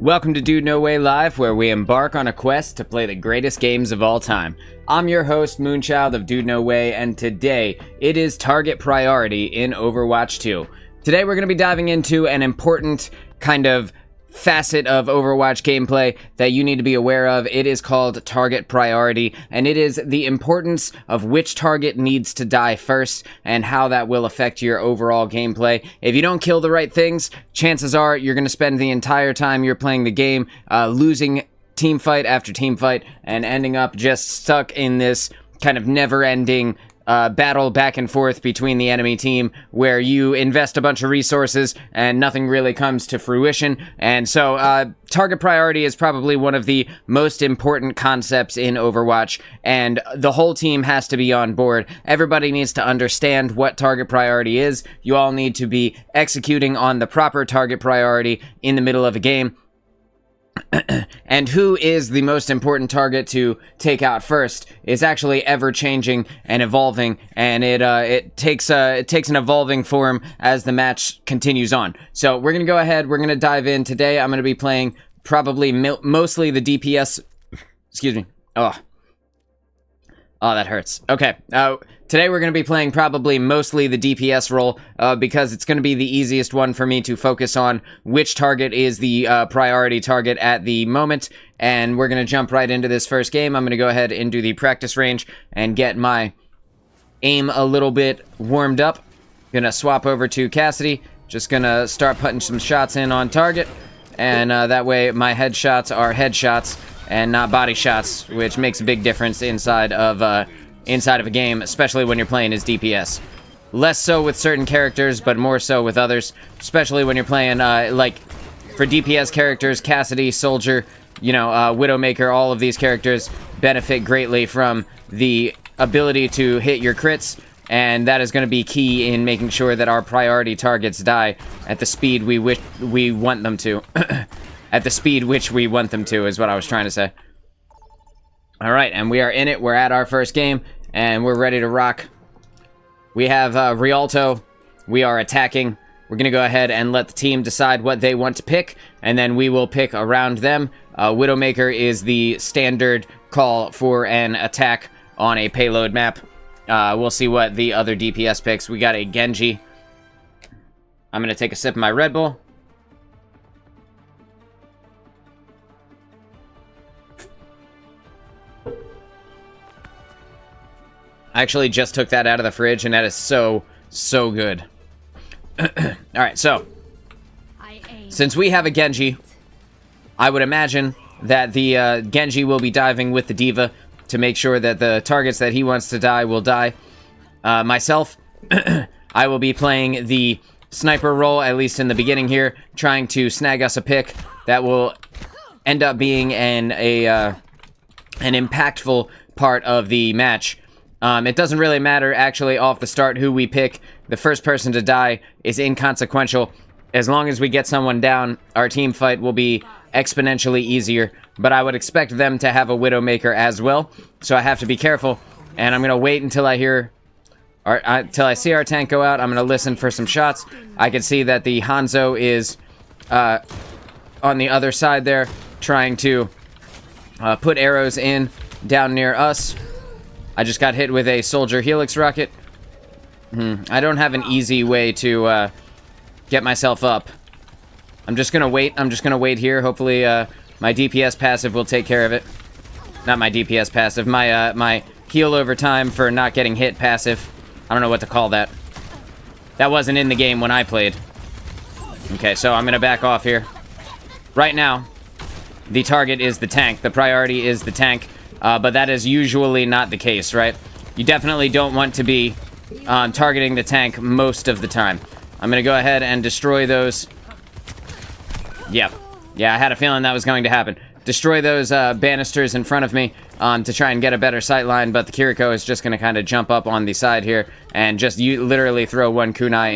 Welcome to DudeNoWay Live, where we embark on a quest to play the greatest games of all time. I'm your host, Moonchild of DudeNoWay, and today it is target priority in Overwatch 2. Today we're going to be diving into an important kind of facet of Overwatch gameplay that you need to be aware of. It is called target priority, and it is the importance of which target needs to die first and how that will affect your overall gameplay. If you don't kill the right things, chances are you're going to spend the entire time you're playing the game losing team fight after team fight and ending up just stuck in this kind of never-ending battle back and forth between the enemy team where you invest a bunch of resources and nothing really comes to fruition. And so target priority is probably one of the most important concepts in Overwatch, and the whole team has to be on board. Everybody needs to understand what target priority is. You all need to be executing on the proper target priority in the middle of a game. And who is the most important target to take out first is actually ever-changing and evolving, and it takes an evolving form as the match continues on. So we're gonna go ahead, we're gonna dive in. Today I'm gonna be playing probably mostly the DPS. Excuse me. Oh, that hurts. Okay. Today we're going to be playing probably mostly the DPS role because it's going to be the easiest one for me to focus on which target is the priority target at the moment. And we're going to jump right into this first game. I'm going to go ahead and do the practice range and get my aim a little bit warmed up. Going to swap over to Cassidy. Just going to start putting some shots in on target. And that way my headshots are headshots and not body shots, which makes a big difference inside of a game, especially when you're playing as DPS. Less so with certain characters, but more so with others, especially when you're playing, like, for DPS characters, Cassidy, Soldier, you know, Widowmaker, all of these characters benefit greatly from the ability to hit your crits, and that is going to be key in making sure that our priority targets die at the speed we want them to. At the speed which we want them to, is what I was trying to say. Alright, and we are in it. We're at our first game, and we're ready to rock. We have Rialto. We are attacking. We're going to go ahead and let the team decide what they want to pick, and then we will pick around them. Widowmaker is the standard call for an attack on a payload map. We'll see what the other DPS picks. We got a Genji. I'm going to take a sip of my Red Bull. I actually just took that out of the fridge, and that is so good. Alright, so since we have a Genji, I would imagine that the Genji will be diving with the D.Va to make sure that the targets that he wants to die will die. Myself, I will be playing the sniper role, at least in the beginning here, trying to snag us a pick that will end up being an impactful part of the match. It doesn't really matter, actually, off the start who we pick. The first person to die is inconsequential. As long as we get someone down, our team fight will be exponentially easier. But I would expect them to have a Widowmaker as well, so I have to be careful. And I'm going to wait until I hear... till I see our tank go out. I'm going to listen for some shots. I can see that the Hanzo is on the other side there, trying to put arrows in down near us. I just got hit with a Soldier Helix rocket. I don't have an easy way to get myself up. I'm just gonna wait. I'm just gonna wait here. Hopefully, my DPS passive will take care of it. Not my DPS passive. My heal over time for not getting hit passive. I don't know what to call that. That wasn't in the game when I played. Okay, so I'm gonna back off here. Right now, the target is the tank. The priority is the tank. But that is usually not the case, right? You definitely don't want to be targeting the tank most of the time. I'm going to go ahead and destroy those. Yep. Yeah, I had a feeling that was going to happen. Destroy those banisters in front of me to try and get a better sight line, but the Kiriko is just going to kind of jump up on the side here and just literally throw one kunai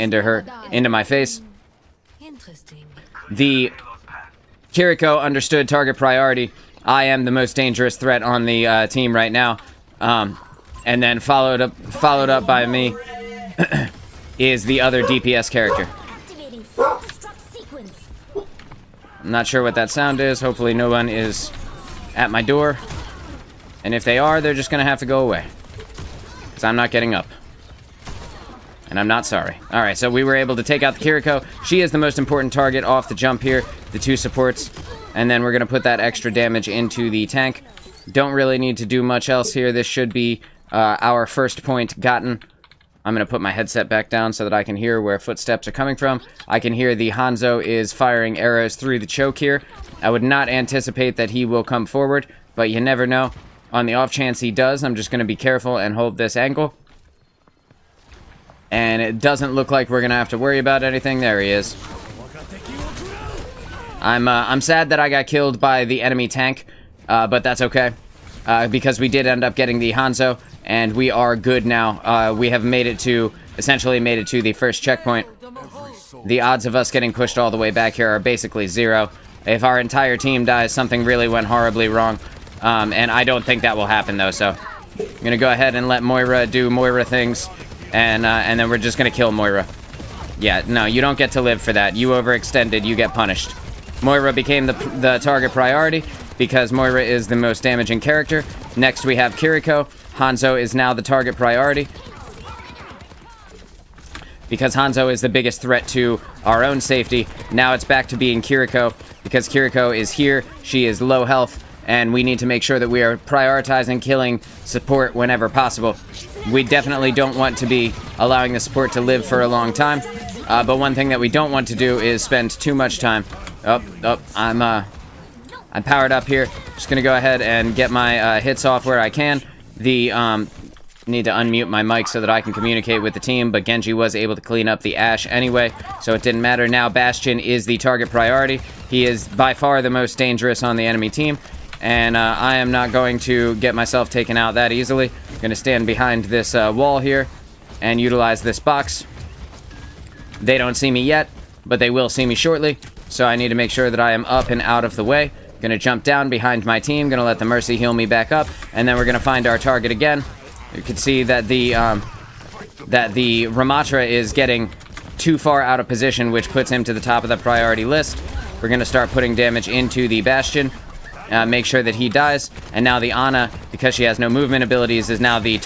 into my face. Interesting. The Kiriko understood target priority. I am the most dangerous threat on the team right now, and then followed up by me is the other DPS character. I'm not sure what that sound is. Hopefully no one is at my door. And if they are, they're just going to have to go away. Because I'm not getting up. And I'm not sorry. Alright, so we were able to take out the Kiriko. She is the most important target off the jump here. The two supports. And then we're going to put that extra damage into the tank. Don't really need to do much else here. This should be our first point gotten. I'm going to put my headset back down so that I can hear where footsteps are coming from. I can hear the Hanzo is firing arrows through the choke here. I would not anticipate that he will come forward, but you never know. On the off chance he does, I'm just going to be careful and hold this angle. And it doesn't look like we're going to have to worry about anything. There he is. I'm sad that I got killed by the enemy tank, but that's okay. Because we did end up getting the Hanzo, and we are good now. We have essentially made it to the first checkpoint. The odds of us getting pushed all the way back here are basically 0. If our entire team dies, something really went horribly wrong. And I don't think that will happen, though, so I'm going to go ahead and let Moira do Moira things, and then we're just going to kill Moira. Yeah, no, you don't get to live for that. You overextended, you get punished. Moira became the target priority, because Moira is the most damaging character. Next, we have Kiriko. Hanzo is now the target priority, because Hanzo is the biggest threat to our own safety. Now it's back to being Kiriko, because Kiriko is here. She is low health, and we need to make sure that we are prioritizing killing support whenever possible. We definitely don't want to be allowing the support to live for a long time, but one thing that we don't want to do is spend too much time. I'm powered up here. Just gonna go ahead and get my hits off where I can. Need to unmute my mic so that I can communicate with the team, but Genji was able to clean up the Ashe anyway, so it didn't matter. Now Bastion is the target priority. He is by far the most dangerous on the enemy team, and I am not going to get myself taken out that easily. I'm gonna stand behind this wall here and utilize this box. They don't see me yet, but they will see me shortly, so I need to make sure that I am up and out of the way. Gonna jump down behind my team, gonna let the Mercy heal me back up, and then we're gonna find our target again. You can see that the Ramatra is getting too far out of position, which puts him to the top of the priority list. We're gonna start putting damage into the Bastion, make sure that he dies, and now the Ana, because she has no movement abilities, is now the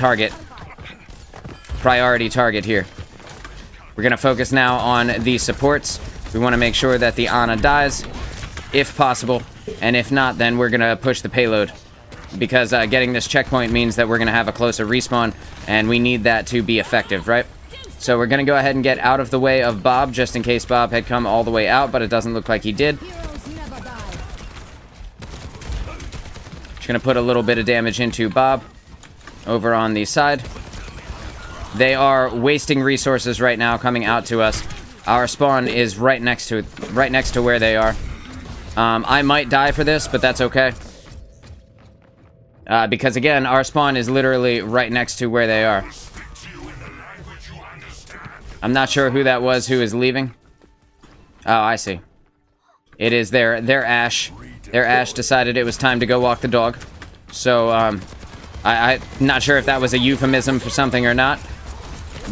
priority target here. We're gonna focus now on the supports. We want to make sure that the Ana dies, if possible, and if not, then we're gonna push the payload, because getting this checkpoint means that we're gonna have a closer respawn, and we need that to be effective, right? So we're gonna go ahead and get out of the way of Bob, just in case Bob had come all the way out, but it doesn't look like he did. Just gonna put a little bit of damage into Bob over on the side. They are wasting resources right now coming out to us. Our spawn is right next to where they are. I might die for this, but that's okay. Because again, our spawn is literally right next to where they are. I'm not sure who that was who is leaving. Oh, I see. It is their Ashe. Their Ashe decided it was time to go walk the dog. So, I'm not sure if that was a euphemism for something or not.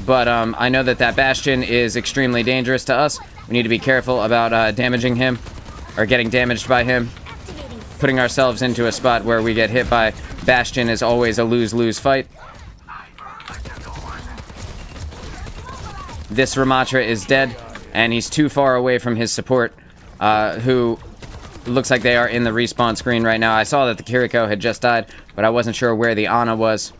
But I know that Bastion is extremely dangerous to us. We need to be careful about damaging him, or getting damaged by him. Putting ourselves into a spot where we get hit by Bastion is always a lose-lose fight. This Ramatra is dead, and he's too far away from his support, who looks like they are in the respawn screen right now. I saw that the Kiriko had just died, but I wasn't sure where the Ana was.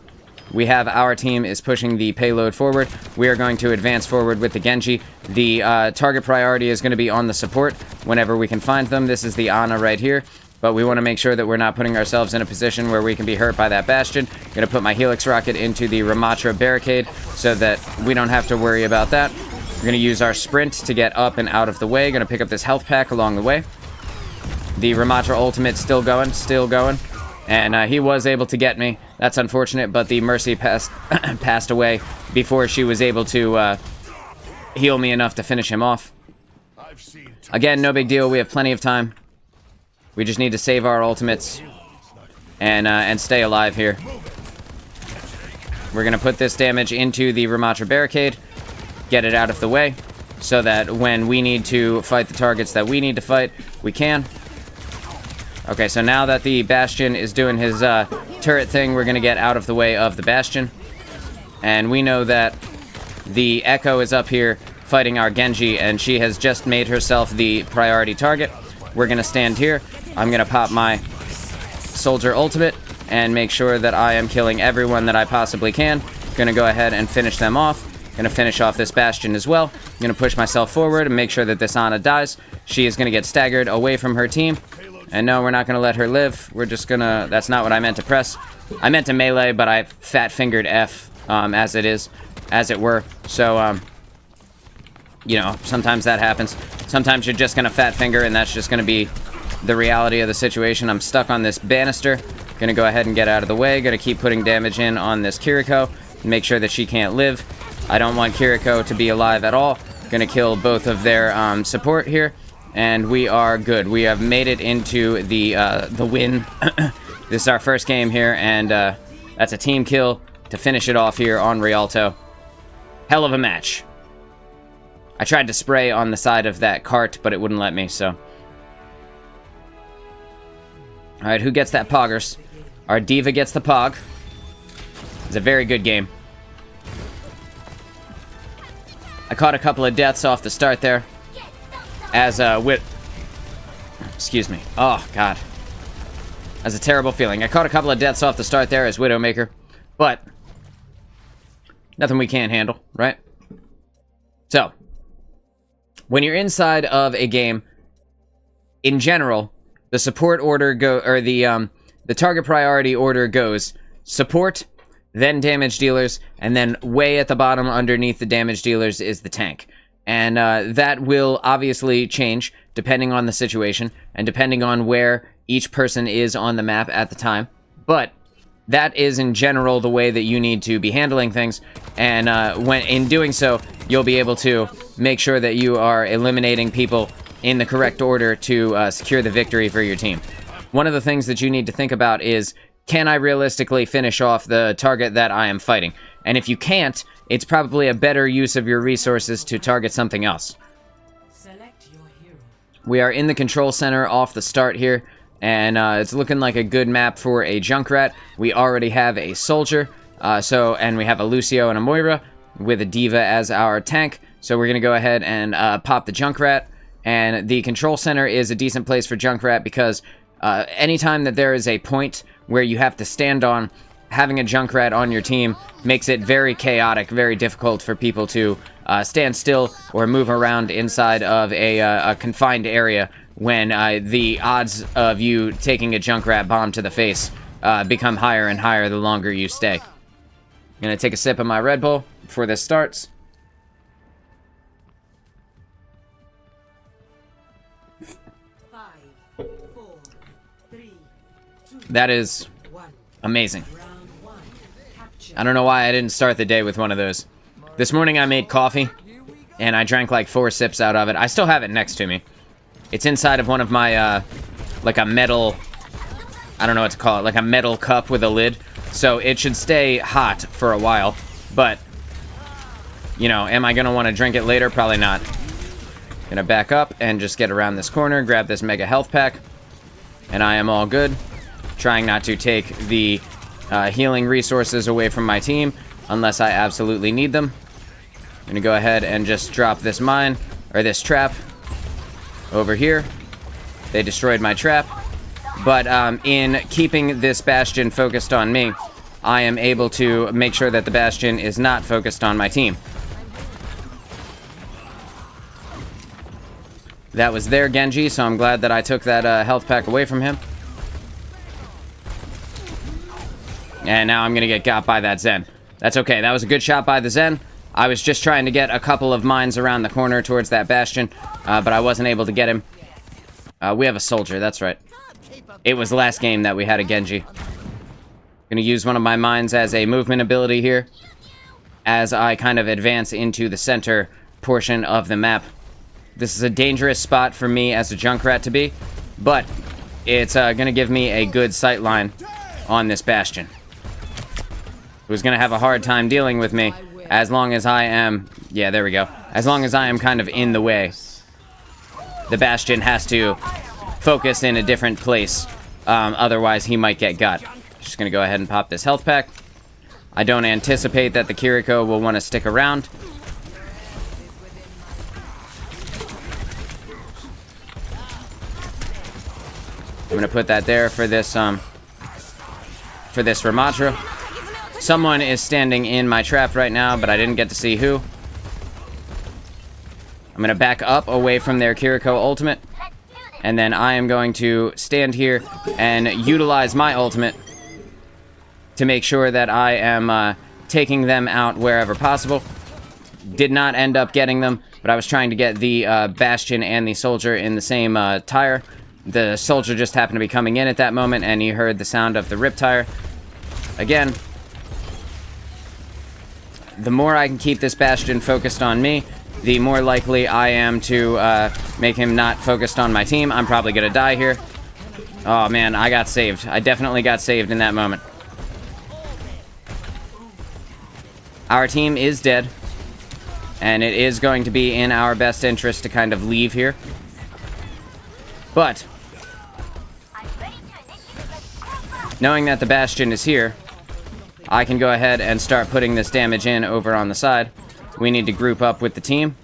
We have our team is pushing the payload forward. We are going to advance forward with the Genji. The target priority is going to be on the support whenever we can find them. This is the Ana right here. But we want to make sure that we're not putting ourselves in a position where we can be hurt by that Bastion. I'm going to put my Helix Rocket into the Ramatra barricade so that we don't have to worry about that. We're going to use our sprint to get up and out of the way. Going to pick up this health pack along the way. The Ramatra ultimate still going. And he was able to get me. That's unfortunate, but the Mercy passed away before she was able to heal me enough to finish him off. Again, no big deal. We have plenty of time. We just need to save our ultimates and stay alive here. We're going to put this damage into the Ramatra barricade, get it out of the way, so that when we need to fight the targets that we need to fight, we can. Okay, so now that the Bastion is doing his turret thing, we're going to get out of the way of the Bastion. And we know that the Echo is up here fighting our Genji, and she has just made herself the priority target. We're going to stand here. I'm going to pop my Soldier ultimate and make sure that I am killing everyone that I possibly can. Going to go ahead and finish them off. Going to finish off this Bastion as well. I'm going to push myself forward and make sure that this Ana dies. She is going to get staggered away from her team. And no, we're not going to let her live. We're just going to... That's not what I meant to press. I meant to melee, but I fat-fingered F as it were. So, you know, sometimes that happens. Sometimes you're just going to fat finger, and that's just going to be the reality of the situation. I'm stuck on this banister. Going to go ahead and get out of the way. Going to keep putting damage in on this Kiriko. Make sure that she can't live. I don't want Kiriko to be alive at all. Going to kill both of their support here. And we are good. We have made it into the win. This is our first game here, and that's a team kill to finish it off here on Rialto. Hell of a match. I tried to spray on the side of that cart, but it wouldn't let me, so... Alright, who gets that Poggers? Our Diva gets the Pog. It's a very good game. I caught a couple of deaths off the start there. As excuse me. Oh, God. That's a terrible feeling. I caught a couple of deaths off the start there as Widowmaker. But, nothing we can't handle, right? So, when you're inside of a game, in general, the support order the target priority order goes support, then damage dealers, and then way at the bottom underneath the damage dealers is the tank. And that will obviously change depending on the situation and depending on where each person is on the map at the time. But that is in general the way that you need to be handling things. And when in doing so, you'll be able to make sure that you are eliminating people in the correct order to secure the victory for your team. One of the things that you need to think about is, can I realistically finish off the target that I am fighting? And if you can't, it's probably a better use of your resources to target something else. Select your hero. We are in the control center off the start here, and it's looking like a good map for a Junkrat. We already have a Soldier, and we have a Lucio and a Moira with a Diva as our tank. So we're going to go ahead and pop the Junkrat. And the control center is a decent place for Junkrat because anytime that there is a point where you have to stand on, having a Junkrat on your team makes it very chaotic, very difficult for people to stand still or move around inside of a confined area when the odds of you taking a Junkrat bomb to the face become higher and higher the longer you stay. I'm going to take a sip of my Red Bull before this starts. That is amazing. I don't know why I didn't start the day with one of those. This morning I made coffee, and I drank like 4 sips out of it. I still have it next to me. It's inside of one of my, like a metal, I don't know what to call it, like a metal cup with a lid. So it should stay hot for a while. But, you know, am I going to want to drink it later? Probably not. Gonna back up and just get around this corner, grab this mega health pack, and I am all good. Trying not to take the healing resources away from my team unless I absolutely need them. I'm gonna go ahead and just drop this mine, or this trap, over here. They destroyed my trap. But in keeping this Bastion focused on me, I am able to make sure that the Bastion is not focused on my team. That was their Genji, so I'm glad that I took that health pack away from him. And now I'm going to get got by that Zen. That's okay. That was a good shot by the Zen. I was just trying to get a couple of mines around the corner towards that Bastion, but I wasn't able to get him. We have a Soldier, that's right. It was last game that we had a Genji. Going to use one of my mines as a movement ability here as I kind of advance into the center portion of the map. This is a dangerous spot for me as a Junkrat to be, but it's going to give me a good sight line on this Bastion, who's going to have a hard time dealing with me as long as I am... Yeah, there we go. as long as I am kind of in the way. The Bastion has to focus in a different place, otherwise he might get got. Just gonna go ahead and pop this health pack. I don't anticipate that the Kiriko will want to stick around. I'm gonna put that there for this Ramatra. Someone is standing in my trap right now, but I didn't get to see who. I'm gonna back up away from their Kiriko ultimate, and then I am going to stand here and utilize my ultimate to make sure that I am taking them out wherever possible. Did not end up getting them, but I was trying to get the Bastion and the Soldier in the same tire. The Soldier just happened to be coming in at that moment, and he heard the sound of the rip tire. Again, the more I can keep this Bastion focused on me, the more likely I am to make him not focused on my team. I'm probably gonna die here. Oh man, I got saved. I definitely got saved in that moment. Our team is dead, and it is going to be in our best interest to kind of leave here. But knowing that the Bastion is here, I can go ahead and start putting this damage in over on the side. We need to group up with the team.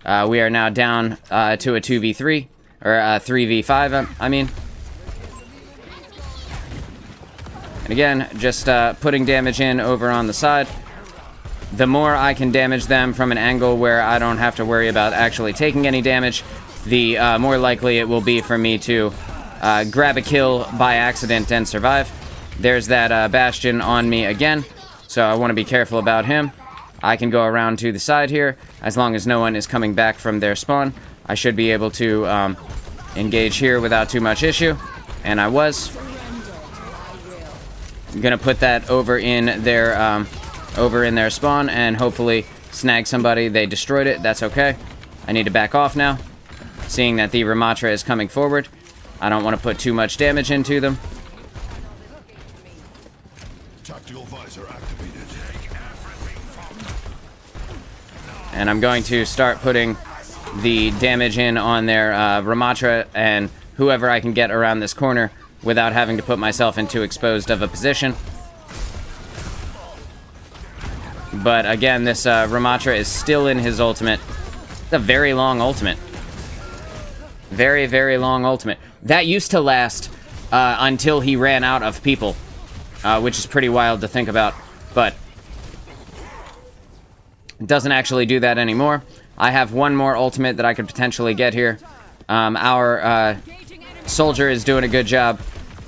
We are now down to a 2v3, or a 3v5, I mean. And again, just putting damage in over on the side. The more I can damage them from an angle where I don't have to worry about actually taking any damage, the more likely it will be for me to grab a kill by accident and survive. There's that Bastion on me again, so I want to be careful about him. I can go around to the side here. As long as no one is coming back from their spawn, I should be able to engage here without too much issue. And I was. I'm gonna put that over in their spawn and hopefully snag somebody. They destroyed it. That's okay. I need to back off now. Seeing that the Ramatra is coming forward, I don't want to put too much damage into them. Tactical visor activated. And I'm going to start putting the damage in on their Ramatra and whoever I can get around this corner without having to put myself into exposed of a position. But again, this Ramatra is still in his ultimate. It's a very long ultimate. Very, very long ultimate. That used to last until he ran out of people, which is pretty wild to think about, but it doesn't actually do that anymore. I have one more ultimate that I could potentially get here. Our Soldier is doing a good job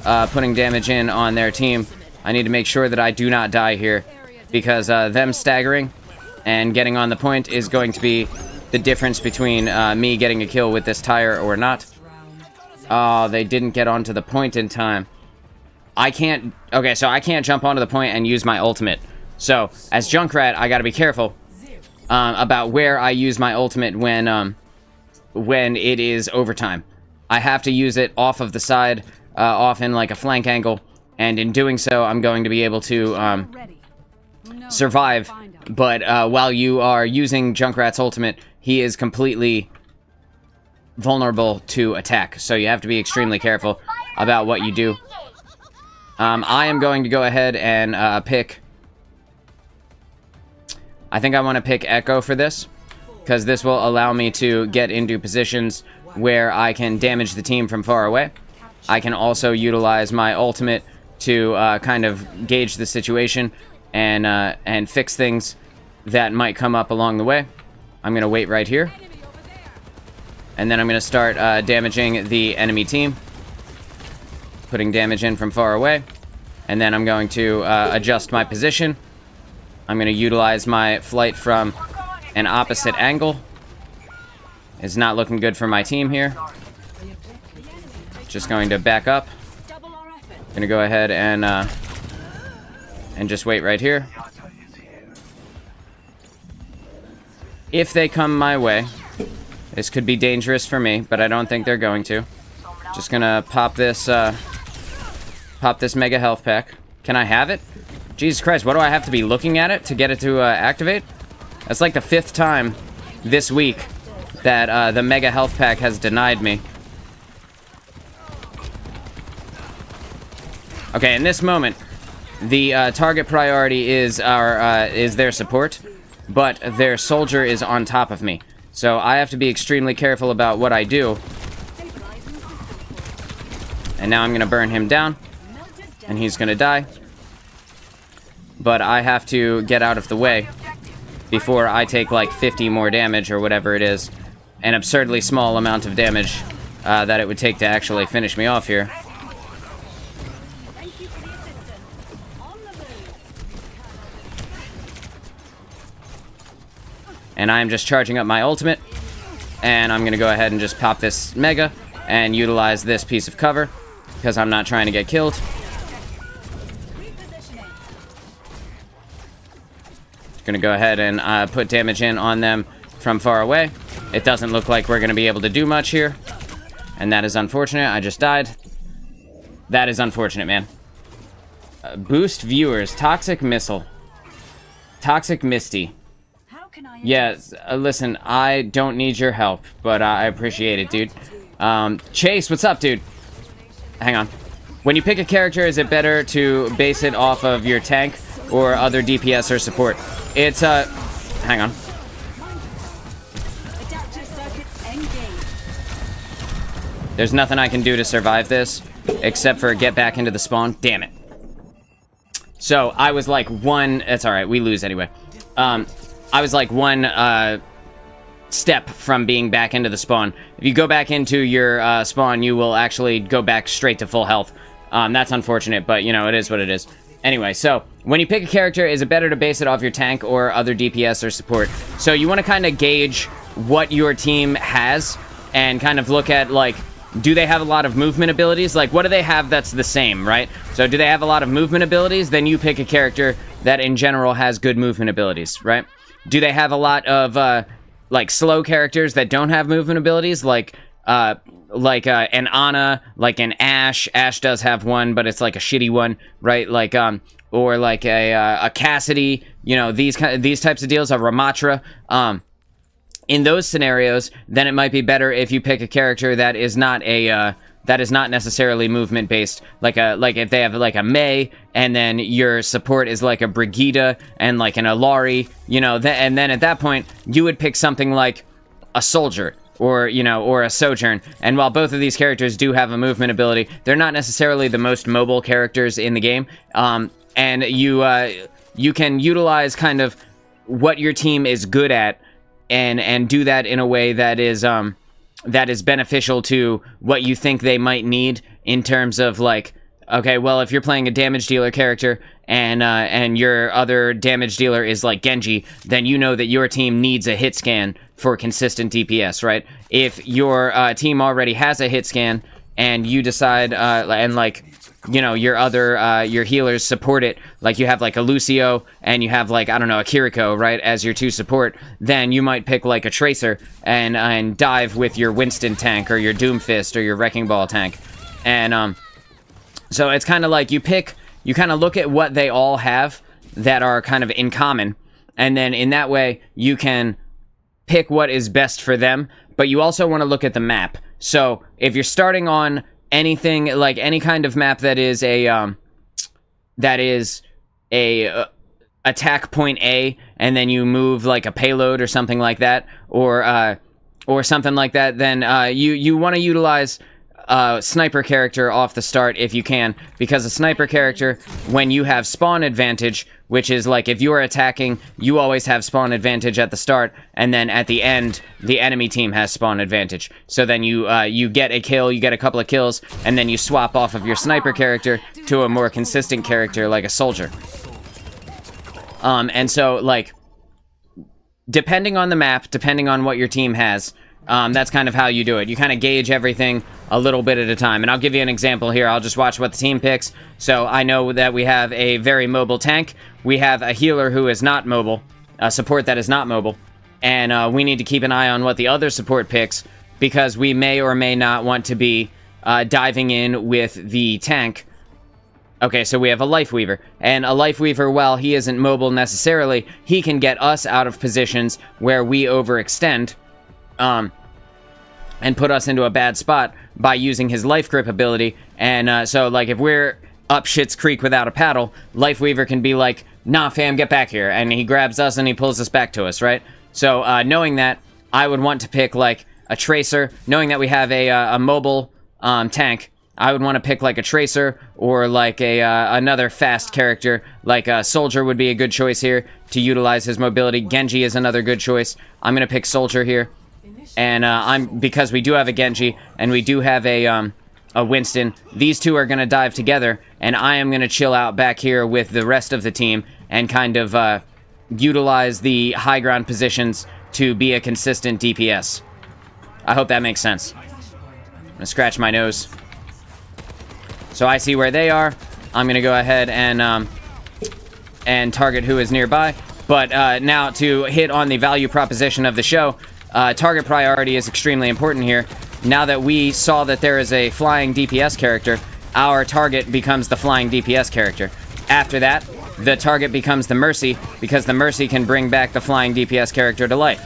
putting damage in on their team. I need to make sure that I do not die here, because them staggering and getting on the point is going to be the difference between me getting a kill with this tire or not. Oh, they didn't get onto the point in time. I can't... Okay, so I can't jump onto the point and use my ultimate. So, as Junkrat, I gotta be careful about where I use my ultimate when it is overtime. I have to use it off of the side, off in like a flank angle, and in doing so, I'm going to be able to survive. But while you are using Junkrat's ultimate, he is completely vulnerable to attack, so you have to be extremely careful about what you do. I am going to go ahead and pick... I think I want to pick Echo for this, because this will allow me to get into positions where I can damage the team from far away. I can also utilize my ultimate to kind of gauge the situation and fix things that might come up along the way. I'm going to wait right here. And then I'm going to start damaging the enemy team. Putting damage in from far away. And then I'm going to adjust my position. I'm going to utilize my flight from an opposite angle. It's not looking good for my team here. Just going to back up. Going to go ahead and just wait right here. If they come my way, this could be dangerous for me, but I don't think they're going to. Just gonna pop this mega health pack. Can I have it? Jesus Christ, what do I have to be looking at it to get it to activate? That's like the 5th time this week that the Mega Health Pack has denied me. Okay, in this moment, the target priority is their support, but their soldier is on top of me. So I have to be extremely careful about what I do. And now I'm going to burn him down, and he's going to die. But I have to get out of the way before I take like 50 more damage or whatever it is. An absurdly small amount of damage that it would take to actually finish me off here. And I'm just charging up my ultimate, and I'm going to go ahead and just pop this Mega and utilize this piece of cover, because I'm not trying to get killed. Just going to go ahead and put damage in on them from far away. It doesn't look like we're going to be able to do much here, and that is unfortunate. I just died. That is unfortunate, man. Boost viewers. Toxic Missile. Toxic Misty. Yes, listen, I don't need your help, but I appreciate it, dude. Chase, what's up, dude? Hang on. When you pick a character, is it better to base it off of your tank or other DPS or support? It's, hang on. There's nothing I can do to survive this, except for get back into the spawn. Damn it. So, I was like one... It's alright, we lose anyway. I was like one step from being back into the spawn. If you go back into your spawn, you will actually go back straight to full health. That's unfortunate, but, you know, it is what it is. Anyway, so, when you pick a character, is it better to base it off your tank or other DPS or support? So, you want to kind of gauge what your team has and kind of look at, like, do they have a lot of movement abilities? Like, what do they have that's the same, right? So, do they have a lot of movement abilities? Then you pick a character that, in general, has good movement abilities, right? Do they have a lot of, like, slow characters that don't have movement abilities? Like an Ana, like an Ashe. Ashe does have one, but it's, like, a shitty one, right? Like, or, like, a Cassidy. You know, these types of deals, a Ramatra. In those scenarios, then it might be better if you pick a character that is not a, that is not necessarily movement based, like if they have like a Mei, and then your support is like a Brigida and like an Alari, you know, and then at that point you would pick something like a Soldier or, you know, or a Sojourn. And while both of these characters do have a movement ability, they're not necessarily the most mobile characters in the game. And you can utilize kind of what your team is good at and do that in a way that is beneficial to what you think they might need in terms of, like, okay, well, if you're playing a damage dealer character and your other damage dealer is like Genji, then you know that your team needs a hit scan for consistent DPS, right? If your team already has a hit scan and you decide, and like, you know, your other, your healers support it, like you have like a Lucio and you have like, I don't know, a Kiriko, right, as your 2 support, then you might pick like a Tracer and dive with your Winston tank or your Doomfist or your Wrecking Ball tank. And, so it's kind of like you kind of look at what they all have that are kind of in common, and then in that way you can pick what is best for them, but you also want to look at the map. So if you're starting on anything, like any kind of map that is a attack point A, and then you move like a payload or something like that, or something like that, then you want to utilize sniper character off the start if you can, because a sniper character, when you have spawn advantage, which is like if you are attacking, you always have spawn advantage at the start, and then at the end, the enemy team has spawn advantage. So then you get a kill, you get a couple of kills, and then you swap off of your sniper character to a more consistent character like a Soldier. And so, like, depending on the map, depending on what your team has, that's kind of how you do it. You kind of gauge everything a little bit at a time. And I'll give you an example here. I'll just watch what the team picks. So I know that we have a very mobile tank. We have a healer who is not mobile, a support that is not mobile. And we need to keep an eye on what the other support picks, because we may or may not want to be diving in with the tank Okay, so we have a Life Weaver. And a Life Weaver, while he isn't mobile necessarily, he can get us out of positions where we overextend, and put us into a bad spot by using his Life Grip ability. And so, like, if we're up Shit's Creek without a paddle, Life Weaver can be like, nah, fam, get back here. And he grabs us and he pulls us back to us, right? So, knowing that, I would want to pick, like, a Tracer. Knowing that we have a mobile tank, I would want to pick, like, a Tracer or, like, another fast character. Like, Soldier would be a good choice here to utilize his mobility. Genji is another good choice. I'm going to pick Soldier here. And because we do have a Genji and we do have a Winston, these two are going to dive together, and I am going to chill out back here with the rest of the team and kind of utilize the high ground positions to be a consistent DPS. I hope that makes sense. I'm going to scratch my nose. So I see where they are. I'm going to go ahead and target who is nearby. But now to hit on the value proposition of the show, target priority is extremely important here. Now that we saw that there is a flying DPS character, our target becomes the flying DPS character. After that, the target becomes the Mercy, because the Mercy can bring back the flying DPS character to life.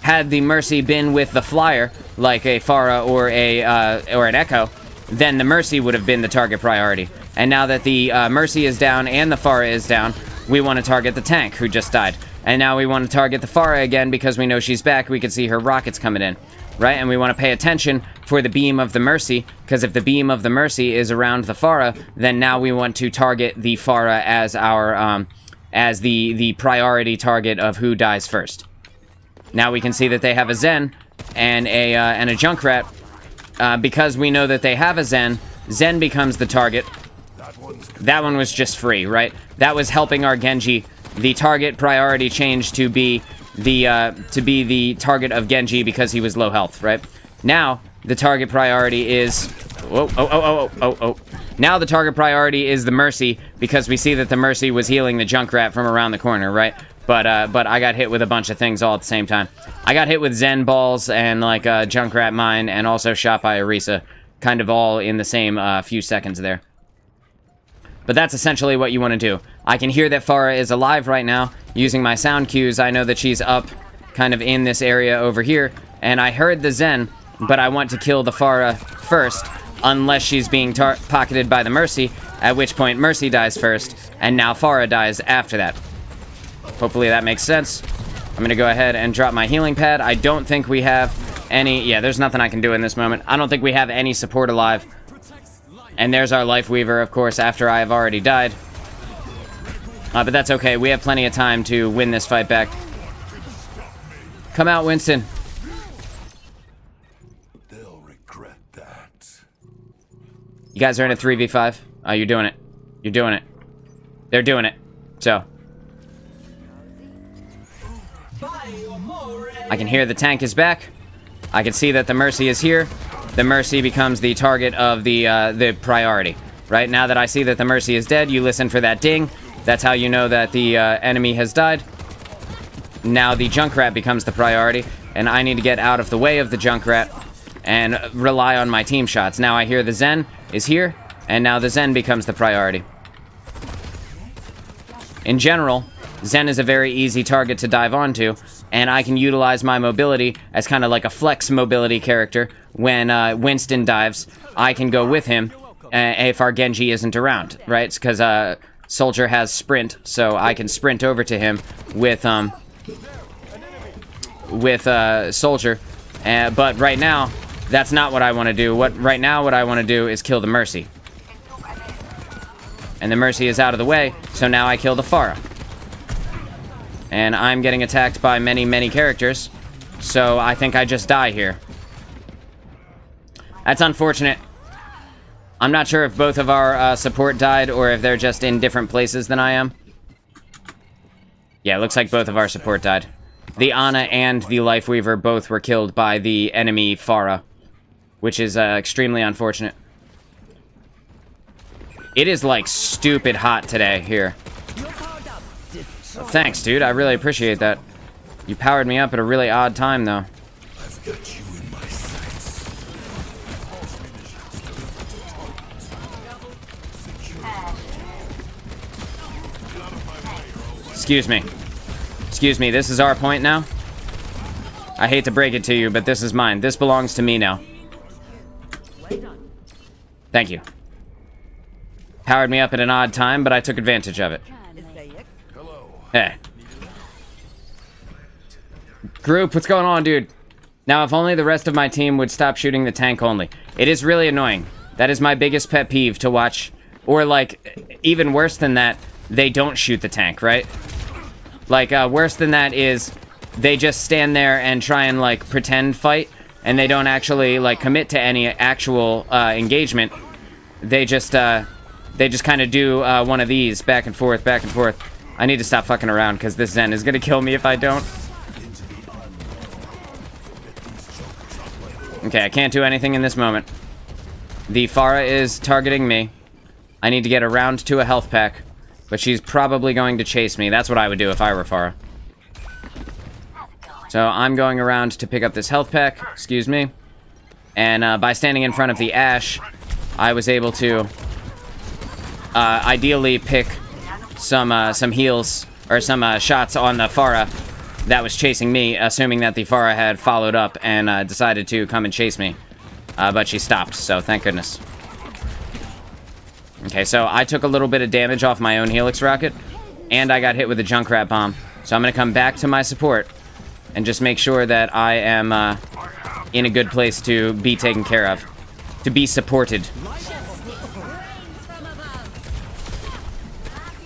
Had the Mercy been with the flyer, like a Pharah or an Echo, then the Mercy would have been the target priority. And now that the Mercy is down and the Pharah is down, we want to target the tank who just died. And now we want to target the Pharah again because we know she's back. We can see her rockets coming in, right? And we want to pay attention for the beam of the Mercy, because if the beam of the Mercy is around the Pharah, then now we want to target the Pharah as our as the priority target of who dies first. Now we can see that they have a Zen and a Junkrat. Because we know that they have a Zen, Zen becomes the target. That one was just free, right? That was helping our Genji. The target priority changed to be the target of Genji because he was low health, right? Now the target priority is Now the target priority is the Mercy, because we see that the Mercy was healing the Junkrat from around the corner, right? But I got hit with a bunch of things all at the same time. I got hit with Zen balls and like a Junkrat mine, and also shot by Orisa, kind of all in the same few seconds there. But that's essentially what you want to do. I can hear that Pharah is alive right now. Using my sound cues, I know that she's up kind of in this area over here. And I heard the Zen, but I want to kill the Pharah first, unless she's being pocketed by the Mercy, at which point Mercy dies first, and now Pharah dies after that. Hopefully that makes sense. I'm going to go ahead and drop my healing pad. I don't think we have any... Yeah, there's nothing I can do in this moment. I don't think we have any support alive. And there's our Life Weaver, of course, after I have already died. But that's okay. We have plenty of time to win this fight back. Come out, Winston. They'll regret that. You guys are in a 3v5. Oh, you're doing it. You're doing it. They're doing it. So... I can hear the tank is back. I can see that the Mercy is here. The Mercy becomes the target of the priority. Right now that I see that the Mercy is dead, you listen for that ding. That's how you know that the enemy has died. Now the Junkrat becomes the priority, and I need to get out of the way of the Junkrat and rely on my team shots. Now I hear the Zen is here, and now the Zen becomes the priority. In general, Zen is a very easy target to dive onto, and I can utilize my mobility as kind of like a flex mobility character. When Winston dives, I can go with him if our Genji isn't around, right? Because Soldier has sprint, so I can sprint over to him with Soldier. But right now, that's not what I want to do. Right now what I want to do is kill the Mercy. And the Mercy is out of the way, so now I kill the Pharah. And I'm getting attacked by many, many characters, so I think I just die here. That's unfortunate. I'm not sure if both of our support died or if they're just in different places than I am. Yeah, it looks like both of our support died. The Ana and the Life Weaver both were killed by the enemy Pharah, which is extremely unfortunate. It is like stupid hot today here. Thanks, dude. I really appreciate that. You powered me up at a really odd time, though. I've got you in my sights. Excuse me. Excuse me, this is our point now? I hate to break it to you, but this is mine. This belongs to me now. Thank you. Powered me up at an odd time, but I took advantage of it. Hey. Group, what's going on, dude? Now, if only the rest of my team would stop shooting the tank only. It is really annoying. That is my biggest pet peeve to watch. Or, like, even worse than that, they don't shoot the tank, right? Like, worse than that is they just stand there and try and, like, pretend fight, and they don't actually, like, commit to any actual engagement. They just kind of do one of these, back and forth, back and forth. I need to stop fucking around, because this Zen is gonna kill me if I don't. Okay, I can't do anything in this moment. The Pharah is targeting me. I need to get around to a health pack, but she's probably going to chase me. That's what I would do if I were Pharah. So I'm going around to pick up this health pack, excuse me. And by standing in front of the Ash, I was able to ideally pick some heals, or some shots on the Pharah that was chasing me, assuming that the Pharah had followed up and decided to come and chase me. But she stopped, so thank goodness. Okay, so I took a little bit of damage off my own Helix rocket, and I got hit with a Junkrat bomb. So I'm going to come back to my support and just make sure that I am in a good place to be taken care of, to be supported.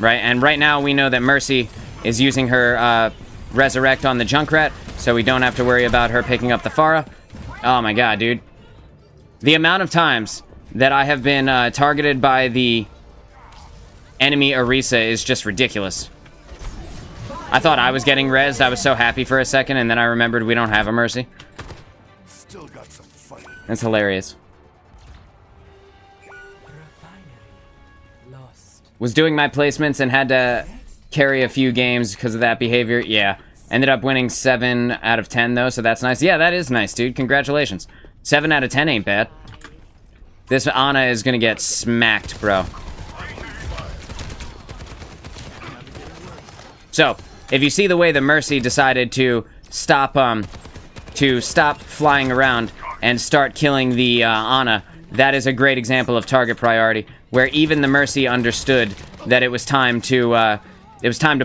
Right, and right now we know that Mercy is using her Resurrect on the Junkrat, so we don't have to worry about her picking up the Pharah. Oh my god, dude. The amount of times that I have been targeted by the enemy Orisa is just ridiculous. I thought I was getting rezzed. I was so happy for a second, and then I remembered we don't have a Mercy. Still got some fight. That's hilarious. Was doing my placements and had to carry a few games because of that behavior. Yeah. Ended up winning 7 out of 10, though, so that's nice. Yeah, that is nice, dude. Congratulations. 7 out of 10 ain't bad. This Ana is gonna get smacked, bro. So, if you see the way the Mercy decided to stop flying around and start killing the Ana, that is a great example of target priority, where even the Mercy understood that it was time to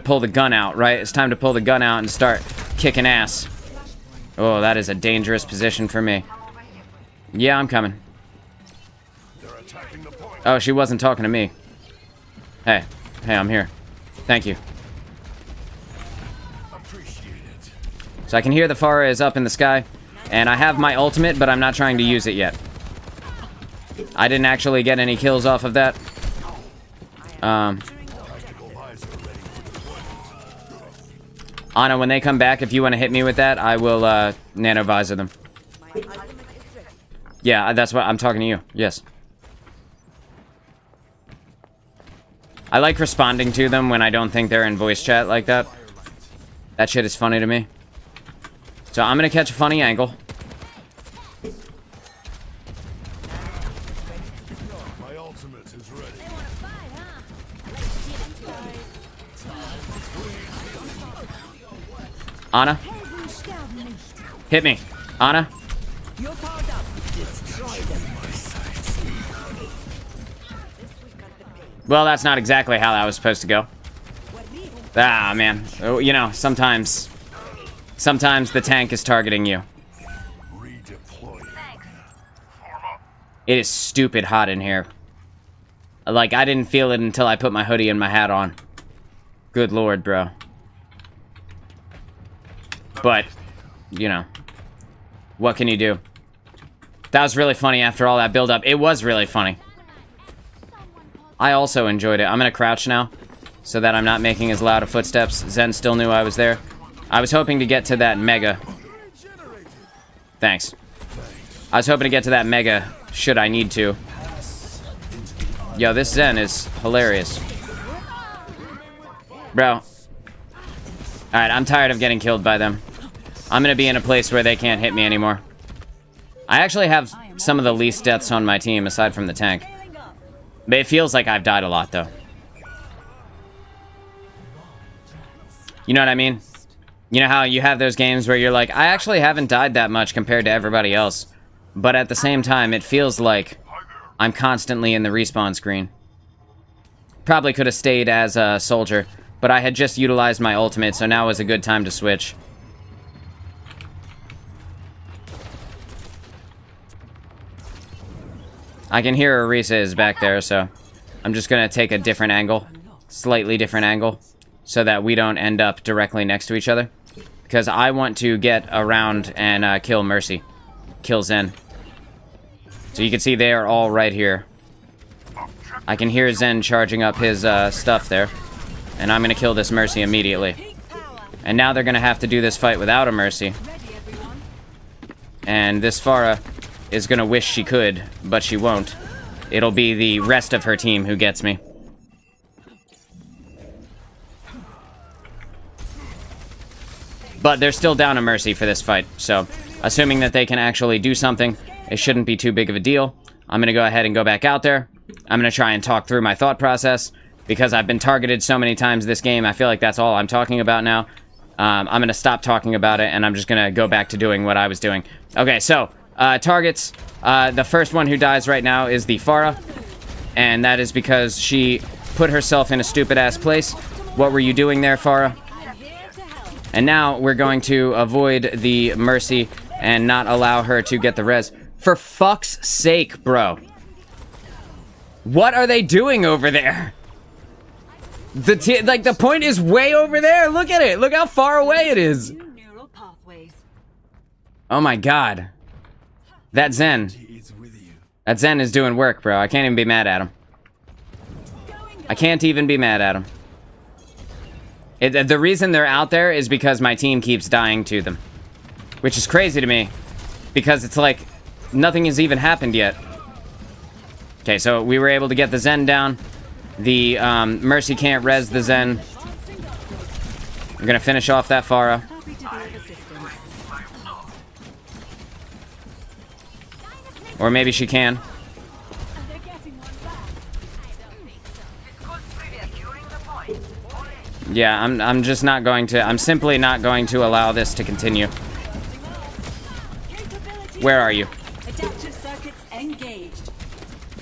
pull the gun out, right? It's time to pull the gun out and start kicking ass. Oh, that is a dangerous position for me. Yeah, I'm coming. Oh, she wasn't talking to me. Hey, I'm here. Thank you. So I can hear the Pharah is up in the sky, and I have my ultimate, but I'm not trying to use it yet. I didn't actually get any kills off of that. Ana, when they come back, if you want to hit me with that, I will nano visor them. Yeah, that's what I'm talking to you. Yes. I like responding to them when I don't think they're in voice chat like that. That shit is funny to me. So I'm gonna catch a funny angle. My ultimate is ready. Ana? Hit me. Ana? Well, that's not exactly how that was supposed to go. Ah, man. Oh, you know, sometimes the tank is targeting you. It is stupid hot in here. Like, I didn't feel it until I put my hoodie and my hat on. Good lord, bro. But, you know, what can you do? That was really funny after all that build-up. It was really funny. I also enjoyed it. I'm gonna crouch now, so that I'm not making as loud of footsteps. Zen still knew I was there. I was hoping to get to that mega. Thanks. I was hoping to get to that mega, should I need to. Yo, this Zen is hilarious. Bro. Alright, I'm tired of getting killed by them. I'm gonna be in a place where they can't hit me anymore. I actually have some of the least deaths on my team, aside from the tank. But it feels like I've died a lot, though. You know what I mean? You know how you have those games where you're like, I actually haven't died that much compared to everybody else. But at the same time, it feels like I'm constantly in the respawn screen. Probably could have stayed as a soldier, but I had just utilized my ultimate, so now was a good time to switch. I can hear Orisa is back there, so I'm just gonna take a different angle. Slightly different angle. So that we don't end up directly next to each other. Because I want to get around and kill Mercy. Kill Zen. So you can see they are all right here. I can hear Zen charging up his stuff there. And I'm going to kill this Mercy immediately. And now they're going to have to do this fight without a Mercy. And this Pharah is going to wish she could, but she won't. It'll be the rest of her team who gets me. But they're still down a Mercy for this fight, so assuming that they can actually do something, it shouldn't be too big of a deal. I'm going to go ahead and go back out there. I'm going to try and talk through my thought process, because I've been targeted so many times this game, I feel like that's all I'm talking about now. I'm going to stop talking about it, and I'm just going to go back to doing what I was doing. Okay, so, targets. The first one who dies right now is the Pharah, and that is because she put herself in a stupid-ass place. What were you doing there, Pharah? And now we're going to avoid the Mercy and not allow her to get the res. For fuck's sake, bro. What are they doing over there? The point is way over there. Look at it. Look how far away it is. Oh my god. That Zen. That Zen is doing work, bro. I can't even be mad at him. I can't even be mad at him. The reason they're out there is because my team keeps dying to them. Which is crazy to me. Because it's like, nothing has even happened yet. Okay, so we were able to get the Zen down. The Mercy can't res the Zen. We're gonna finish off that Pharah. Or maybe she can. Yeah, I'm just not going to... I'm simply not going to allow this to continue. Where are you? Adaptive circuits engaged.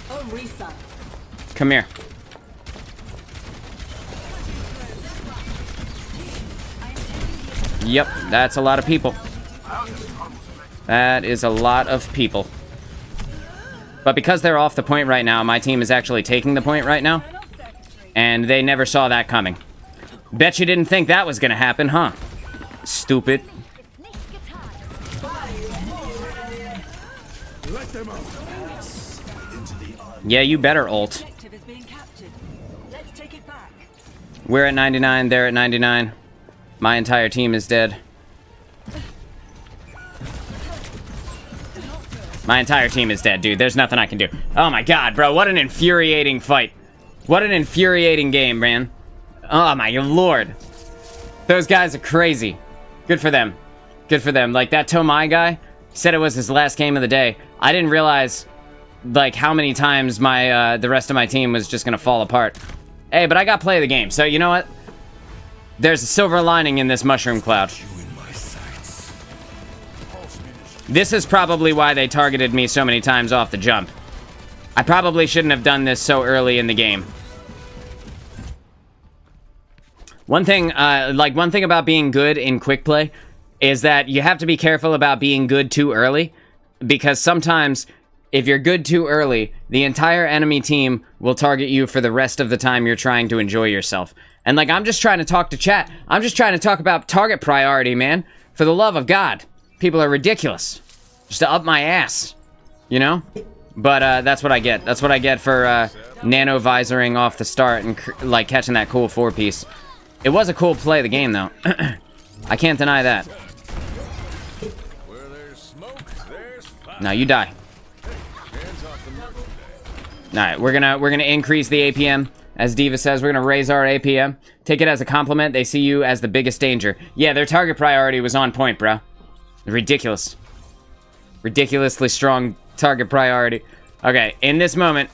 Orisa. Come here. Yep, that's a lot of people. That is a lot of people. But because they're off the point right now, my team is actually taking the point right now. And they never saw that coming. Bet you didn't think that was gonna happen, huh? Stupid. Yeah, you better ult. We're at 99, they're at 99. My entire team is dead. My entire team is dead, dude. There's nothing I can do. Oh my god, bro. What an infuriating fight. What an infuriating game, man. Oh my lord. Those guys are crazy. Good for them. Good for them. Like, that Tomai guy said it was his last game of the day. I didn't realize, like, how many times my the rest of my team was just gonna fall apart. Hey, but I got play of the game, so you know what? There's a silver lining in this mushroom cloud. This is probably why they targeted me so many times off the jump. I probably shouldn't have done this so early in the game. One thing about being good in quick play is that you have to be careful about being good too early, because sometimes if you're good too early, the entire enemy team will target you for the rest of the time you're trying to enjoy yourself. And like, I'm just trying to talk to chat. I'm just trying to talk about target priority, man. For the love of God. People are ridiculous. Just to up my ass. You know? But that's what I get. That's what I get for nano visoring off the start and like catching that cool 4-piece. It was a cool play of the game, though. I can't deny that. No, you die. Alright, we're gonna increase the APM. As Diva says, we're gonna raise our APM. Take it as a compliment. They see you as the biggest danger. Yeah, their target priority was on point, bro. Ridiculous. Ridiculously strong target priority. Okay, in this moment,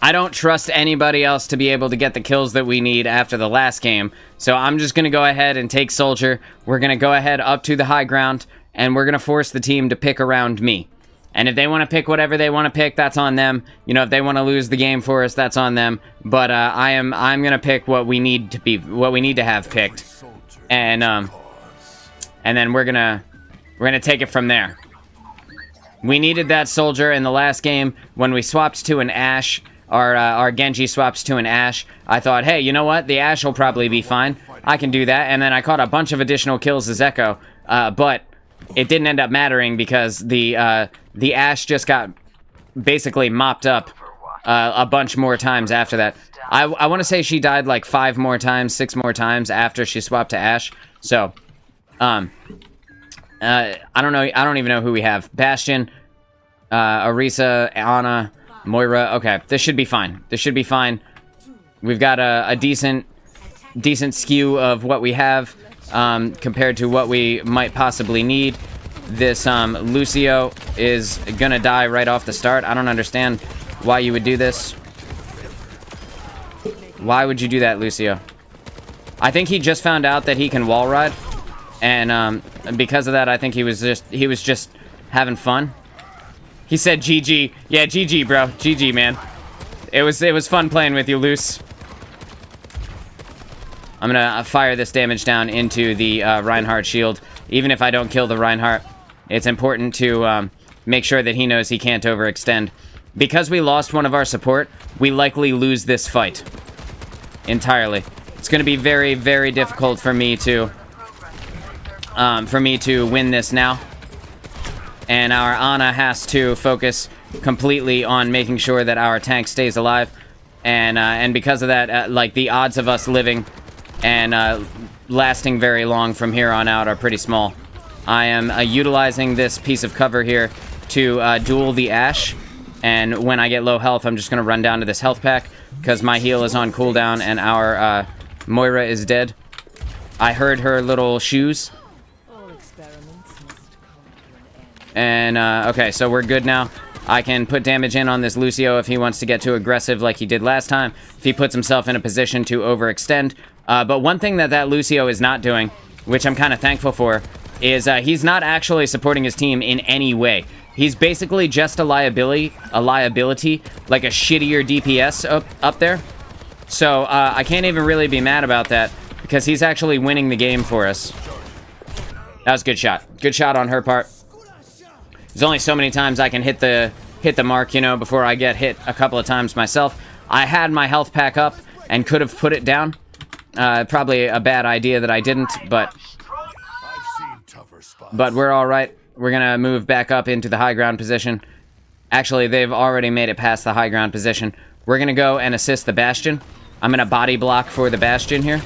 I don't trust anybody else to be able to get the kills that we need after the last game. So I'm just going to go ahead and take Soldier. We're going to go ahead up to the high ground, and we're going to force the team to pick around me. And if they want to pick whatever they want to pick, that's on them. You know, if they want to lose the game for us, that's on them. But I'm going to pick what we need to have picked. And then we're going to take it from there. We needed that Soldier in the last game when we swapped to an Ashe. Our Genji swaps to an Ashe. I thought, hey, you know what? The Ashe will probably be fine. I can do that. And then I caught a bunch of additional kills as Echo. But it didn't end up mattering because the Ashe just got basically mopped up a bunch more times after that. I want to say she died like 6 more times after she swapped to Ashe. So, I don't know. I don't even know who we have. Bastion, Orisa, Ana, Moira. Okay, this should be fine. This should be fine. We've got a decent skew of what we have compared to what we might possibly need. This Lucio is gonna die right off the start. I don't understand why you would do this. Why would you do that, Lucio? I think he just found out that he can wall ride, and because of that, I think he was just having fun. He said GG. Yeah, GG, bro. GG, man. It was fun playing with you, Luce. I'm gonna fire this damage down into the Reinhardt shield. Even if I don't kill the Reinhardt, it's important to make sure that he knows he can't overextend. Because we lost one of our support, we likely lose this fight entirely. It's gonna be very, very difficult for me to win this now. And our Ana has to focus completely on making sure that our tank stays alive. And because of that, like, the odds of us living and lasting very long from here on out are pretty small. I am utilizing this piece of cover here to duel the Ashe. And when I get low health, I'm just going to run down to this health pack because my heal is on cooldown and our Moira is dead. I heard her little shoes. And, okay, so we're good now. I can put damage in on this Lucio if he wants to get too aggressive like he did last time, if he puts himself in a position to overextend. But one thing that Lucio is not doing, which I'm kind of thankful for, is he's not actually supporting his team in any way. He's basically just a liability, like a shittier DPS up there. So I can't even really be mad about that, because he's actually winning the game for us. That was a good shot. Good shot on her part. There's only so many times I can hit the mark, you know, before I get hit a couple of times myself. I had my health pack up and could have put it down. Probably a bad idea that I didn't, but we're all right. We're gonna move back up into the high ground position. Actually, they've already made it past the high ground position. We're gonna go and assist the Bastion. I'm gonna body block for the Bastion here.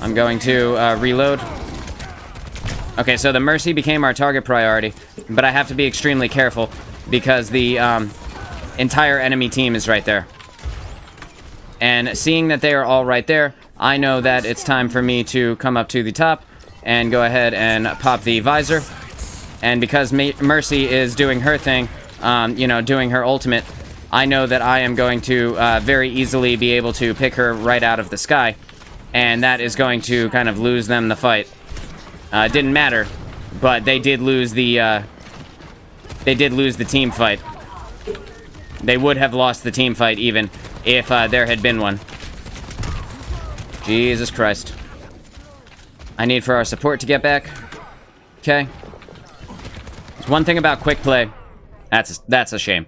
I'm going to reload. Okay, so the Mercy became our target priority, but I have to be extremely careful because the entire enemy team is right there. And seeing that they are all right there, I know that it's time for me to come up to the top and go ahead and pop the visor. And because Mercy is doing her thing, you know, doing her ultimate, I know that I am going to very easily be able to pick her right out of the sky. And that is going to kind of lose them the fight. It didn't matter, but they did lose the team fight. They would have lost the team fight even if there had been one. Jesus Christ. I need for our support to get back. Okay. There's one thing about quick play. That's a shame.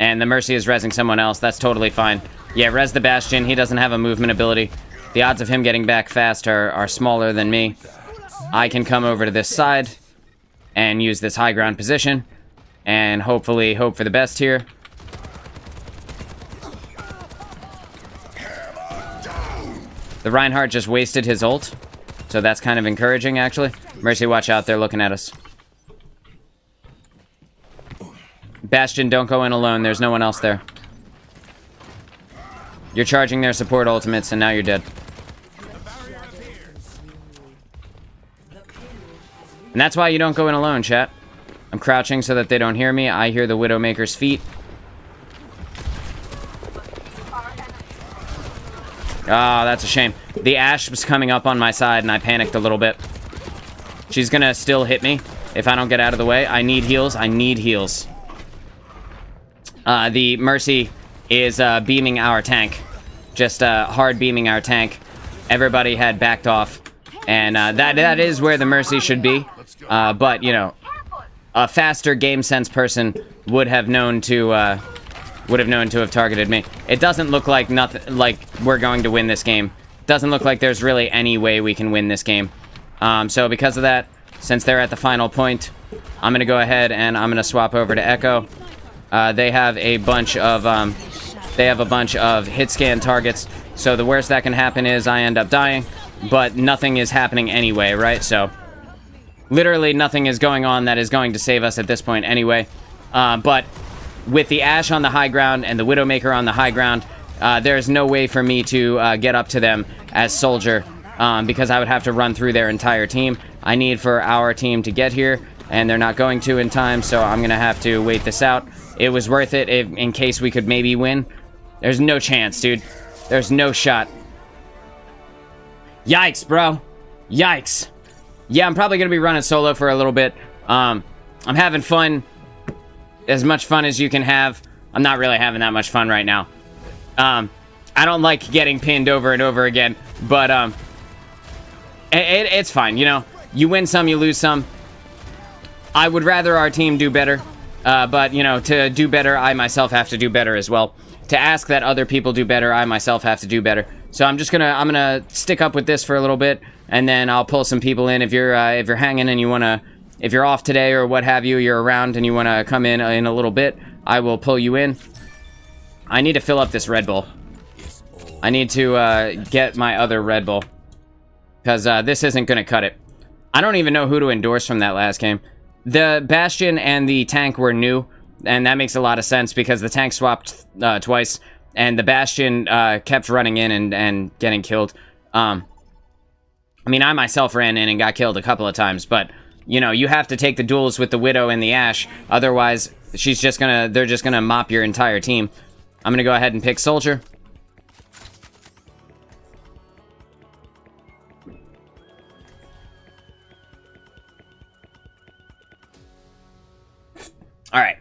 And the Mercy is rezzing someone else. That's totally fine. Yeah, res the Bastion. He doesn't have a movement ability. The odds of him getting back fast are smaller than me. I can come over to this side and use this high ground position and hopefully hope for the best here. The Reinhardt just wasted his ult, so that's kind of encouraging, actually. Mercy, watch out, they're looking at us. Bastion, don't go in alone, there's no one else there. You're charging their support ultimates, and now you're dead. And that's why you don't go in alone, chat. I'm crouching so that they don't hear me. I hear the Widowmaker's feet. Oh, that's a shame. The Ashe was coming up on my side, and I panicked a little bit. She's gonna still hit me if I don't get out of the way. I need heals. I need heals. The Mercy is beaming our tank. Just hard beaming our tank. Everybody had backed off. And that is where the Mercy should be. But, you know, a faster game sense person would have known to have targeted me. It doesn't look like we're going to win this game. Doesn't look like there's really any way we can win this game. So because of that, since they're at the final point, I'm gonna go ahead and I'm gonna swap over to Echo. They have a bunch of hit scan targets. So the worst that can happen is I end up dying, but nothing is happening anyway, right? So literally nothing is going on that is going to save us at this point anyway. But with the Ashe on the high ground and the Widowmaker on the high ground, there's no way for me to get up to them as Soldier, because I would have to run through their entire team. I need for our team to get here, and they're not going to in time, so I'm going to have to wait this out. It was worth it in case we could maybe win. There's no chance, dude. There's no shot. Yikes, bro. Yikes. Yeah, I'm probably going to be running solo for a little bit. I'm having fun. As much fun as you can have. I'm not really having that much fun right now. I don't like getting pinned over and over again, but it's fine, you know. You win some, you lose some. I would rather our team do better, but, you know, to do better, I myself have to do better as well. To ask that other people do better, I myself have to do better. So I'm gonna stick up with this for a little bit, and then I'll pull some people in. If you're hanging and you wanna, if you're off today or what have you, you're around and you wanna come in a little bit, I will pull you in. I need to fill up this Red Bull. I need to get my other Red Bull, because this isn't gonna cut it. I don't even know who to endorse from that last game. The Bastion and the tank were new, and that makes a lot of sense because the tank swapped twice, and the Bastion kept running in and getting killed. I mean, I myself ran in and got killed a couple of times, but, you know, you have to take the duels with the Widow and the Ashe, otherwise they're just gonna mop your entire team. I'm gonna go ahead and pick Soldier. Alright.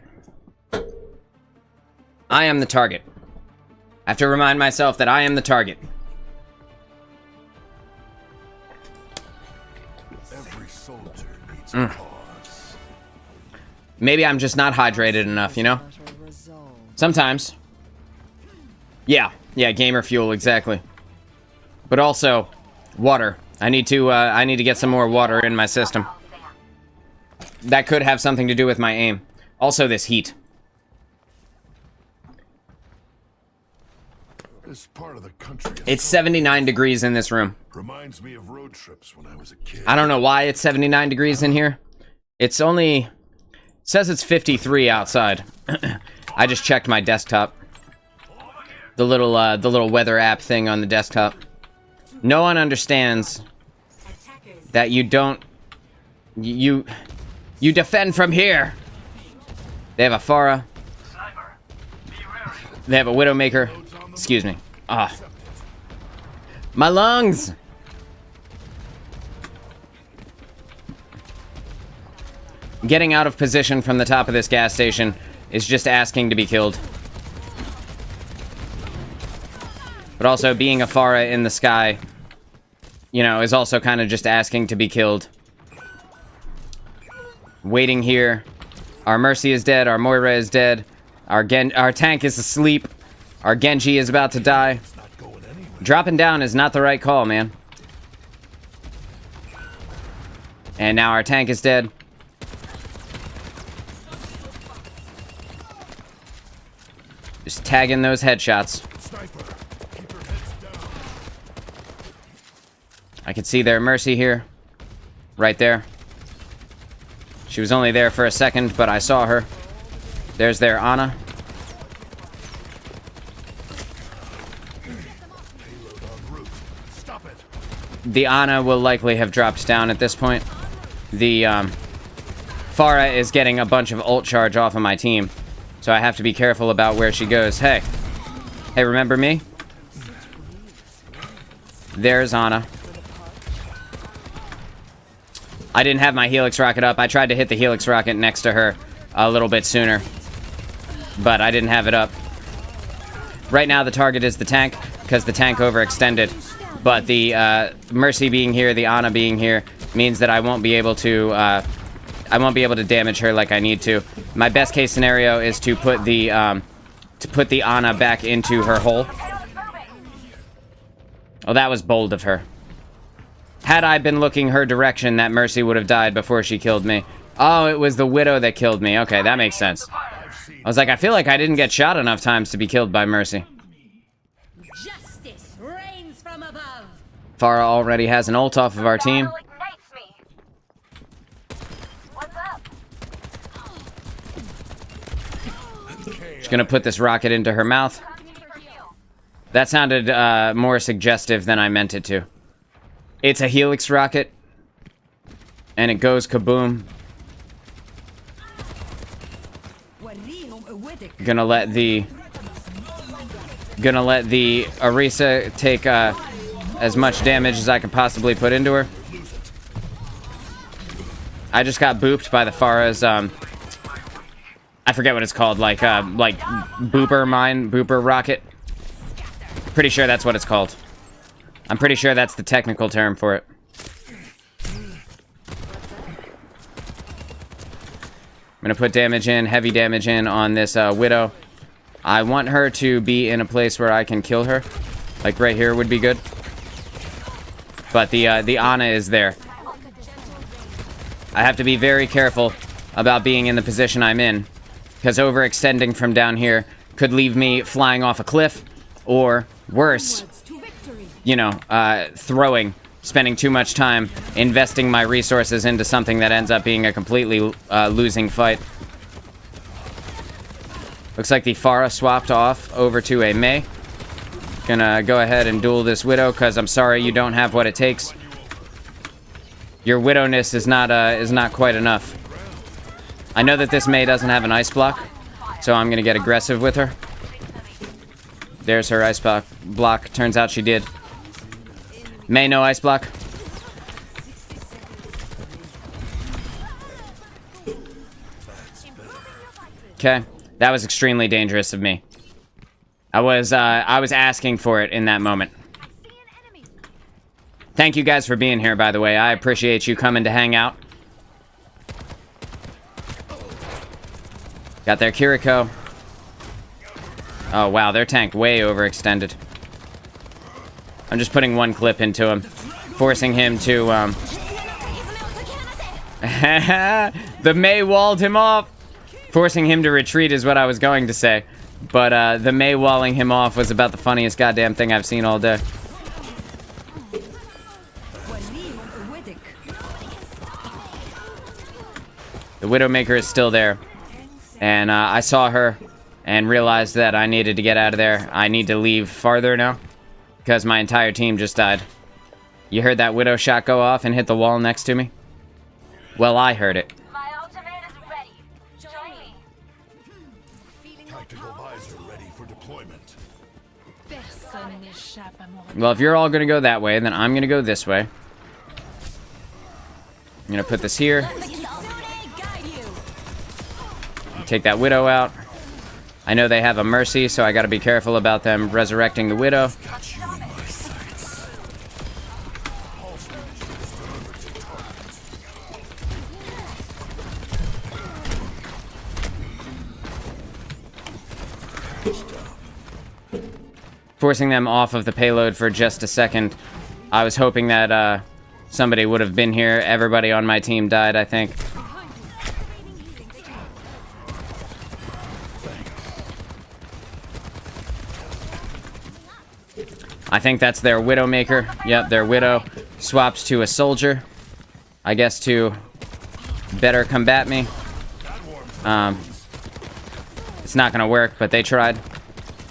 I am the target. I have to remind myself that I am the target. Every soldier needs a cause. Maybe I'm just not hydrated enough, you know? Sometimes. Yeah, gamer fuel, exactly. But also, water. I need to get some more water in my system. That could have something to do with my aim. Also, this heat. This part of the country is It's 79 degrees in this room. reminds me of road trips when I was a kid. I don't know why it's 79 degrees in here. It's only... It says it's 53 outside. I just checked my desktop. The little weather app thing on the desktop. No one understands that you don't... You defend from here! They have a Pharah. They have a Widowmaker. Excuse me. Ah. My lungs! Getting out of position from the top of this gas station is just asking to be killed. But also, being a Pharah in the sky, you know, is also kind of just asking to be killed. Waiting here. Our Mercy is dead, our Moira is dead, our tank is asleep, our Genji is about to die. Dropping down is not the right call, man. And now our tank is dead. Just tagging those headshots. I can see their Mercy here. Right there. She was only there for a second, but I saw her. There's their Ana. The Ana will likely have dropped down at this point. The Pharah is getting a bunch of ult charge off of my team, so I have to be careful about where she goes. Hey, remember me? There's Ana. I didn't have my Helix rocket up. I tried to hit the Helix rocket next to her a little bit sooner, but I didn't have it up. Right now the target is the tank, because the tank overextended. But the Mercy being here, the Ana being here, means that I won't be able to damage her like I need to. My best case scenario is to put the Ana back into her hole. Oh, that was bold of her. Had I been looking her direction, that Mercy would have died before she killed me. Oh, it was the Widow that killed me. Okay, that makes sense. I was like, I feel like I didn't get shot enough times to be killed by Mercy. Justice reigns from above. Farah already has an ult off of our team. She's gonna put this rocket into her mouth. That sounded more suggestive than I meant it to. It's a Helix rocket, and it goes kaboom. Gonna let the Orisa take as much damage as I can possibly put into her. I just got booped by the Farah's I forget what it's called, like booper rocket. Pretty sure that's what it's called. I'm pretty sure that's the technical term for it. I'm gonna put damage in, heavy damage in on this Widow. I want her to be in a place where I can kill her. Like right here would be good. But the Ana is there. I have to be very careful about being in the position I'm in, because overextending from down here could leave me flying off a cliff, or worse, you know, throwing, spending too much time investing my resources into something that ends up being a completely losing fight. Looks like the Farah swapped off over to a Mei. Gonna go ahead and duel this Widow, because I'm sorry you don't have what it takes. Your Widowness is not quite enough. I know that this Mei doesn't have an ice block, so I'm gonna get aggressive with her. There's her ice block. Turns out she did. Mei, no ice block. Okay, that was extremely dangerous of me. I was asking for it in that moment. Thank you guys for being here, by the way. I appreciate you coming to hang out. Got their Kiriko. Oh, wow, their tank way overextended. I'm just putting one clip into him, forcing him to, the Mei walled him off! Forcing him to retreat is what I was going to say. But, the Mei walling him off was about the funniest goddamn thing I've seen all day. The Widowmaker is still there. And, I saw her and realized that I needed to get out of there. I need to leave farther now, because my entire team just died. You heard that Widow shot go off and hit the wall next to me? Well, I heard it. My ultimate is ready. Join me. Tactical visor ready for deployment. Well, if you're all gonna go that way, then I'm gonna go this way. I'm gonna put this here. Take that Widow out. I know they have a Mercy, so I gotta be careful about them resurrecting the Widow. Forcing them off of the payload for just a second. I was hoping that somebody would have been here. Everybody on my team died, I think. I think that's their Widowmaker. Yep, their Widow swaps to a soldier. I guess to better combat me. It's not gonna work, but they tried.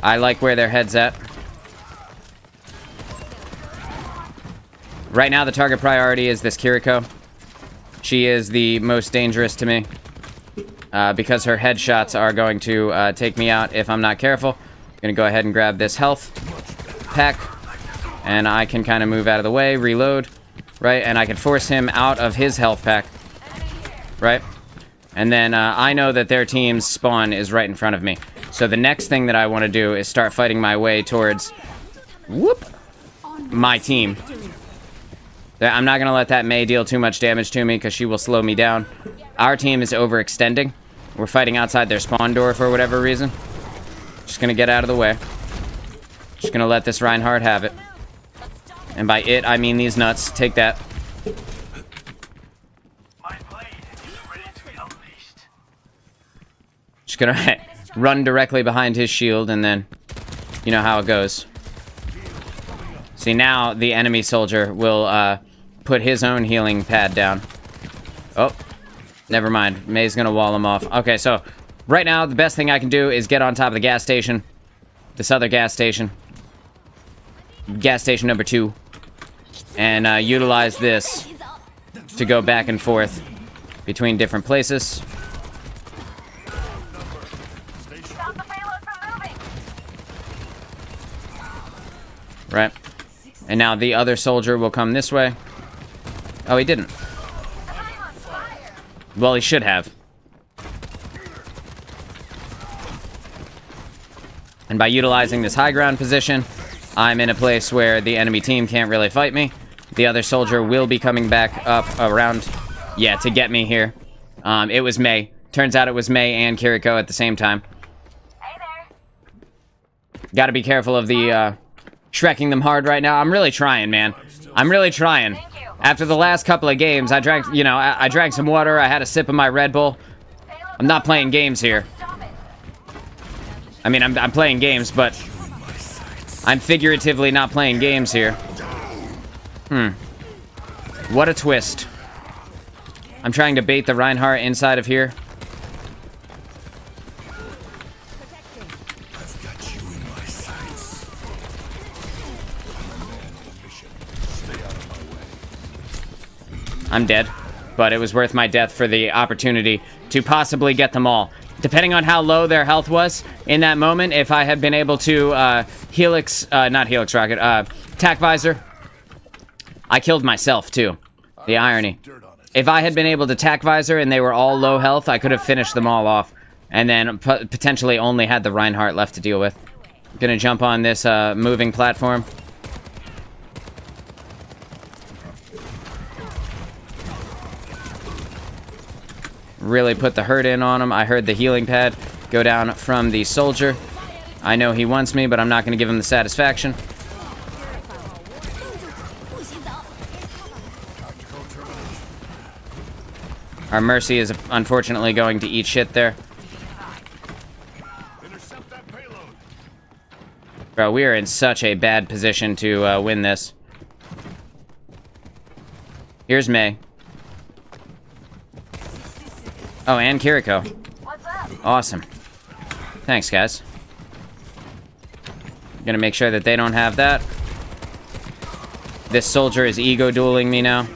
I like where their head's at. Right now, the target priority is this Kiriko. She is the most dangerous to me. Because her headshots are going to take me out if I'm not careful. I'm gonna go ahead and grab this health pack And I can kind of move out of the way, reload, right? And I can force him out of his health pack, right? And then I know that their team's spawn is right in front of me. So the next thing that I want to do is start fighting my way towards, my team. I'm not going to let that Mei deal too much damage to me because she will slow me down. Our team is overextending. We're fighting outside their spawn door for whatever reason. Just going to get out of the way. Just going to let this Reinhardt have it. And by it, I mean these nuts. Take that. Just going to run directly behind his shield and then you know how it goes. See, now the enemy soldier will put his own healing pad down. Oh, never mind. Mei's gonna wall him off. Okay, so right now the best thing I can do is get on top of the gas station. This other gas station. Gas station number 2. And utilize this to go back and forth between different places. Stop the payload from moving. Right. And now the other soldier will come this way. Oh, he didn't. Well, he should have. And by utilizing this high ground position, I'm in a place where the enemy team can't really fight me. The other soldier will be coming back up around, yeah, to get me here. It was Mei. Turns out it was Mei and Kiriko at the same time. Hey there. Gotta be careful of the, Shrekking them hard right now. I'm really trying, man. I'm really trying. After the last couple of games, I drank, you know, I drank some water. I had a sip of my Red Bull. I'm not playing games here. I mean, I'm playing games, but I'm figuratively not playing games here. What a twist. I'm trying to bait the Reinhardt inside of here. I'm dead, but it was worth my death for the opportunity to possibly get them all. Depending on how low their health was in that moment, if I had been able to Helix, not Helix Rocket, Tac Visor, I killed myself too. The irony. If I had been able to Tac Visor and they were all low health, I could have finished them all off, and then potentially only had the Reinhardt left to deal with. I'm gonna jump on this moving platform. Really put the hurt in on him. I heard the healing pad go down from the soldier. I know he wants me, but I'm not going to give him the satisfaction. Our Mercy is unfortunately going to eat shit there. Bro, we are in such a bad position to win this. Here's Mei. Oh, and Kiriko. What's up? Awesome. Thanks, guys. Gonna make sure that they don't have that. This soldier is ego dueling me now.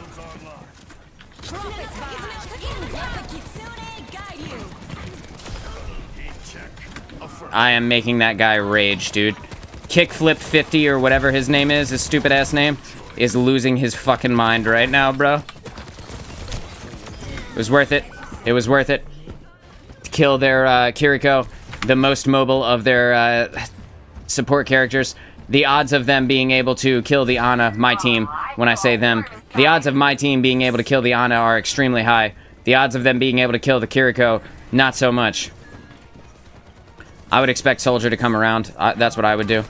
I am making that guy rage, dude. Kickflip 50 or whatever his name is, his stupid ass name, is losing his fucking mind right now, bro. It was worth it. It was worth it to kill their Kiriko, the most mobile of their support characters. The odds of them being able to kill the Ana, my team, when I say them, the odds of my team being able to kill the Ana are extremely high. The odds of them being able to kill the Kiriko, not so much. I would expect Soldier to come around. That's what I would do.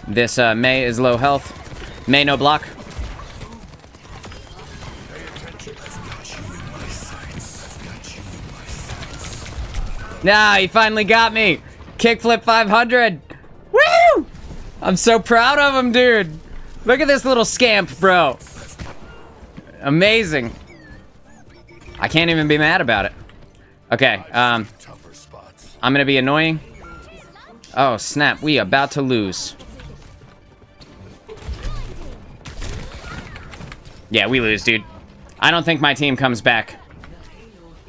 This Mei is low health. Mei no block. Nah, he finally got me. Kickflip 500. Woo! I'm so proud of him, dude. Look at this little scamp, bro. Amazing. I can't even be mad about it. Okay, I'm gonna be annoying. Oh, snap. We about to lose. Yeah, we lose, dude. I don't think my team comes back.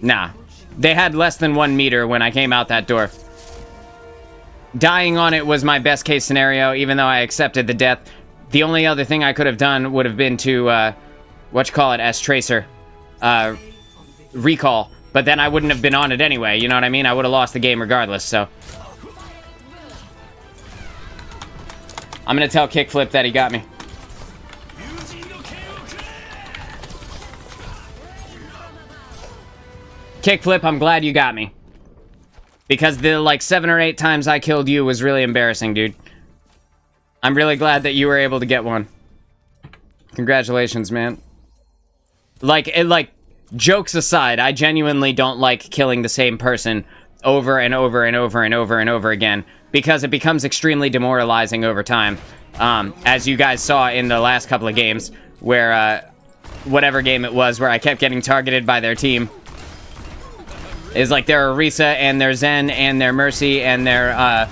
Nah. They had less than 1 meter when I came out that door. dying on it was my best case scenario, even though I accepted the death. The only other thing I could have done would have been to, as Tracer, recall. But then I wouldn't have been on it anyway, you know what I mean? I would have lost the game regardless, so. I'm gonna tell Kickflip that he got me. Kickflip, I'm glad you got me. Because the, like, 7 or 8 times I killed you was really embarrassing, dude. I'm really glad that you were able to get one. Congratulations, man. Like, jokes aside, I genuinely don't like killing the same person over and over and over and over and over again, because it becomes extremely demoralizing over time. As you guys saw in the last couple of games, where, whatever game it was, where I kept getting targeted by their team. Is like their Orisa and their Zen and their Mercy and their, I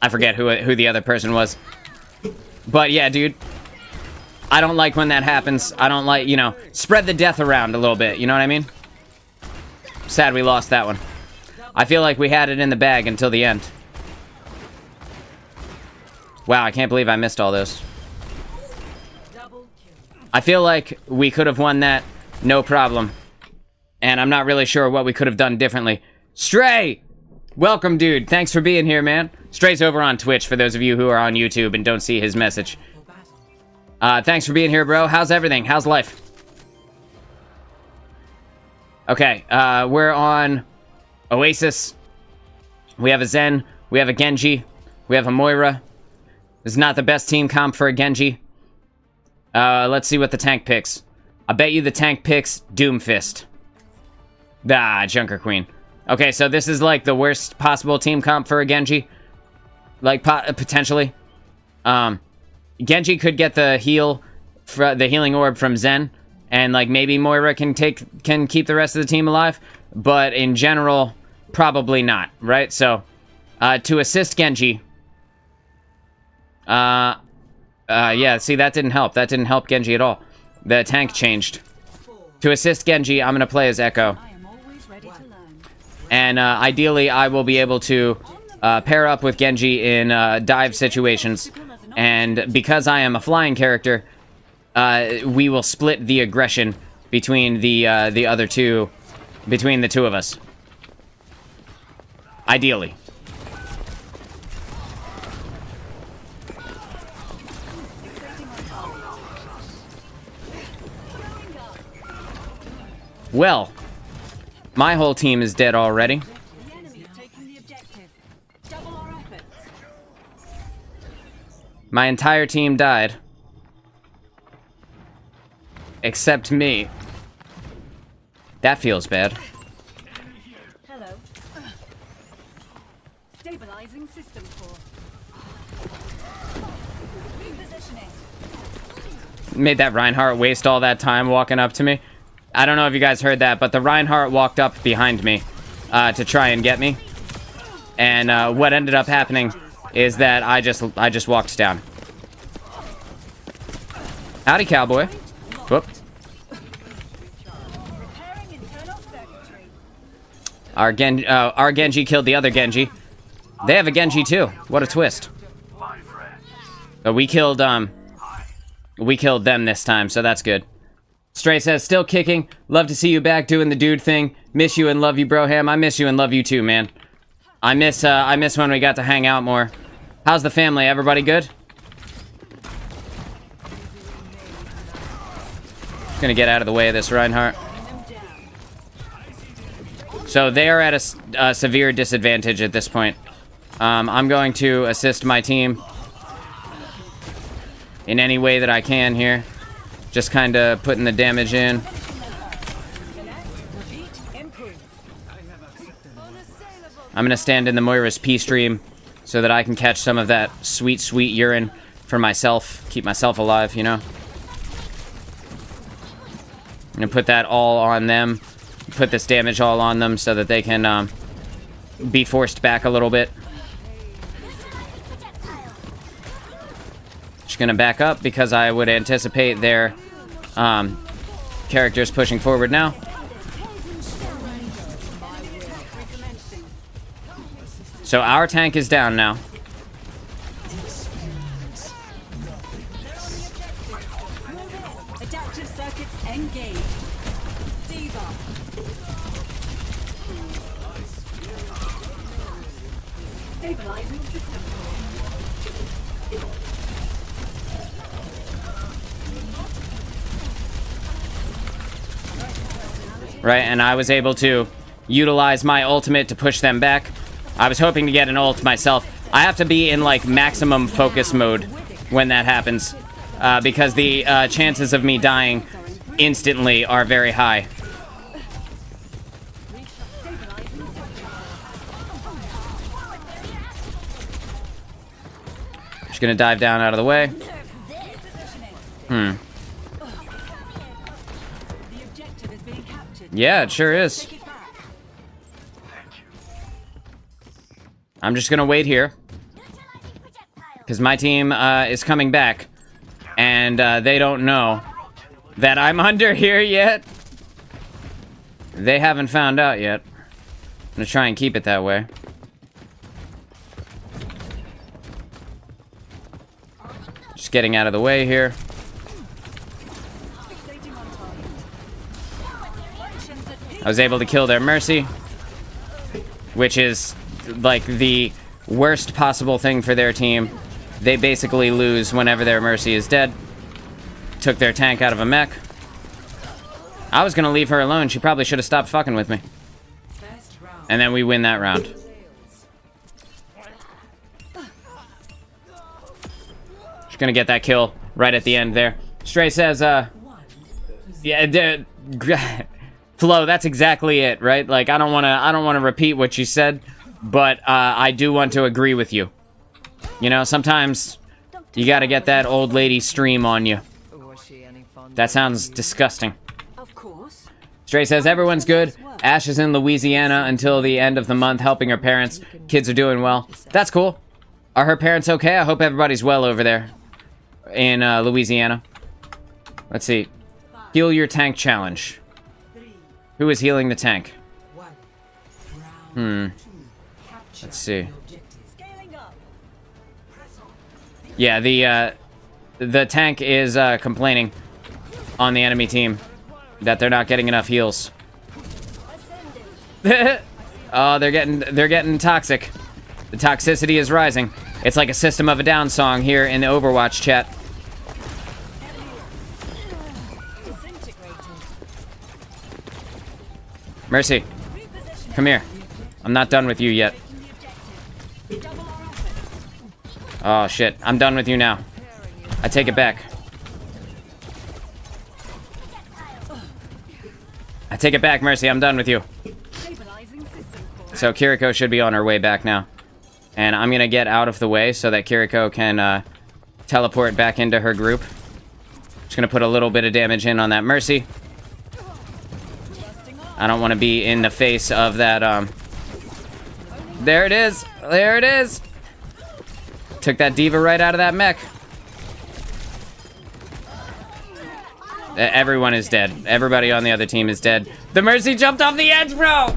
forget who the other person was. But yeah, dude. I don't like when that happens. I don't like, you know, spread the death around a little bit, you know what I mean? Sad we lost that one. I feel like we had it in the bag until the end. Wow, I can't believe I missed all those. I feel like we could have won that, no problem. And I'm not really sure what we could have done differently. Stray! Welcome, dude. Thanks for being here, man. Stray's over on Twitch, for those of you who are on YouTube and don't see his message. Thanks for being here, bro. How's everything? How's life? Okay, we're on Oasis. We have a Zen. We have a Genji. We have a Moira. This is not the best team comp for a Genji. Let's see what the tank picks. I bet you the tank picks Doomfist. Ah, Junker Queen. Okay, so this is like the worst possible team comp for a Genji. Like, potentially. Genji could get the healing orb from Zen, and like maybe Moira can keep the rest of the team alive, but in general, probably not, right? So, to assist Genji, yeah, see, that didn't help. That didn't help Genji at all. The tank changed. To assist Genji, I'm gonna play as Echo. And ideally, I will be able to pair up with Genji in dive situations. And because I am a flying character, we will split the aggression between the other two, between the two of us. Ideally. Well, my whole team is dead already. The enemy's taking the objective. Double our efforts. My entire team died. Except me. That feels bad. Hello. Stabilizing system core. Repositioning. Made that Reinhardt waste all that time walking up to me. I don't know if you guys heard that, but the Reinhardt walked up behind me to try and get me. And what ended up happening is that I just walked down. Howdy, cowboy. Whoop. Repairing internal circuitry. Our Genji killed the other Genji. They have a Genji too. What a twist. But we killed them this time, so that's good. Stray says, still kicking. Love to see you back doing the dude thing. Miss you and love you, Broham. I miss you and love you too, man. I miss when we got to hang out more. How's the family? Everybody good? Gonna get out of the way of this Reinhardt. So they are at a severe disadvantage at this point. I'm going to assist my team in any way that I can here. Just kind of putting the damage in. I'm gonna stand in the Moira's P stream so that I can catch some of that sweet, sweet urine for myself. Keep myself alive, you know? I'm gonna put that all on them. Put this damage all on them so that they can be forced back a little bit. Just gonna back up because I would anticipate their characters pushing forward now. So our tank is down now. Adaptive circuits engaged. Diva. Stabilizing system. Right, and I was able to utilize my ultimate to push them back. I was hoping to get an ult myself. I have to be in, like, maximum focus mode when that happens, because the chances of me dying instantly are very high. Just gonna dive down out of the way. Yeah, it sure is. I'm just gonna wait here, because my team is coming back, and they don't know that I'm under here yet. They haven't found out yet. I'm gonna try and keep it that way. Just getting out of the way here. I was able to kill their Mercy, which is like the worst possible thing for their team. They basically lose whenever their Mercy is dead. Took their tank out of a mech. I was gonna leave her alone. She probably should have stopped fucking with me. And then we win that round. Just gonna get that kill right at the end there. Stray says, yeah, Flo, that's exactly it, right? Like, I don't wanna repeat what you said, but I do want to agree with you. You know, sometimes you gotta get that old lady stream on you. That sounds disgusting. Of course. Stray says, everyone's good. Ash is in Louisiana until the end of the month helping her parents. Kids are doing well. That's cool. Are her parents okay? I hope everybody's well over there in Louisiana. Let's see. Heal your tank challenge. Who is healing the tank? Let's see. Yeah, the tank is complaining on the enemy team that they're not getting enough heals. Oh, they're getting toxic. The toxicity is rising. It's like a System of a Down song here in the Overwatch chat. Mercy, come here. I'm not done with you yet. Oh shit, I'm done with you now. I take it back. I take it back, Mercy, I'm done with you. So Kiriko should be on her way back now. And I'm gonna get out of the way so that Kiriko can teleport back into her group. Just gonna put a little bit of damage in on that Mercy. I don't want to be in the face of that, There it is! There it is! Took that diva right out of that mech. Everyone is dead. Everybody on the other team is dead. The Mercy jumped off the edge, bro!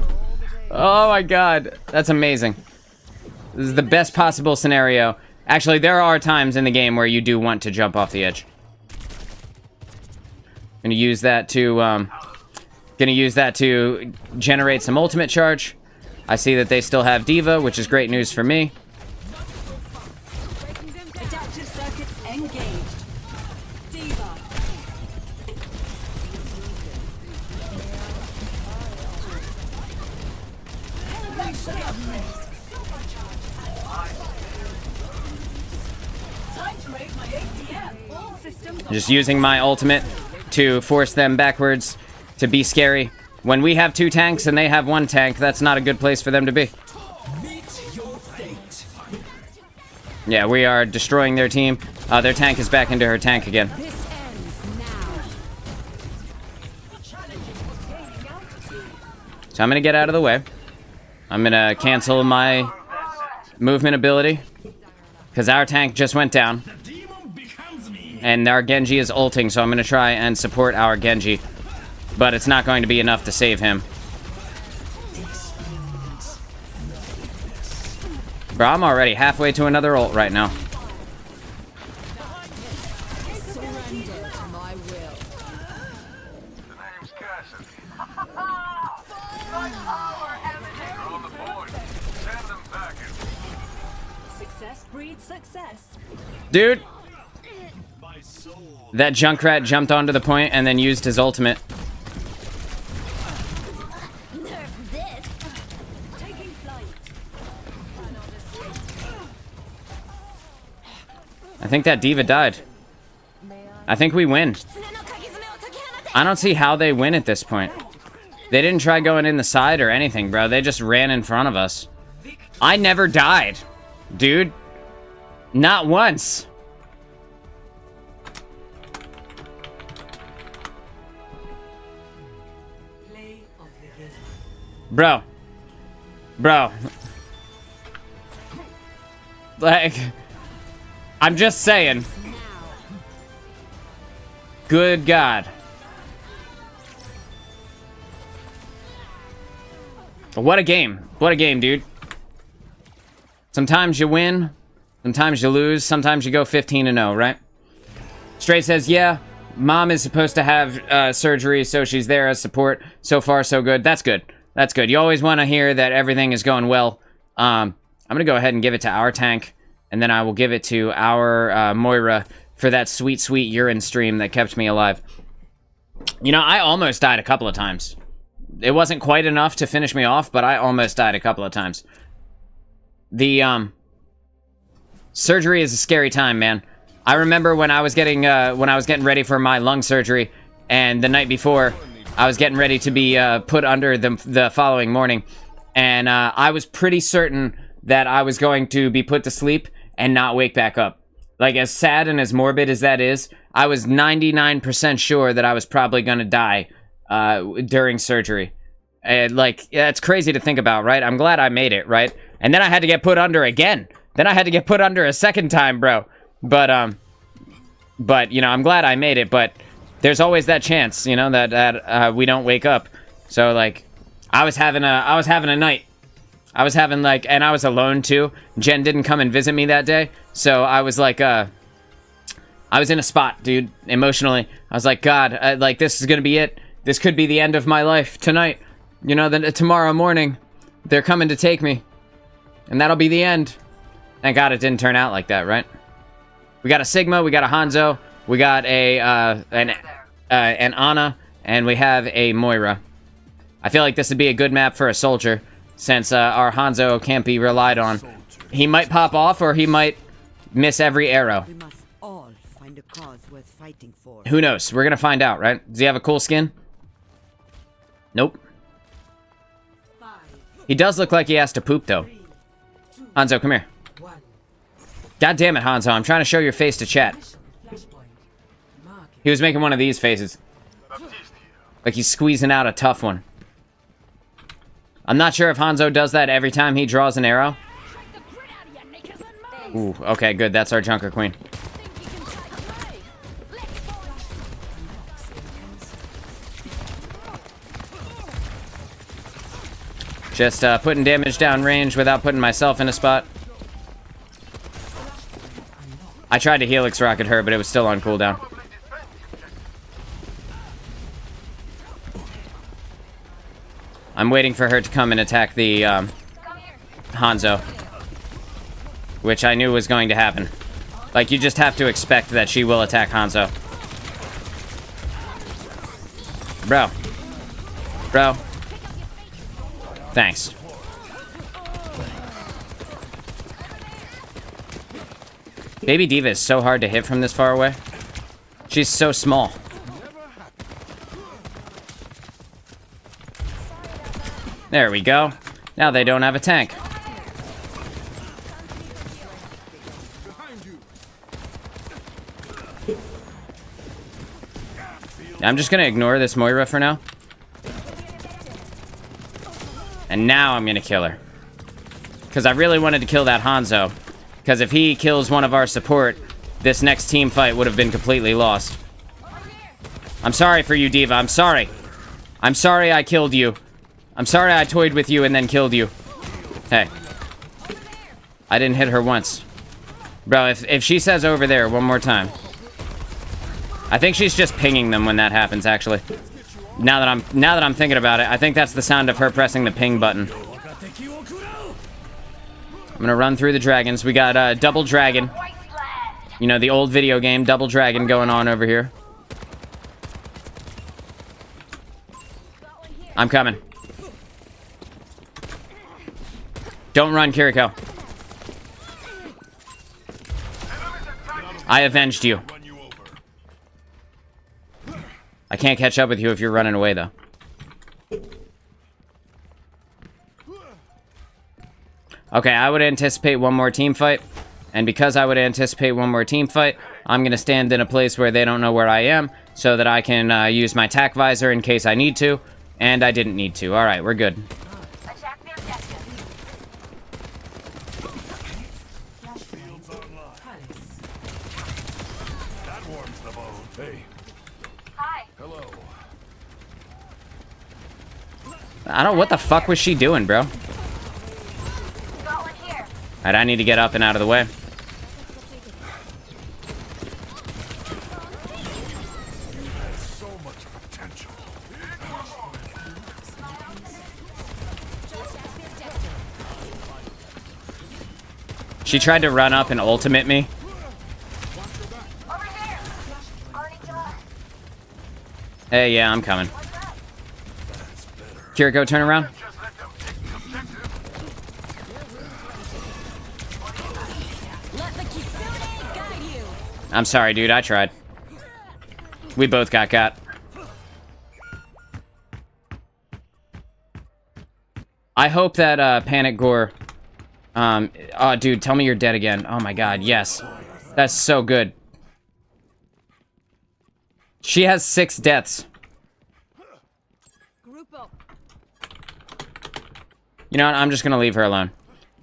Oh my god. That's amazing. This is the best possible scenario. Actually, there are times in the game where you do want to jump off the edge. Gonna use that to generate some ultimate charge. I see that they still have Diva, which is great news for me. Adaptive circuits engaged. Diva. Just using my ultimate to force them backwards, to be scary. When we have two tanks and they have one tank, that's not a good place for them to be. Yeah, we are destroying their team. Their tank is back into her tank again. So I'm gonna get out of the way. I'm gonna cancel my movement ability, because our tank just went down. And our Genji is ulting, so I'm gonna try and support our Genji. But it's not going to be enough to save him. Bro, I'm already halfway to another ult right now. Surrender to my will. The name's Cassidy. They're on the point. Send them packing. Success breeds success. Dude! That Junkrat jumped onto the point and then used his ultimate. Nerf this. Taking flight. I think that diva died. I think we win. I don't see how they win at this point. They didn't try going in the side or anything, bro. They just ran in front of us. I never died, dude. Not once. Bro. Bro. Like, I'm just saying. Good God. What a game. What a game, dude. Sometimes you win. Sometimes you lose. Sometimes you go 15-0, right? Straight says, yeah, mom is supposed to have surgery, so she's there as support. So far, so good. That's good. That's good. You always want to hear that everything is going well. I'm going to go ahead and give it to our tank, and then I will give it to our Moira for that sweet, sweet urine stream that kept me alive. You know, I almost died a couple of times. It wasn't quite enough to finish me off, but I almost died a couple of times. The, surgery is a scary time, man. I remember when I was getting ready for my lung surgery, and the night before, I was getting ready to be put under the following morning, and I was pretty certain that I was going to be put to sleep and not wake back up. Like, as sad and as morbid as that is, I was 99% sure that I was probably going to die during surgery. Like, yeah, it's crazy to think about, right? I'm glad I made it, right? And then I had to get put under again. Then I had to get put under a second time, bro. But you know, I'm glad I made it, but there's always that chance, you know, that we don't wake up. So, like, I was having a night. I was having, like, and I was alone, too. Jen didn't come and visit me that day. So, I was, like, I was in a spot, dude, emotionally. I was like, God, like, this is gonna be it. This could be the end of my life tonight. You know, then tomorrow morning, they're coming to take me. And that'll be the end. Thank God it didn't turn out like that, right? We got a Sigma, we got a Hanzo, we got an Ana, and we have a Moira. I feel like this would be a good map for a soldier, since our Hanzo can't be relied on. He might pop off, or he might miss every arrow. We must all find a cause worth fighting for. Who knows? We're gonna find out, right? Does he have a cool skin? Nope. He does look like he has to poop, though. Hanzo, come here. God damn it, Hanzo. I'm trying to show your face to chat. He was making one of these faces. Like he's squeezing out a tough one. I'm not sure if Hanzo does that every time he draws an arrow. Ooh, okay, good. That's our Junker Queen. Just putting damage down range without putting myself in a spot. I tried to Helix Rocket her, but it was still on cooldown. I'm waiting for her to come and attack the Hanzo, which I knew was going to happen. Like, you just have to expect that she will attack Hanzo. Bro. Bro. Thanks. Baby Diva is so hard to hit from this far away. She's so small. There we go. Now they don't have a tank. I'm just gonna ignore this Moira for now. And now I'm gonna kill her. Because I really wanted to kill that Hanzo. Because if he kills one of our support, this next team fight would have been completely lost. I'm sorry for you, Diva. I'm sorry. I'm sorry I killed you. I'm sorry I toyed with you and then killed you. Hey. I didn't hit her once. Bro, if she says over there one more time. I think she's just pinging them when that happens, actually. Now that I'm thinking about it, I think that's the sound of her pressing the ping button. I'm gonna run through the dragons. We got double dragon. You know, the old video game, double dragon going on over here. I'm coming. Don't run, Kiriko. I avenged you. I can't catch up with you if you're running away, though. Okay, I would anticipate one more team fight. And because I would anticipate one more team fight, I'm going to stand in a place where they don't know where I am so that I can use my tac visor in case I need to. And I didn't need to. Alright, we're good. Attack the objective. That warms the boat. Hey, Hi. hello. I don't... What the fuck was she doing, bro? Got one here. Alright, I need to get up and out of the way. So much potential. She tried to run up and ultimate me. Over here. Already done. Hey, yeah, I'm coming. Kiriko, turn around. Just let them take the objective. Let the Kitsune guide you. I'm sorry, dude. I tried. We both got. I hope that Panic Gore... oh, dude, tell me you're dead again. Oh my god, yes. That's so good. She has 6 deaths. Group up. You know what? I'm just gonna leave her alone.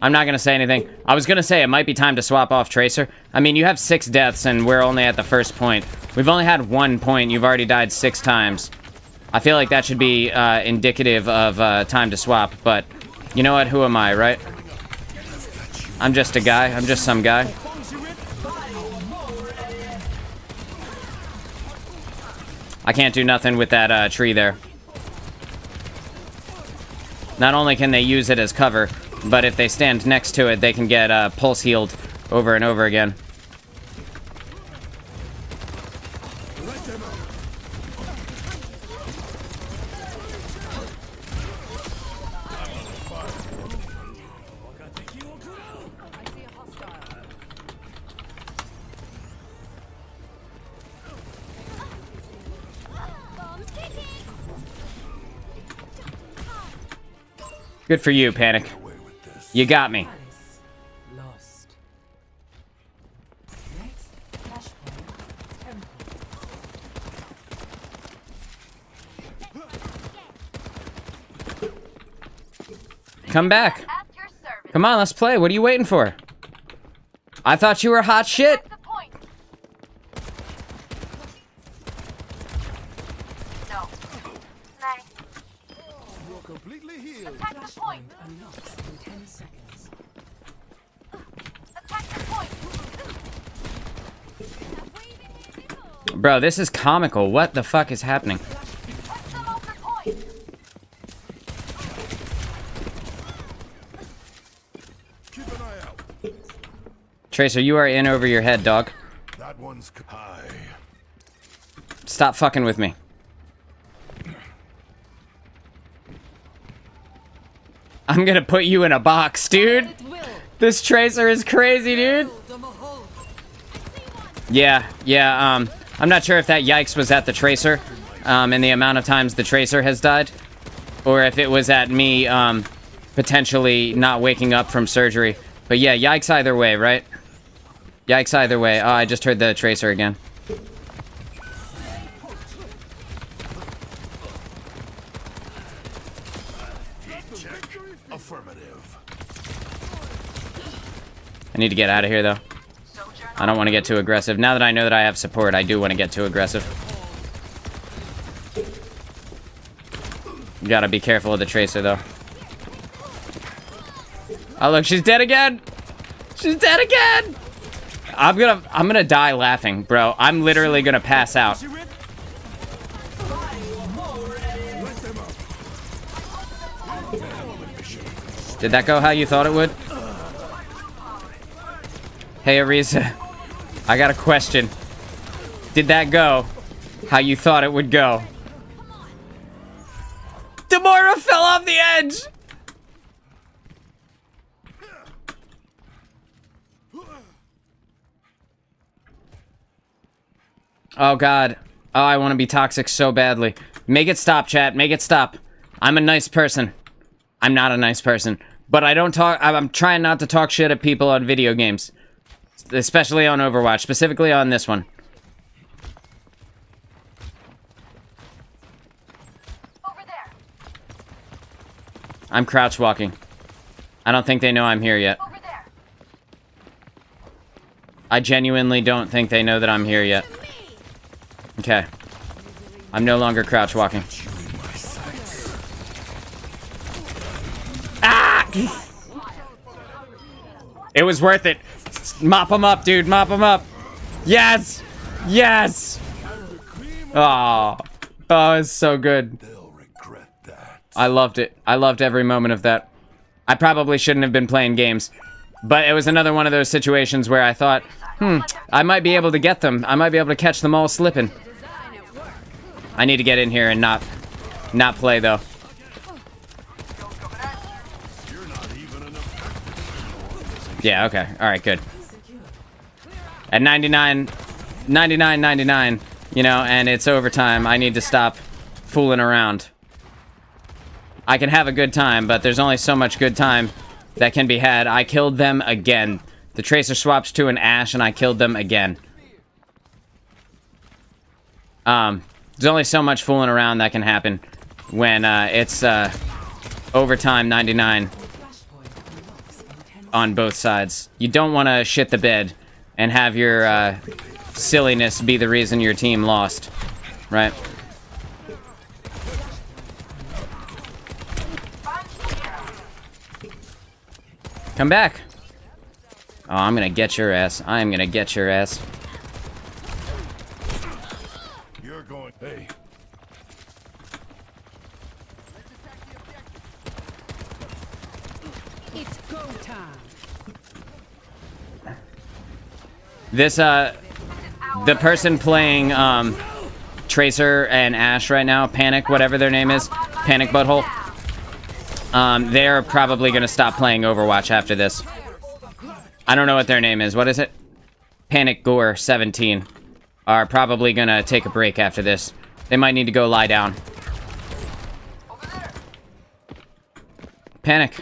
I'm not gonna say anything. I was gonna say it might be time to swap off Tracer. I mean, you have 6 deaths and we're only at the first point. We've only had 1 point. You've already died 6 times. I feel like that should be indicative of time to swap, but you know what? Who am I, right? I'm just a guy. I'm just some guy. I can't do nothing with that tree there. Not only can they use it as cover, but if they stand next to it, they can get pulse healed over and over again. Good for you, Panic. Away with this. You got me. Lost. Next flashpoint temple. Come back. At your service. Come on, let's play. What are you waiting for? I thought you were hot shit. Attack the point. No. Nice. You're completely healed. Attack the point. Unlocks in 10 seconds. Attack the point. Bro, this is comical. What the fuck is happening? Push them off the point. Keep an eye out. Tracer, you are in over your head, dog. That one's high. Stop fucking with me. I'm gonna put you in a box, dude. This Tracer is crazy, dude. Yeah, I'm not sure if that yikes was at the Tracer, and the amount of times the Tracer has died, or if it was at me, potentially not waking up from surgery. But yeah, yikes either way, right? Yikes either way. Oh, I just heard the Tracer again. Check. Affirmative. I need to get out of here, though. I don't want to get too aggressive. Now that I know that I have support, I do want to get too aggressive. You gotta be careful with the Tracer, though. Oh, look, she's dead again! She's dead again! I'm gonna die laughing, bro. I'm literally gonna pass out. Did that go how you thought it would? Hey, Ariza. I got a question. Did that go how you thought it would go? Demora fell off the edge! Oh, God. Oh, I want to be toxic so badly. Make it stop, chat. Make it stop. I'm a nice person. I'm not a nice person. But I don't talk... I'm trying not to talk shit at people on video games. Especially on Overwatch. Specifically on this one. Over there. I'm crouch walking. I don't think they know I'm here yet. Over there. I genuinely don't think they know that I'm here yet. Okay. I'm no longer crouch walking. Ah! It was worth it. Mop them up, dude. Mop them up. Yes! Yes! Oh. Oh, it's so good. They'll regret that. I loved it. I loved every moment of that. I probably shouldn't have been playing games. But it was another one of those situations where I thought, I might be able to get them. I might be able to catch them all slipping. I need to get in here and not play, though. Yeah, okay. Alright, good. At 99, you know, and it's overtime, I need to stop fooling around. I can have a good time, but there's only so much good time that can be had. I killed them again. The Tracer swaps to an Ashe, and I killed them again. There's only so much fooling around that can happen when it's overtime 99 on both sides. You don't want to shit the bed and have your silliness be the reason your team lost, right? Come back. Oh, I'm gonna get your ass. I'm gonna get your ass. You're going. Hey. It's go time. This, the person playing, Tracer and Ashe right now, Panic, whatever their name is, Panic Butthole, they're probably gonna stop playing Overwatch after this. I don't know what their name is. What is it? Panic Gore 17 are probably gonna take a break after this. They might need to go lie down. Panic.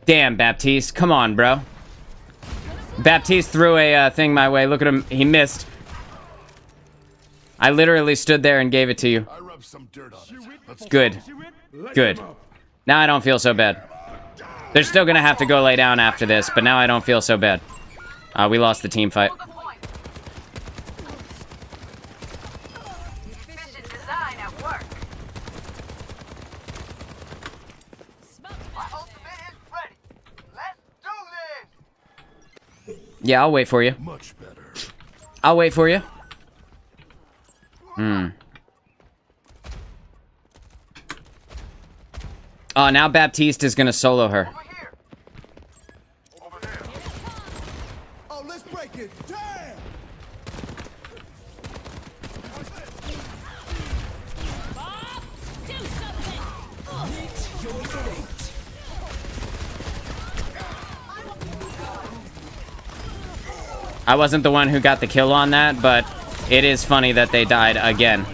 Damn, Baptiste. Come on, bro. Baptiste threw a thing my way. Look at him. He missed. I literally stood there and gave it to you. I rubbed some dirt on it. Let's Good. Good. Now I don't feel so bad. They're still gonna have to go lay down after this, but now I don't feel so bad. We lost the team fight. Efficient design at work. My ultimate is ready. Let's do this. Yeah, I'll wait for you. much better. I'll wait for you. Oh, now Baptiste is gonna solo her. Over here. Over there. Oh, let's break it. Damn! Do something! I wasn't the one who got the kill on that, but it is funny that they died again.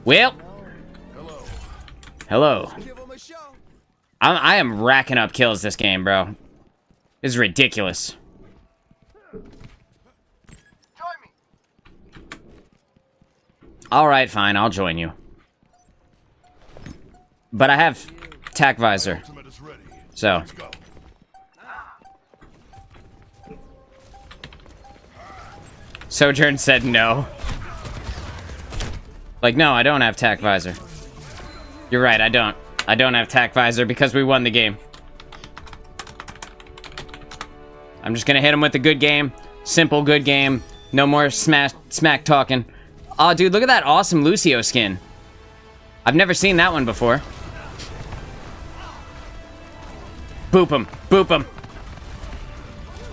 Well, hello. Give him a show. I am racking up kills this game, bro. This is ridiculous. Join me. All right, fine, I'll join you. But I have tac visor, Ultimate is ready. so Let's go. Sojourn said no. Like, no, I don't have tac visor. You're right, I don't. I don't have tac visor because we won the game. I'm just gonna hit him with the good game. Simple good game. No more smack talking. Oh, dude, look at that awesome Lucio skin. I've never seen that one before. Boop him. Boop him.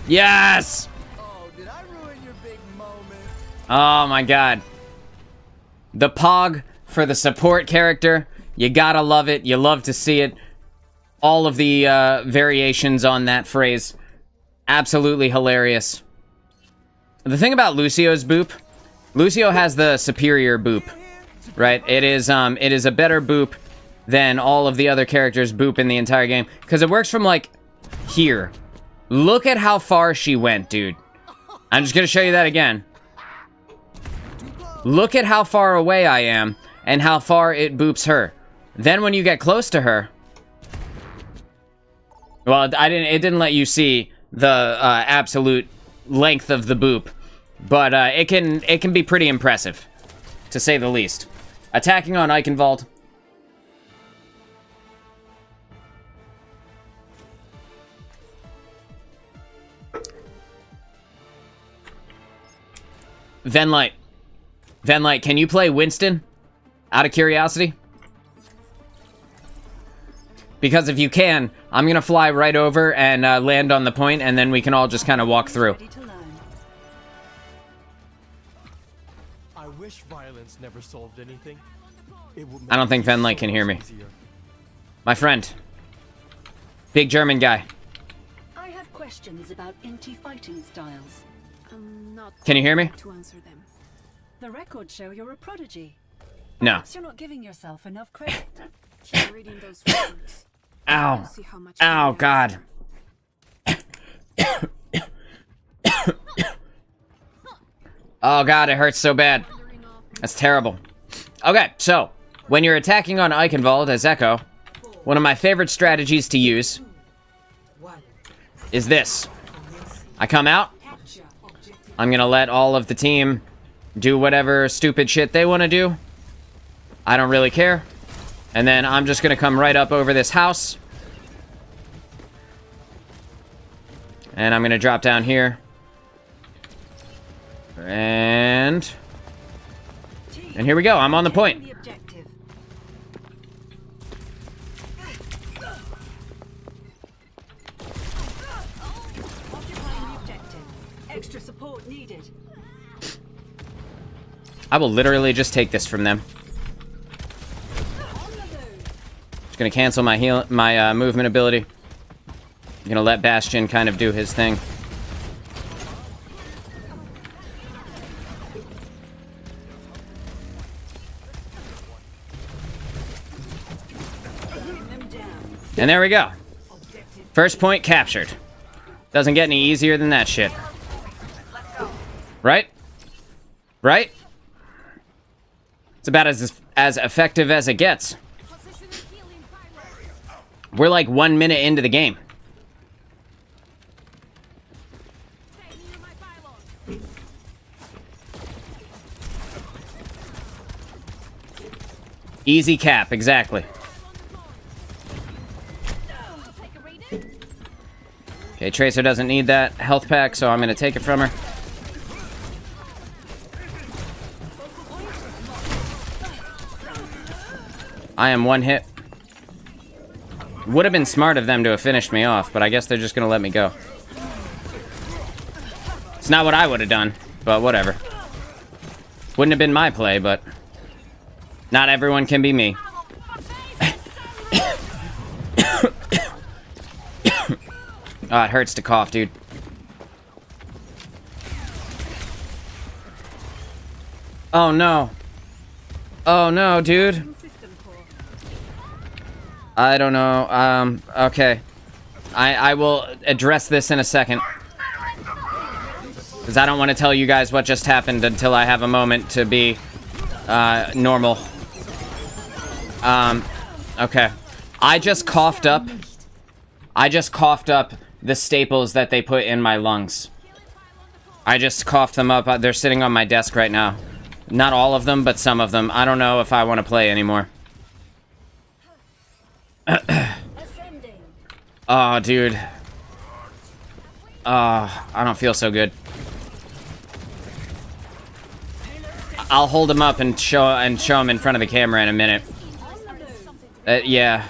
Yes! Oh, did I ruin your big moment? Oh my god. The Pog for the support character. You gotta love it. You love to see it. All of the variations on that phrase. Absolutely hilarious. The thing about Lucio's boop, Lucio has the superior boop, right? It is a better boop than all of the other characters' boop in the entire game. Because it works from, like, here. Look at how far she went, dude. I'm just gonna show you that again. Look at how far away I am, and how far it boops her. Then when you get close to her... Well, it didn't let you see the absolute length of the boop. But it can be pretty impressive, to say the least. Attacking on Eichenwald. Venlight. Venlight, can you play Winston? Out of curiosity? Because if you can, I'm gonna fly right over and land on the point, and then we can all just kind of walk through. I wish violence never solved anything. It would I don't think make Venlight so can much hear me. easier. My friend. Big German guy. I have questions about anti-fighting styles. I'm not Can you hear me? to answer them. The records show you're a prodigy. No. Perhaps you're not giving yourself enough credit. Keep reading those records. Ow. You'll see how much Ow, you God. Oh, God, it hurts so bad. That's terrible. Okay, so, when you're attacking on Eichenwald as Echo, one of my favorite strategies to use is this. I come out. I'm gonna let all of the team do whatever stupid shit they want to do. I don't really care. And then I'm just gonna come right up over this house. And I'm gonna drop down here. And here we go. I'm on the point. The objective. Occupying the objective. Extra support needed. I will literally just take this from them. Just gonna cancel my movement ability. I'm gonna let Bastion kind of do his thing. And there we go. First point captured. Doesn't get any easier than that shit. Right? Right? It's about as effective as it gets. We're like 1 minute into the game. Easy cap, exactly. Okay, Tracer doesn't need that health pack, so I'm gonna take it from her. I am one hit. Would have been smart of them to have finished me off, but I guess they're just gonna let me go. It's not what I would have done, but whatever. Wouldn't have been my play, but not everyone can be me. Oh, it hurts to cough, dude. Oh, no. Oh, no, dude. I don't know. Okay. I will address this in a second. Because I don't want to tell you guys what just happened until I have a moment to be, normal. Okay. I just coughed up the staples that they put in my lungs. I just coughed them up. They're sitting on my desk right now. Not all of them, but some of them. I don't know if I want to play anymore. Ascending. Oh, dude. I don't feel so good. I'll hold him up and show him in front of the camera in a minute. Yeah.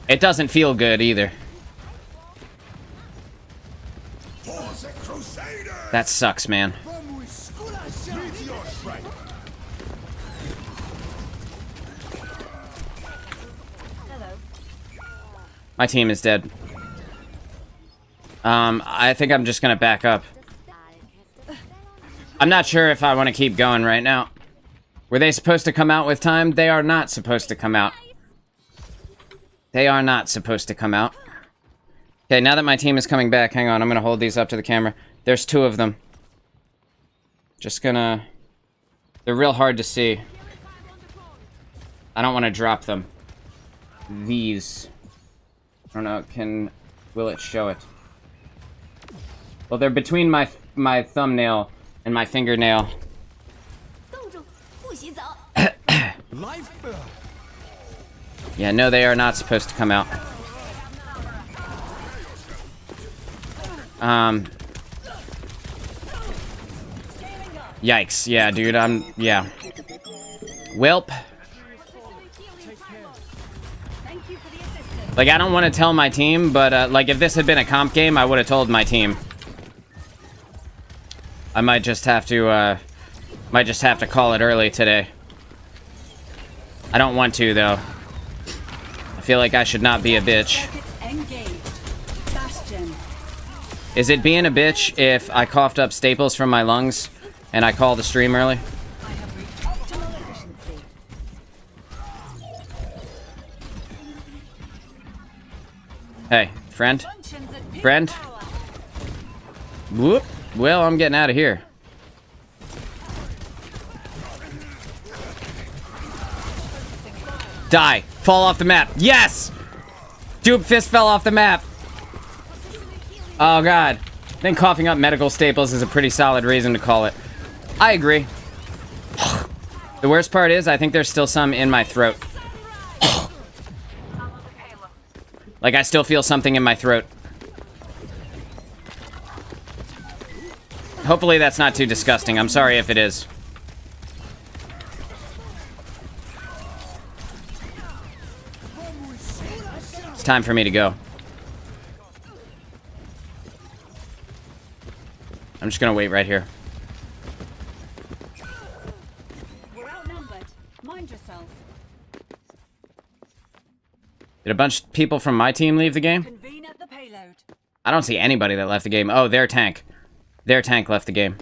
It doesn't feel good either. That sucks, man. My team is dead. I think I'm just gonna back up. I'm not sure if I want to keep going right now. Were they supposed to come out with time? They are not supposed to come out. They are not supposed to come out. Okay, now that my team is coming back, hang on, I'm gonna hold these up to the camera. There's 2 of them. Just gonna... They're real hard to see. I don't want to drop them. These. I don't know, will it show it? Well, they're between my thumbnail and my fingernail. Yeah, no, they are not supposed to come out. Yikes. Yeah, dude, yeah. Welp. Like, I don't want to tell my team, but, like, if this had been a comp game, I would have told my team. I might just have to call it early today. I don't want to, though. I feel like I should not be a bitch. Is it being a bitch if I coughed up staples from my lungs and I call the stream early? Hey, friend? Friend? Whoop. Well, I'm getting out of here. Die. Fall off the map. Yes! Dude, fist fell off the map. Oh, God. I think coughing up medical staples is a pretty solid reason to call it. I agree. The worst part is, I think there's still some in my throat. Like, I still feel something in my throat. Hopefully that's not too disgusting. I'm sorry if it is. It's time for me to go. I'm just gonna wait right here. We're outnumbered. Mind yourself. Did a bunch of people from my team leave the game? Convene at the payload. I don't see anybody that left the game. Oh, their tank. Their tank left the game.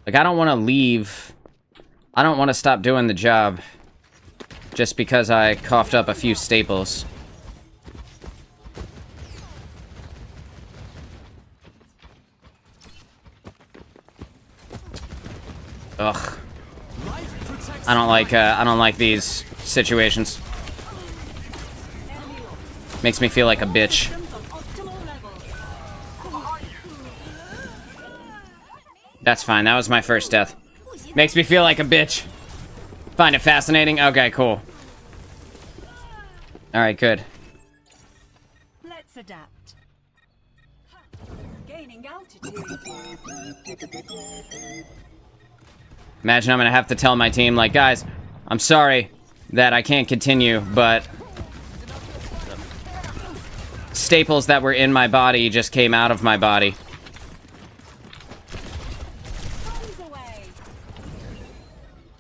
Like, I don't want to leave. I don't want to stop doing the job just because I coughed up a few staples. Ugh. I don't like these situations. Makes me feel like a bitch. That's fine. That was my first death. Makes me feel like a bitch. Find it fascinating? Okay, cool. Alright, good. Let's adapt. Gaining altitude. Imagine I'm gonna have to tell my team, like, guys, I'm sorry that I can't continue, but staples that were in my body just came out of my body.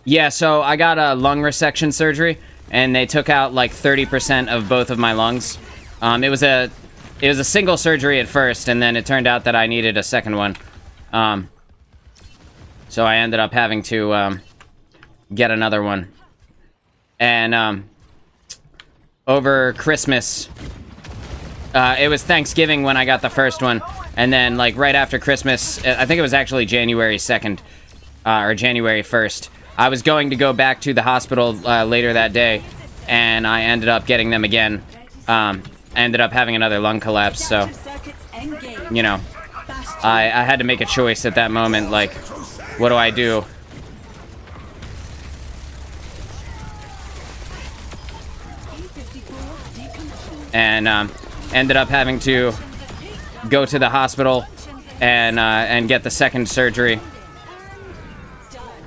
Yeah, so I got a lung resection surgery, and they took out like 30% of both of my lungs. It was a single surgery at first, and then it turned out that I needed a second one. So I ended up having to get another one. And over Christmas, it was Thanksgiving when I got the first one, and then like right after Christmas, I think it was actually January 2nd or January 1st. I was going to go back to the hospital later that day, and I ended up getting them again. ended up having another lung collapse, so, you know, I had to make a choice at that moment, like, what do I do? And ended up having to go to the hospital and get the second surgery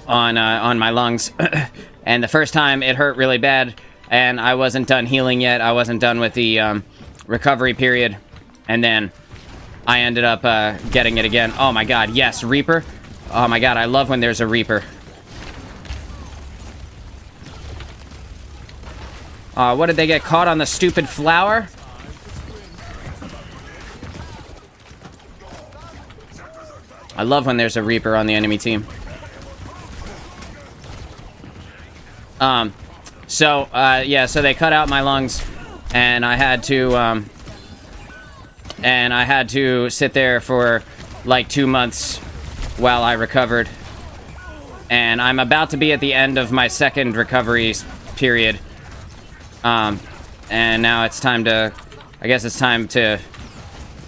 on my lungs. And the first time it hurt really bad, and I wasn't done healing yet. I wasn't done with the recovery period, and then I ended up getting it again. Oh my god, yes, Reaper. Oh my god, I love when there's a Reaper. What did they get caught on the stupid flower? I love when there's a Reaper on the enemy team. Yeah, so they cut out my lungs, and I had to sit there for like 2 months while I recovered. And I'm about to be at the end of my second recovery period. And now it's time to, I guess it's time to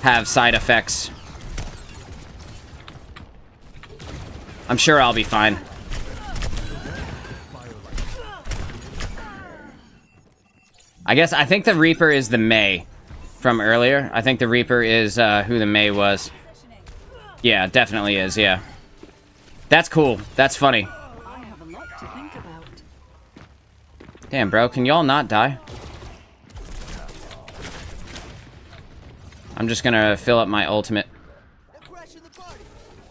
have side effects. I'm sure I'll be fine. I think the Reaper is the Mei from earlier. I think the Reaper is who the Mei was. Yeah, definitely is, yeah. That's cool. That's funny. I have a lot to think about. Damn, bro, can y'all not die? I'm just gonna fill up my ultimate.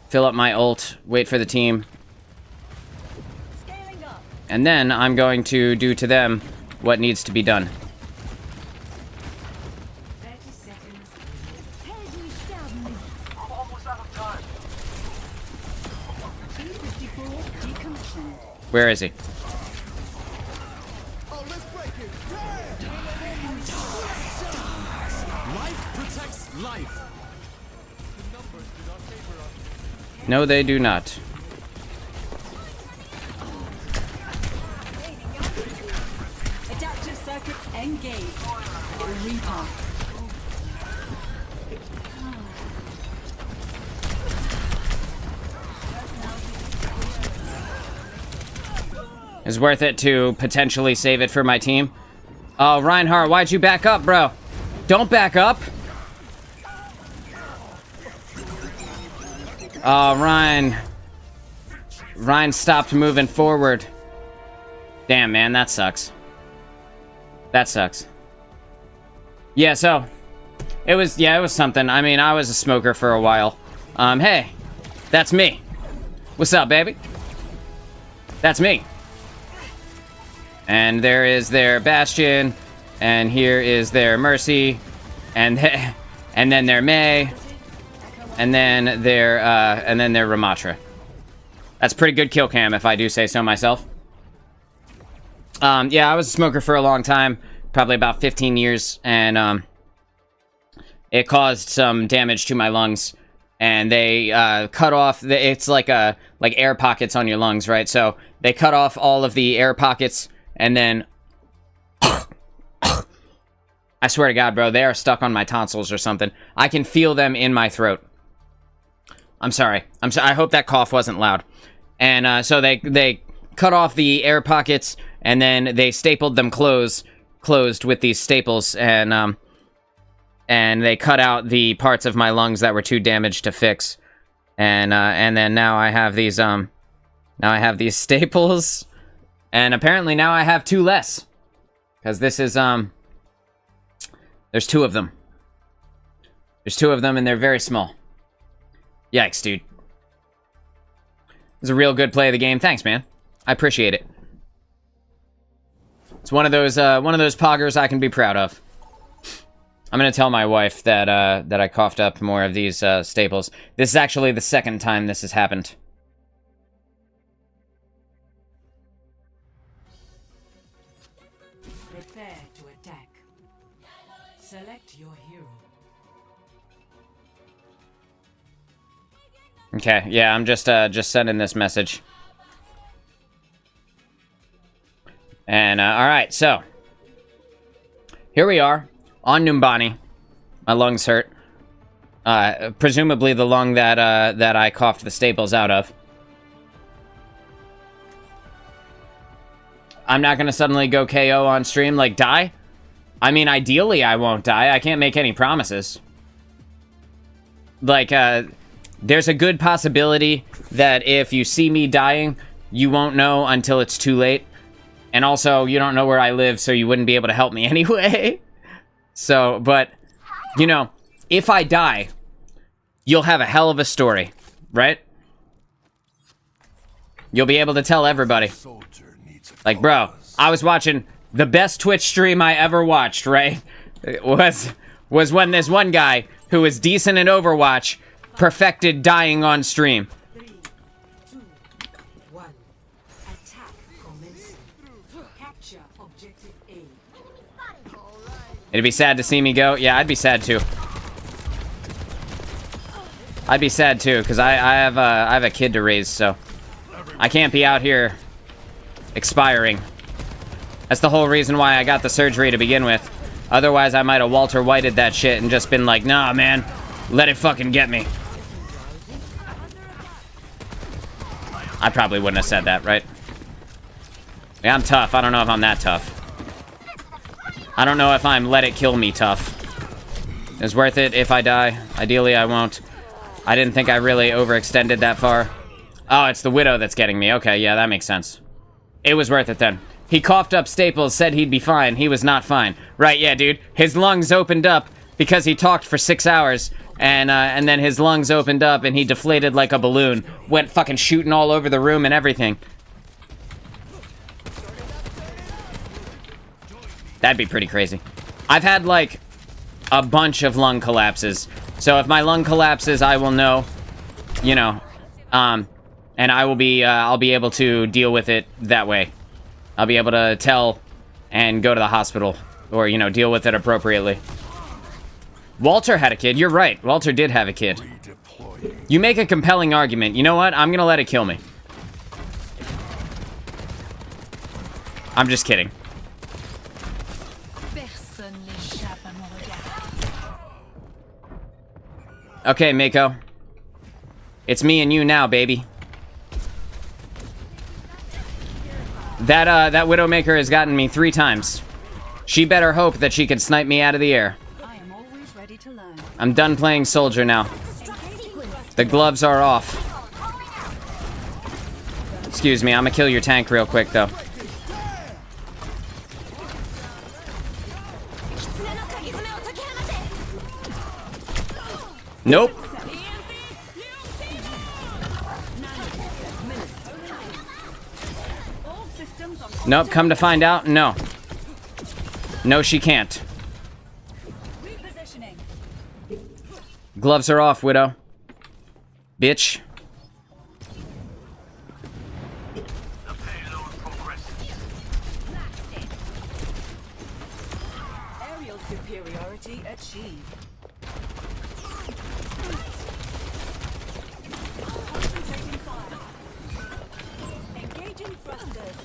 Fill up my ult, wait for the team. Scaling up. And then I'm going to do to them what needs to be done. 30 seconds. I'm almost out of time. P54 decommissioned. Where is he? Oh, let's break it. Damn! Life protects life. No, they do not. Adaptive circuits engaged. Reaper. It's worth it to potentially save it for my team. Oh, Reinhardt, why'd you back up, bro? Don't back up. Oh, Ryan stopped moving forward. Damn, man, that sucks. That sucks. Yeah, so it was something. I mean, I was a smoker for a while. Hey, that's me. What's up, baby? That's me. And there is their Bastion, and here is their Mercy, and then their Mei, and then their Ramatra. That's pretty good kill cam, if I do say so myself. Yeah, I was a smoker for a long time, probably about 15 years, and it caused some damage to my lungs, and they cut off. It's like air pockets on your lungs, right? So they cut off all of the air pockets, and then I swear to God, bro, they are stuck on my tonsils or something. I can feel them in my throat. I'm sorry. I hope that cough wasn't loud. And so they cut off the air pockets, and then they stapled them closed with these staples, and they cut out the parts of my lungs that were too damaged to fix. And then now I have these staples, and apparently now I have 2 less, because this is there's 2 of them. There's 2 of them, and they're very small. Yikes, dude. It was a real good play of the game. Thanks, man. I appreciate it. It's one of those poggers I can be proud of. I'm gonna tell my wife that that I coughed up more of these staples. This is actually the second time this has happened. Prepare to attack. Select your hero. Okay, yeah, I'm just sending this message. And all right, so here we are. On Numbani. My lungs hurt. Presumably the lung that I coughed the staples out of. I'm not gonna suddenly go KO on stream, like, die? I mean, ideally I won't die. I can't make any promises. Like, there's a good possibility that if you see me dying, you won't know until it's too late. And also, you don't know where I live, so you wouldn't be able to help me anyway. So, but, you know, if I die, you'll have a hell of a story, right? You'll be able to tell everybody. Soldier needs a Like, bro, cause. I was watching the best Twitch stream I ever watched, right? It was when this one guy who was decent in Overwatch perfected dying on stream. 3, 2, 1. Attack commencing. Capture objective A. It'd be sad to see me go. Yeah, I'd be sad too. I'd be sad too, because I have a kid to raise, so I can't be out here expiring. That's the whole reason why I got the surgery to begin with. Otherwise, I might have Walter Whited that shit and just been like, nah, man, let it fucking get me. I probably wouldn't have said that, right? Yeah, I'm tough. I don't know if I'm that tough. I don't know if I'm let it kill me tough. It's worth it if I die. Ideally, I won't. I didn't think I really overextended that far. Oh, it's the Widow that's getting me. Okay, yeah, that makes sense. It was worth it then. He coughed up staples, said he'd be fine. He was not fine. Right, yeah, dude. His lungs opened up because he talked for 6 hours. And then his lungs opened up and he deflated like a balloon. Went fucking shooting all over the room and everything. That'd be pretty crazy. I've had, like, a bunch of lung collapses. So if my lung collapses, I will know, you know, and I'll be able to deal with it that way. I'll be able to tell and go to the hospital or, you know, deal with it appropriately. Walter had a kid. You're right. Walter did have a kid. Redeploying. You make a compelling argument. You know what? I'm gonna let it kill me. I'm just kidding. Personne n'échappe à mon regard. Okay, Mako. It's me and you now, baby. That Widowmaker has gotten me 3 times. She better hope that she can snipe me out of the air. I am always ready to learn. I'm done playing soldier now. The gloves are off. Excuse me, I'm gonna kill your tank real quick, though. Nope. Nope, come to find out, no. No, she can't. Repositioning. Gloves are off, Widow. Bitch. Aerial superiority achieved. Concentrating fire. Engaging thrusters.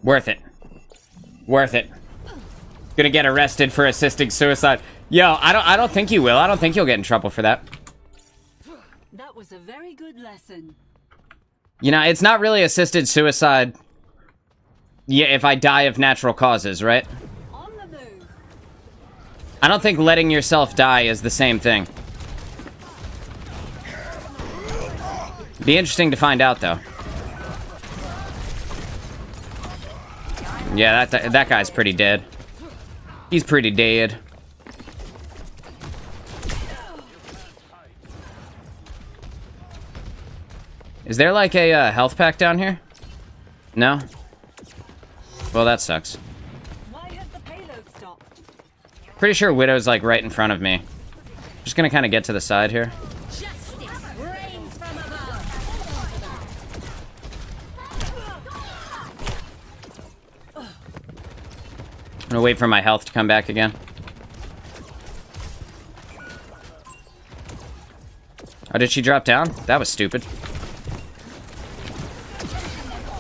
Worth it. Worth it. Gonna get arrested for assisting suicide. Yo, I don't think you will. I don't think you'll get in trouble for that. That was a very good lesson. You know, it's not really assisted suicide. Yeah, if I die of natural causes, right? On the move. I don't think letting yourself die is the same thing. Be interesting to find out, though. Yeah, that guy's pretty dead. He's pretty dead. Is there like a health pack down here? No? Well, that sucks. Why has the payload stopped? Pretty sure Widow's like right in front of me. Just gonna kind of get to the side here. Justice reigns from above. I'm gonna wait for my health to come back again. Oh, did she drop down? That was stupid.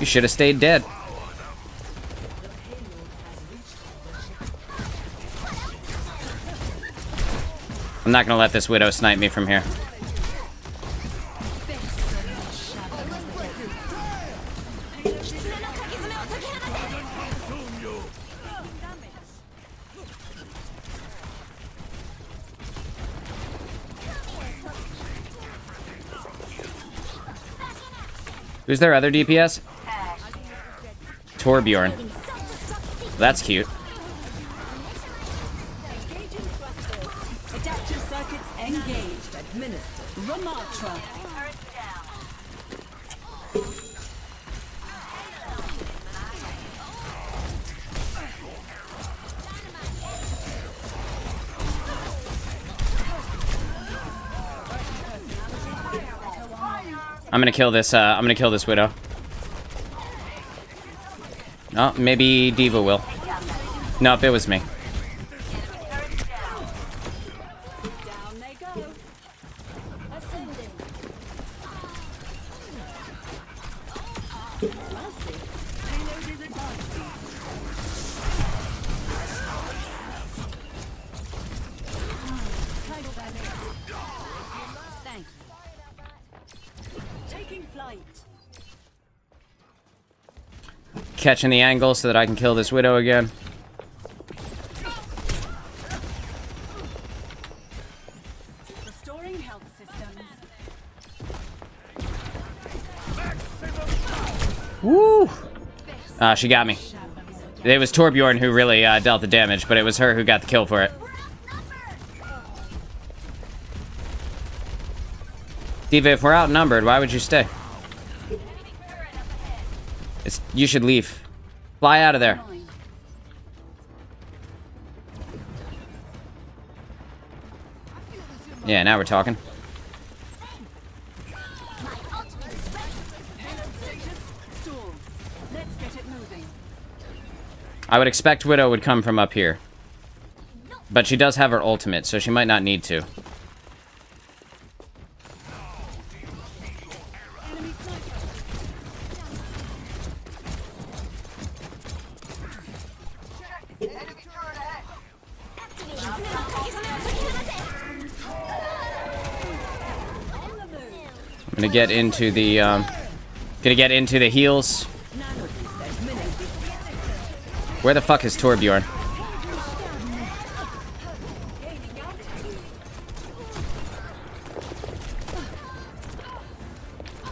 You should have stayed dead. I'm not gonna let this Widow snipe me from here. Who's their other DPS? Torbjorn. That's cute. Adaptive circuits engaged. Administered. Ramatra. I'm gonna kill this. I'm gonna kill this Widow. Oh, maybe Diva will. Nope, it was me. Down they go. Ascending. Mercy. Payload is advancing. Thank you. Taking flight. Catching the angle so that I can kill this Widow again. Restoring health systems. Woo! She got me. It was Torbjorn who really dealt the damage, but it was her who got the kill for it. Diva, if we're outnumbered, why would you stay? You should leave. Fly out of there. Yeah, now we're talking. Let's get it moving. I would expect Widow would come from up here. But she does have her ultimate, so she might not need to. Enemy turret ahead. I'm gonna get into the heals. Where the fuck is Torbjorn?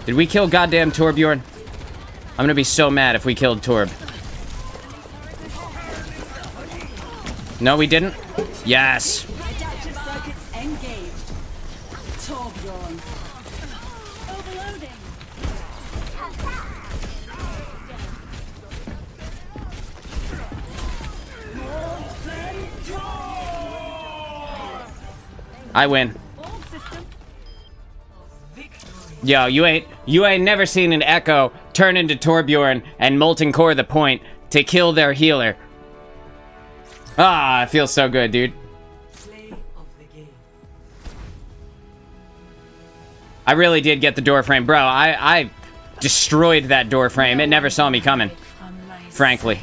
Did we kill goddamn Torbjorn? I'm gonna be so mad if we killed Torb. No, we didn't? Yes. Adaptive circuits engaged. Torbjorn. Overloading. I win. All system. Yo, you ain't never seen an Echo turn into Torbjorn and molten core the point to kill their healer. Ah, it feels so good, dude. Play of the game. I really did get the door frame. Bro, I destroyed that door frame. It never saw me coming. Frankly.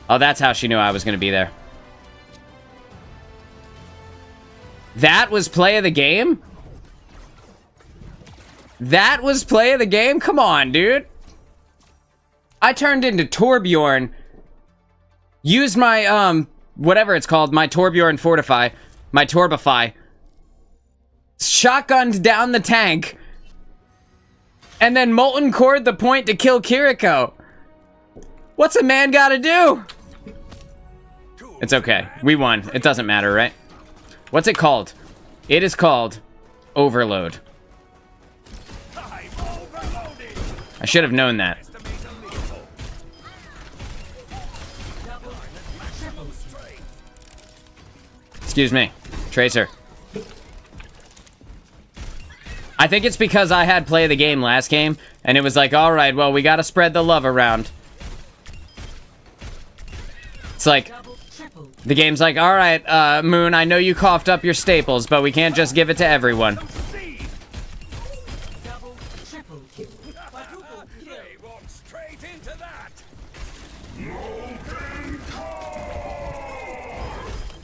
Oh, that's how she knew I was gonna be there. That was play of the game? That was play of the game? Come on, dude. I turned into Torbjorn. Used my, whatever it's called, my Torbjorn Fortify. My Torbify. Shotgunned down the tank. And then molten cored the point to kill Kiriko. What's a man gotta do? It's okay. We won. It doesn't matter, right? What's it called? It is called Overload. I should have known that. Excuse me. Tracer. I think it's because I had play the game last game, and it was like, alright, well, we gotta spread the love around. It's like, the game's like, alright, Moon, I know you coughed up your staples, but we can't just give it to everyone.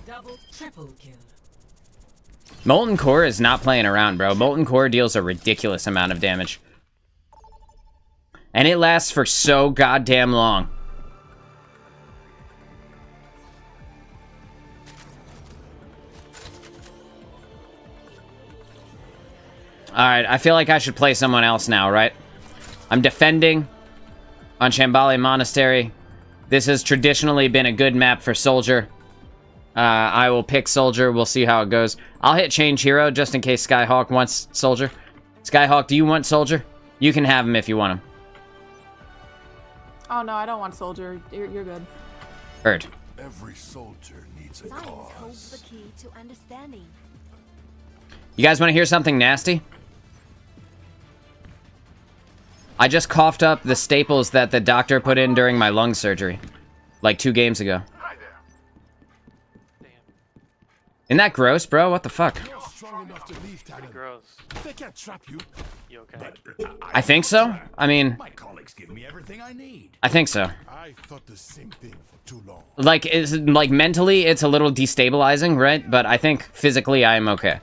Double, triple kill. Molten Core is not playing around, bro. Molten Core deals a ridiculous amount of damage. And it lasts for so goddamn long. Alright, I feel like I should play someone else now, right? I'm defending on Shambhala Monastery. This has traditionally been a good map for Soldier. I will pick Soldier. We'll see how it goes. I'll hit Change Hero just in case Skyhawk wants Soldier. Skyhawk, do you want Soldier? You can have him if you want him. Oh no, I don't want Soldier. You're good. Heard. Every soldier needs a Science holds the cause. key to understanding. You guys want to hear something nasty? I just coughed up the staples that the doctor put in during my lung surgery. Like 2 games ago. Isn't that gross, bro? What the fuck? Strong enough to leave town. Gross. They can't trap you. You okay? I think so. I mean, My colleagues give me everything I need. I think so. I thought the same thing for too long. Like, mentally, it's a little destabilizing, right? But I think physically, I am okay.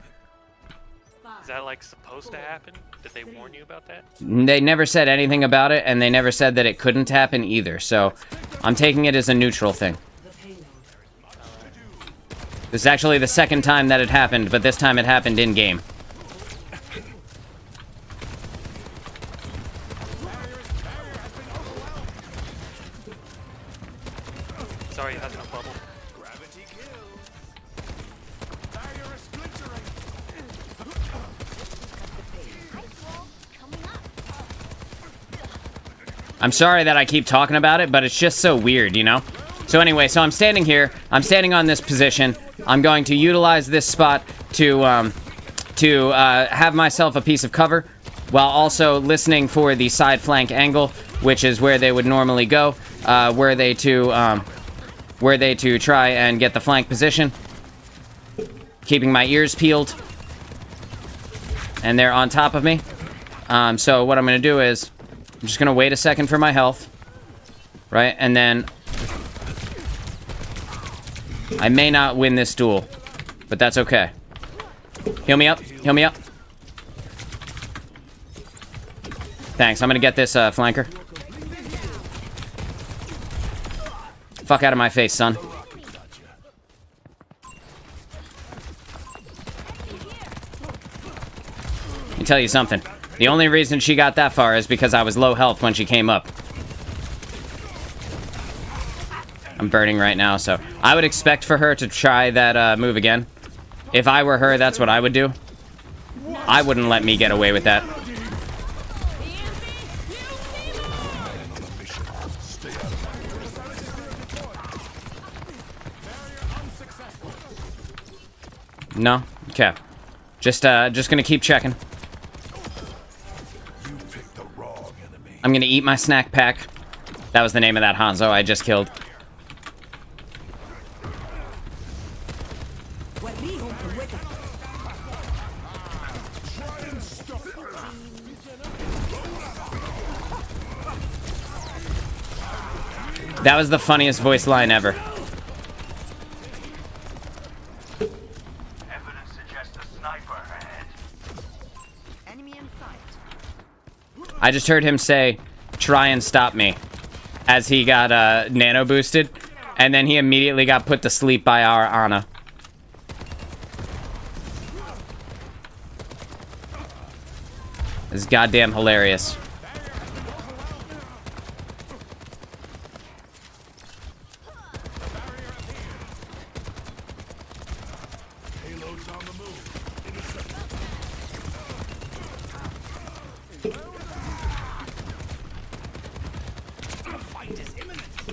Is that like supposed to happen? Did they warn you about that? They never said anything about it, and they never said that it couldn't happen either. So, I'm taking it as a neutral thing. This is actually the second time that it happened, but this time it happened in-game. Sorry, you had no bubble. Gravity kills. Barrier is splintering. I'm sorry that I keep talking about it, but it's just so weird, you know? So anyway, so I'm standing here. I'm standing on this position. I'm going to utilize this spot to have myself a piece of cover, while also listening for the side flank angle, which is where they would normally go, were they to try and get the flank position. Keeping my ears peeled, and they're on top of me. So what I'm gonna do is, I'm just gonna wait a second for my health, right, and then I may not win this duel, but that's okay. Heal me up. Heal me up. Thanks. I'm gonna get this flanker. Fuck out of my face, son. Let me tell you something. The only reason she got that far is because I was low health when she came up. I'm burning right now, so I would expect for her to try that move again. If I were her, that's what I would do. I wouldn't let me get away with that. No? Okay. Just gonna keep checking. You picked the wrong enemy. I'm gonna eat my snack pack. That was the name of that Hanzo I just killed. That was the funniest voice line ever. Evidence suggests a sniper ahead. Enemy in sight. I just heard him say, "Try and stop me," as he got nano boosted, and then he immediately got put to sleep by our Ana. This is goddamn hilarious. Payload's on the move.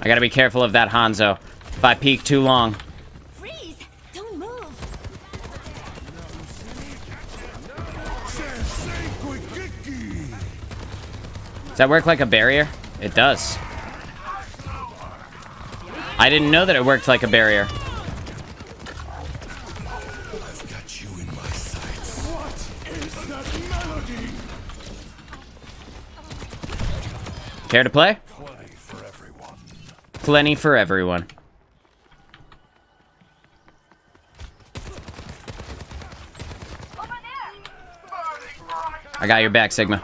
I gotta be careful of that Hanzo. If I peek too long. Freeze! Don't move! Does that work like a barrier? It does. I didn't know that it worked like a barrier. I've got you in my sights. What is that melody? Care to play? Plenty for everyone. Plenty for everyone. I got your back, Sigma.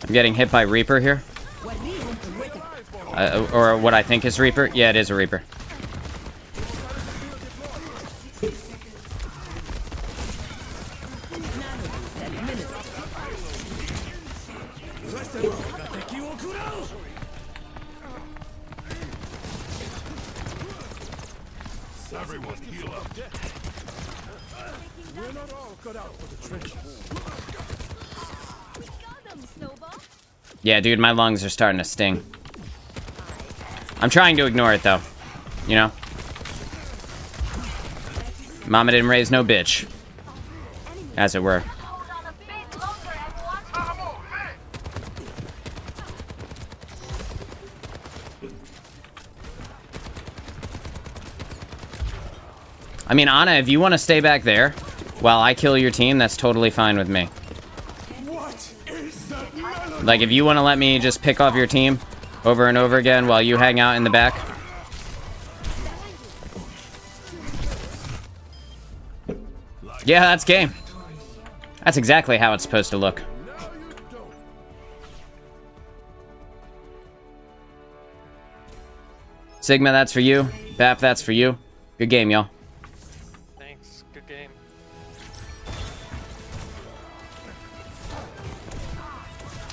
I'm getting hit by Reaper here. Or what I think is Reaper. Yeah, it is a Reaper. Everyone heal up. We're not all cut out for the trenches. Yeah, dude, my lungs are starting to sting. I'm trying to ignore it, though. You know? Mama didn't raise no bitch. As it were. I mean, Ana, if you want to stay back there while I kill your team, that's totally fine with me. Like, if you want to let me just pick off your team over and over again while you hang out in the back. Yeah, that's game. That's exactly how it's supposed to look. Sigma, that's for you. Bap, that's for you. Good game, y'all. Thanks. Good game.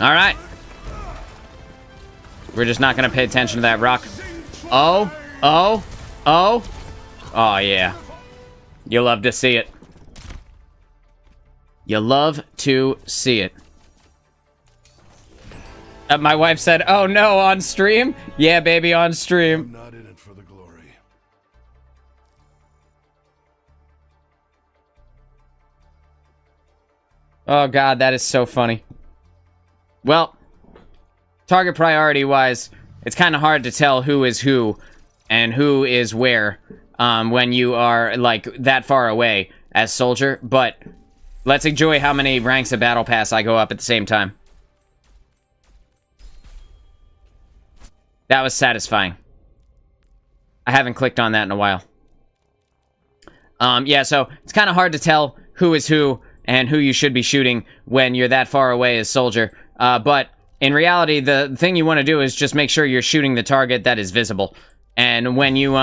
Alright. We're just not going to pay attention to that rock. Oh. Oh. Oh. Oh, yeah. You love to see it. You love to see it. My wife said, oh no, on stream? Yeah, baby, on stream. I'm not in it for the glory. Oh god, that is so funny. Well, target priority wise, it's kind of hard to tell who is who and who is where when you are like that far away as soldier, but let's enjoy how many ranks of battle pass I go up at the same time. That was satisfying. I haven't clicked on that in a while. Yeah, so it's kind of hard to tell who is who and who you should be shooting when you're that far away as soldier. But in reality, the thing you want to do is just make sure you're shooting the target that is visible. And when you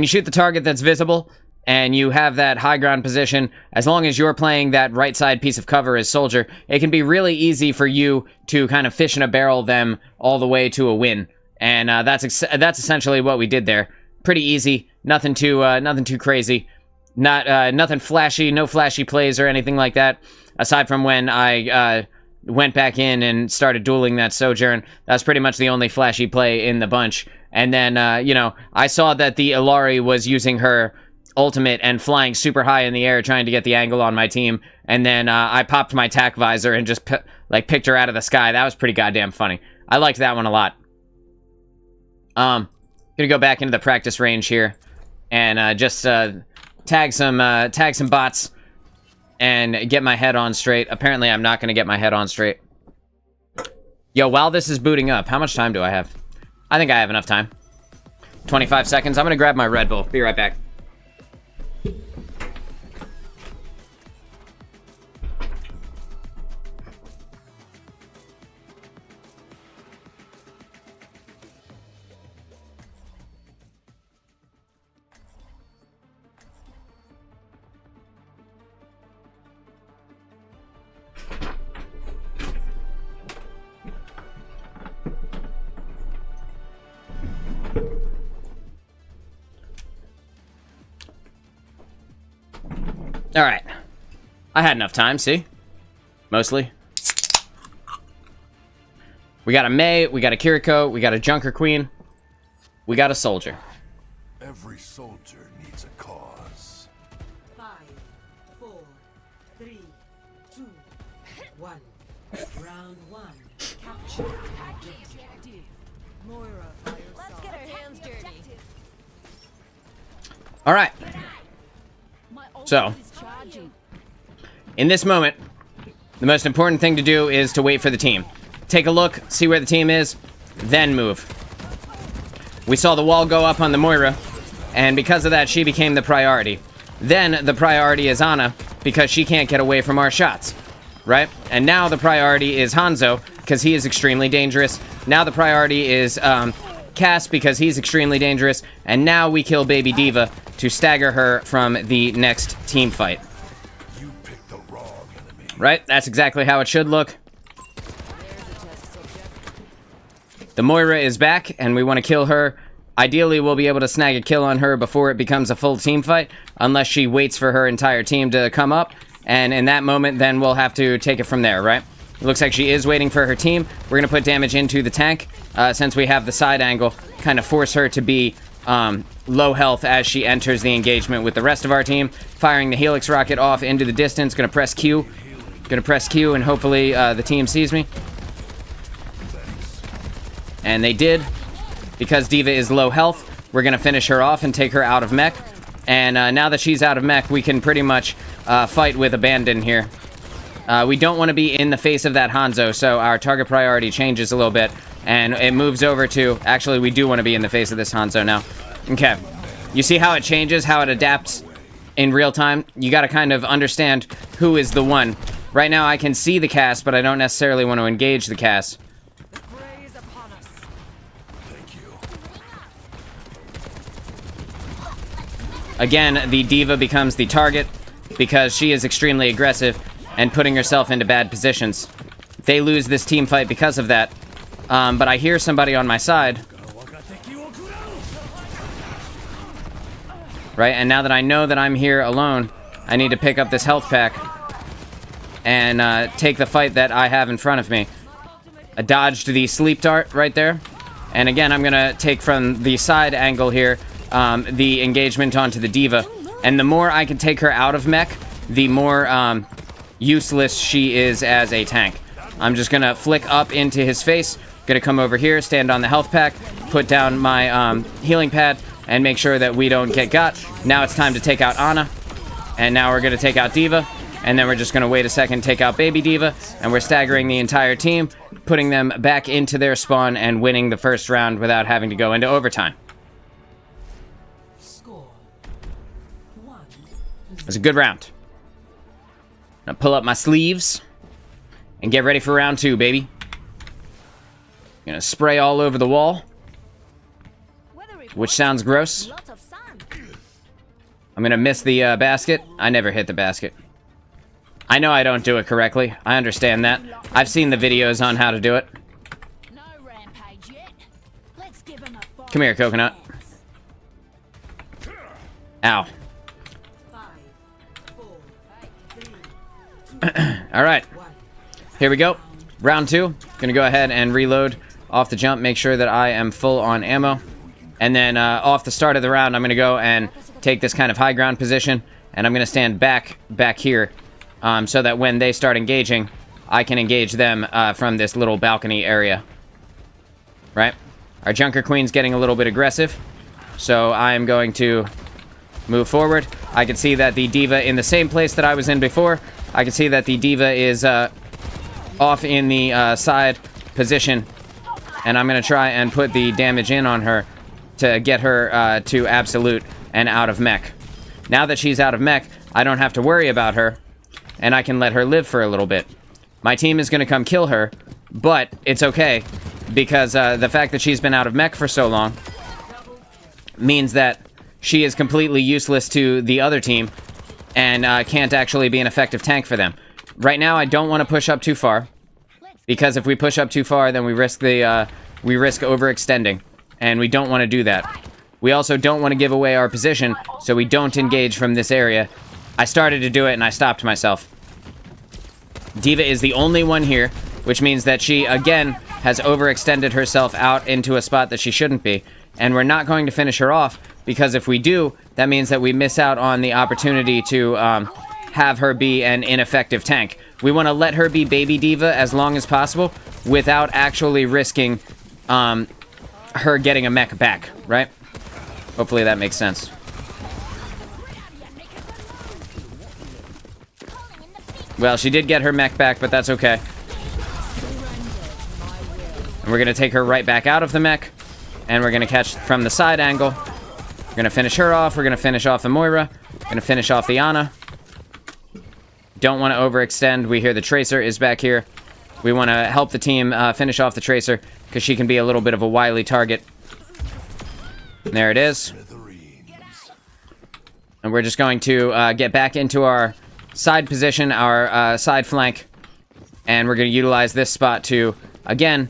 shoot the target that's visible and you have that high ground position, as long as you're playing that right side piece of cover as soldier, it can be really easy for you to kind of fish in a barrel them all the way to a win. And that's essentially what we did there. Pretty easy, nothing too crazy, nothing flashy, no flashy plays or anything like that. Aside from when I went back in and started dueling that Sojourn, that's pretty much the only flashy play in the bunch. And then you know, I saw that the Ilari was using her ultimate and flying super high in the air trying to get the angle on my team, and then I popped my tac visor and just picked her out of the sky. That was pretty goddamn funny. I liked that one a lot. Gonna go back into the practice range here and just tag some bots and get my head on straight. Apparently I'm not gonna get my head on straight. Yo, while this is booting up, how much time do I have? I think I have enough time. 25 seconds. I'm gonna grab my Red Bull. Be right back. Alright. I had enough time, see? Mostly. We got a Mei, we got a Kiriko, we got a Junker Queen. We got a soldier. Every soldier needs a cause. 5, 4, 3, 2, 1. Round 1. Capture objective. Moira, Let's get our hands dirty. Alright. So, in this moment, the most important thing to do is to wait for the team. Take a look, see where the team is, then move. We saw the wall go up on the Moira, and because of that, she became the priority. Then the priority is Ana, because she can't get away from our shots, right? And now the priority is Hanzo, because he is extremely dangerous. Now the priority is Cass, because he's extremely dangerous. And now we kill Baby D.Va to stagger her from the next team fight. You picked the wrong enemy. Right? That's exactly how it should look. The Moira is back, and we want to kill her. Ideally, we'll be able to snag a kill on her before it becomes a full team fight, unless she waits for her entire team to come up. And in that moment, then we'll have to take it from there, right? It looks like she is waiting for her team. We're going to put damage into the tank, since we have the side angle, kind of force her to be low health as she enters the engagement with the rest of our team. Firing the Helix rocket off into the distance. Going to press Q. Going to press Q, and hopefully the team sees me. And they did. Because D.Va is low health, we're going to finish her off and take her out of mech. And now that she's out of mech, we can pretty much fight with abandon here. We don't want to be in the face of that Hanzo, so our target priority changes a little bit. And it moves over to... Actually, we do want to be in the face of this Hanzo now. Okay. You see how it changes, how it adapts in real time? You got to kind of understand who is the one. Right now, I can see the Cass, but I don't necessarily want to engage the Cass. Again, the D.Va becomes the target because she is extremely aggressive and putting herself into bad positions. They lose this team fight because of that. But I hear somebody on my side. Right, and now that I know that I'm here alone, I need to pick up this health pack and take the fight that I have in front of me. I dodged the sleep dart right there. And again, I'm going to take from the side angle here the engagement onto the D.Va. And the more I can take her out of mech, the more useless she is as a tank. I'm just going to flick up into his face. Going to come over here, stand on the health pack, put down my healing pad, and make sure that we don't get got. Now it's time to take out Ana. And now we're going to take out D.Va. And then we're just going to wait a second, take out Baby D.Va. And we're staggering the entire team, putting them back into their spawn and winning the first round without having to go into overtime. It was a good round. Now pull up my sleeves and get ready for round 2, baby. Gonna spray all over the wall, which sounds gross. I'm gonna miss the basket. I never hit the basket. I know I don't do it correctly. I understand that. I've seen the videos on how to do it. Come here, Coconut. Ow. Alright, here we go. Round 2. Gonna go ahead and reload off the jump, make sure that I am full on ammo. And then off the start of the round, I'm gonna go and take this kind of high ground position. And I'm gonna stand back here so that when they start engaging, I can engage them from this little balcony area. Right? Our Junker Queen's getting a little bit aggressive. So I am going to move forward. I can see that the D.Va in the same place that I was in before. I can see that the D.Va is off in the side position. And I'm going to try and put the damage in on her to get her to absolute and out of mech. Now that she's out of mech, I don't have to worry about her. And I can let her live for a little bit. My team is going to come kill her. But it's okay. Because the fact that she's been out of mech for so long means that she is completely useless to the other team. And can't actually be an effective tank for them. Right now, I don't want to push up too far, because if we push up too far, then we risk overextending, and we don't want to do that. We also don't want to give away our position, so we don't engage from this area. I started to do it, and I stopped myself. D.Va is the only one here, which means that she, again, has overextended herself out into a spot that she shouldn't be, and we're not going to finish her off, because if we do, that means that we miss out on the opportunity to have her be an ineffective tank. We want to let her be Baby D.Va as long as possible without actually risking her getting a mech back, right? Hopefully that makes sense. Well, she did get her mech back, but that's okay. And we're going to take her right back out of the mech. And we're going to catch from the side angle. We're going to finish her off. We're going to finish off the Moira. We're going to finish off the Ana. Don't want to overextend. We hear the Tracer is back here. We want to help the team finish off the Tracer because she can be a little bit of a wily target. And there it is. And we're just going to get back into our side position, our side flank. And we're going to utilize this spot to, again,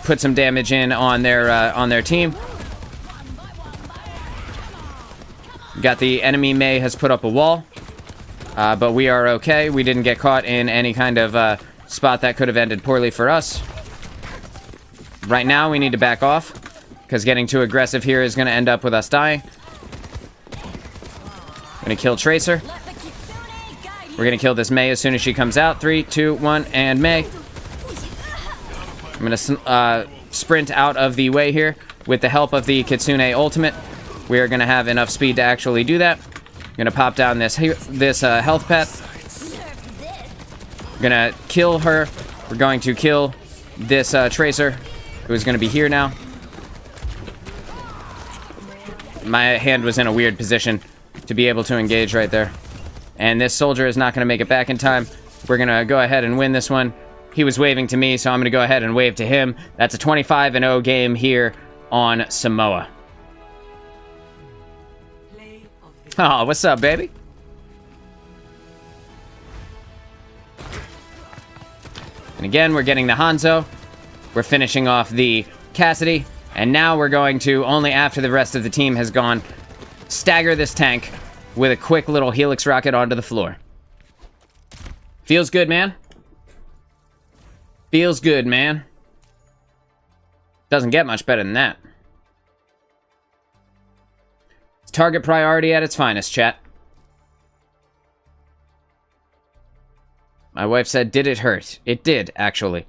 put some damage in on their team. Got the enemy Mei has put up a wall. But we are okay. We didn't get caught in any kind of spot that could have ended poorly for us. Right now, we need to back off, because getting too aggressive here is going to end up with us dying. Gonna kill Tracer. We're gonna kill this Mei as soon as she comes out. 3, 2, 1, and Mei. I'm gonna sprint out of the way here with the help of the Kitsune ultimate. We are gonna have enough speed to actually do that. Gonna pop down this health path. Gonna kill her. We're going to kill this Tracer, who is gonna be here now. My hand was in a weird position to be able to engage right there. And this soldier is not going to make it back in time. We're going to go ahead and win this one. He was waving to me, so I'm going to go ahead and wave to him. That's a 25-0 game here on Samoa. Oh, what's up, baby? And again, we're getting the Hanzo. We're finishing off the Cassidy. And now we're going to, only after the rest of the team has gone, stagger this tank with a quick little helix rocket onto the floor. Feels good, man. Feels good, man. Doesn't get much better than that. It's target priority at its finest, chat. My wife said, did it hurt? It did, actually.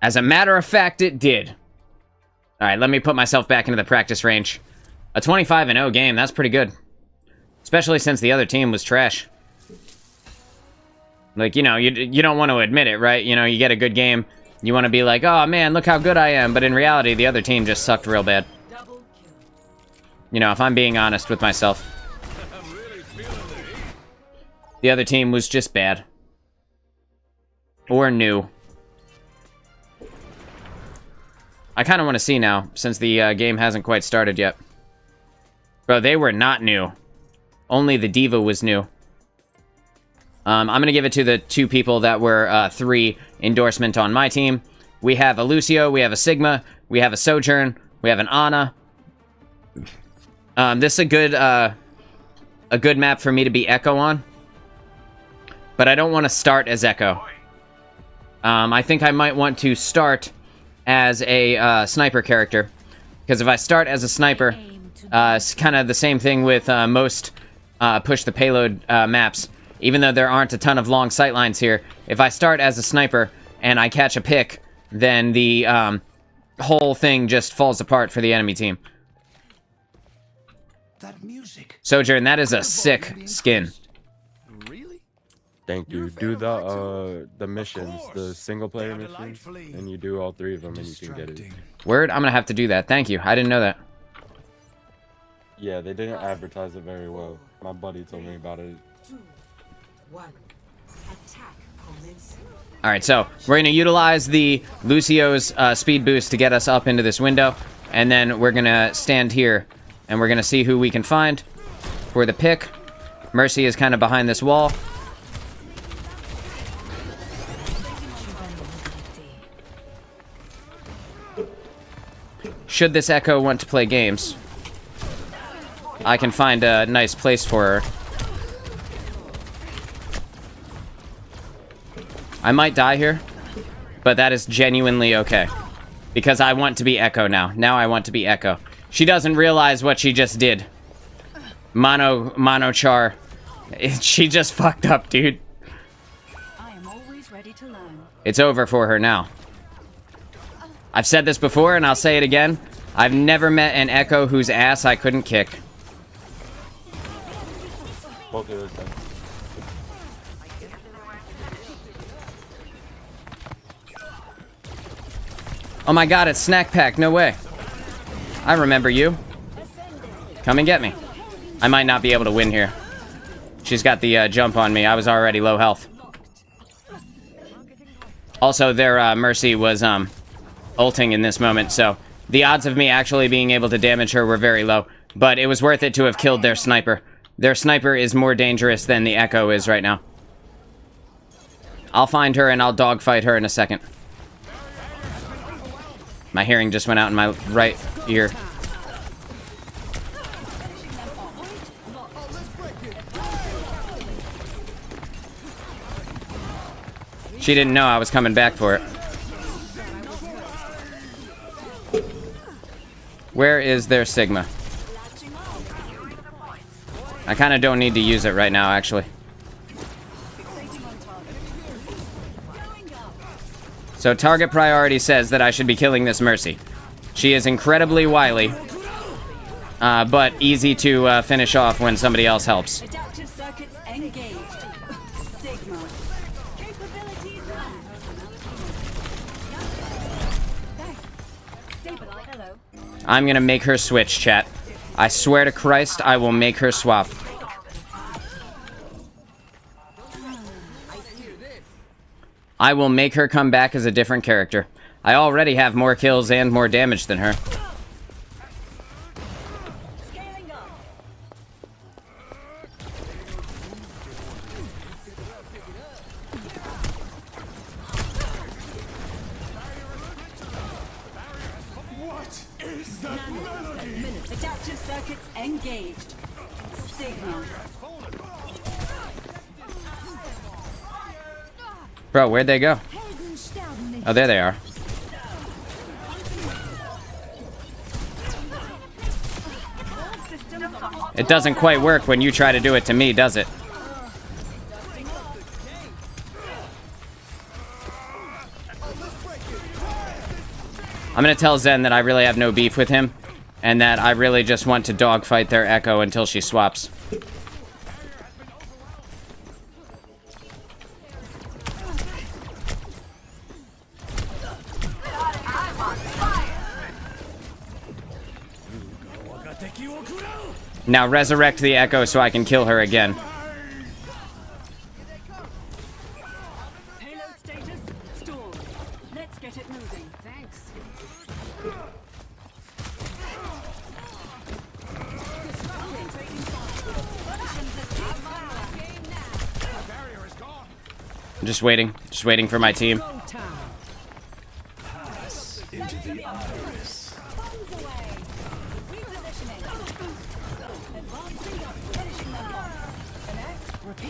As a matter of fact, it did. Alright, let me put myself back into the practice range. A 25-0 game, that's pretty good. Especially since the other team was trash. Like, you know, you don't want to admit it, right? You know, you get a good game, you want to be like, oh man, look how good I am. But in reality, the other team just sucked real bad. You know, if I'm being honest with myself. The other team was just bad. Or new. I kind of want to see now, since the game hasn't quite started yet. Bro, they were not new. Only the Diva was new. I'm going to give it to the two people that were 3 endorsement on my team. We have a Lucio, we have a Sigma, we have a Sojourn, we have an Ana. This is a good map for me to be Echo on. But I don't want to start as Echo. I think I might want to start as a sniper character. Because if I start as a sniper, it's kind of the same thing with most push the payload maps. Even though there aren't a ton of long sightlines here, if I start as a sniper and I catch a pick, then the whole thing just falls apart for the enemy team. That music. Sojourn, that is a sick skin. Really? Thank you. Do the missions, the single player missions, and you do all 3 of them and you can get it. Word? I'm gonna have to do that. Thank you. I didn't know that. Yeah, they didn't advertise it very well. My buddy told me about it. 2, 1. Attack commencing. Alright, so we're going to utilize the Lucio's speed boost to get us up into this window. And then we're going to stand here and we're going to see who we can find for the pick. Mercy is kind of behind this wall. Should this Echo want to play games, I can find a nice place for her. I might die here, but that is genuinely okay. Because I want to be Echo now. Now I want to be Echo. She doesn't realize what she just did. Mono Char. She just fucked up, dude. I am always ready to learn. It's over for her now. I've said this before and I'll say it again. I've never met an Echo whose ass I couldn't kick. Both of those things. Oh my god, it's Snack Pack. No way. I remember you. Come and get me. I might not be able to win here. She's got the jump on me. I was already low health. Also, their Mercy was ulting in this moment, so the odds of me actually being able to damage her were very low. But it was worth it to have killed their sniper. Their sniper is more dangerous than the Echo is right now. I'll find her and I'll dogfight her in a second. My hearing just went out in my right ear. She didn't know I was coming back for it. Where is their Sigma? I kind of don't need to use it right now, actually. So target priority says that I should be killing this Mercy. She is incredibly wily, but easy to finish off when somebody else helps. Adaptive circuits engaged. Sigma. Capabilities Stabilize. Hello. I'm gonna make her switch, chat. I swear to Christ, I will make her swap. I will make her come back as a different character. I already have more kills and more damage than her. Scaling up. What is that melody? Adaptive circuits engaged. Sigma. Bro, where'd they go? Oh, there they are. It doesn't quite work when you try to do it to me, does it? I'm gonna tell Zen that I really have no beef with him, and that I really just want to dogfight their Echo until she swaps. Now resurrect the Echo so I can kill her again. Payload status stored. Let's get it moving. Thanks. I'm just waiting for my team. Into the iris.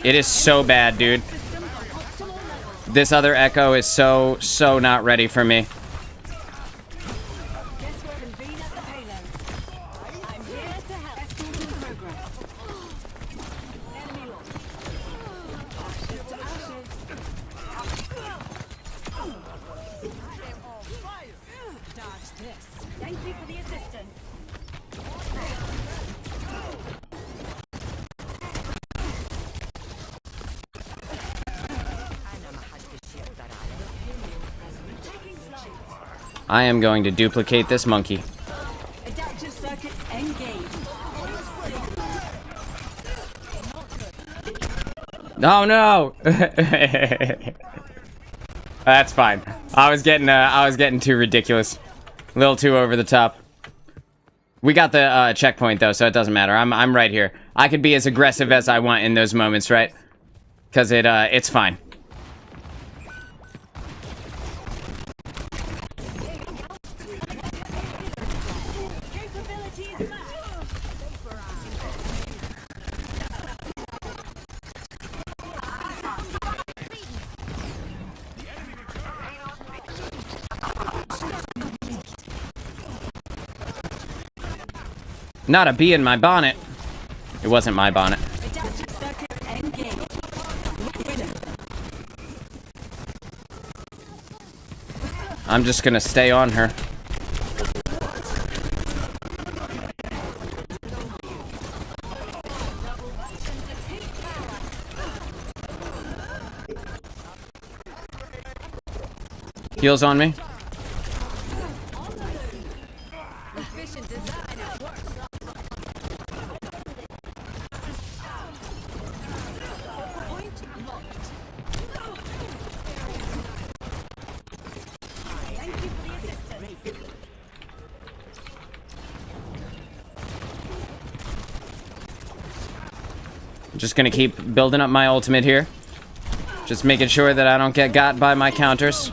It is so bad, dude. This other Echo is so not ready for me. Thank you for the assistance. I am going to duplicate this monkey. Adaptive circuits engaged. Oh no! That's fine. I was getting too ridiculous. A little too over the top. We got the checkpoint though, so it doesn't matter. I'm right here. I could be as aggressive as I want in those moments, right? Cause it's fine. Not a bee in my bonnet. It wasn't my bonnet. I'm just gonna stay on her. Heals on me. Just gonna keep building up my ultimate here. Just making sure that I don't get got by my counters.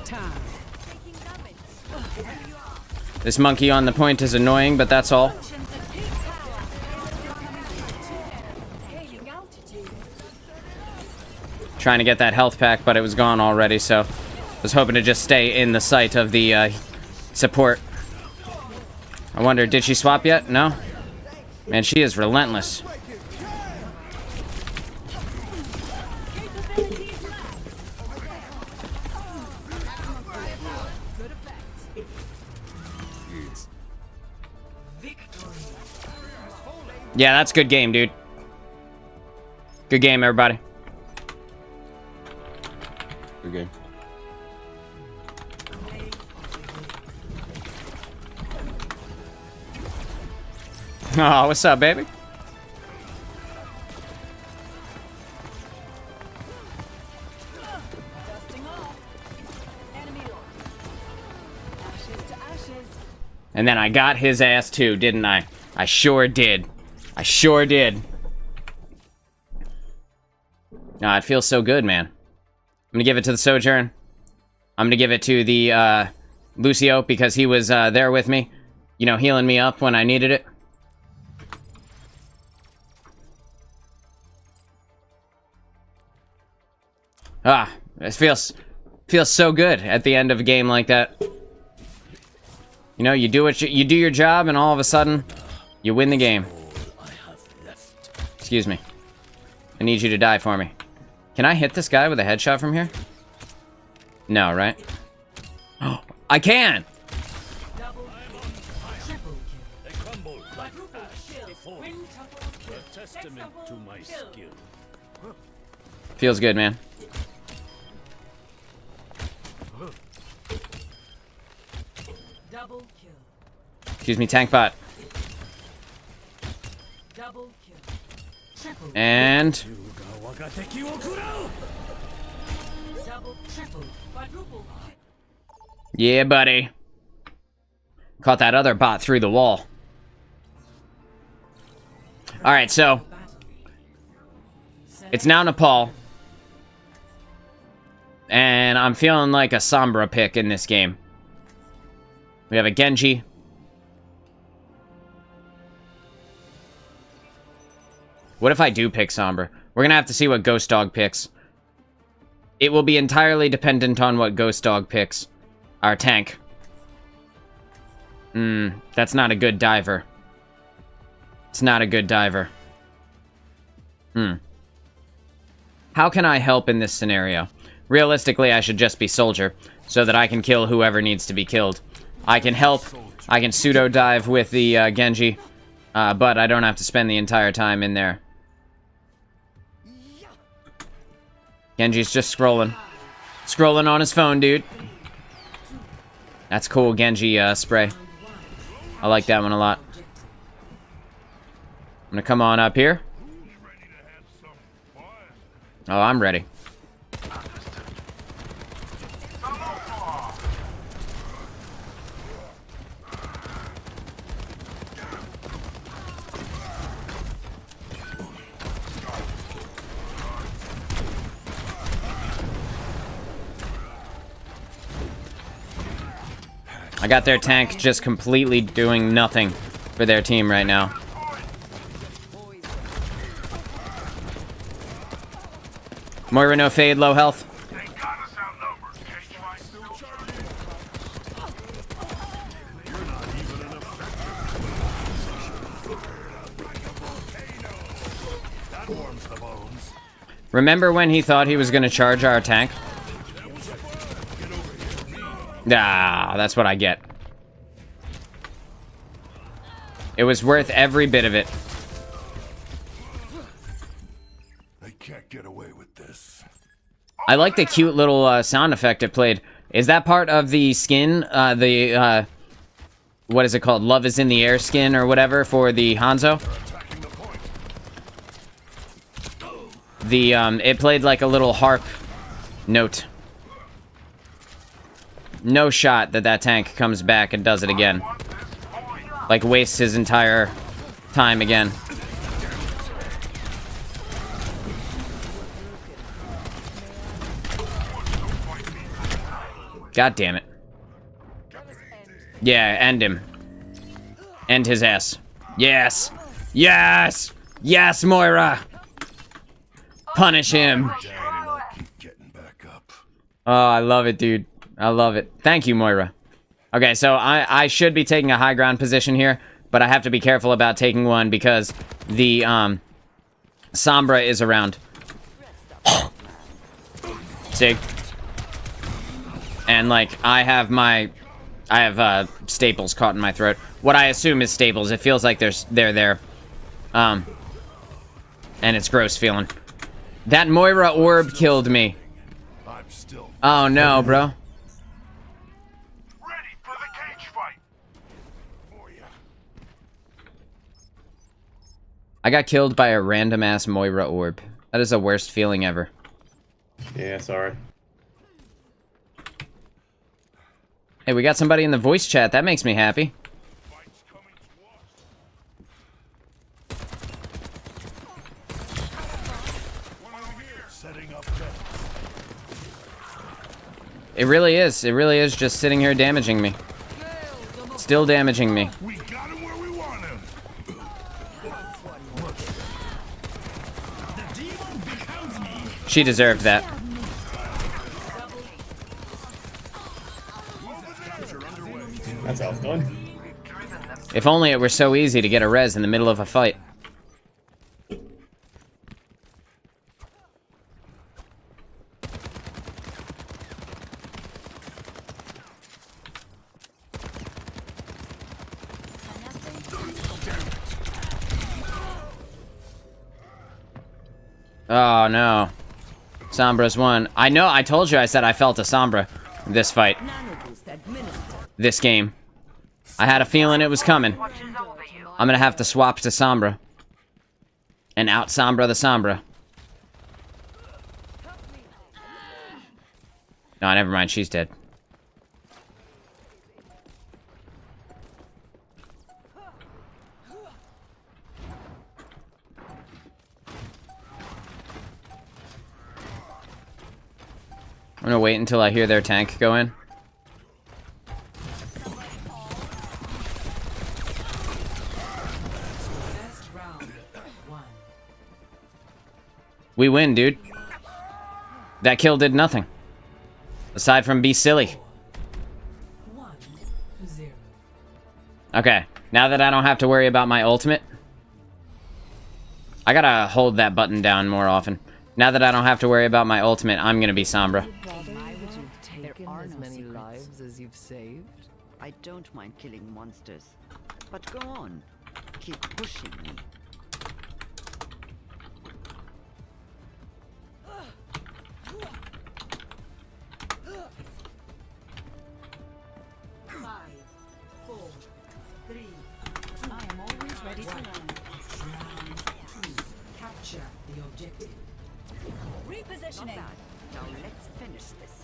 This monkey on the point is annoying, but that's all. Trying to get that health pack, but it was gone already, so I was hoping to just stay in the sight of the support. I wonder, did she swap yet? No? Man, she is relentless. Yeah, that's good game, dude. Good game, everybody. Good game. Oh, what's up, baby? And then I got his ass too, didn't I? I sure did. I sure did. It feels so good, man. I'm gonna give it to the Sojourn. I'm gonna give it to the Lucio because he was there with me, you know, healing me up when I needed it. It feels so good at the end of a game like that. You know, you do your job, and all of a sudden, you win the game. Excuse me. I need you to die for me. Can I hit this guy with a headshot from here? No, right? Oh, I can! Feels good, man. Excuse me, tank bot. And yeah, buddy. Caught that other bot through the wall. Alright, so it's now Nepal. And I'm feeling like a Sombra pick in this game. We have a Genji. What if I do pick Sombra? We're gonna have to see what Ghost Dog picks. It will be entirely dependent on what Ghost Dog picks. Our tank. That's not a good diver. It's not a good diver. How can I help in this scenario? Realistically, I should just be soldier, so that I can kill whoever needs to be killed. I can help. I can pseudo-dive with the Genji, but I don't have to spend the entire time in there. Genji's just scrolling. Scrolling on his phone, dude. That's cool, Genji spray. I like that one a lot. I'm gonna come on up here. Oh, I'm ready. I got their tank just completely doing nothing for their team right now. Moira no fade, low health. Remember when he thought he was going to charge our tank? Ah, that's what I get. It was worth every bit of it. They can't get away with this. I like the cute little sound effect it played. Is that part of the skin? What is it called? Love is in the air skin or whatever for the Hanzo? It played like a little harp note. No shot that that tank comes back and does it again. Like, wastes his entire time again. God damn it. Yeah, end him. End his ass. Yes! Yes! Yes, Moira! Punish him! Oh, I love it, dude. I love it. Thank you, Moira. Okay, so I should be taking a high ground position here, but I have to be careful about taking one because the, Sombra is around. Sig. And, like, I have staples caught in my throat. What I assume is staples. It feels like they're there. And it's gross feeling. That Moira orb killed me. Oh no, bro. Ready for the cage fight. I got killed by a random ass Moira orb. That is the worst feeling ever. Yeah, sorry. Hey, we got somebody in the voice chat. That makes me happy. It really is. It really is just sitting here damaging me. Still damaging me. We got him where we want him. She deserved that. That's how it's done. If only it were so easy to get a res in the middle of a fight. Oh no. Sombra's won. I know, I told you I said I felt a Sombra this fight. This game. I had a feeling it was coming. I'm gonna have to swap to Sombra. And out Sombra the Sombra. No, never mind, she's dead. I'm gonna wait until I hear their tank go in. We win, dude. That kill did nothing. Aside from be silly. Okay, now that I don't have to worry about my ultimate. I gotta hold that button down more often. Now that I don't have to worry about my ultimate, I'm gonna be Sombra. There are as many lives as you've saved. I don't mind killing monsters. But go on. Keep pushing me. Repositioning. Now let's finish this.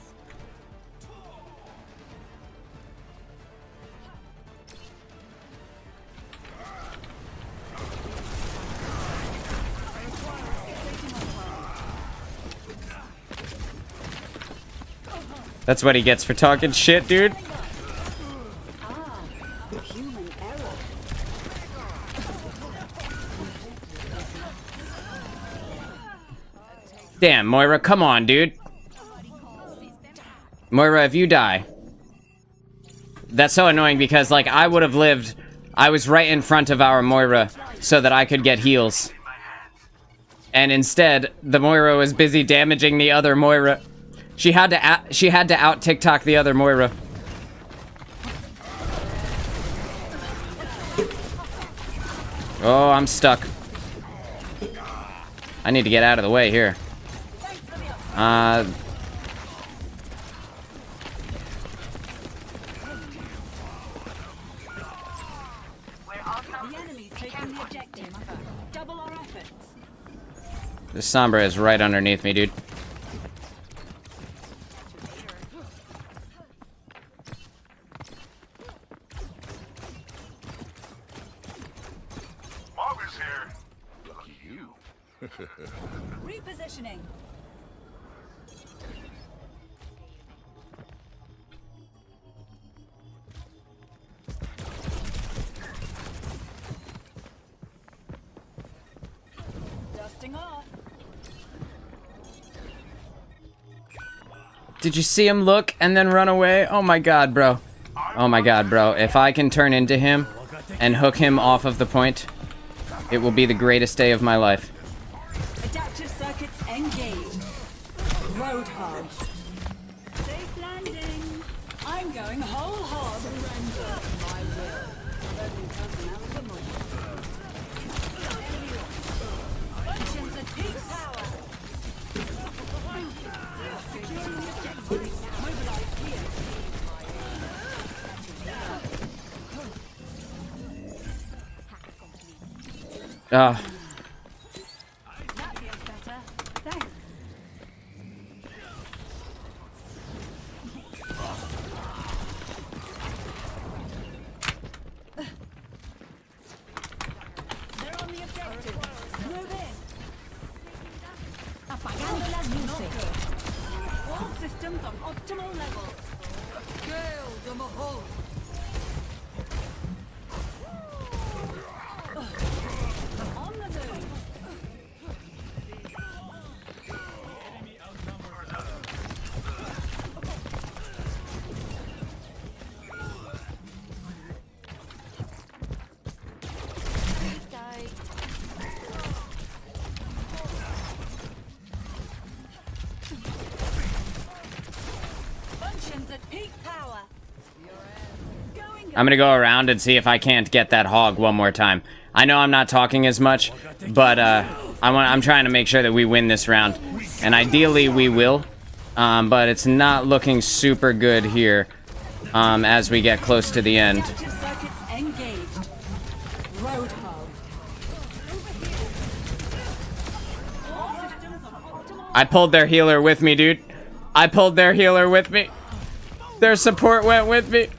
That's what he gets for talking shit, dude. Human error. Damn, Moira, come on, dude. Moira, if you die. That's so annoying because, like, I would have lived. I was right in front of our Moira so that I could get heals. And instead, the Moira was busy damaging the other Moira. She had to out TikTok the other Moira. Oh, I'm stuck. I need to get out of the way here. The enemy's taking the objective. Double our efforts. This Sombra is right underneath me, dude. Margaret's here. Lucky you. Repositioning. Did you see him look and then run away? Oh my god, bro. Oh my god, bro. If I can turn into him and hook him off of the point, it will be the greatest day of my life. Adaptive circuits engaged. Road hog. Safe landing. I'm going whole hog. Surrender. My will. Reversing personnel to move. Functions at peak power. Securing objectives. Mobilize here. Ah. That feels better. Thanks. They're on the objective. Move in. Apagando las luces. All systems on optimal level. Gale de Mahol. On the move. Functions at peak power. I'm gonna go around and see if I can't get that hog one more time. I know I'm not talking as much, but I'm trying to make sure that we win this round, and ideally we will. But it's not looking super good here as we get close to the end. Adaptive circuits engaged. Road hog. All systems on optimal. I pulled their healer with me, dude. I pulled their healer with me. Their support went with me.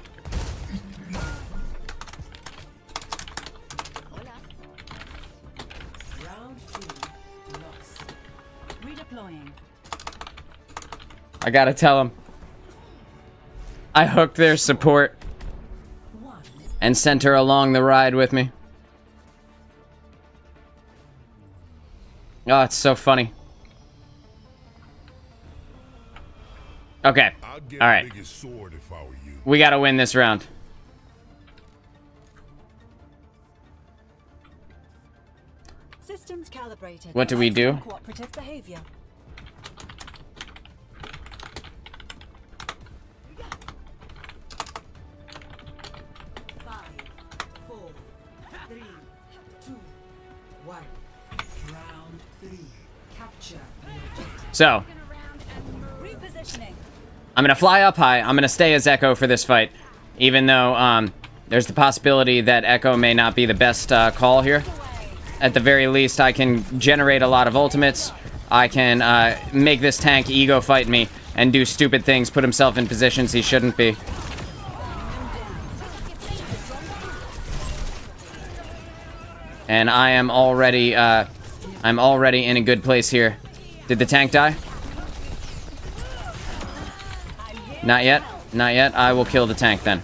Redeploying. I gotta tell them. I hooked their support and sent her along the ride with me. Oh, it's so funny. Okay. All right. We gotta win this round. Systems calibrated. What do we do? Cooperative behavior. So, I'm gonna fly up high. I'm gonna stay as Echo for this fight, even though there's the possibility that Echo may not be the best call here. At the very least, I can generate a lot of ultimates. I can make this tank ego fight me and do stupid things, put himself in positions he shouldn't be. And I am already, I'm already in a good place here. Did the tank die? Not yet. Not yet. I will kill the tank then.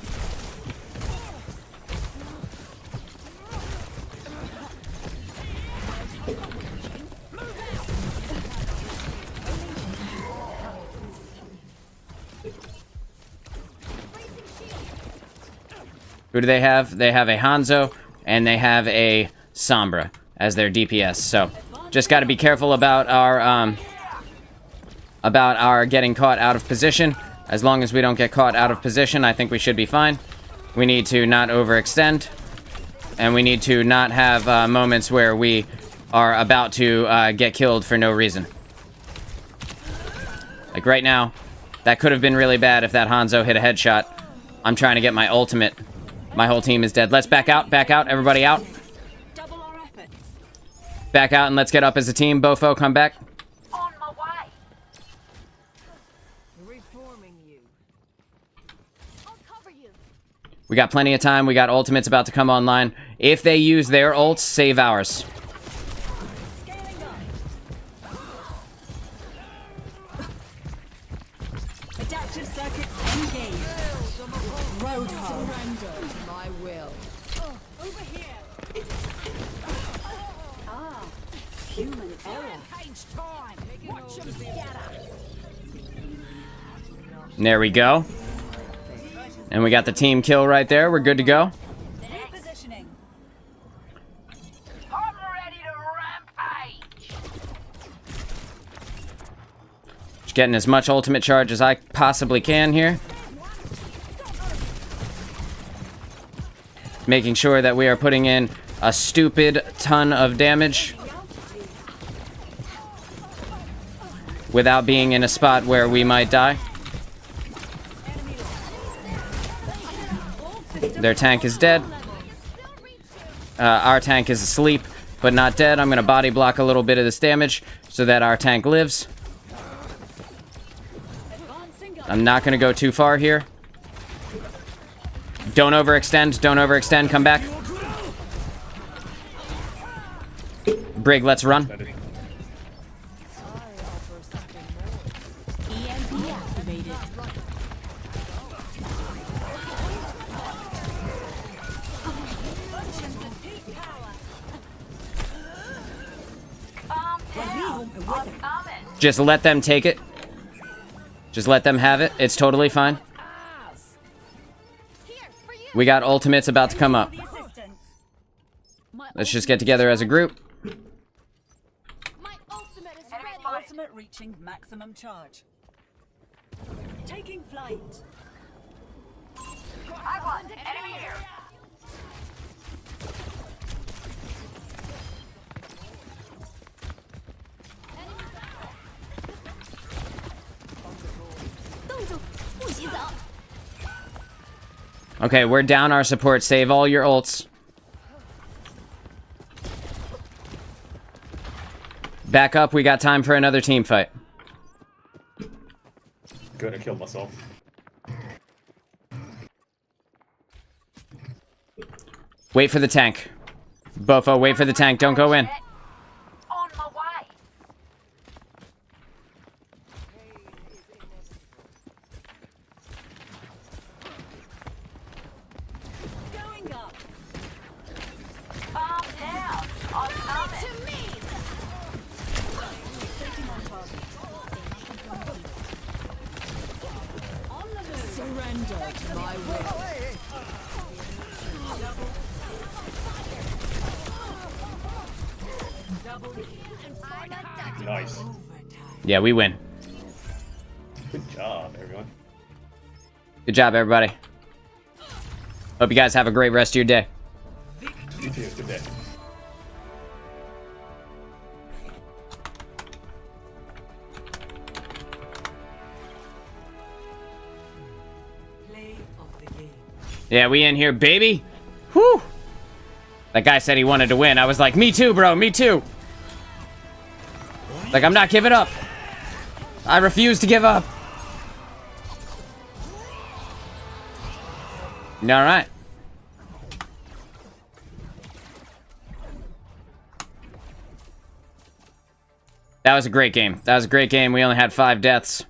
Who do they have? They have a Hanzo and they have a Sombra as their DPS. So just got to be careful about our getting caught out of position. As long as we don't get caught out of position, I think we should be fine. We need to not overextend, and we need to not have moments where we are about to get killed for no reason. Like right now, that could have been really bad if that Hanzo hit a headshot. I'm trying to get my ultimate. My whole team is dead. Let's back out, everybody out. Back out and let's get up as a team. Bofo, come back. On my way. Reforming you. I'll cover you. We got plenty of time. We got ultimates about to come online. If they use their ults, save ours. Adaptive circuits engaged. Road hog. Surrender to my will. Over here. Ah, human error. Watch them scatter. There we go. And we got the team kill right there. We're good to go. Repositioning. I'm ready to rampage. Just getting as much ultimate charge as I possibly can here. Making sure that we are putting in a stupid ton of damage without being in a spot where we might die. Their tank is dead. Our tank is asleep, but not dead. I'm going to body block a little bit of this damage so that our tank lives. I'm not going to go too far here. Don't overextend. Don't overextend. Come back. Brig, let's run. EMP activated. Just let them take it. Just let them have it. It's totally fine. We got ultimates about to come up. Let's just get together as a group. Ultimate reaching maximum charge. Taking flight. I want enemy here. Okay, we're down our support. Save all your ults. Back up. We got time for another team fight. Good, I killed myself. Wait for the tank. Bofo, wait for the tank. Don't go in. On my way. Going up. Calm down. I'm coming. Surrender to my will. Nice. Yeah, we win. Good job, everyone. Good job, everybody. Hope you guys have a great rest of your day. You too, today. Play of the game. Yeah, we in here, baby. Whew. That guy said he wanted to win. I was like, me too, bro. Me too. Like, I'm not giving up. I refuse to give up. All right. That was a great game. That was a great game. We only had 5 deaths.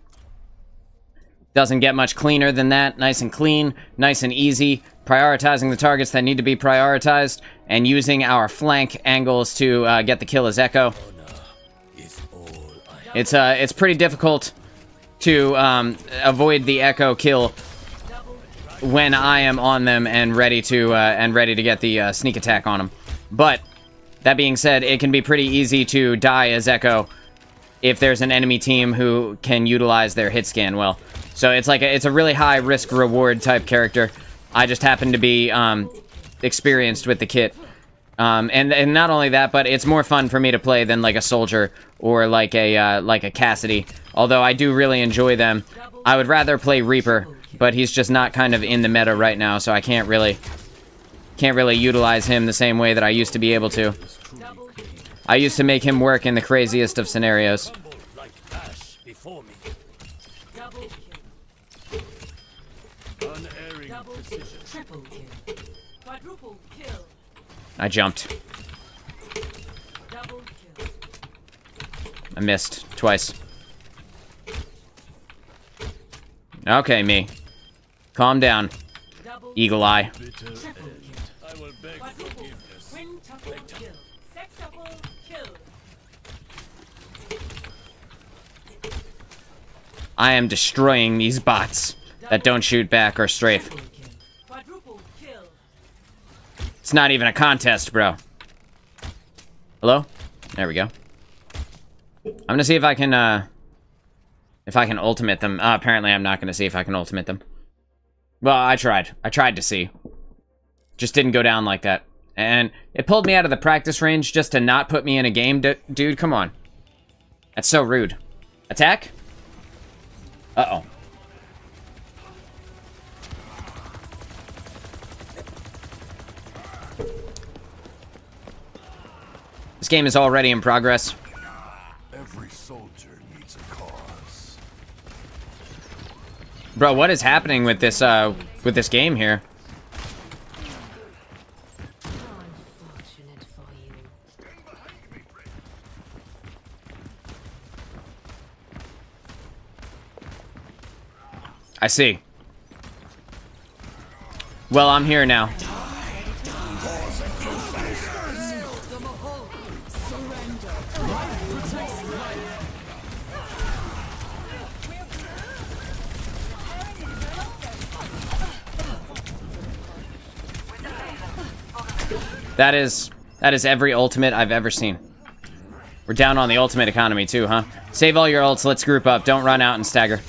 Doesn't get much cleaner than that. Nice and clean. Nice and easy. Prioritizing the targets that need to be prioritized. And using our flank angles to get the kill as Echo. It's pretty difficult to avoid the Echo kill when I am on them and ready to get the sneak attack on them. But that being said, it can be pretty easy to die as Echo if there's an enemy team who can utilize their hit scan well. So it's like it's a really high risk reward type character. I just happen to be experienced with the kit. And not only that, but it's more fun for me to play than like a soldier or like a Cassidy. Although I do really enjoy them. I would rather play Reaper, but he's just not kind of in the meta right now, so I can't really utilize him the same way that I used to be able to. I used to make him work in the craziest of scenarios. I jumped. I missed twice. Okay, me. Calm down. Eagle Eye. I am destroying these bots that don't shoot back or strafe. It's not even a contest, bro. Hello? There we go. I'm gonna see if I can ultimate them. Apparently I'm not gonna see if I can ultimate them. Well, I tried. I tried to see. Just didn't go down like that. And it pulled me out of the practice range just to not put me in a game. Dude, come on. That's so rude. Attack? Uh-oh. This game is already in progress. Every soldier needs a cause. Bro, what is happening with this game here? I see. Well, I'm here now. That is every ultimate I've ever seen. We're down on the ultimate economy too, huh? Save all your ults, let's group up. Don't run out and stagger.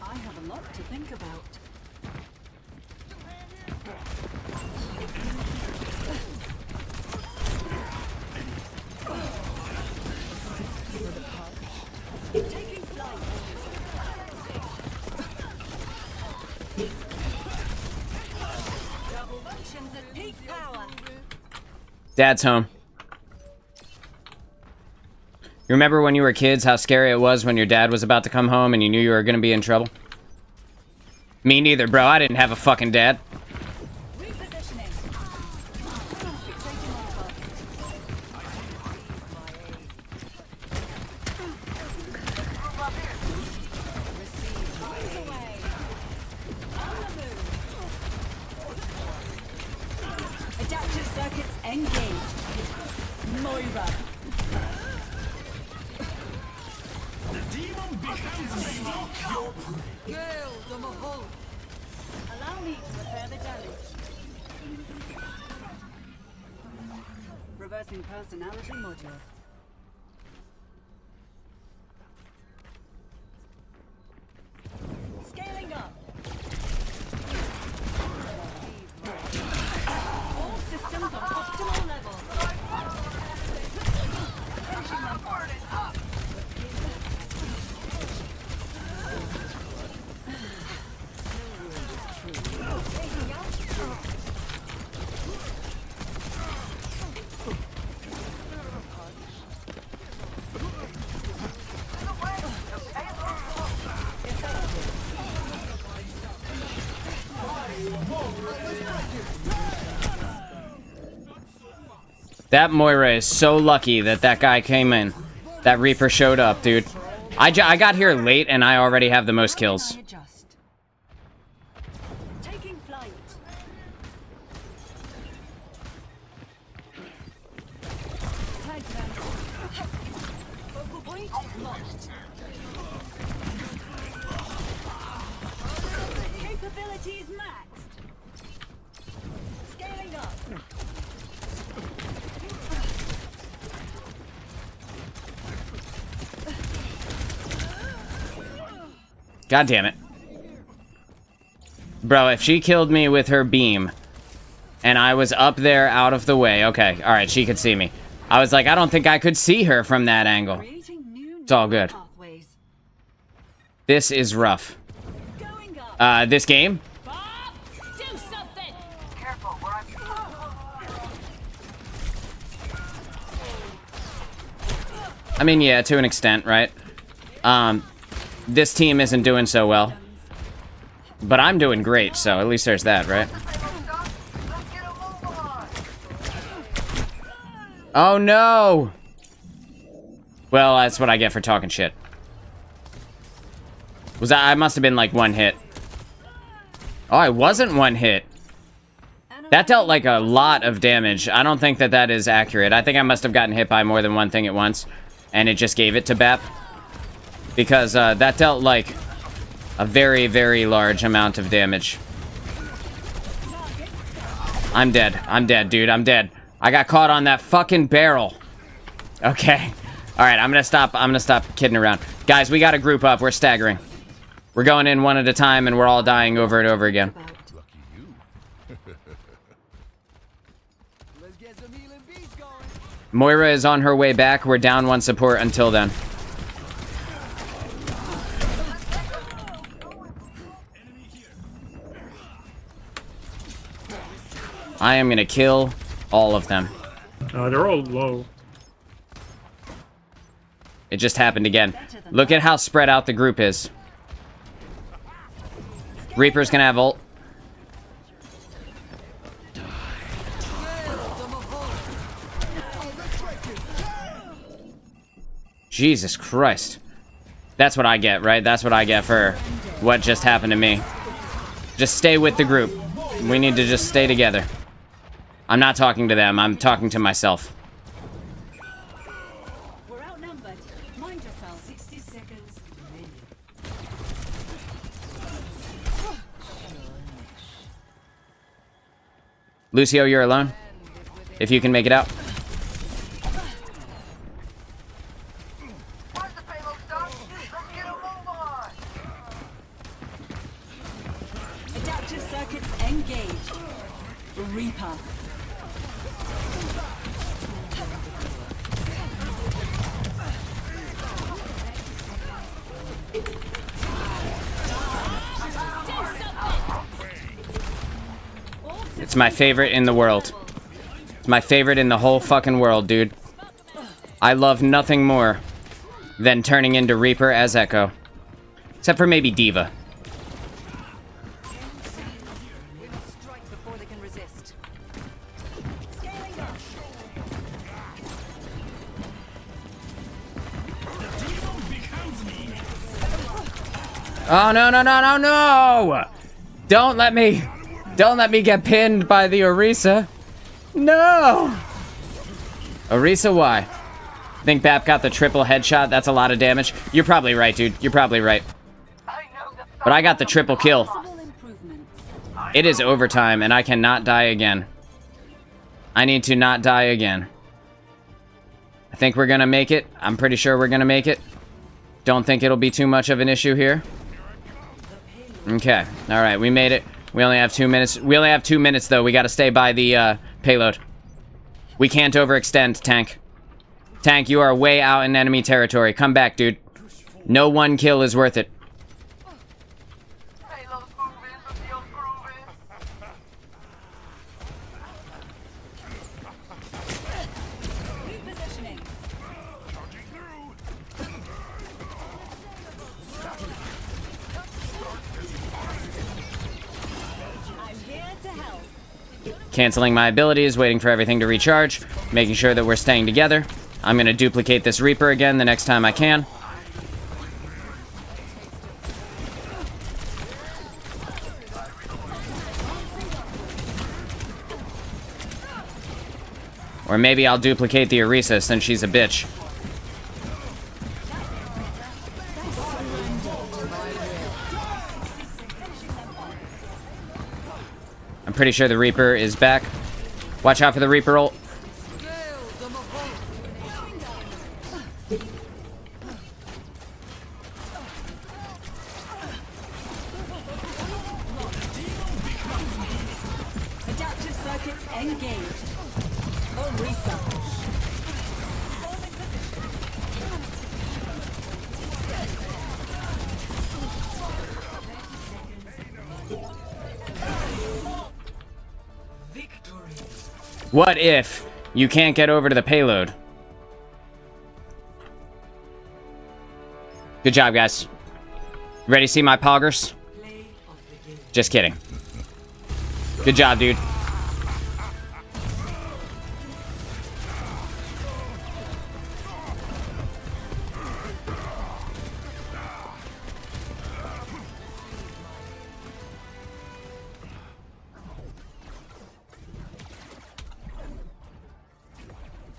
I have a lot to think about. Taking flight. Double functions at peak power. Dad's home. You remember when you were kids how scary it was when your dad was about to come home and you knew you were gonna be in trouble? Me neither, bro. I didn't have a fucking dad. Repositioning. Adaptive circuits engaged. Moira. Allow me to repair the damage. Reversing personality module. Scaling up. All systems on optimal level. Finishing my part is up. That Moira is so lucky that that guy came in. That Reaper showed up, dude. I got here late and I already have the most kills. Taking flight. Tag them. Focal point locked. Capabilities maxed. Scaling up. God damn it. Bro, if she killed me with her beam and I was up there out of the way, okay, alright, she could see me. I was like, I don't think I could see her from that angle. It's all good. This is rough. This game? Do something. Careful, where I'm I mean, yeah, to an extent, right? This team isn't doing so well. But I'm doing great, so at least there's that, right? Oh no! Well, that's what I get for talking shit. Was I must have been like one hit. Oh, I wasn't one hit. That dealt like a lot of damage. I don't think that that is accurate. I think I must have gotten hit by more than one thing at once. and it just gave it to Bap. Because that dealt like a very, very large amount of damage. I'm dead. I'm dead, dude. I'm dead. I got caught on that fucking barrel. Okay. Alright, I'm gonna stop kidding around. Guys, we gotta group up. We're staggering. We're going in one at a time, and we're all dying over and over again. Moira is on her way back. We're down one support until then. I am gonna kill all of them. They're all low. It just happened again. Look at how spread out the group is. Reaper's gonna have ult. Jesus Christ. That's what I get, right? That's what I get for what just happened to me. Just stay with the group. We need to just stay together. I'm not talking to them. I'm talking to myself. We're outnumbered. Mind yourself. 60 seconds remaining. Lucio, you're alone? If you can make it out. Once the payload's done, let's get a move on. Adaptive circuits engaged. Reaper. It's my favorite in the world. It's my favorite in the whole fucking world, dude. I love nothing more than turning into Reaper as Echo. Except for maybe Diva. Oh, no, no, no, no, no! Don't let me get pinned by the Orisa. No! Orisa, why? Think Bap got the triple headshot? That's a lot of damage. You're probably right, dude. You're probably right. But I got the triple kill. It is overtime, and I cannot die again. I need to not die again. I think we're gonna make it. I'm pretty sure we're gonna make it. Don't think it'll be too much of an issue here. Okay. Alright, we made it. We only have 2 minutes. We only have 2 minutes, though. We gotta stay by the payload. We can't overextend, Tank. Tank, you are way out in enemy territory. Come back, dude. No one kill is worth it. Canceling my abilities, waiting for everything to recharge, making sure that we're staying together. I'm gonna duplicate this Reaper again the next time I can. Or maybe I'll duplicate the Orisa since she's a bitch. I'm pretty sure the Reaper is back. Watch out for the Reaper ult. Adaptive circuits engaged. Orisa. What if you can't get over to the payload? Good job, guys. Ready to see my poggers? Just kidding. Good job, dude.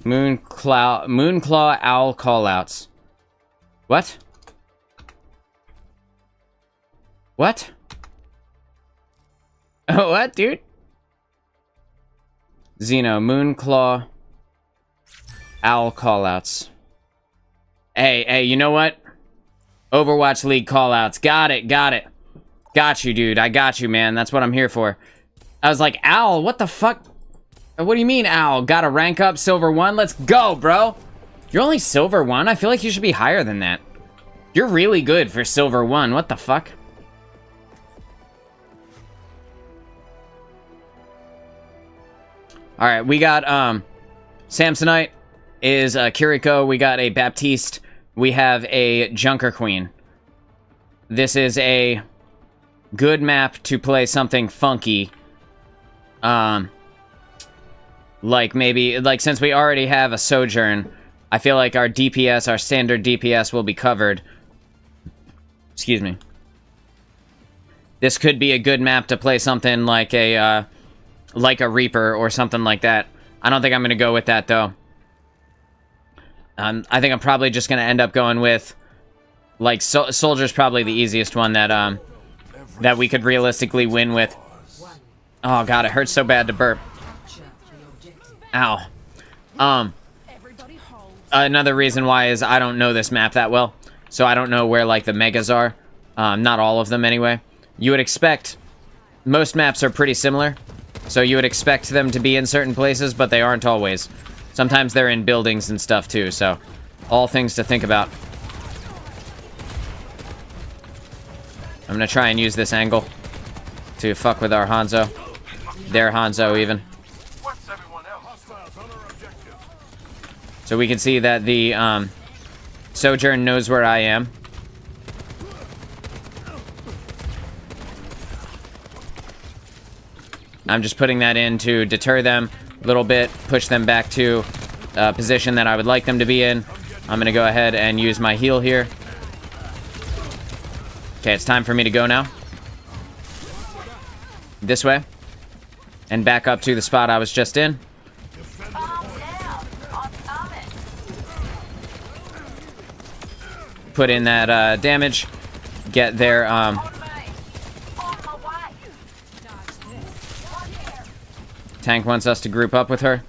Moonclaw owl callouts. What? What? Oh, what, dude? Xeno, Moonclaw owl callouts. Hey, you know what? Overwatch League callouts. Got it. Got you, dude. I got you, man. That's what I'm here for. I was like, owl, what the fuck? What do you mean, owl? Gotta rank up silver 1? Let's go, bro. You're only silver 1? I feel like you should be higher than that. You're really good for silver 1. What the fuck? Alright, we got, Samsonite is Kiriko. We got a Baptiste. We have a Junker Queen. This is a good map to play something funky. Like maybe, like since we already have a Sojourn, I feel like our DPS, our standard DPS will be covered. Excuse me. This could be a good map to play something like a Reaper or something like that. I don't think I'm going to go with that though. I think I'm probably just going to end up going with, like, Soldier's probably the easiest one that, that we could realistically win with. Oh god, it hurts so bad to burp. Ow. Another reason why is I don't know this map that well. So I don't know where, like, the megas are. Not all of them, anyway. You would expect... Most maps are pretty similar. So you would expect them to be in certain places, but they aren't always. Sometimes they're in buildings and stuff, too, so... All things to think about. I'm gonna try and use this angle to fuck with our Hanzo. Their Hanzo, even. So we can see that the, Sojourn knows where I am. I'm just putting that in to deter them a little bit, push them back to a position that I would like them to be in. I'm gonna go ahead and use my heal here. Okay, it's time for me to go now. This way. And back up to the spot I was just in. Put in that damage. Get their tank wants us to group up with her.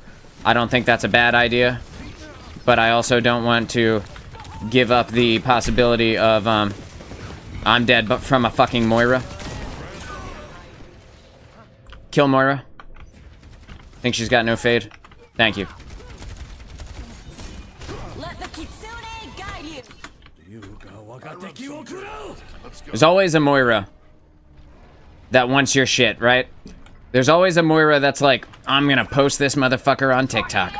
I don't think that's a bad idea. But I also don't want to give up the possibility of I'm dead but from a fucking Moira. Kill Moira. Think she's got no fade. Thank you. Let the Kitsune guide you. There's always a Moira that wants your shit, right? There's always a Moira that's like, I'm gonna post this motherfucker on TikTok.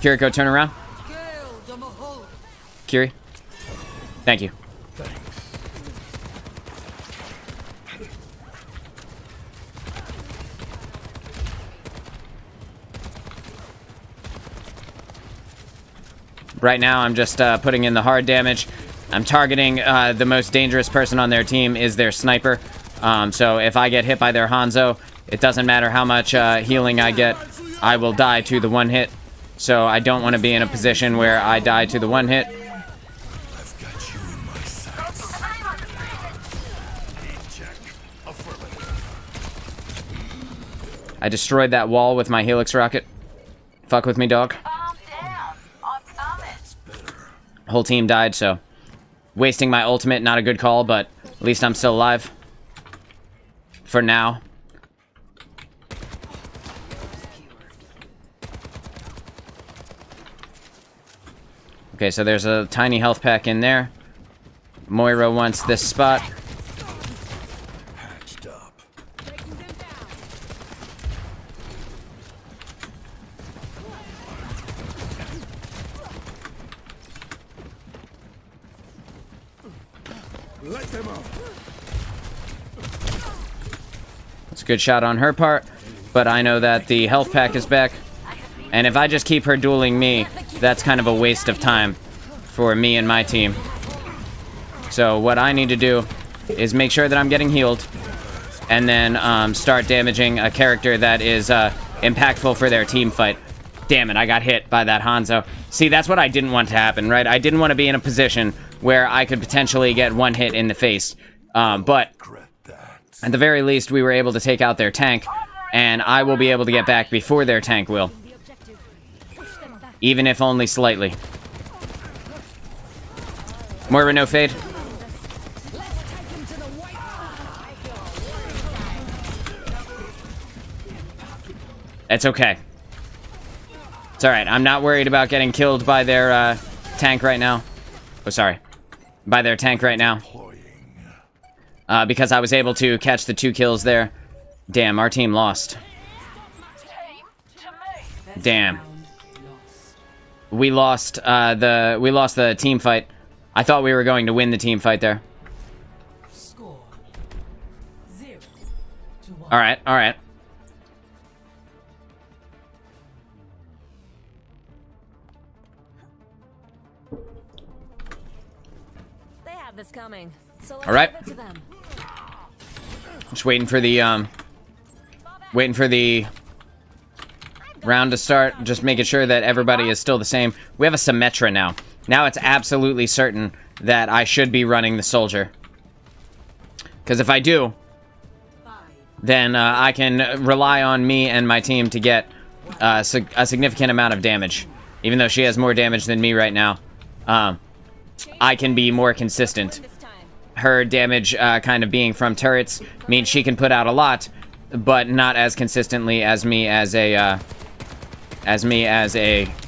Kiriko, turn around. Kiri. Thank you. Right now, I'm just putting in the hard damage. I'm targeting the most dangerous person on their team is their sniper. So if I get hit by their Hanzo, it doesn't matter how much healing I get, I will die to the one hit. So I don't want to be in a position where I die to the one hit. I destroyed that wall with my Helix rocket. Fuck with me, dog. Whole team died, so wasting my ultimate, not a good call, but at least I'm still alive. For now. Okay, so there's a tiny health pack in there. Moira wants this spot. Patched up. Let them up. It's a good shot on her part, but I know that the health pack is back. And if I just keep her dueling me, that's kind of a waste of time. for me and my team. So what I need to do is make sure that I'm getting healed, and then start damaging a character that is impactful for their team fight. Damn it, I got hit by that Hanzo. See, that's what I didn't want to happen, right? I didn't want to be in a position where I could potentially get one hit in the face. But at the very least, we were able to take out their tank, and I will be able to get back before their tank will. Even if only slightly. Moira, no fade. It's okay. It's alright. I'm not worried about getting killed by their tank right now. Oh, sorry. By their tank right now. Because I was able to catch the 2 kills there. Damn, our team lost. Damn. We lost the team fight. I thought we were going to win the team fight there. Alright, alright. They have this coming. So let's Alright. give it to them. Just waiting for the round to start. Just making sure that everybody is still the same. We have a Symmetra now. Now it's absolutely certain that I should be running the soldier. Because if I do, then I can rely on me and my team to get a significant amount of damage. Even though she has more damage than me right now, I can be more consistent. Her damage kind of being from turrets means she can put out a lot, but not as consistently as me as a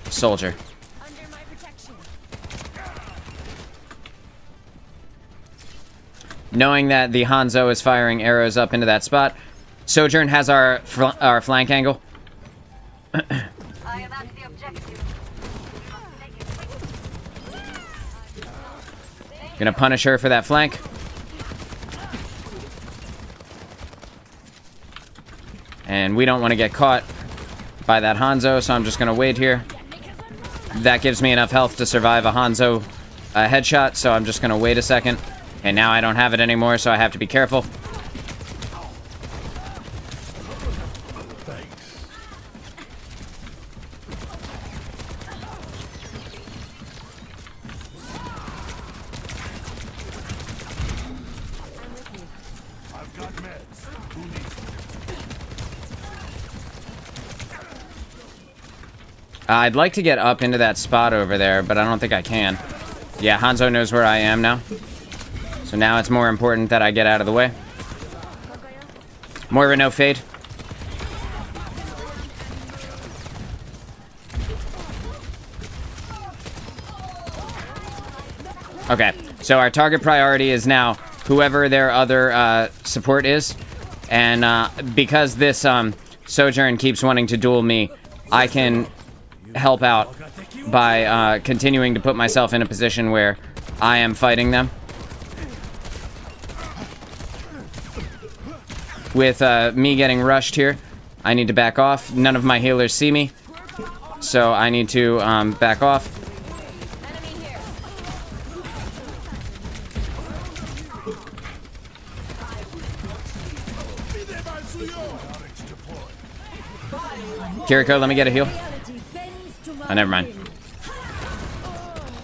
soldier. Knowing that the Hanzo is firing arrows up into that spot, Sojourn has our flank angle. Gonna punish her for that flank. And we don't want to get caught by that Hanzo, so I'm just gonna wait here. That gives me enough health to survive a Hanzo headshot, so I'm just gonna wait a second. And now I don't have it anymore, so I have to be careful. I'd like to get up into that spot over there, but I don't think I can. Yeah, Hanzo knows where I am now. So now it's more important that I get out of the way. Moira, no fade. Okay, so our target priority is now whoever their other support is. And because this Sojourn keeps wanting to duel me, I can help out by continuing to put myself in a position where I am fighting them. With me getting rushed here, I need to back off. None of my healers see me, so I need to back off. Kiriko, let me get a heal. Oh, never mind.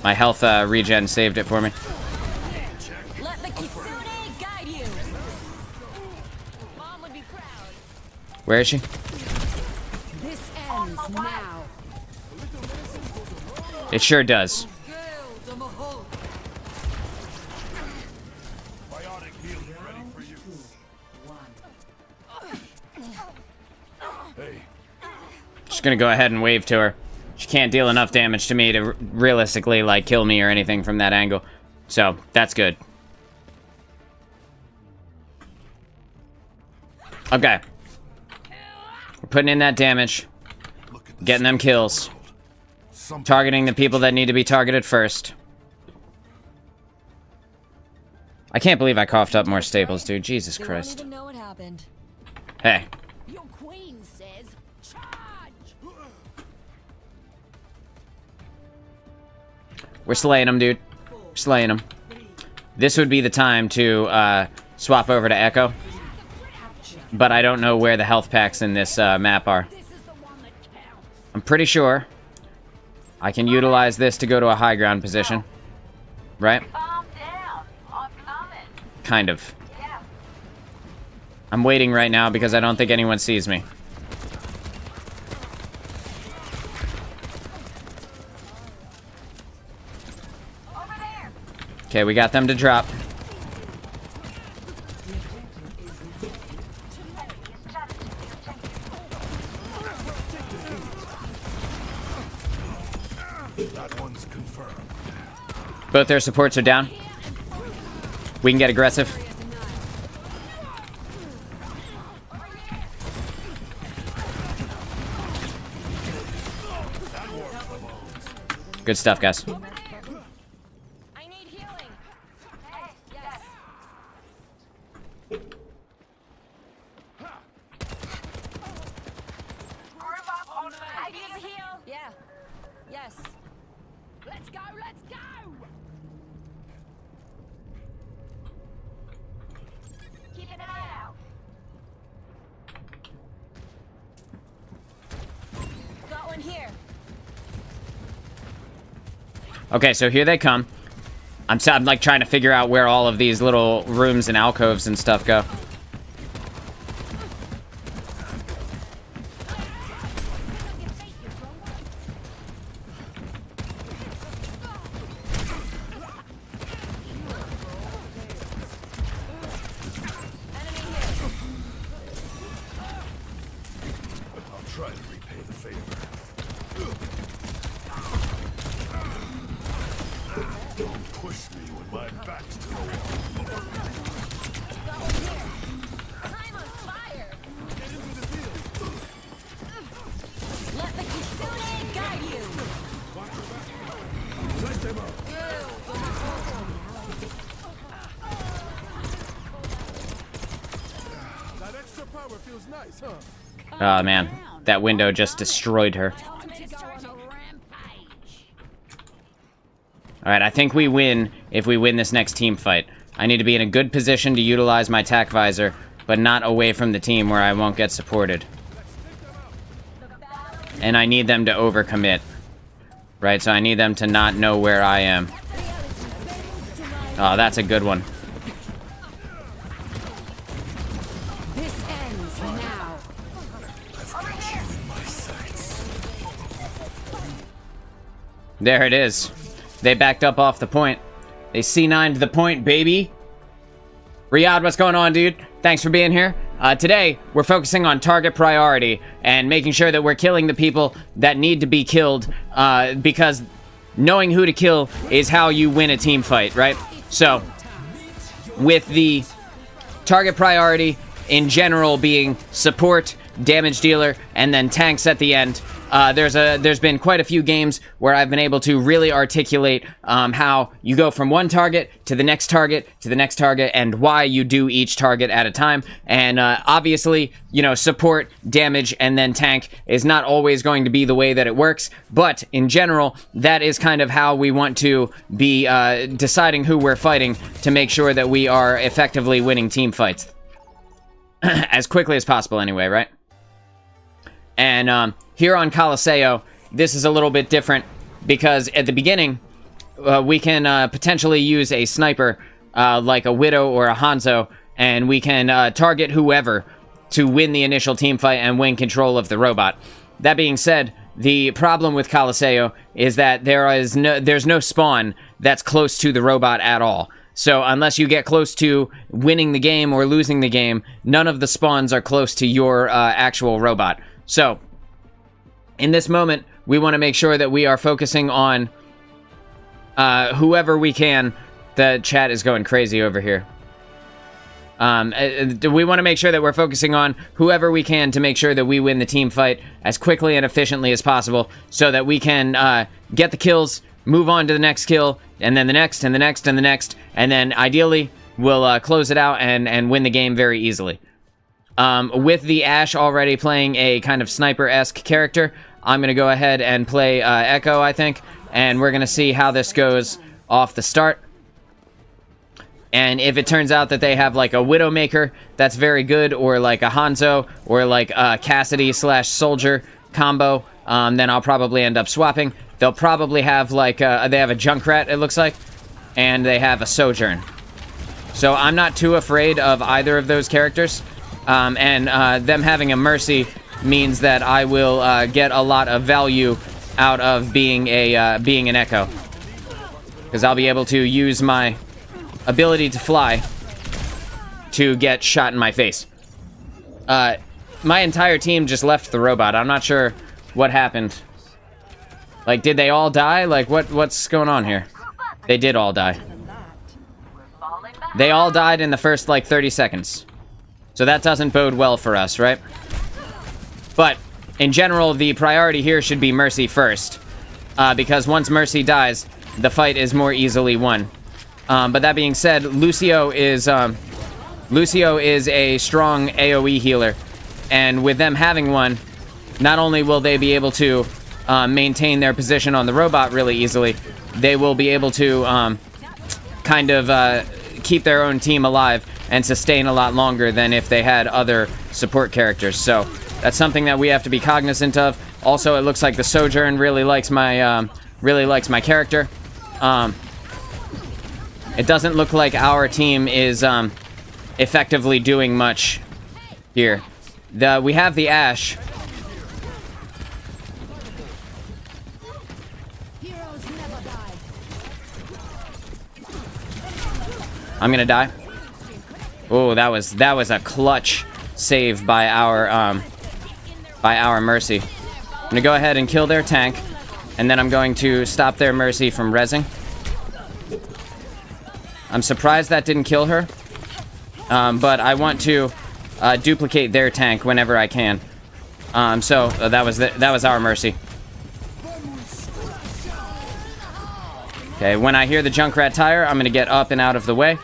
My health regen saved it for me. Let the Kitsune guide you. Mom would be proud. Where is she? This ends now. It sure does. Just gonna go ahead and wave to her. She can't deal enough damage to me to realistically, like, kill me or anything from that angle. So, that's good. Okay. We're putting in that damage. Getting them kills. Targeting the people that need to be targeted first. I can't believe I coughed up more staples, dude. Jesus Christ. They won't even know what happened. Hey. Your queen says, charge! We're slaying them, dude. We're slaying them. This would be the time to swap over to Echo. But I don't know where the health packs in this map are. I'm pretty sure I can utilize this to go to a high ground position. Right? Kind of. I'm waiting right now because I don't think anyone sees me. Okay, we got them to drop. That one's confirmed. Both their supports are down. We can get aggressive. Good stuff, guys. I need healing. Hey, yes. I need a heal. Yeah. Yes. Let's go. Let's go. Keep an eye out. Got one here. Okay, so here they come. I'm like trying to figure out where all of these little rooms and alcoves and stuff go. I'll try to repay the favor. Don't push me when my back's to the wall. I'm on fire. Let the Kitsune guide you. Light them up. That extra power feels nice, huh? Oh man, that window just destroyed her. Alright, I think we win if we win this next team fight. I need to be in a good position to utilize my tac visor, but not away from the team where I won't get supported. And I need them to overcommit. Right, so I need them to not know where I am. Oh, that's a good one. This ends now. I've got you in my sights. There it is. They backed up off the point. They C9'd the point, baby. Riyadh, what's going on, dude? Thanks for being here. Today, we're focusing on target priority and making sure that we're killing the people that need to be killed, because knowing who to kill is how you win a team fight, right? So, with the target priority in general being support, damage dealer, and then tanks at the end, there's been quite a few games where I've been able to really articulate how you go from one target to the next target to the next target and why you do each target at a time. And obviously, you know, support, damage, and then tank is not always going to be the way that it works, but in general, that is kind of how we want to be deciding who we're fighting to make sure that we are effectively winning team fights. As quickly as possible anyway, right? And here on Coliseo, this is a little bit different because at the beginning, we can potentially use a sniper like a Widow or a Hanzo, and we can target whoever to win the initial team fight and win control of the robot. That being said, the problem with Coliseo is that there's no spawn that's close to the robot at all. So unless you get close to winning the game or losing the game, none of the spawns are close to your actual robot. So, in this moment, we want to make sure that we are focusing on whoever we can. The chat is going crazy over here. We want to make sure that we're focusing on whoever we can to make sure that we win the team fight as quickly and efficiently as possible so that we can get the kills, move on to the next kill, and then the next, and the next, and the next, and then ideally we'll close it out and win the game very easily. With the Ashe already playing a kind of sniper-esque character, I'm going to go ahead and play Echo, I think. and we're going to see how this goes off the start. And if it turns out that they have like a Widowmaker that's very good, or like a Hanzo, or like a Cassidy / Soldier combo, then I'll probably end up swapping. They'll probably have like they have a Junkrat, it looks like, and they have a Sojourn. So I'm not too afraid of either of those characters, and them having a Mercy means that I will get a lot of value out of being an Echo, because I'll be able to use my ability to fly to get shot in my face. My entire team just left the robot. I'm not sure what happened. Like, did they all die? Like, what's going on here? They did all die. They all died in the first, like, 30 seconds. So that doesn't bode well for us, right? But, in general, the priority here should be Mercy first. Because once Mercy dies, the fight is more easily won. But that being said, Lucio is a strong AoE healer. And with them having one, not only will they be able to maintain their position on the robot really easily, they will be able to keep their own team alive and sustain a lot longer than if they had other support characters. So that's something that we have to be cognizant of. Also, it looks like the Sojourn really likes my character. It doesn't look like our team is effectively doing much here. We have the Ashe. I'm gonna die. Oh, that was a clutch save by our Mercy. I'm gonna go ahead and kill their tank, and then I'm going to stop their Mercy from rezzing. I'm surprised that didn't kill her, but I want to duplicate their tank whenever I can. So that was our Mercy. Okay, when I hear the Junkrat tire, I'm gonna get up and out of the way.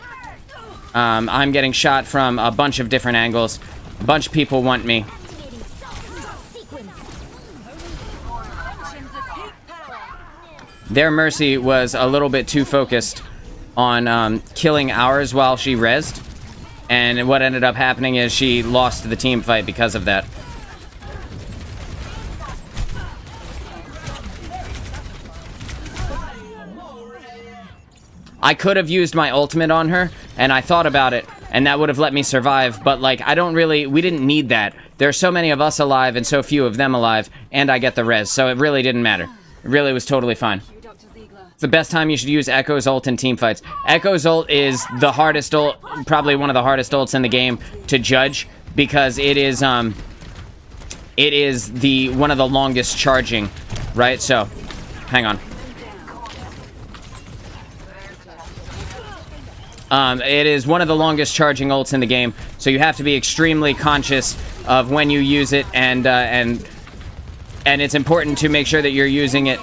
I'm getting shot from a bunch of different angles. A bunch of people want me. Their Mercy was a little bit too focused on killing ours while she rezzed. And what ended up happening is she lost the team fight because of that. I could have used my ultimate on her, and I thought about it, and that would have let me survive, but, like, we didn't need that. There are so many of us alive and so few of them alive, and I get the res, so it really didn't matter. It really was totally fine. It's the best time you should use Echo's ult in teamfights. Echo's ult is the hardest ult, probably one of the hardest ults in the game to judge, because it is one of the longest charging, right? So, hang on. It is one of the longest charging ults in the game, so you have to be extremely conscious of when you use it, and it's important to make sure that you're using it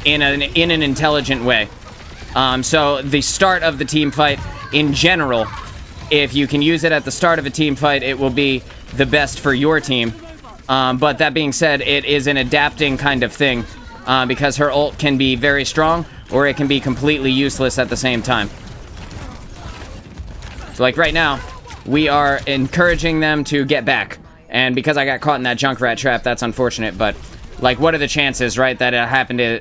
in an intelligent way. So the start of the team fight, in general, if you can use it at the start of a team fight, it will be the best for your team. But that being said, it is an adapting kind of thing, because her ult can be very strong, or it can be completely useless at the same time. So, like, right now, we are encouraging them to get back. And because I got caught in that Junkrat trap, that's unfortunate, but, like, what are the chances, right, that it happened to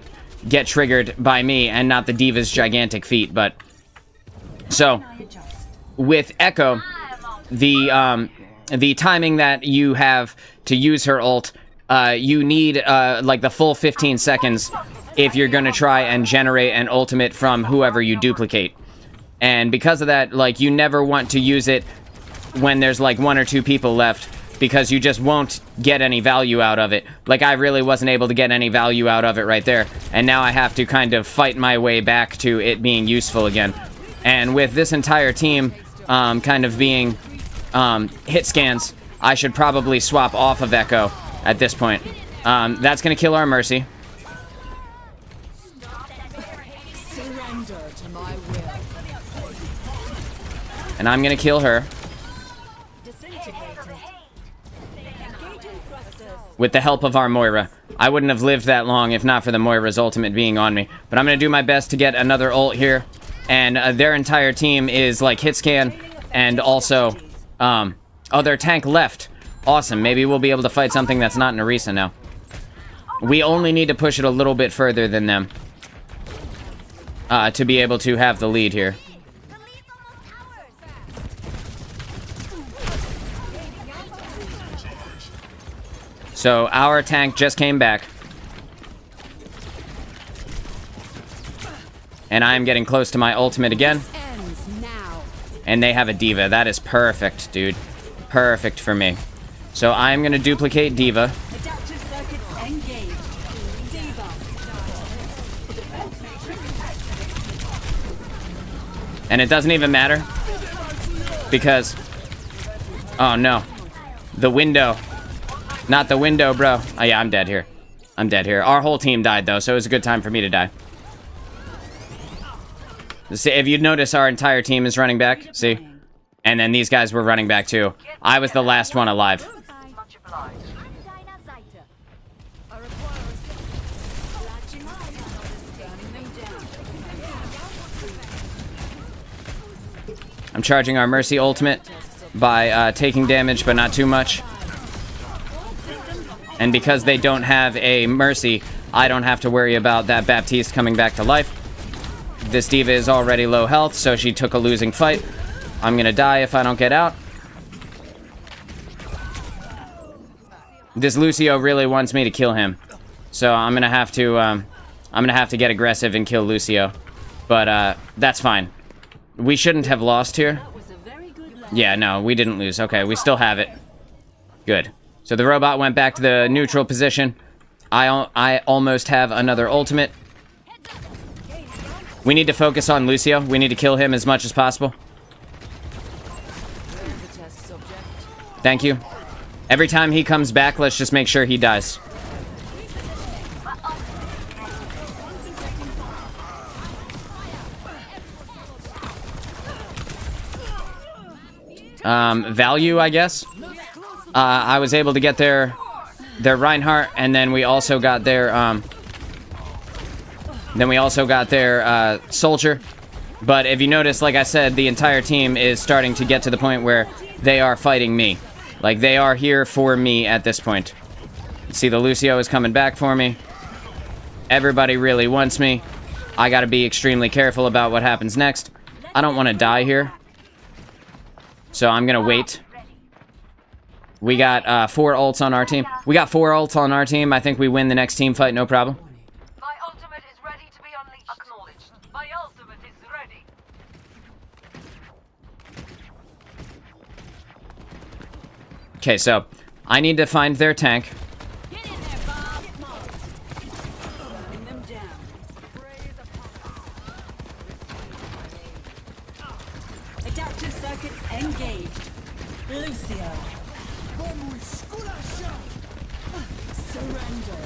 get triggered by me and not the Diva's gigantic feat? But, so, with Echo, the timing that you have to use her ult, you need, like, the full 15 seconds if you're gonna try and generate an ultimate from whoever you duplicate. And because of that, like, you never want to use it when there's, like, 1 or 2 people left, because you just won't get any value out of it. Like, I really wasn't able to get any value out of it right there, and now I have to kind of fight my way back to it being useful again. And with this entire team kind of being hit scans, I should probably swap off of Echo at this point. That's gonna kill our Mercy. And I'm gonna kill her. with the help of our Moira. I wouldn't have lived that long if not for the Moira's ultimate being on me. But I'm going to do my best to get another ult here. And their entire team is like hit scan. And also, their tank left. Awesome. Maybe we'll be able to fight something that's not an Orisa now. We only need to push it a little bit further than them. To be able to have the lead here. So our tank just came back. And I am getting close to my ultimate again. And they have a D.Va. That is perfect, dude. Perfect for me. So I'm going to duplicate D.Va. And it doesn't even matter. Because... oh, no. The window. Not the window, bro. Oh, yeah, I'm dead here. I'm dead here. Our whole team died, though, so it was a good time for me to die. See, if you'd notice, our entire team is running back. See? And then these guys were running back, too. I was the last one alive. I'm charging our Mercy ultimate by taking damage, but not too much. And because they don't have a Mercy, I don't have to worry about that Baptiste coming back to life. This D.Va is already low health, so she took a losing fight. I'm gonna die if I don't get out. This Lucio really wants me to kill him. So I'm gonna have to get aggressive and kill Lucio. But that's fine. We shouldn't have lost here. Yeah, no, we didn't lose. Okay, we still have it. Good. So the robot went back to the neutral position. I almost have another ultimate. We need to focus on Lucio. We need to kill him as much as possible. Thank you. Every time he comes back, let's just make sure he dies. Value, I guess. I was able to get their Reinhardt, and then we also got their soldier. But if you notice, like I said, the entire team is starting to get to the point where they are fighting me. Like, they are here for me at this point. See, the Lucio is coming back for me. Everybody really wants me. I gotta be extremely careful about what happens next. I don't want to die here. So I'm gonna wait. We got 4 ults on our team. We got 4 ults on our team. I think we win the next team fight, no problem. My ultimate is ready to be unleashed. Acknowledged. My ultimate is ready. Okay, so I need to find their tank. Adaptive circuits engaged. Lucio. Surrender.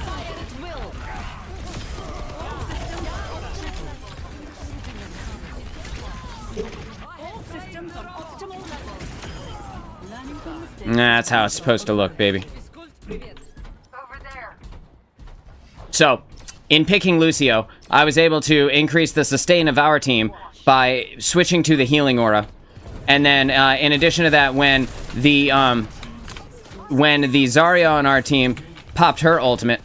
Fire at will. All systems on optimal level. Learning from mistakes. Nah, that's how it's supposed to look, baby. Over there. So, in picking Lucio, I was able to increase the sustain of our team by switching to the healing aura. And then, in addition to that, when the Zarya on our team popped her ultimate,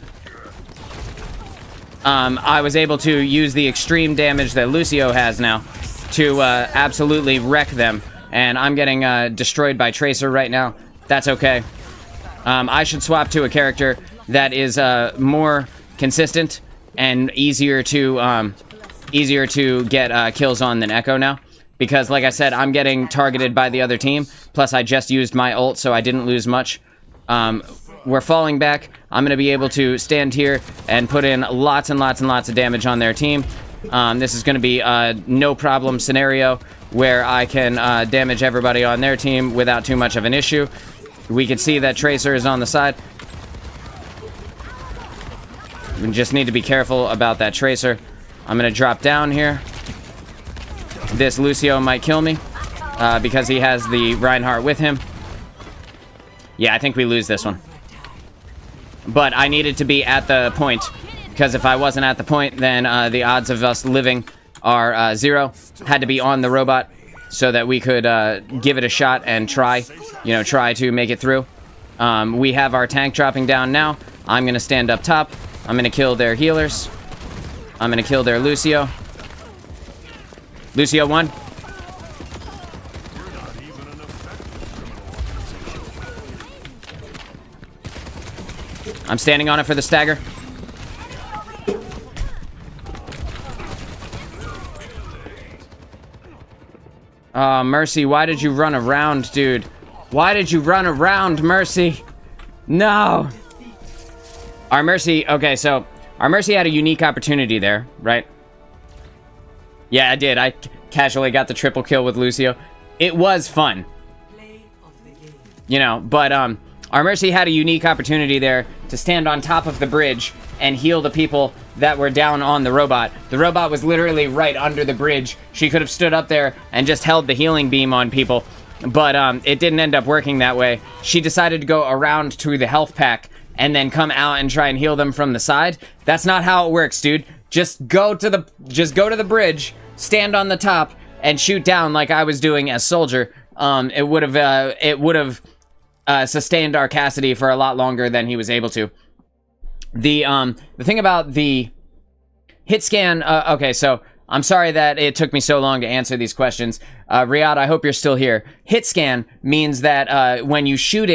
I was able to use the extreme damage that Lucio has now to absolutely wreck them. And I'm getting destroyed by Tracer right now. That's okay. I should swap to a character that is more consistent and easier to get kills on than Echo now. Because, like I said, I'm getting targeted by the other team. Plus, I just used my ult, so I didn't lose much. We're falling back. I'm going to be able to stand here and put in lots and lots and lots of damage on their team. This is going to be a no-problem scenario where I can damage everybody on their team without too much of an issue. We can see that Tracer is on the side. We just need to be careful about that Tracer. I'm going to drop down here. This Lucio might kill me. because he has the Reinhardt with him. Yeah, I think we lose this one. But I needed to be at the point, because if I wasn't at the point, then the odds of us living are 0. Had to be on the robot so that we could give it a shot and try to make it through. We have our tank dropping down now. I'm going to stand up top. I'm going to kill their healers. I'm going to kill their Lucio. Lucio 1. I'm standing on it for the stagger. Oh, Mercy, why did you run around, dude? Why did you run around, Mercy? No! Our Mercy, okay, so our Mercy had a unique opportunity there, right? Yeah, I did. I casually got the triple kill with Lucio. It was fun. You know, but our Mercy had a unique opportunity there to stand on top of the bridge and heal the people that were down on the robot. The robot was literally right under the bridge. She could have stood up there and just held the healing beam on people, but it didn't end up working that way. She decided to go around to the health pack and then come out and try and heal them from the side. That's not how it works, dude. Just go to the bridge, stand on the top, and shoot down like I was doing as Soldier. It would have sustained our Cassidy for a lot longer than he was able to. The thing about the hit scan, okay, so I'm sorry that it took me so long to answer these questions. Riyadh, I hope you're still here. Hit scan means that when you shoot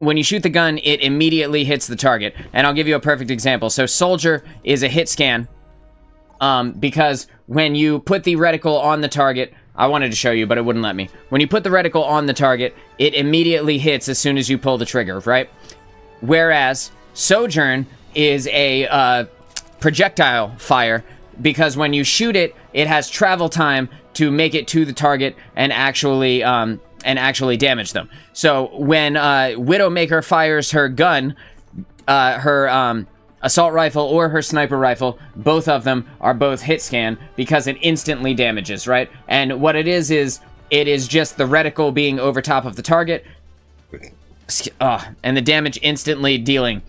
when you shoot the gun, it immediately hits the target. And I'll give you a perfect example. So Soldier is a hit scan because when you put the reticle on the target, I wanted to show you, but it wouldn't let me. When you put the reticle on the target, it immediately hits as soon as you pull the trigger, right? Whereas Sojourn is a projectile fire because when you shoot it, it has travel time to make it to the target and actually damage them. So when Widowmaker fires her gun, her assault rifle or her sniper rifle, both of them are both hit scan because it instantly damages, right? And what it is it is just the reticle being over top of the target, and the damage instantly dealing.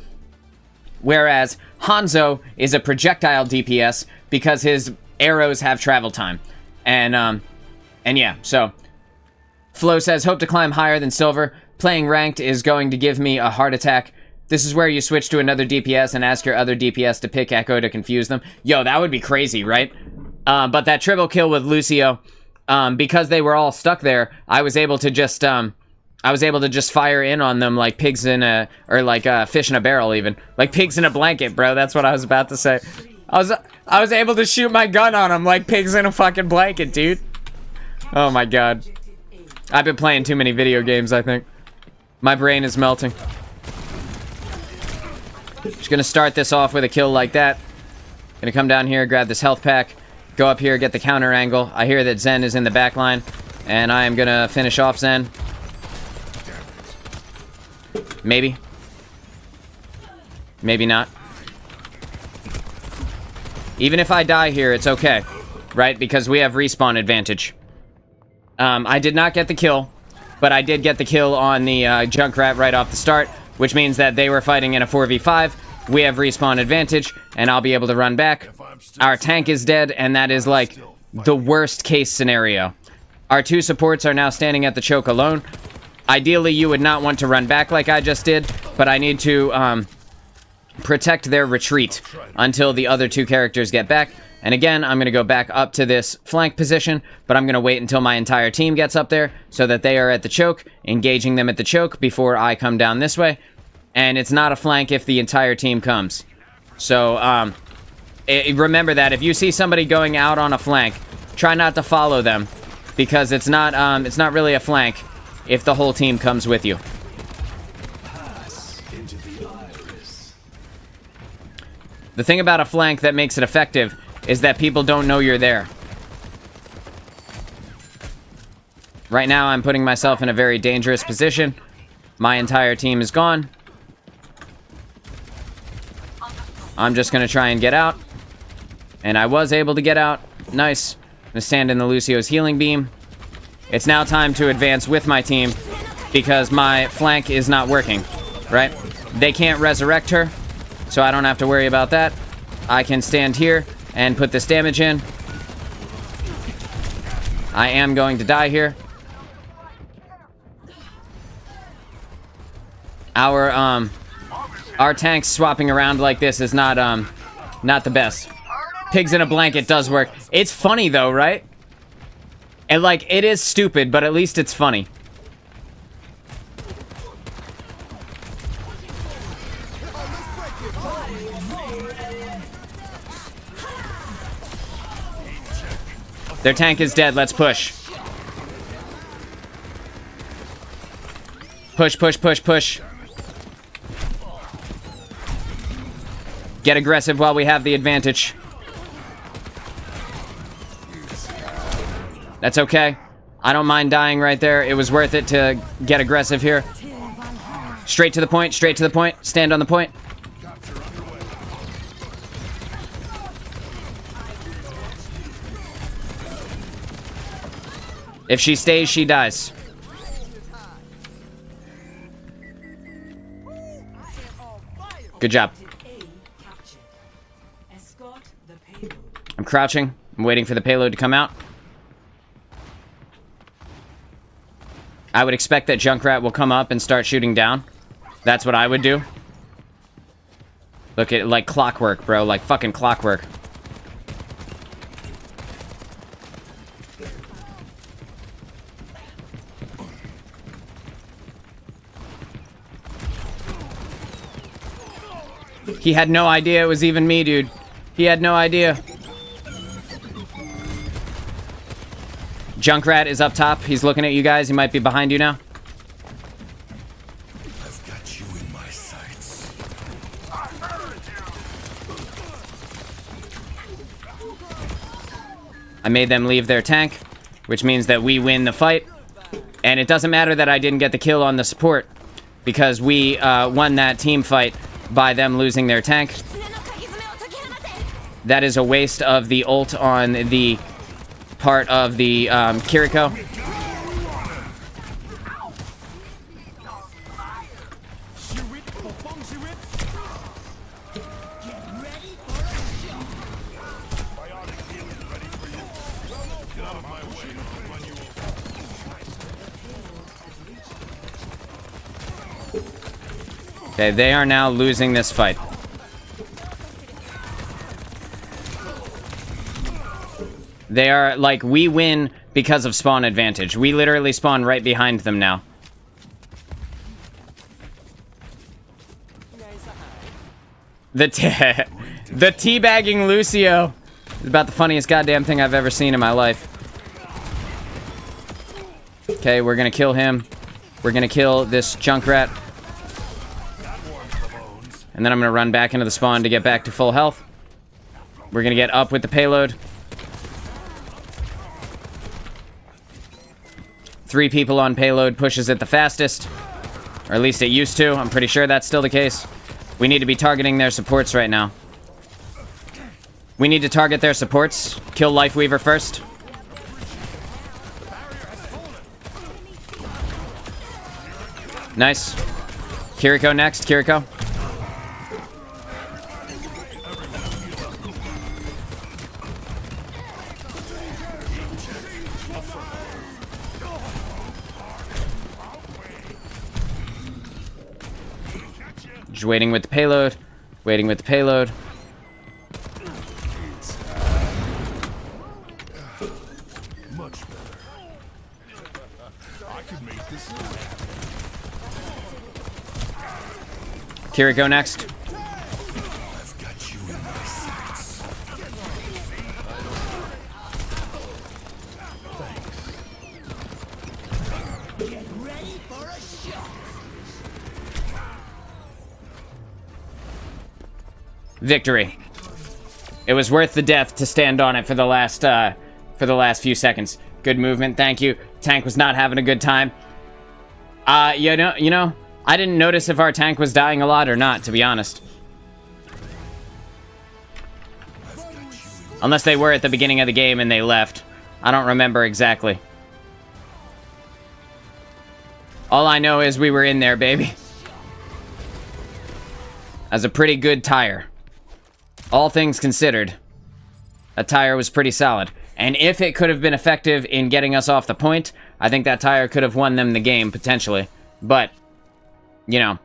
Whereas Hanzo is a projectile DPS because his arrows have travel time. And yeah, so Flo says, hope to climb higher than silver. Playing ranked is going to give me a heart attack. This is where you switch to another DPS and ask your other DPS to pick Echo to confuse them. Yo, that would be crazy, right? But that triple kill with Lucio, because they were all stuck there, I was able to just fire in on them like pigs in a, or like fish in a barrel even. Like pigs in a blanket, bro. That's what I was about to say. I was able to shoot my gun on them like pigs in a fucking blanket, dude. Oh my god. I've been playing too many video games, I think. My brain is melting. Just gonna start this off with a kill like that. Gonna come down here, grab this health pack, go up here, get the counter angle. I hear that Zen is in the back line, and I am gonna finish off Zen. Maybe. Maybe not. Even if I die here, it's okay, right? Because we have respawn advantage. I did not get the kill, but I did get the kill on the Junkrat right off the start, which means that they were fighting in a 4v5. We have respawn advantage, and I'll be able to run back. Our tank is dead, and that is like the worst case scenario. Our two supports are now standing at the choke alone. Ideally, you would not want to run back like I just did, but I need to protect their retreat until the other two characters get back. And again, I'm going to go back up to this flank position, but I'm going to wait until my entire team gets up there so that they are at the choke, engaging them at the choke before I come down this way. And it's not a flank if the entire team comes. So remember that if you see somebody going out on a flank, try not to follow them because it's not really a flank if the whole team comes with you. The thing about a flank that makes it effective is that people don't know you're there. Right now, I'm putting myself in a very dangerous position. My entire team is gone. I'm just going to try and get out. And I was able to get out. Nice. I'm going to stand in the Lucio's healing beam. It's now time to advance with my team because my flank is not working, right? They can't resurrect her, so I don't have to worry about that. I can stand here and put this damage in. I am going to die here. Our tanks swapping around like this is not the best. Pigs in a blanket does work. It's funny though, right? And like, it is stupid, but at least it's funny. Their tank is dead. Let's push. Push, push, push, push. Get aggressive while we have the advantage. That's okay. I don't mind dying right there. It was worth it to get aggressive here. Straight to the point, straight to the point. Stand on the point. If she stays, she dies. Good job. I'm crouching. I'm waiting for the payload to come out. I would expect that Junkrat will come up and start shooting down. That's what I would do. Look at like clockwork, bro. Like fucking clockwork. He had no idea it was even me, dude. He had no idea. Junkrat is up top. He's looking at you guys. He might be behind you now. I've got you in my sights. I made them leave their tank, which means that we win the fight. And it doesn't matter that I didn't get the kill on the support, because we won that team fight by them losing their tank. That is a waste of the ult on the part of the Kiriko. Okay, they are now losing this fight. They are, like, we win because of spawn advantage. We literally spawn right behind them now. The teabagging Lucio is about the funniest goddamn thing I've ever seen in my life. Okay, we're gonna kill him. We're gonna kill this Junkrat. And then I'm gonna run back into the spawn to get back to full health. We're gonna get up with the payload. 3 people on payload pushes it the fastest. Or at least it used to. I'm pretty sure that's still the case. We need to be targeting their supports right now. We need to target their supports. Kill Lifeweaver first. Nice. Kiriko next. Kiriko. Just waiting with the payload. Waiting with the payload. Much better. I could make this. Kiriko next. I've got you in my sights. Get ready for a shot. Victory. It was worth the death to stand on it for the last few seconds. Good movement, thank you. Tank was not having a good time. You know, I didn't notice if our tank was dying a lot or not, to be honest. Unless they were at the beginning of the game and they left. I don't remember exactly. All I know is we were in there, baby. As a pretty good tire. All things considered, that tire was pretty solid. And if it could have been effective in getting us off the point, I think that tire could have won them the game, potentially. But, you know,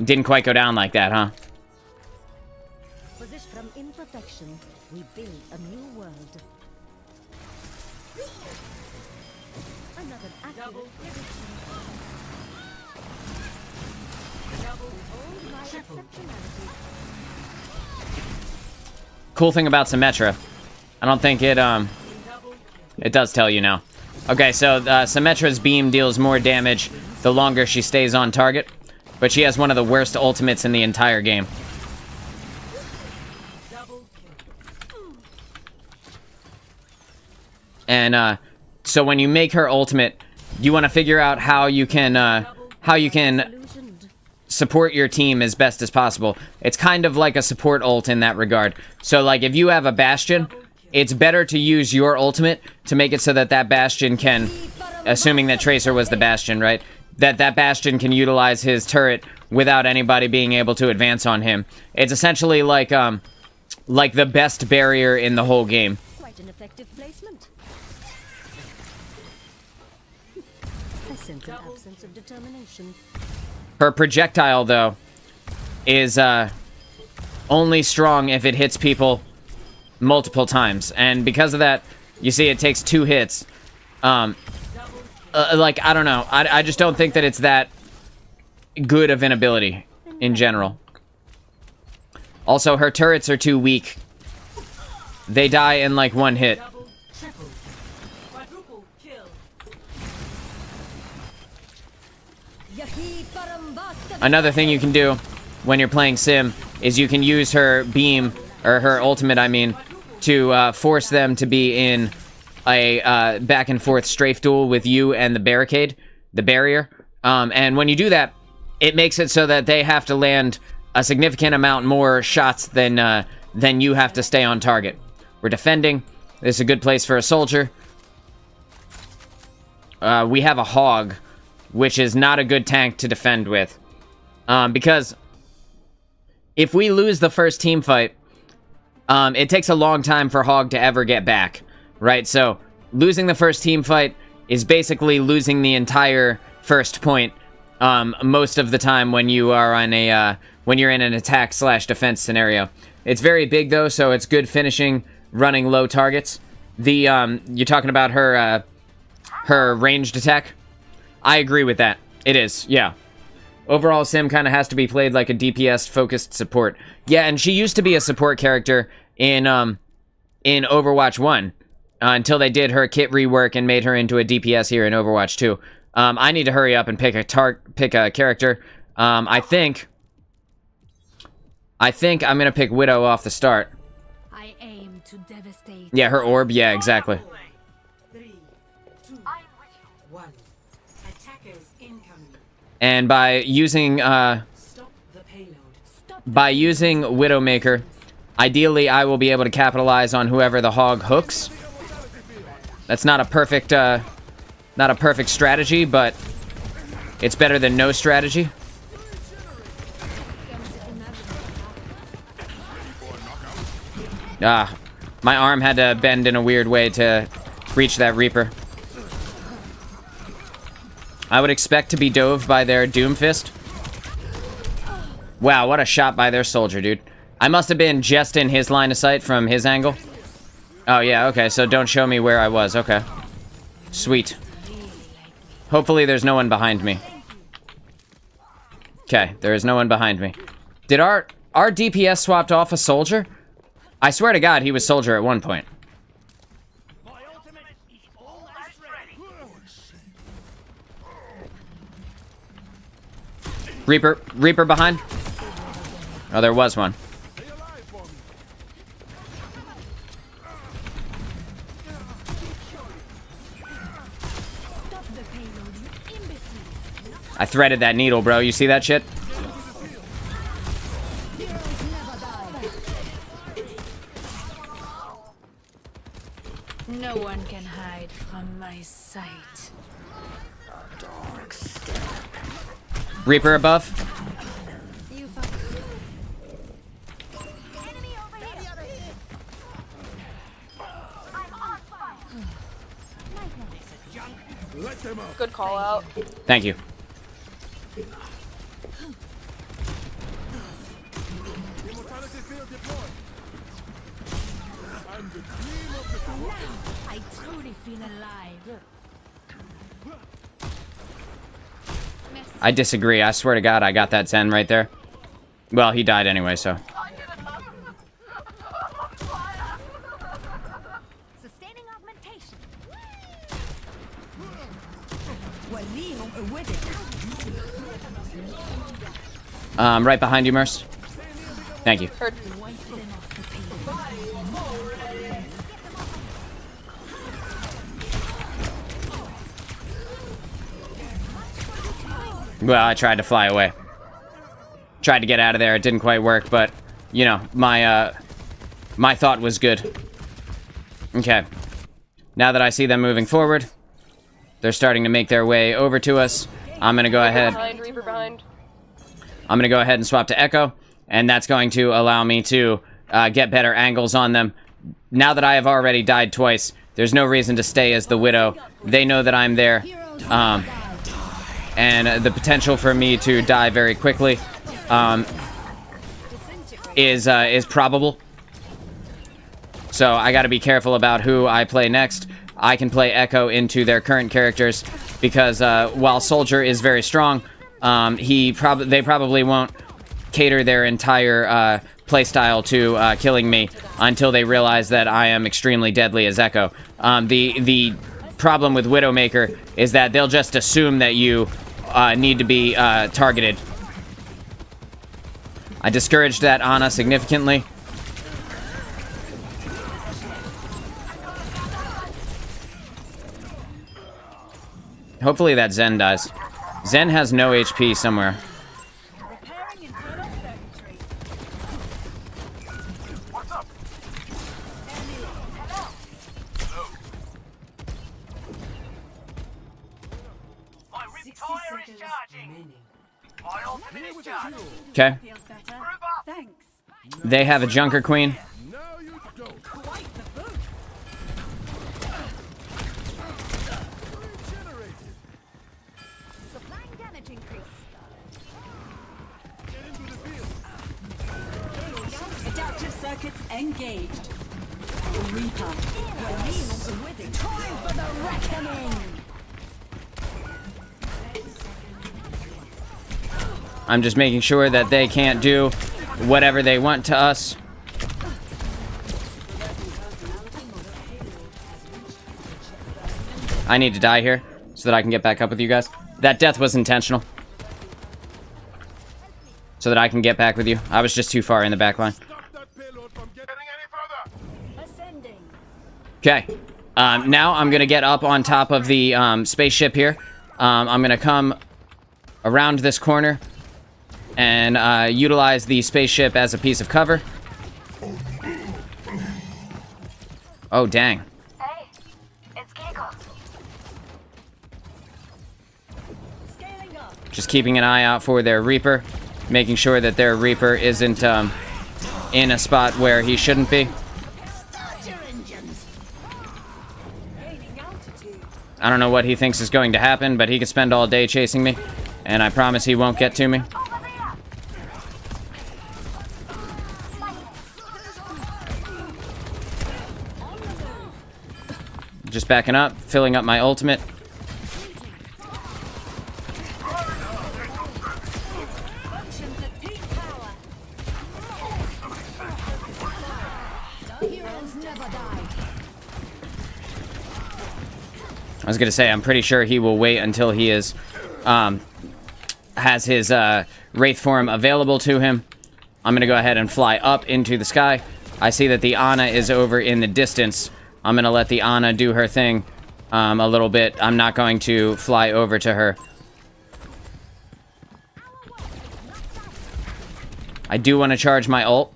didn't quite go down like that, huh? Position from imperfection, we build a new world. Another double Cool thing about Symmetra, I don't think it does tell you now. Okay, so Symmetra's beam deals more damage the longer she stays on target, but she has one of the worst ultimates in the entire game. And so when you make her ultimate, you want to figure out how you can support your team as best as possible. It's kind of like a support ult in that regard. So like if you have a Bastion, it's better to use your ultimate to make it so that that Bastion can, assuming that Tracer was the Bastion, right? That Bastion can utilize his turret without anybody being able to advance on him. It's essentially like the best barrier in the whole game. Quite an effective placement. I sense an absence of determination. Her projectile, though, is only strong if it hits people multiple times. And because of that, you see it takes 2 hits. Like, I don't know. I just don't think that it's that good of an ability in general. Also, her turrets are too weak. They die in, like, 1 hit. Another thing you can do when you're playing Sim is you can use her beam, or her ultimate, I mean, to force them to be in a back and forth strafe duel with you and the barrier. And when you do that, it makes it so that they have to land a significant amount more shots than you have to stay on target. We're defending. This is a good place for a soldier. We have a hog, which is not a good tank to defend with. Because if we lose the first team fight, it takes a long time for Hog to ever get back, right? So losing the first team fight is basically losing the entire first point most of the time when you are on when you're in an attack/defense scenario. It's very big though, so it's good finishing running low targets. You're talking about her ranged attack. I agree with that. It is, yeah. Overall, Sim kind of has to be played like a DPS-focused support. Yeah, and she used to be a support character in Overwatch 1 until they did her kit rework and made her into a DPS here in Overwatch 2. I need to hurry up and pick a character. I think I'm gonna pick Widow off the start. I aim to devastate. Yeah, her orb. Yeah, exactly. 3, 2, 1. Attackers incoming. And by using Widowmaker, ideally I will be able to capitalize on whoever the Hog hooks. That's not a perfect strategy, but it's better than no strategy. My arm had to bend in a weird way to reach that Reaper. I would expect to be dove by their Doomfist. Wow, what a shot by their soldier, dude. I must have been just in his line of sight from his angle. Oh, yeah, okay, so don't show me where I was. Okay. Sweet. Hopefully there's no one behind me. Okay, there is no one behind me. Did our DPS swapped off a soldier? I swear to God, he was soldier at one point. Reaper behind. Oh, there was one. I threaded that needle, bro. You see that shit? No one can hide from my sight. Dark step. Reaper above. Good call out. Thank you. I truly feel alive. I disagree. I swear to God, I got that Zen right there. Well, he died anyway, so. Sustaining augmentation. Right behind you, Merce. Thank you. Hurt. Well, I tried to fly away. Tried to get out of there. It didn't quite work, but, you know, my thought was good. Okay. Now that I see them moving forward, they're starting to make their way over to us. I'm going to go ahead. Reaper behind. I'm going to go ahead and swap to Echo, and that's going to allow me to get better angles on them. Now that I have already died twice, there's no reason to stay as the Widow. They know that I'm there. And the potential for me to die very quickly is probable. So I got to be careful about who I play next. I can play Echo into their current characters because while Soldier is very strong, they probably won't cater their entire playstyle to killing me until they realize that I am extremely deadly as Echo. The problem with Widowmaker is that they'll just assume that you need to be targeted. I discouraged that Ana significantly. Hopefully that Zen dies. Zen has no HP somewhere. Okay. They have a Junker Queen. Adaptive circuits engaged. Reaper. Time for the reckoning. I'm just making sure that they can't do whatever they want to us. I need to die here so that I can get back up with you guys. That death was intentional. So that I can get back with you. I was just too far in the back line. Okay. Now I'm going to get up on top of the spaceship here. I'm going to come around this corner and utilize the spaceship as a piece of cover. Oh, dang. Hey, it's Keiko. Just keeping an eye out for their Reaper. Making sure that their Reaper isn't in a spot where he shouldn't be. I don't know what he thinks is going to happen, but he could spend all day chasing me. And I promise he won't get to me. Just backing up, filling up my ultimate. I was gonna say, I'm pretty sure he will wait until he is, has his Wraith form available to him. I'm gonna go ahead and fly up into the sky. I see that the Ana is over in the distance. I'm gonna let the Ana do her thing a little bit. I'm not going to fly over to her. I do want to charge my ult,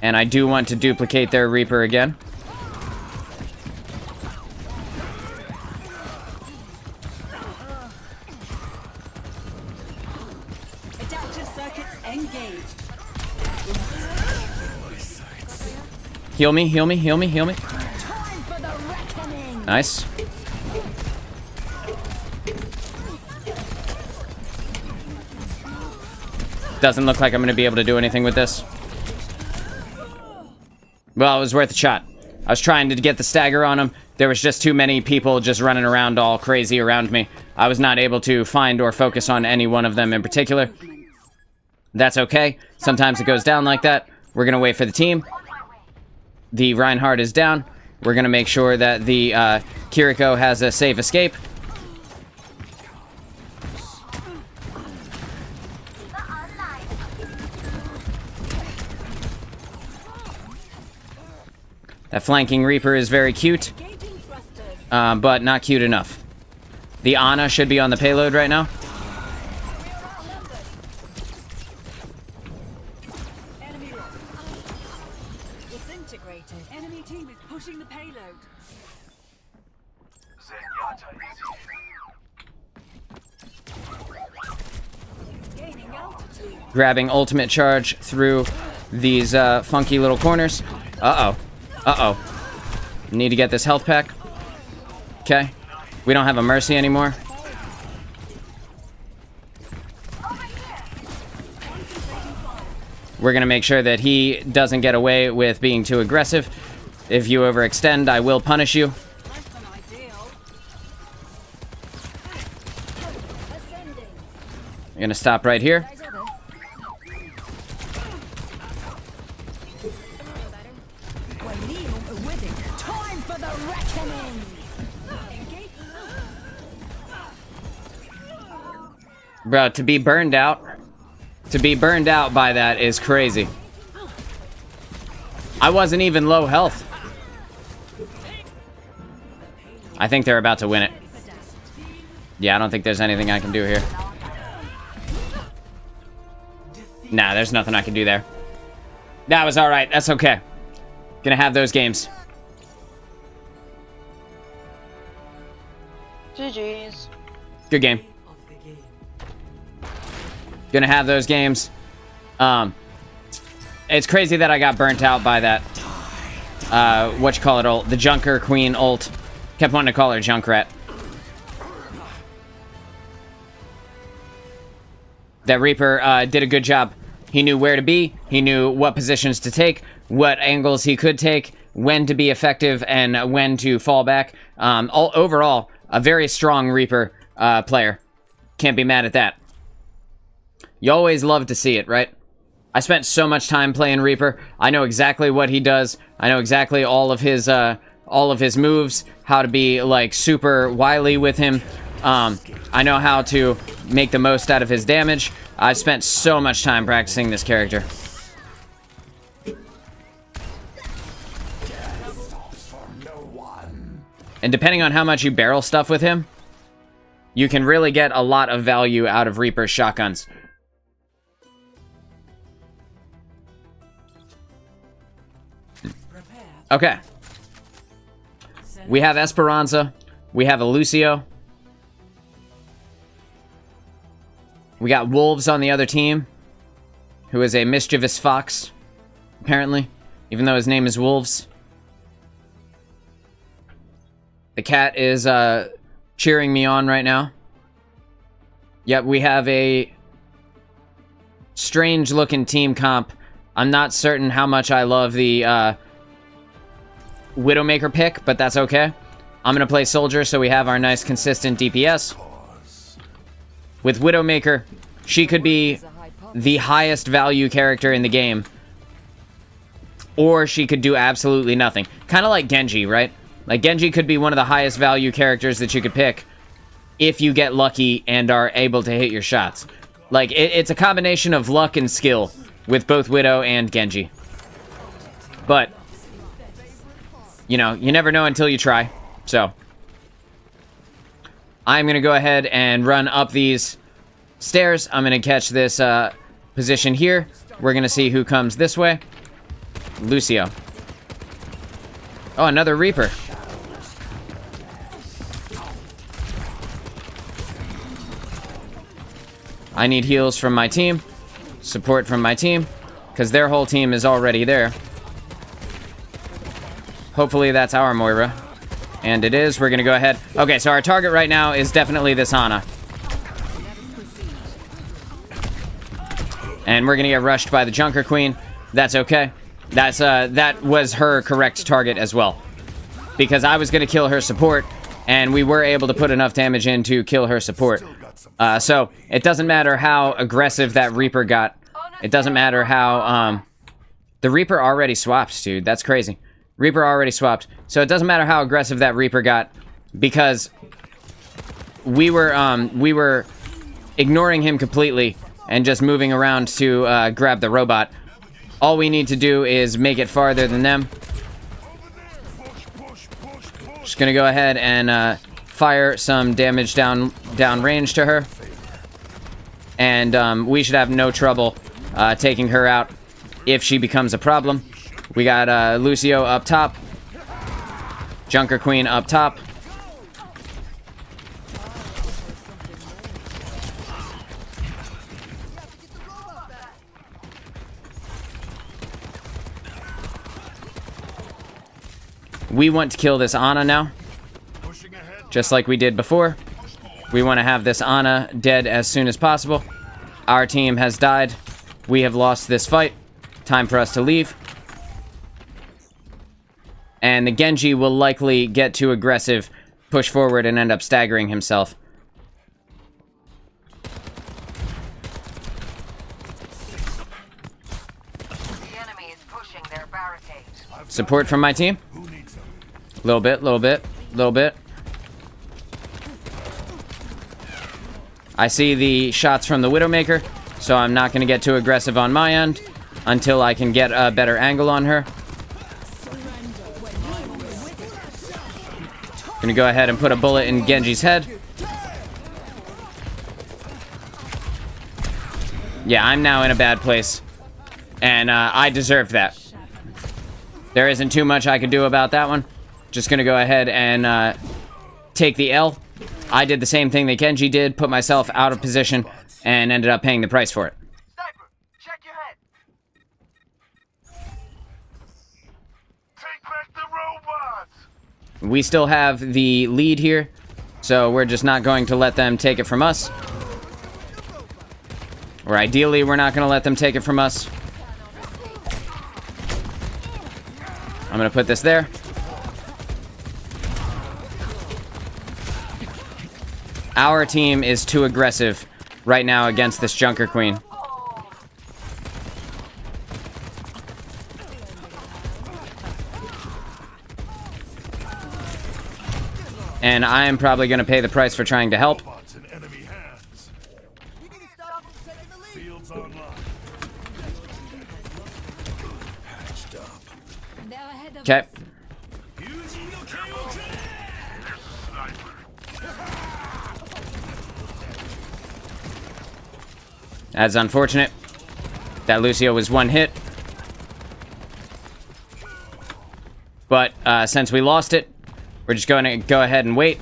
and I do want to duplicate their Reaper again. Circuits engaged. Heal me, heal me, heal me, heal me. Time for the reckoning. Nice. Doesn't look like I'm going to be able to do anything with this. Well, it was worth a shot. I was trying to get the stagger on him. There was just too many people just running around all crazy around me. I was not able to find or focus on any one of them in particular. That's okay. Sometimes it goes down like that. We're going to wait for the team. The Reinhardt is down. We're going to make sure that the Kiriko has a safe escape. That flanking Reaper is very cute, but not cute enough. The Ana should be on the payload right now. Enemy lost. Disintegrated. Enemy team is pushing the payload. Gaining altitude. Grabbing ultimate charge through these funky little corners. Uh-oh. Uh-oh. Need to get this health pack. Okay. We don't have a mercy anymore. We're going to make sure that he doesn't get away with being too aggressive. If you overextend, I will punish you. I'm going to stop right here. Time for the reckoning. Bro, to be burned out by that is crazy. I wasn't even low health. I think they're about to win it. Yeah, I don't think there's anything I can do here. Nah, there's nothing I can do there. That was alright. That's okay. Gonna have those games. GG's. Good game. Gonna have those games. It's crazy that I got burnt out by that. Ult? The Junker Queen ult. Kept wanting to call her Junkrat. That Reaper did a good job. He knew where to be. He knew what positions to take, what angles he could take, when to be effective, and when to fall back. Overall, a very strong Reaper player. Can't be mad at that. You always love to see it, right? I spent so much time playing Reaper. I know exactly what he does. I know exactly all of his moves, how to be like super wily with him. I know how to make the most out of his damage. I spent so much time practicing this character. And depending on how much you barrel stuff with him, you can really get a lot of value out of Reaper's shotguns. Okay. We have Esperanza. We have a Lucio. We got Wolves on the other team, who is a mischievous fox, apparently, even though his name is Wolves. The cat is cheering me on right now. Yep, we have a strange-looking team comp. I'm not certain how much I love the Widowmaker pick, but that's okay. I'm going to play Soldier, so we have our nice, consistent DPS. With Widowmaker, she could be the highest value character in the game. Or she could do absolutely nothing. Kind of like Genji, right? Like, Genji could be one of the highest value characters that you could pick if you get lucky and are able to hit your shots. Like, it's a combination of luck and skill with both Widow and Genji. But, you know, you never know until you try. So, I'm going to go ahead and run up these stairs. I'm going to catch this position here. We're going to see who comes this way. Lucio. Oh, another Reaper. I need heals from my team. support from my team, because their whole team is already there. Hopefully that's our Moira. And it is. We're going to go ahead. Okay, so our target right now is definitely this Ana. And we're going to get rushed by the Junker Queen. That's okay. That was her correct target as well. Because I was going to kill her support, and we were able to put enough damage in to kill her support. So, it doesn't matter how aggressive that Reaper got. It doesn't matter how, the Reaper already swapped, dude. That's crazy. Reaper already swapped. So it doesn't matter how aggressive that Reaper got, because we were ignoring him completely and just moving around to grab the robot. All we need to do is make it farther than them. Just gonna go ahead and fire some damage down range to her, and we should have no trouble taking her out if she becomes a problem. We got Lucio up top, Junker Queen up top. We want to kill this Ana now, just like we did before. We want to have this Ana dead as soon as possible. Our team has died. We have lost this fight. Time for us to leave. And the Genji will likely get too aggressive, push forward, and end up staggering himself. The enemy is pushing their barricade. Support from my team. Little bit. I see the shots from the Widowmaker, so I'm not going to get too aggressive on my end until I can get a better angle on her. Gonna go ahead and put a bullet in Genji's head. Yeah, I'm now in a bad place. And I deserve that. There isn't too much I can do about that one. Just gonna go ahead and take the L. I did the same thing that Genji did, put myself out of position, and ended up paying the price for it. Sniper, check your head. Take back the robots. We still have the lead here, so we're just not going to let them take it from us. Or ideally, we're not going to let them take it from us. I'm going to put this there. Our team is too aggressive right now against this Junker Queen. And I am probably going to pay the price for trying to help. Okay. That's unfortunate. That Lucio was one hit. But since we lost it, we're just going to go ahead and wait.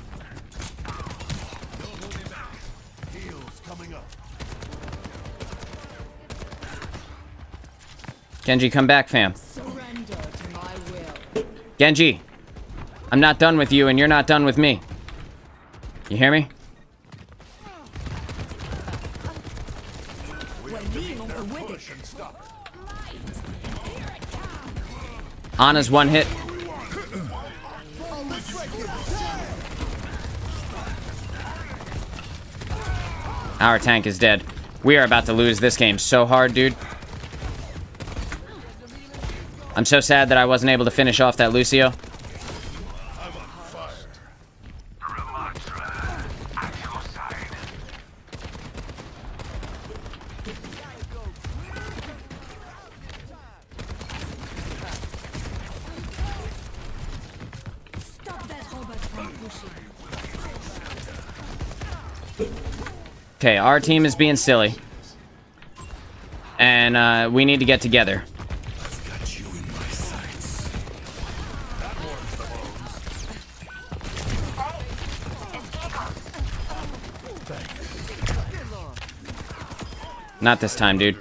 Genji, come back, fam. Genji, I'm not done with you, and you're not done with me. You hear me? Ana's one hit. Our tank is dead. We are about to lose this game so hard, dude. I'm so sad that I wasn't able to finish off that Lucio. Okay, our team is being silly. And we need to get together. Not this time, dude.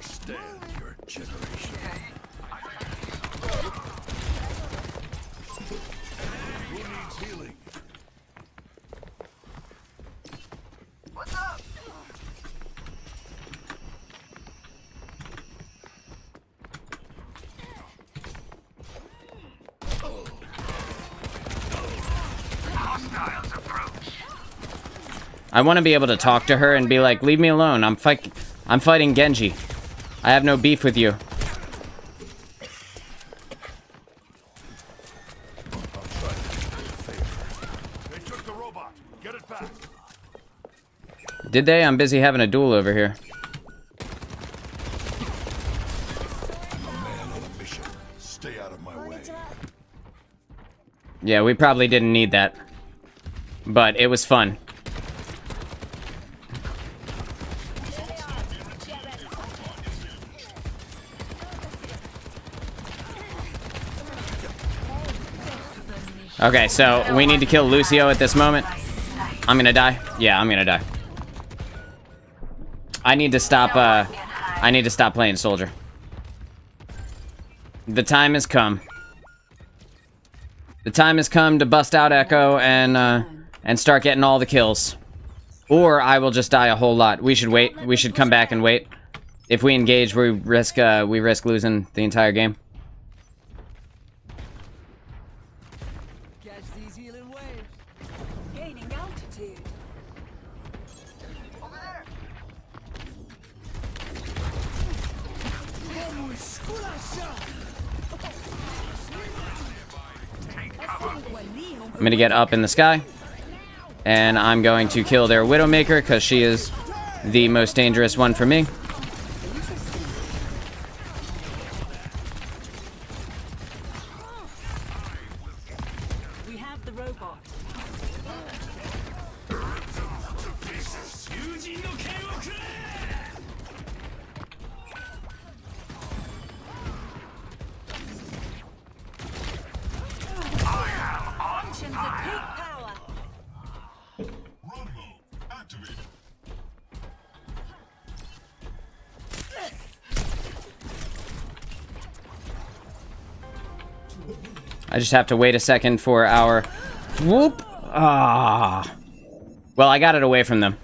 I want to be able to talk to her and be like, leave me alone. I'm fighting Genji. I have no beef with you. They took the robot. Get it back. Did they? I'm busy having a duel over here. I'm a man on a mission. Stay out of my way. Yeah, we probably didn't need that. But it was fun. Okay, so we need to kill Lucio at this moment. I'm gonna die. Yeah, I'm gonna die. I need to stop playing soldier. The time has come. The time has come to bust out Echo and start getting all the kills. Or I will just die a whole lot. We should wait. We should come back and wait. If we engage, we risk losing the entire game. Catch these healing waves. Gaining altitude. Over there. I'm gonna get up in the sky. And I'm going to kill their Widowmaker because she is the most dangerous one for me. We have the robot. Functions at peak power. I just have to wait a second for our... Whoop! Ah. Well, I got it away from them.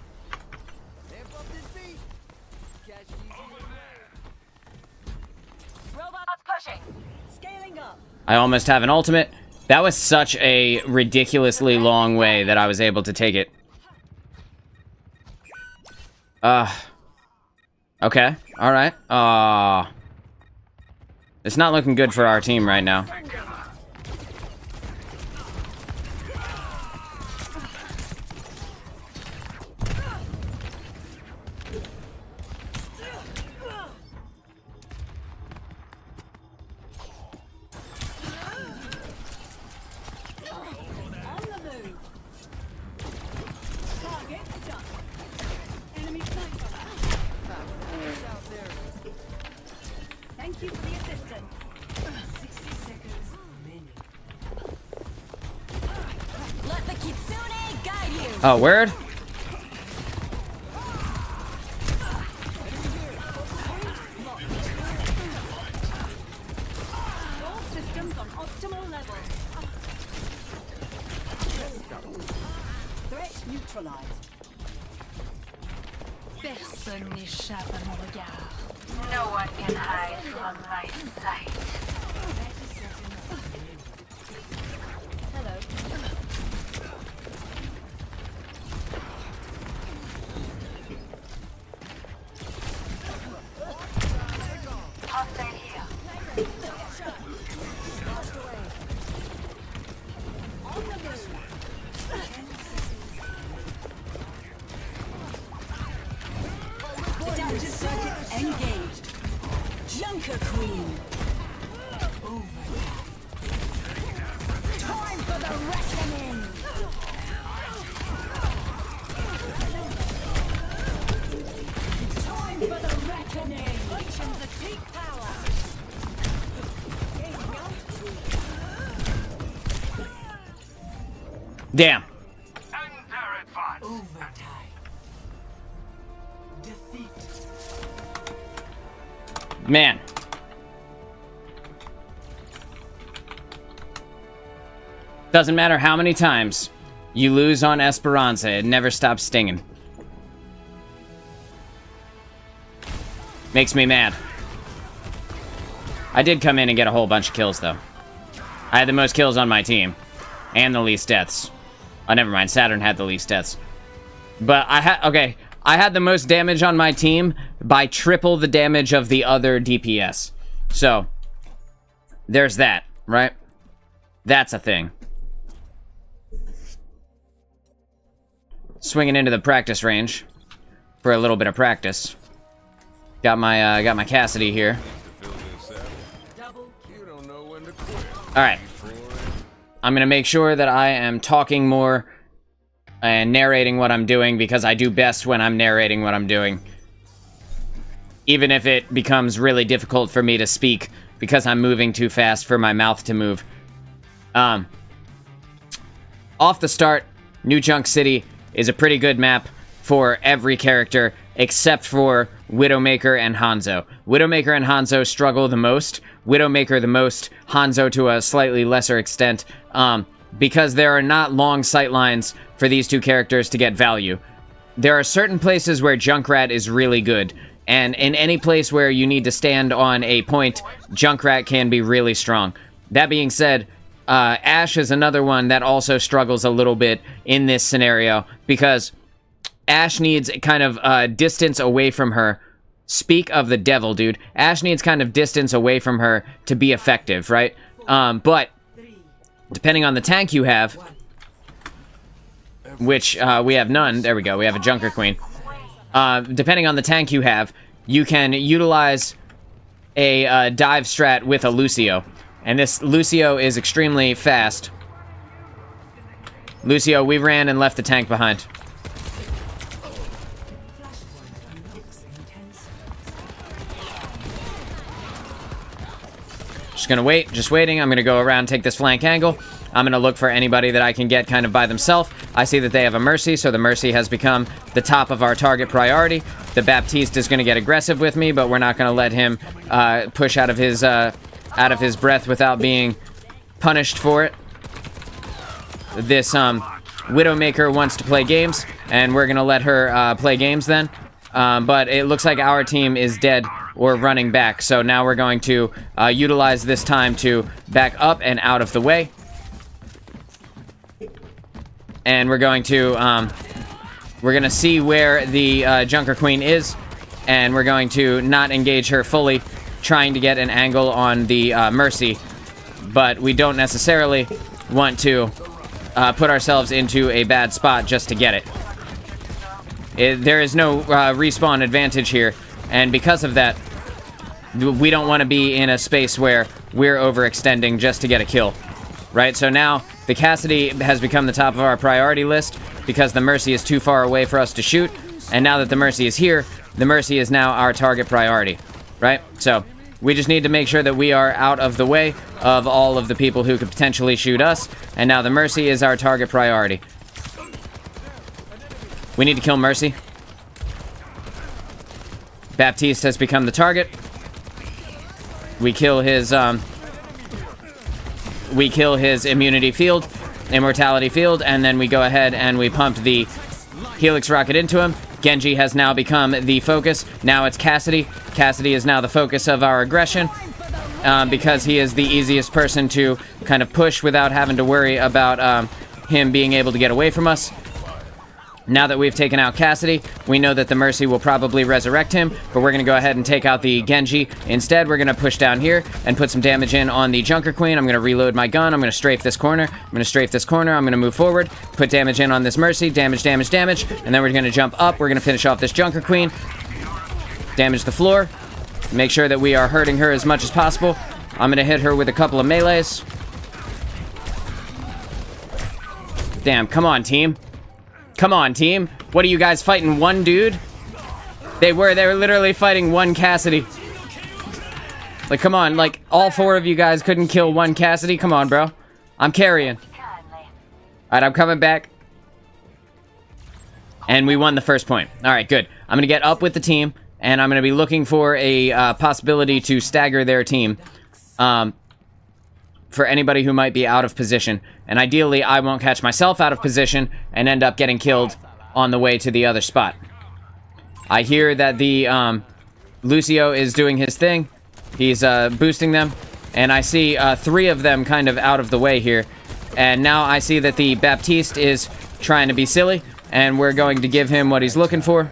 Robots pushing. Scaling up. I almost have an ultimate. That was such a ridiculously long way that I was able to take it. Okay. Alright. It's not looking good for our team right now. Thank you for the assistance. 60 seconds remaining. Let the Kitsune guide you. Oh, word? All systems on optimal level. Threat neutralized. Personne n'échappe à mon regard. No one can hide from my sight. Hello. Hostile here. Adaptive circuits engaged. Junker Queen. Time for the reckoning. Time for the reckoning. Functions at peak power. Damn. Overtime. Defeat. Man. Doesn't matter how many times you lose on Esperanza, it never stops stinging. Makes me mad. I did come in and get a whole bunch of kills, though. I had the most kills on my team. And the least deaths. Oh, never mind. Saturn had the least deaths. But I had the most damage on my team by triple the damage of the other DPS. So, there's that, right? That's a thing. Swinging into the practice range for a little bit of practice. Got my Cassidy here. Alright. I'm gonna make sure that I am talking more and narrating what I'm doing, because I do best when I'm narrating what I'm doing. Even if it becomes really difficult for me to speak because I'm moving too fast for my mouth to move. Off the start, New Junk City is a pretty good map for every character except for Widowmaker and Hanzo. Widowmaker and Hanzo struggle the most. Widowmaker the most, Hanzo to a slightly lesser extent, because there are not long sight lines for these two characters to get value. There are certain places where Junkrat is really good, and in any place where you need to stand on a point, Junkrat can be really strong. That being said, Ashe is another one that also struggles a little bit in this scenario, because Ashe needs kind of distance away from her. Speak of the devil, dude. Ashe needs kind of distance away from her to be effective, right? But depending on the tank you have, which we have none. There we go. We have a Junker Queen. Depending on the tank you have, you can utilize a dive strat with a Lucio. And this Lucio is extremely fast. Lucio, we ran and left the tank behind. Just gonna wait, just waiting. I'm gonna go around, take this flank angle. I'm gonna look for anybody that I can get kind of by themselves. I see that they have a Mercy, so the Mercy has become the top of our target priority. The Baptiste is gonna get aggressive with me, but we're not gonna let him push out of his breath without being punished for it. This Widowmaker wants to play games, and we're gonna let her play games then. But it looks like our team is dead or running back, so now we're going to utilize this time to back up and out of the way. And we're going to see where the Junker Queen is, and we're going to not engage her fully, trying to get an angle on the Mercy, but we don't necessarily want to put ourselves into a bad spot just to get it. There is no respawn advantage here, and because of that, we don't want to be in a space where we're overextending just to get a kill, right? So now, the Cassidy has become the top of our priority list because the Mercy is too far away for us to shoot, and now that the Mercy is here, the Mercy is now our target priority, right? So, we just need to make sure that we are out of the way of all of the people who could potentially shoot us, and now the Mercy is our target priority. We need to kill Mercy. Baptiste has become the target. We kill his immunity field, immortality field, and then we go ahead and we pump the Helix rocket into him. Genji has now become the focus. Now it's Cassidy. Cassidy is now the focus of our aggression, because he is the easiest person to kind of push without having to worry about him being able to get away from us. Now that we've taken out Cassidy, we know that the Mercy will probably resurrect him, but we're going to go ahead and take out the Genji. Instead, we're going to push down here and put some damage in on the Junker Queen. I'm going to reload my gun. I'm going to strafe this corner. I'm going to strafe this corner. I'm going to move forward, put damage in on this Mercy. Damage, damage, damage. And then we're going to jump up. We're going to finish off this Junker Queen. Damage the floor. Make sure that we are hurting her as much as possible. I'm going to hit her with a couple of melees. Damn, come on, team. Come on, team. What are you guys fighting? One dude? They were literally fighting one Cassidy. Like, come on. Like, all four of you guys couldn't kill one Cassidy? Come on, bro. I'm carrying. Alright, I'm coming back. And we won the first point. Alright, good. I'm going to get up with the team, and I'm going to be looking for a possibility to stagger their team. For anybody who might be out of position. And ideally, I won't catch myself out of position and end up getting killed on the way to the other spot. I hear that the Lucio is doing his thing. He's boosting them. And I see 3 of them kind of out of the way here. And now I see that the Baptiste is trying to be silly. and we're going to give him what he's looking for.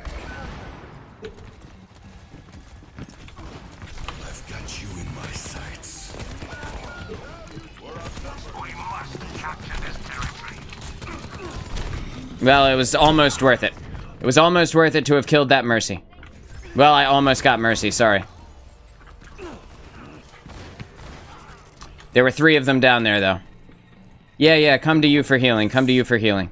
I've got you in my sights. We must capture this territory. Well, it was almost worth it. It was almost worth it to have killed that Mercy. Well, I almost got Mercy, sorry. There were 3 of them down there, though. Yeah, come to you for healing. Come to you for healing.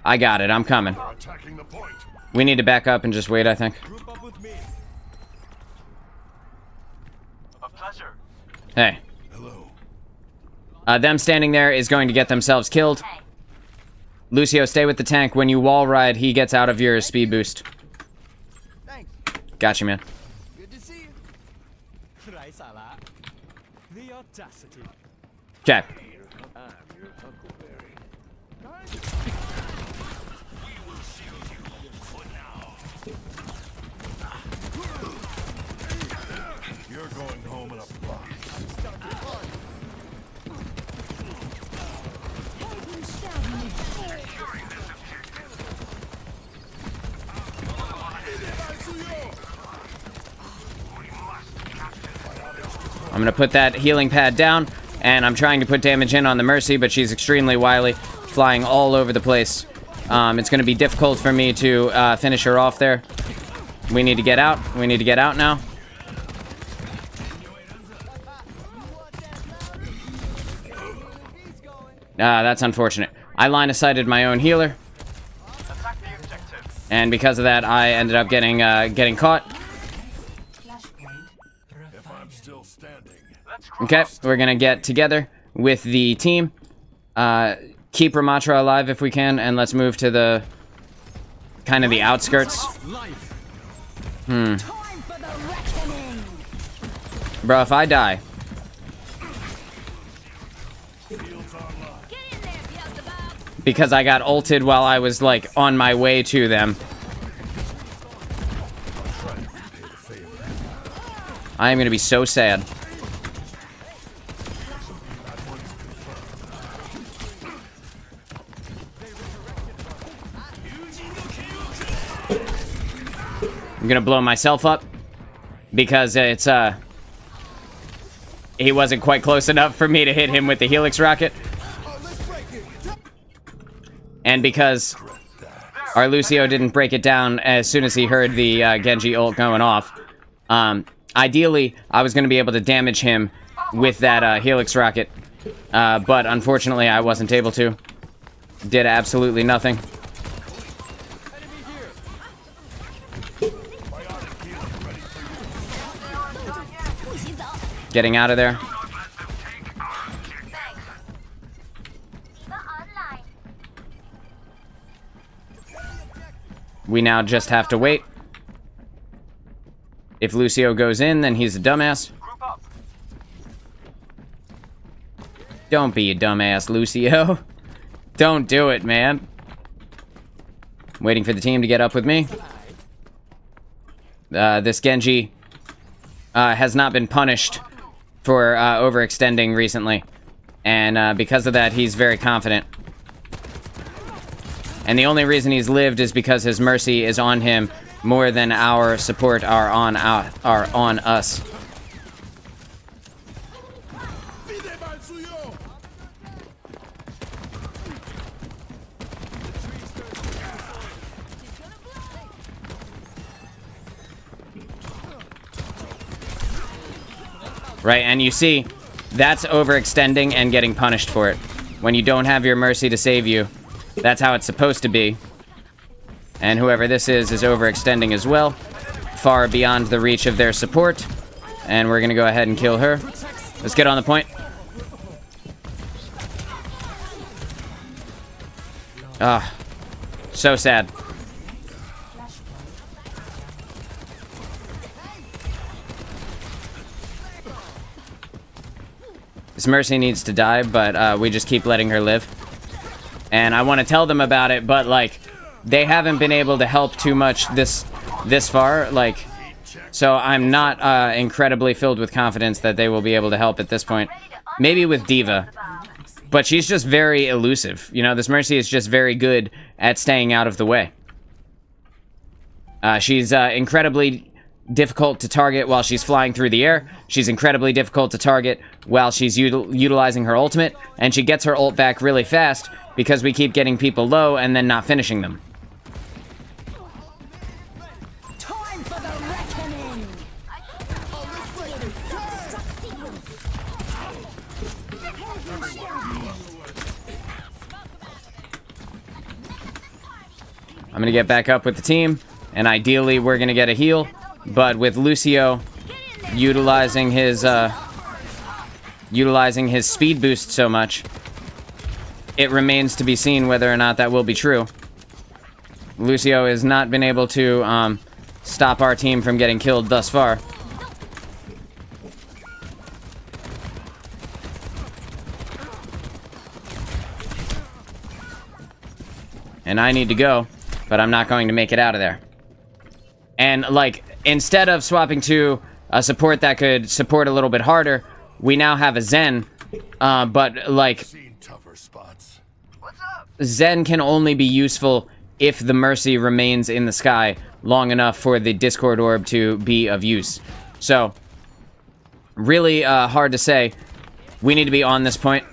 I got it. I'm coming. Attacking the point. We need to back up and just wait, I think. Group up with me. A pleasure. Hey. Hello. Them standing there is going to get themselves killed. Lucio, stay with the tank. When you wall ride, he gets out of your speed boost. Thanks. Got you, man. Good to see you. The audacity. Okay. You're going home in a box. I'm gonna put that healing pad down, and I'm trying to put damage in on the Mercy, but she's extremely wily, flying all over the place. It's gonna be difficult for me to finish her off there. We need to get out. We need to get out now. That's unfortunate. I line-of-sighted my own healer, and because of that, I ended up getting caught. If I'm still standing. Okay, we're gonna get together with the team. Keep Ramatra alive if we can, and let's move to the kind of the outskirts. Bro, if I die. Because I got ulted while I was, like, on my way to them. I am gonna be so sad. I'm gonna blow myself up. Because it's, he wasn't quite close enough for me to hit him with the Helix rocket. And because our Lucio didn't break it down as soon as he heard the Genji ult going off, ideally, I was going to be able to damage him with that Helix rocket. But unfortunately, I wasn't able to. Did absolutely nothing. Getting out of there. We now just have to wait. If Lucio goes in, then he's a dumbass. Don't be a dumbass, Lucio. Don't do it, man. Waiting for the team to get up with me. This Genji has not been punished for overextending recently. And because of that, he's very confident. And the only reason he's lived is because his Mercy is on him more than our support are on us. Right, and you see, that's overextending and getting punished for it. When you don't have your Mercy to save you, that's how it's supposed to be. And whoever this is overextending as well, far beyond the reach of their support. And we're gonna go ahead and kill her. Let's get on the point. Ah, so sad. This Mercy needs to die, but we just keep letting her live. And I want to tell them about it, but, like, they haven't been able to help too much this far, like, so I'm not incredibly filled with confidence that they will be able to help at this point. Maybe with Diva. But she's just very elusive. You know, this Mercy is just very good at staying out of the way. She's incredibly difficult to target while she's flying through the air. She's incredibly difficult to target while she's utilizing her ultimate. And she gets her ult back really fast because we keep getting people low and then not finishing them. Time for the reckoning. I'm gonna get back up with the team, and ideally we're gonna get a heal, but with Lucio utilizing his speed boost so much, it remains to be seen whether or not that will be true. Lucio has not been able to stop our team from getting killed thus far. And I need to go, but I'm not going to make it out of there. And, like, instead of swapping to a support that could support a little bit harder, we now have a Zen, but, like, Zen can only be useful if the Mercy remains in the sky long enough for the Discord Orb to be of use. So, really hard to say. We need to be on this point.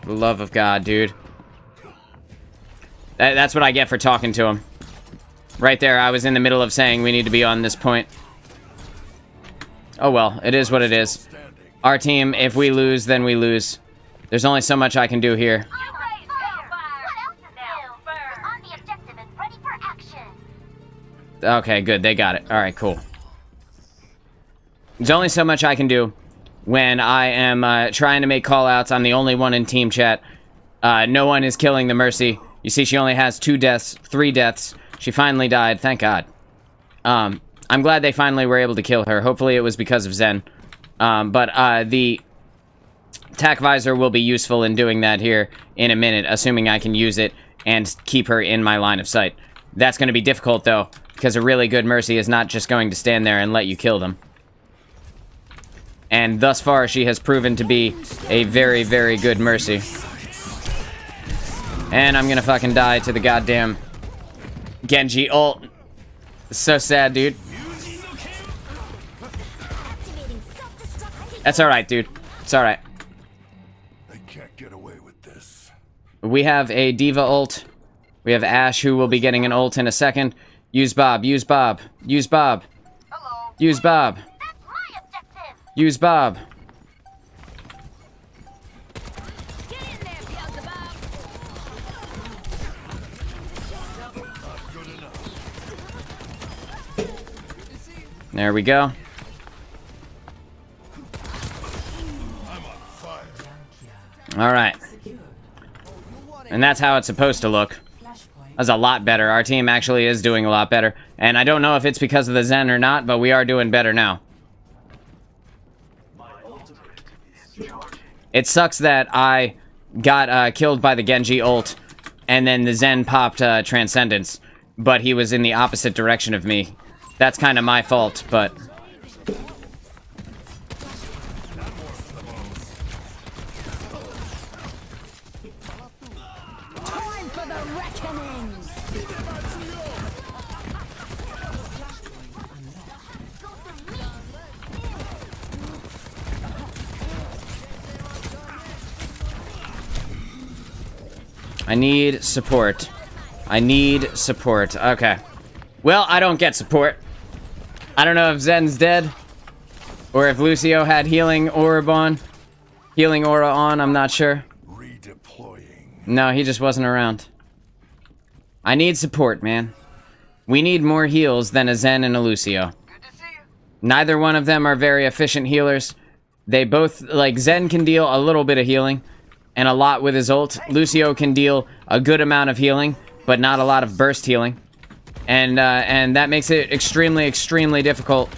For the love of God, dude. That's what I get for talking to him. Right there, I was in the middle of saying we need to be on this point. Oh well, it is what it is. Our team, if we lose, then we lose. There's only so much I can do here. Okay, good, they got it. Alright, cool. There's only so much I can do when I am trying to make callouts. I'm the only one in team chat. No one is killing the Mercy. You see, she only has 3 deaths. She finally died, thank God. I'm glad they finally were able to kill her. Hopefully it was because of Zen. But the Tac Visor will be useful in doing that here in a minute, assuming I can use it and keep her in my line of sight. That's going to be difficult, though, because a really good Mercy is not just going to stand there and let you kill them. And thus far, she has proven to be a very, very good Mercy. And I'm gonna fucking die to the goddamn Genji ult. It's so sad, dude. That's alright, dude. It's alright. They can't get away with this. We have a Diva ult. We have Ashe, who will be getting an ult in a second. Use Bob, use Bob, use Bob. Use Bob. Use Bob. There we go. Alright. And that's how it's supposed to look. That's a lot better. Our team actually is doing a lot better. And I don't know if it's because of the Zen or not, but we are doing better now. It sucks that I got killed by the Genji ult, and then the Zen popped Transcendence, but he was in the opposite direction of me. That's kind of my fault, but... Time for the reckoning. I need support. I need support. Okay. Well, I don't get support. I don't know if Zen's dead, or if Lucio had healing orb on. Healing aura on, I'm not sure. Redeploying. No, he just wasn't around. I need support, man. We need more heals than a Zen and a Lucio. Neither one of them are very efficient healers. They both, like, Zen can deal a little bit of healing, and a lot with his ult. Lucio can deal a good amount of healing, but not a lot of burst healing. And that makes it extremely, extremely difficult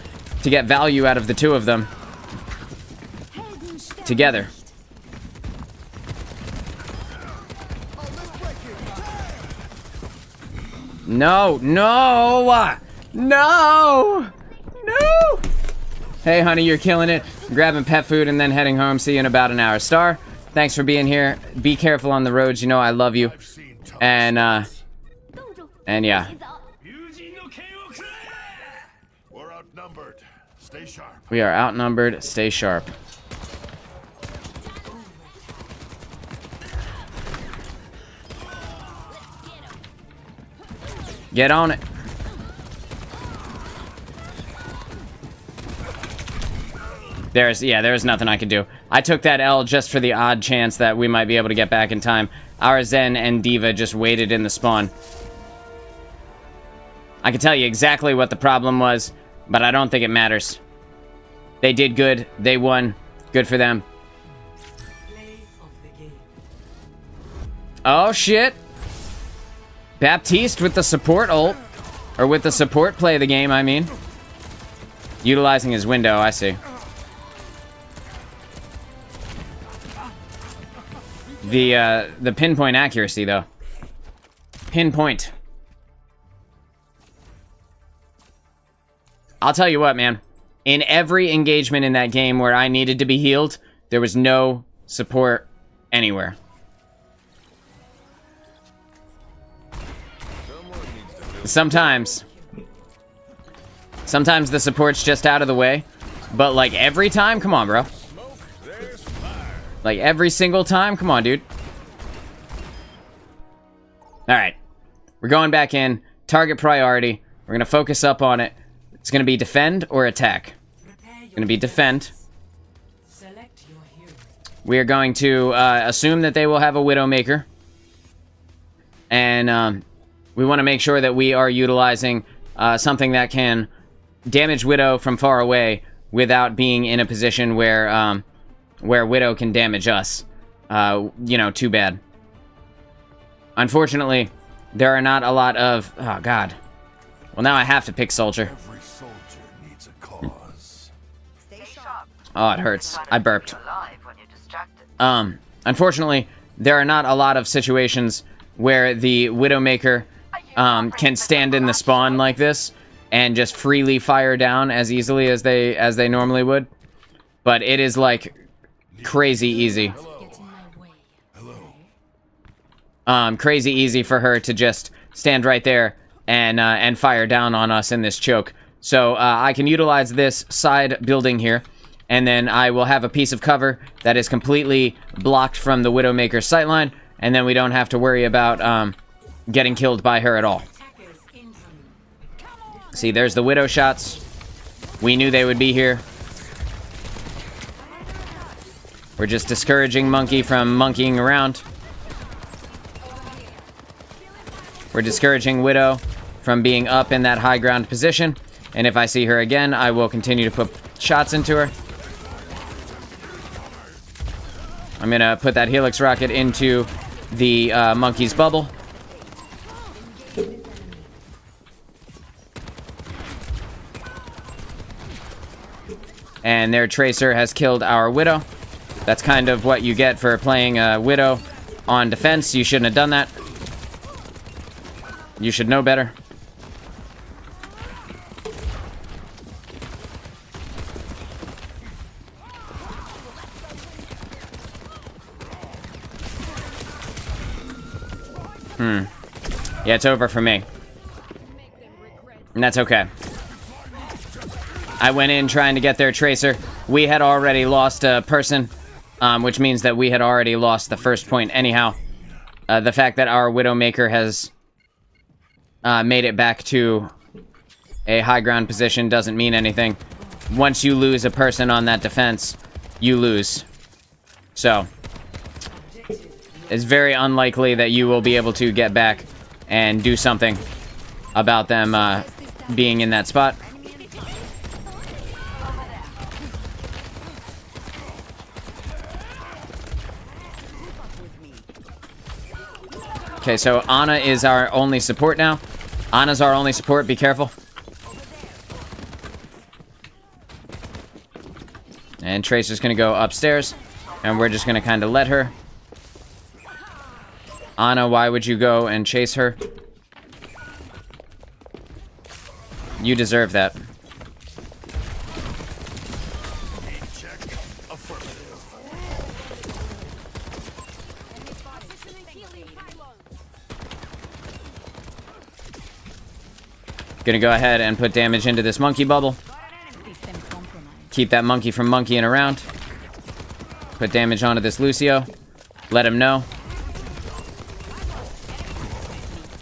to get value out of the two of them together. No, no, no, no. Hey, honey, you're killing it. Grabbing pet food and then heading home. See you in about an hour. Star, thanks for being here. Be careful on the roads. You know I love you. And yeah. We're outnumbered. Stay sharp. We are outnumbered. Stay sharp. Get on it. There's nothing I could do. I took that L just for the odd chance that we might be able to get back in time. Our Zen and Diva just waited in the spawn. I can tell you exactly what the problem was, but I don't think it matters. They did good. They won. Good for them. Oh, shit. Baptiste with the support ult. Or with the support play of the game, I mean. Utilizing his window, I see. The pinpoint accuracy, though. Pinpoint. I'll tell you what, man. In every engagement in that game where I needed to be healed, there was no support anywhere. Sometimes the support's just out of the way, but like every time, come on, bro. Like every single time, come on, dude. All right, we're going back in. Target priority. We're gonna focus up on it. It's gonna be defend or attack. It's gonna be defend. We are going to assume that they will have a Widowmaker, and we want to make sure that we are utilizing something that can damage Widow from far away without being in a position where Widow can damage us. You know, too bad. Unfortunately, there are not a lot of... Oh, God. Well, now I have to pick Soldier. Every soldier needs a cause. Oh, it hurts. I burped. Unfortunately, there are not a lot of situations where the Widowmaker can stand in the spawn like this and just freely fire down as easily as they normally would. But it is like crazy easy. Crazy easy for her to just stand right there and fire down on us in this choke. So I can utilize this side building here, and then I will have a piece of cover that is completely blocked from the Widowmaker's sightline, and then we don't have to worry about getting killed by her at all. See, there's the Widow shots. We knew they would be here. We're just discouraging Monkey from monkeying around. We're discouraging Widow from being up in that high ground position. And if I see her again, I will continue to put shots into her. I'm gonna put that Helix rocket into the Monkey's bubble. And their Tracer has killed our Widow. That's kind of what you get for playing a Widow on defense. You shouldn't have done that. You should know better. Yeah, it's over for me. And that's okay. I went in trying to get their Tracer. We had already lost a person, which means that we had already lost the first point anyhow. The fact that our Widowmaker has made it back to a high ground position doesn't mean anything. Once you lose a person on that defense, you lose. So, it's very unlikely that you will be able to get back and do something about them being in that spot. Okay, so Ana is our only support now. Ana's our only support, be careful. And Tracer's gonna go upstairs, and we're just gonna kind of let her. Ana, why would you go and chase her? You deserve that. Gonna go ahead and put damage into this monkey bubble. Keep that monkey from monkeying around. Put damage onto this Lucio. Let him know.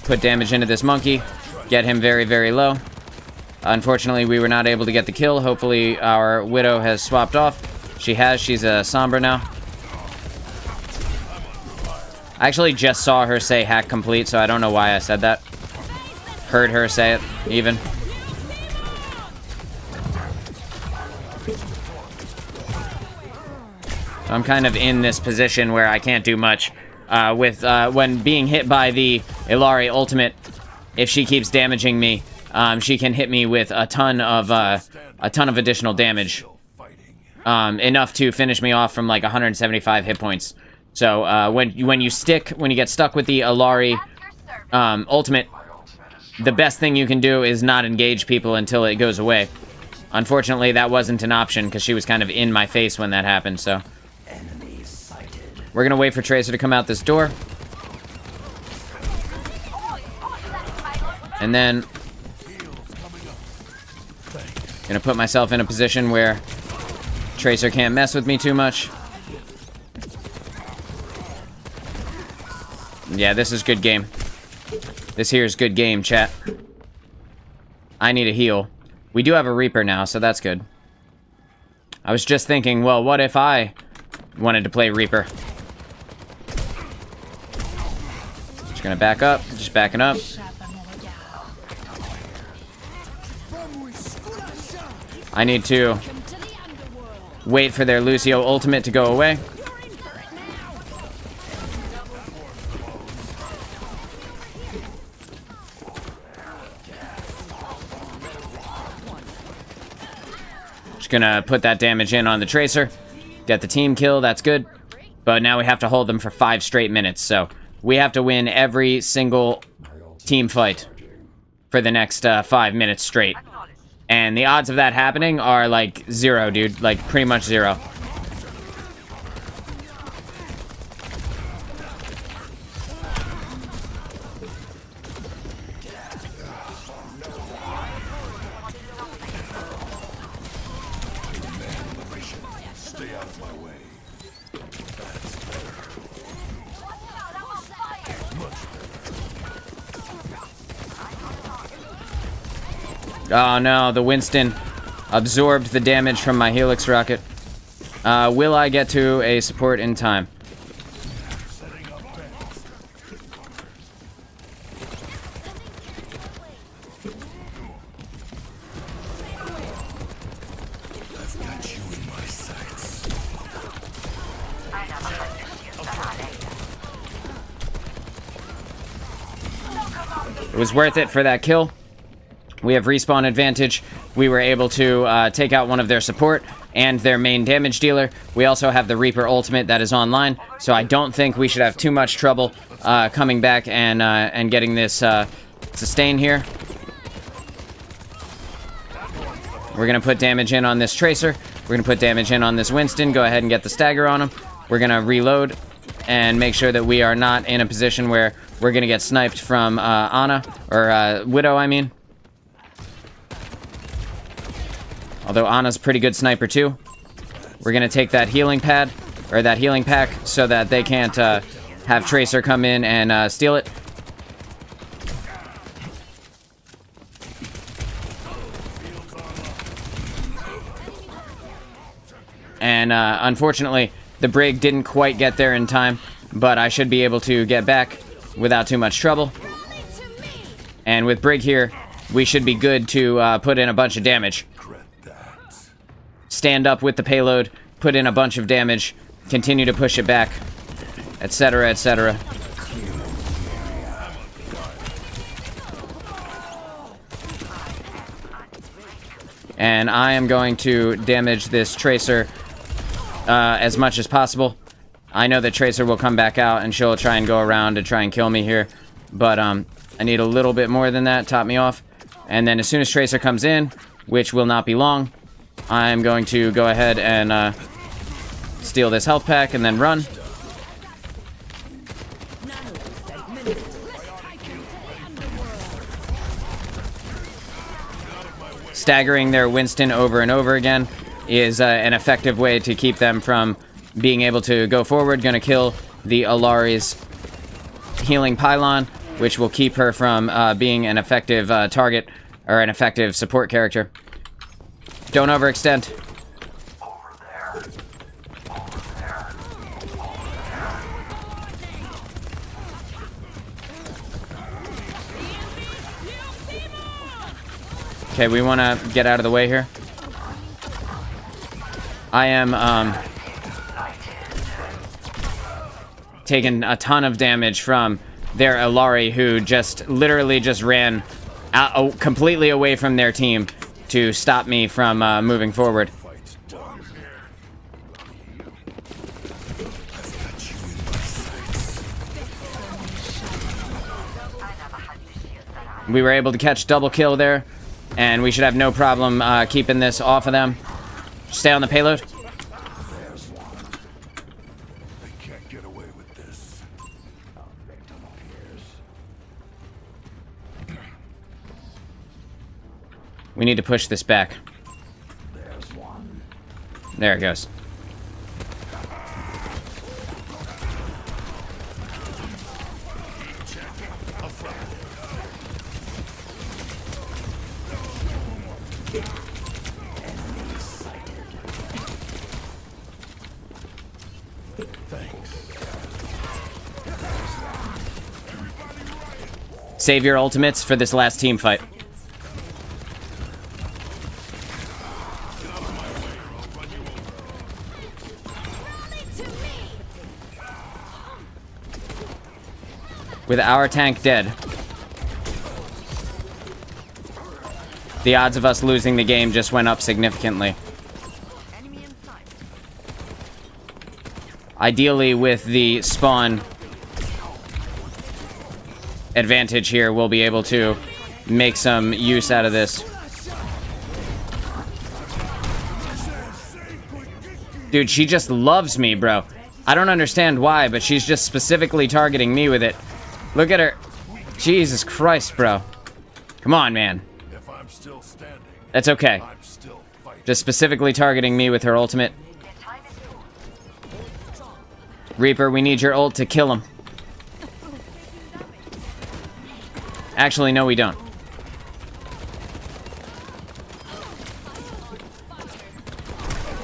Put damage into this monkey. Get him very, very low. Unfortunately, we were not able to get the kill. Hopefully, our Widow has swapped off. She has. She's a Sombra now. I actually just saw her say hack complete, so I don't know why I said that. Heard her say it, even. So I'm kind of in this position where I can't do much. When being hit by the Illari ultimate, if she keeps damaging me, she can hit me with a ton of additional damage, enough to finish me off from like 175 hit points. So when you get stuck with the Illari ultimate, the best thing you can do is not engage people until it goes away. Unfortunately, that wasn't an option because she was kind of in my face when that happened. So we're gonna wait for Tracer to come out this door, and then gonna put myself in a position where Tracer can't mess with me too much. Yeah, this is good game. This here is good game, chat. I need a heal. We do have a Reaper now, so that's good. I was just thinking, well, what if I wanted to play Reaper? Just gonna back up. Just backing up. I need to wait for their Lucio ultimate to go away. Just gonna put that damage in on the Tracer. Get the team kill, that's good. But now we have to hold them for 5 straight minutes, so we have to win every single team fight for the next 5 minutes straight. And the odds of that happening are like 0, dude. Like, pretty much 0. Stay out of my way. Oh no, the Winston absorbed the damage from my Helix rocket. Will I get to a support in time? It was worth it for that kill. We have respawn advantage. We were able to take out one of their support and their main damage dealer. We also have the Reaper ultimate that is online, so I don't think we should have too much trouble coming back and getting this sustain here. We're gonna put damage in on this Tracer. We're gonna put damage in on this Winston. Go ahead and get the stagger on him. We're gonna reload and make sure that we are not in a position where we're gonna get sniped from Ana, or Widow, I mean. Although Ana's a pretty good sniper too. We're gonna take that healing pad, or that healing pack, so that they can't have Tracer come in and steal it. And unfortunately, the Brig didn't quite get there in time, but I should be able to get back without too much trouble. And with Brig here, we should be good to put in a bunch of damage. Stand up with the payload, put in a bunch of damage, continue to push it back, etc., etc. And I am going to damage this Tracer as much as possible. I know that Tracer will come back out and she'll try and go around to try and kill me here. But I need a little bit more than that, top me off. And then as soon as Tracer comes in, which will not be long, I'm going to go ahead and steal this health pack and then run. staggering their Winston over and over again is an effective way to keep them from being able to go forward. Gonna kill the Alari's healing pylon, which will keep her from being an effective target or an effective support character. Don't overextend. Okay, we want to get out of the way here. I am taking a ton of damage from their Alari, who just literally just ran out, completely away from their team to stop me from moving forward. We were able to catch double kill there, and we should have no problem keeping this off of them. Stay on the payload. We need to push this back. There it goes. Save your ultimates for this last team fight. With our tank dead, the odds of us losing the game just went up significantly. Ideally, with the spawn advantage here, we'll be able to make some use out of this. Dude, she just loves me, bro. I don't understand why, but she's just specifically targeting me with it. Look at her. Jesus Christ, bro. Come on, man. If I'm still standing, that's okay. I'm still fighting. Just specifically targeting me with her ultimate. Reaper, we need your ult to kill him. Actually, no, we don't.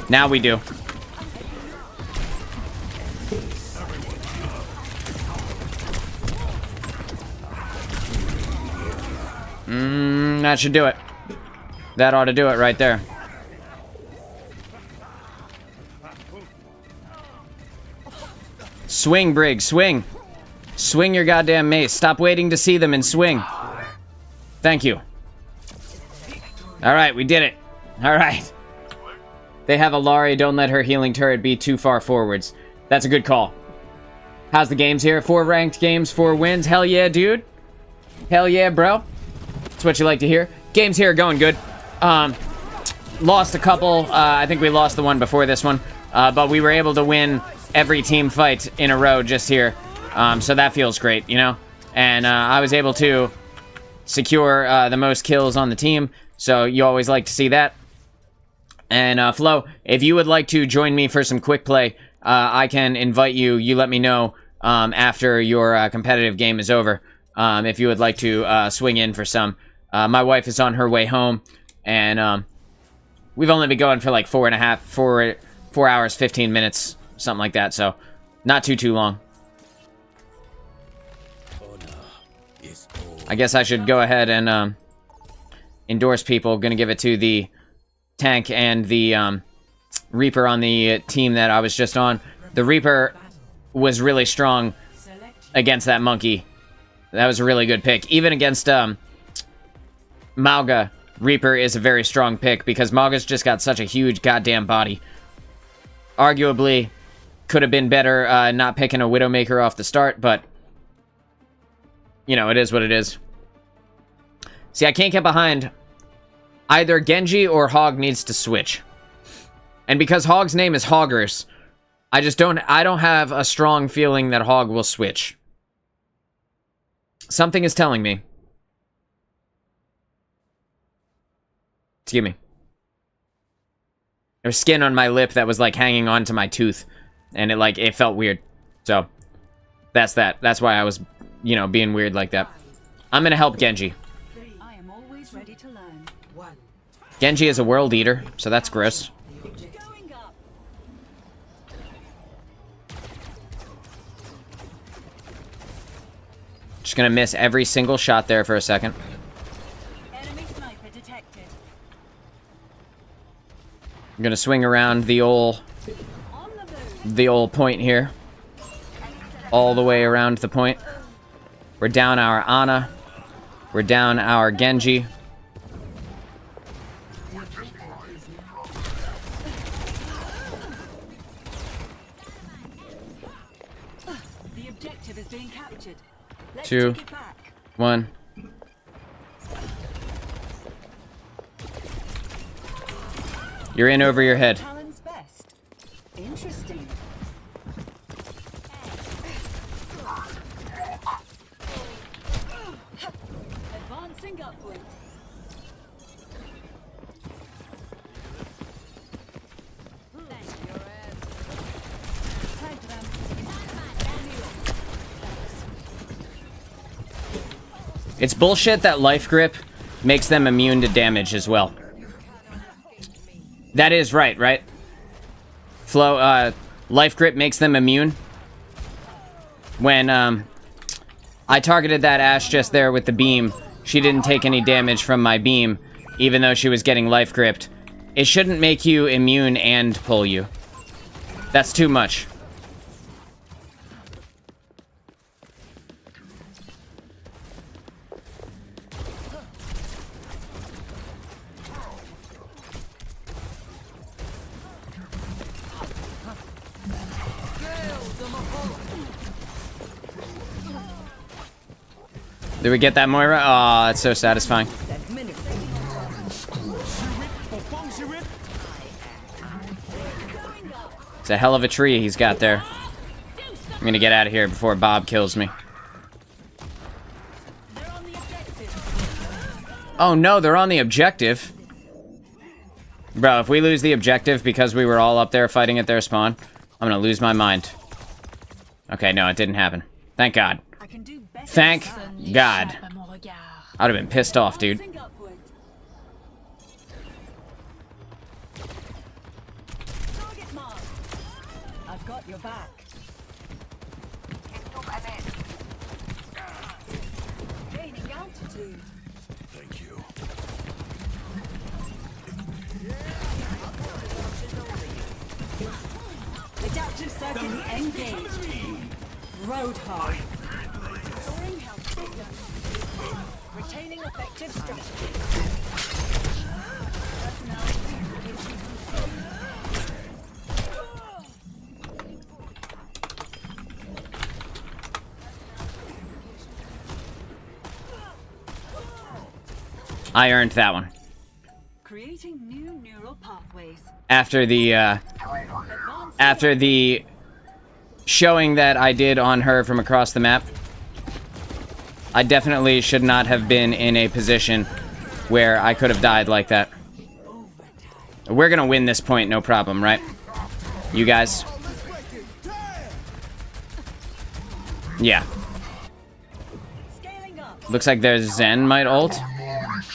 Now we do. That should do it. That ought to do it right there. Swing, Brig, swing. Swing your goddamn mace. Stop waiting to see them and swing. Thank you. Alright, we did it. Alright. They have Alari. Don't let her healing turret be too far forwards. That's a good call. How's the games here? 4 ranked games, 4 wins. Hell yeah, dude. Hell yeah, bro. That's what you like to hear. Games here are going good. Lost a couple. I think we lost the one before this one. But we were able to win every team fight in a row just here. So that feels great, you know? And I was able to secure the most kills on the team. So you always like to see that. And Flo, if you would like to join me for some quick play, I can invite you. You let me know after your competitive game is over. If you would like to swing in for some. My wife is on her way home, and we've only been going for like 4 hours, 15 minutes, something like that, so not too long. I guess I should go ahead and endorse people. Gonna give it to the tank and the Reaper on the team that I was just on. The Reaper was really strong against that monkey. That was a really good pick. Even against Mauga, Reaper is a very strong pick because Mauga's just got such a huge goddamn body. Arguably, could have been better not picking a Widowmaker off the start, but you know, it is what it is. See, I can't get behind either Genji or Hog needs to switch. And because Hog's name is Hoggers, I don't have a strong feeling that Hog will switch. Something is telling me. Excuse me. There was skin on my lip that was like hanging onto my tooth, and it felt weird. So that's that. That's why I was, you know, being weird like that. I'm gonna help Genji. I am always ready to learn. Genji is a world eater, so that's gross. Going up. Just gonna miss every single shot there for a second. Enemy sniper detected. I'm gonna swing around the old point here. All the way around the point. We're down our Ana. We're down our Genji. The objective is being captured. Let's 2, take it back. 1. You're in over your head. Talon's best. Interesting. Advancing upward. Tag them. It's bullshit that life grip makes them immune to damage as well. That is right? Flo, life grip makes them immune. When, I targeted that Ashe just there with the beam, she didn't take any damage from my beam, even though she was getting life gripped. It shouldn't make you immune and pull you. That's too much. Did we get that, Moira? Aw, that's so satisfying. It's a hell of a tree he's got there. I'm gonna get out of here before Bob kills me. Oh no, they're on the objective. Bro, if we lose the objective because we were all up there fighting at their spawn, I'm gonna lose my mind. Okay, no, it didn't happen. Thank God. Thank God. I'd have been pissed off, dude. I've got your back. Gaining altitude. Thank you. Adaptive circuits engaged. Road hard. Restoring health system. Retaining effective strategy. I earned that one. Creating new neural pathways. After the showing that I did on her from across the map, I definitely should not have been in a position where I could have died like that. We're gonna win this point, no problem, right? You guys? Yeah. Looks like their Zen might ult.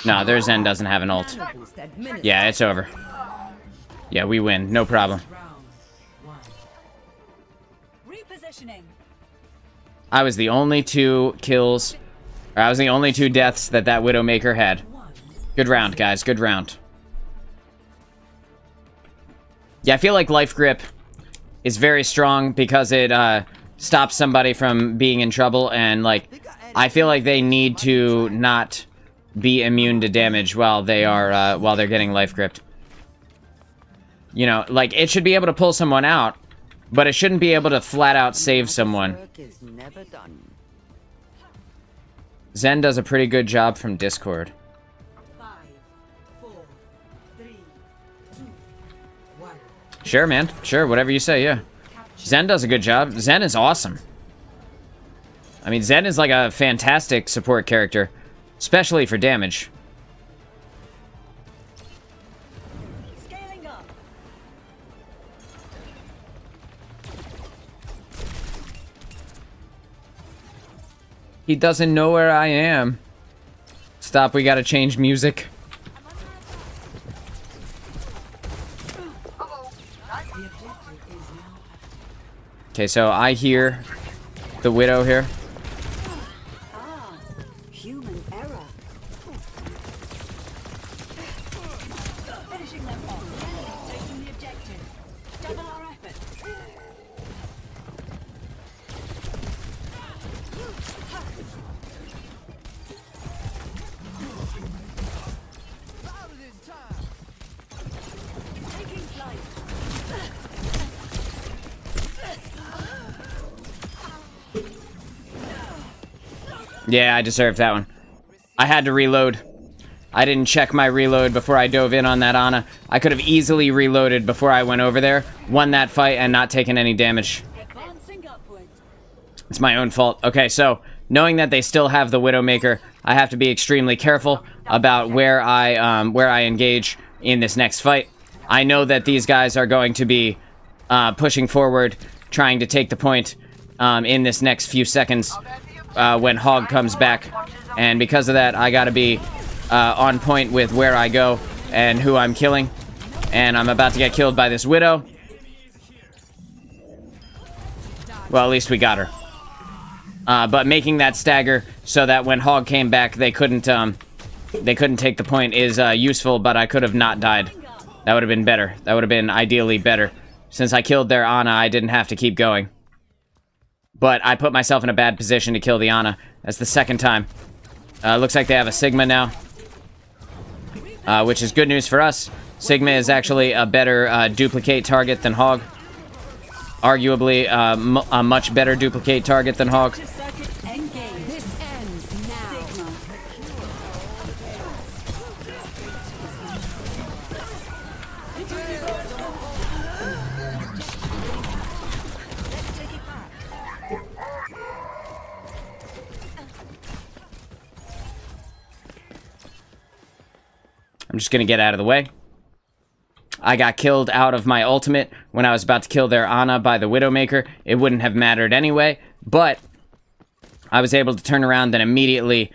No, their Zen doesn't have an ult. Yeah, it's over. Yeah, we win, no problem. Repositioning. I was the only 2 kills, or I was the only 2 deaths that Widowmaker had. Good round, guys, good round. Yeah, I feel like Life Grip is very strong because it stops somebody from being in trouble, and like, I feel like they need to not be immune to damage while they're getting life gripped. You know, like, it should be able to pull someone out, but it shouldn't be able to flat out save someone. Zen does a pretty good job from Discord. 5, 4, 3, 2, 1. Sure, man. Sure, whatever you say, yeah. Zen does a good job. Zen is awesome. I mean, Zen is like a fantastic support character, especially for damage. He doesn't know where I am. Stop, we gotta change music. Okay, so I hear the Widow here. Ah, human error. Finishing them off. Taking the objective. Double our efforts. Taking flight. Yeah, I deserved that one. I had to reload. I didn't check my reload before I dove in on that Ana. I could have easily reloaded before I went over there, won that fight, and not taken any damage. It's my own fault. Okay, so knowing that they still have the Widowmaker, I have to be extremely careful about where I engage in this next fight. I know that these guys are going to be pushing forward, trying to take the point in this next few seconds when Hog comes back, and because of that, I gotta be on point with where I go and who I'm killing. And I'm about to get killed by this Widow. Well, at least we got her. But making that stagger so that when Hog came back, they couldn't take the point is useful, but I could have not died. That would have been better. That would have been ideally better. Since I killed their Ana, I didn't have to keep going. But I put myself in a bad position to kill the Ana. That's the second time. Looks like they have a Sigma now. Which is good news for us. Sigma is actually a better duplicate target than Hog. Arguably a much better duplicate target than Hog. I'm just gonna get out of the way. I got killed out of my ultimate when I was about to kill their Ana by the Widowmaker. It wouldn't have mattered anyway, but I was able to turn around and immediately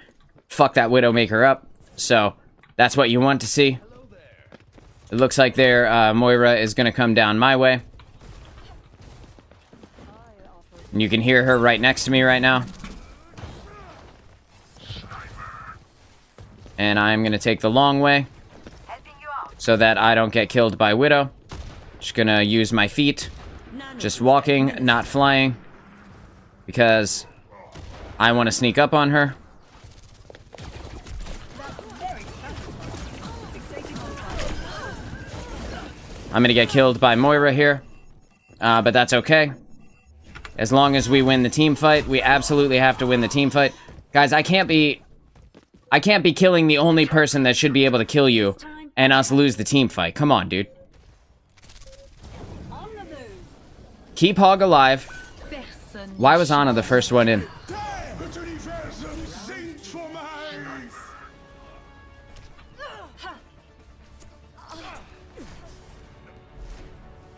fuck that Widowmaker up. So that's what you want to see. It looks like their Moira is gonna come down my way. And you can hear her right next to me right now. And I'm gonna take the long way, so that I don't get killed by Widow. Just gonna use my feet. Just walking, not flying. Because I want to sneak up on her. I'm gonna get killed by Moira here. But that's okay. As long as we win the team fight, we absolutely have to win the team fight. Guys, I can't be killing the only person that should be able to kill you and us lose the team fight. Come on, dude. Keep Hog alive. Why was Ana the first one in?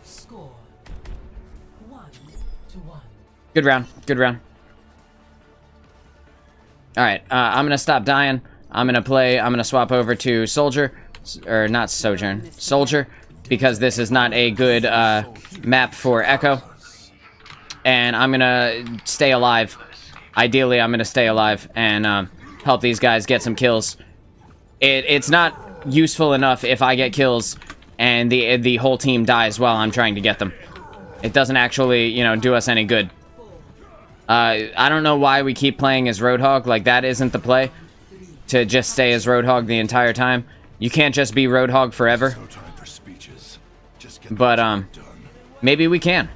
Score 1-1. Good round. Good round. Alright, I'm gonna stop dying. I'm gonna swap over to Soldier. Or not Sojourn. Soldier. Because this is not a good map for Echo. And I'm gonna stay alive. Ideally, I'm gonna stay alive and help these guys get some kills. It's not useful enough if I get kills and the whole team dies while I'm trying to get them. It doesn't actually, you know, do us any good. I don't know why we keep playing as Roadhog. Like, that isn't the play. To just stay as Roadhog the entire time. You can't just be Roadhog forever. But, maybe we can.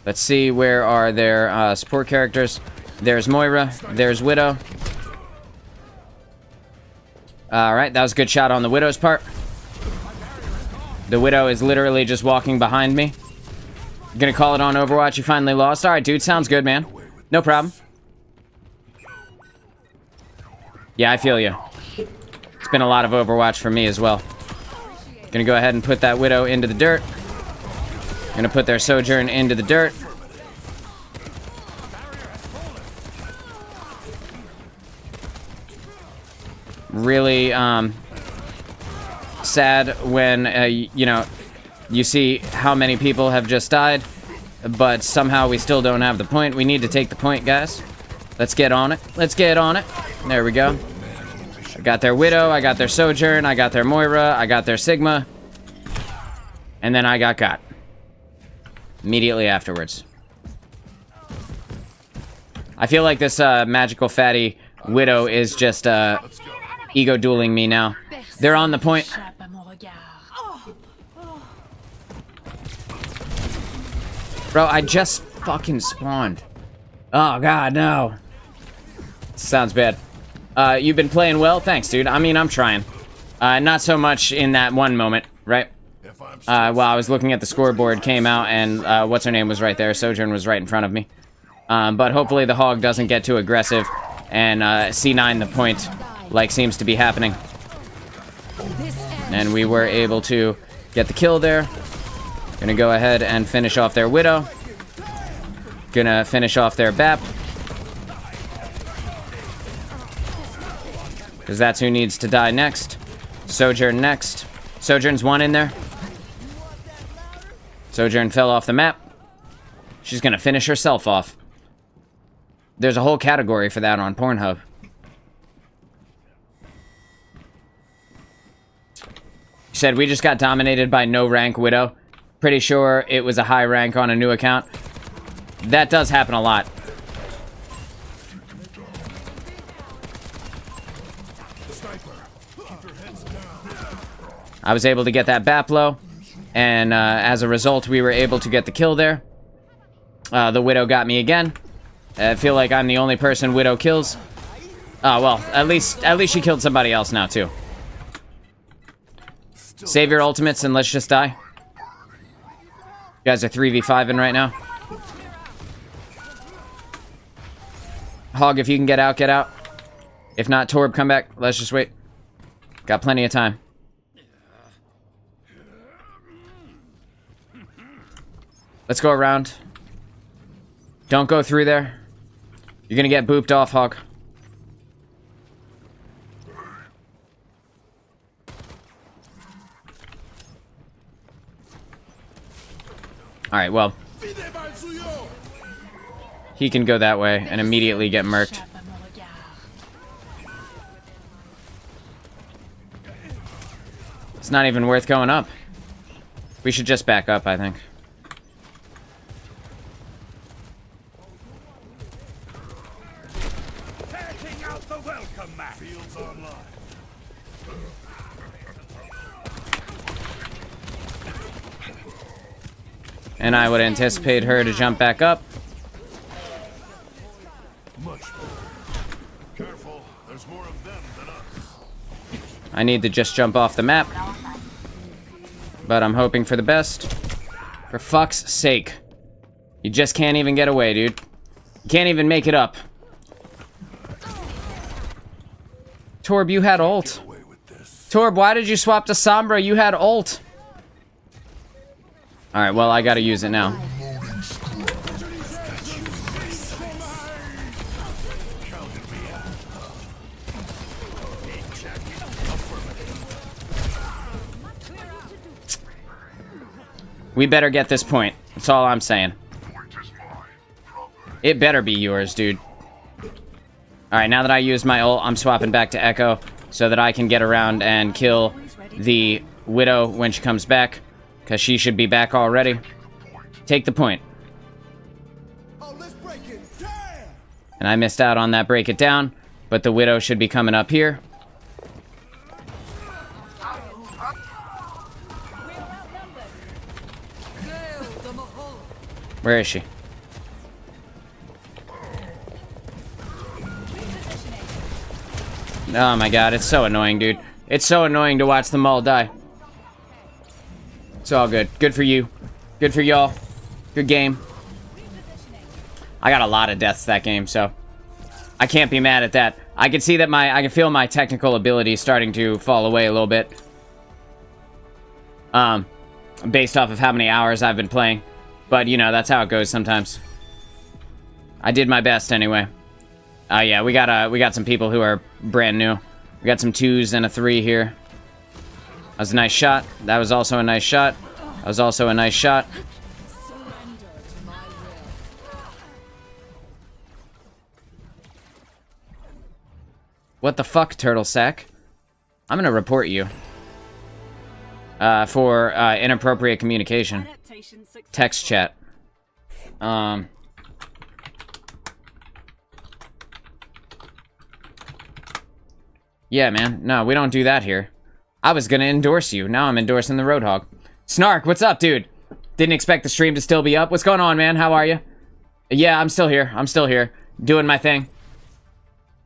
Let's see, where are their support characters? There's Moira. There's Widow. Alright, that was a good shot on the Widow's part. The Widow is literally just walking behind me. Gonna call it on Overwatch. You finally lost. Alright, dude. Sounds good, man. No problem. Yeah, I feel you. It's been a lot of Overwatch for me as well. Gonna go ahead and put that Widow into the dirt. Gonna put their Sojourn into the dirt. Really, sad when, you know, you see how many people have just died, but somehow we still don't have the point. We need to take the point, guys. Let's get on it. Let's get on it. There we go. I got their Widow, I got their Sojourn, I got their Moira, I got their Sigma. And then I got immediately afterwards. I feel like this magical fatty Widow is just ego dueling me now. They're on the point. Bro, I just fucking spawned. Oh god, no. Sounds bad. You've been playing well? Thanks, dude. I mean, I'm trying. Not so much in that one moment, right? While I was looking at the scoreboard, came out, and what's her name was right there. Sojourn was right in front of me. But hopefully the hog doesn't get too aggressive and C9 the point, like seems to be happening. And we were able to get the kill there. Gonna go ahead and finish off their Widow. Gonna finish off their BAP. Because that's who needs to die next. Sojourn next. Sojourn's one in there. Sojourn fell off the map. She's gonna finish herself off. There's a whole category for that on Pornhub. She said, we just got dominated by no rank Widow. Pretty sure it was a high rank on a new account. That does happen a lot. I was able to get that BAP low, and as a result, we were able to get the kill there. The Widow got me again. I feel like I'm the only person Widow kills. Oh, well, at least she killed somebody else now, too. Save your ultimates and let's just die. You guys are 3v5ing right now. Hog, if you can get out, get out. If not, Torb, come back. Let's just wait. Got plenty of time. Let's go around. Don't go through there. You're gonna get booped off, Hog. Alright, well. He can go that way and immediately get murked. It's not even worth going up. We should just back up, I think. And I would anticipate her to jump back up. Careful, there's more of them than us. I need to just jump off the map. But I'm hoping for the best. For fuck's sake. You just can't even get away, dude. You can't even make it up. Torb, you had ult. Torb, why did you swap to Sombra? You had ult. Alright, well, I gotta use it now. We better get this point. That's all I'm saying. It better be yours, dude. Alright, now that I used my ult, I'm swapping back to Echo so that I can get around and kill the Widow when she comes back. Because she should be back already. Take the point. And I missed out on that break it down. But the Widow should be coming up here. Where is she? Oh my god, it's so annoying, dude. It's so annoying to watch them all die. It's all good. Good for you. Good for y'all. Good game. I got a lot of deaths that game, so I can't be mad at that. I can see that I can feel my technical ability starting to fall away a little bit. based off of how many hours I've been playing. But, you know, that's how it goes sometimes. I did my best anyway. Yeah, we got some people who are brand new. We got some 2s and a 3 here. That was a nice shot. That was also a nice shot. That was also a nice shot. What the fuck, Turtle Sack? I'm gonna report you. For inappropriate communication. Text chat. Yeah, man. No, we don't do that here. I was gonna endorse you. Now I'm endorsing the Roadhog. Snark, what's up, dude? Didn't expect the stream to still be up. What's going on, man? How are you? Yeah, I'm still here. I'm still here. Doing my thing.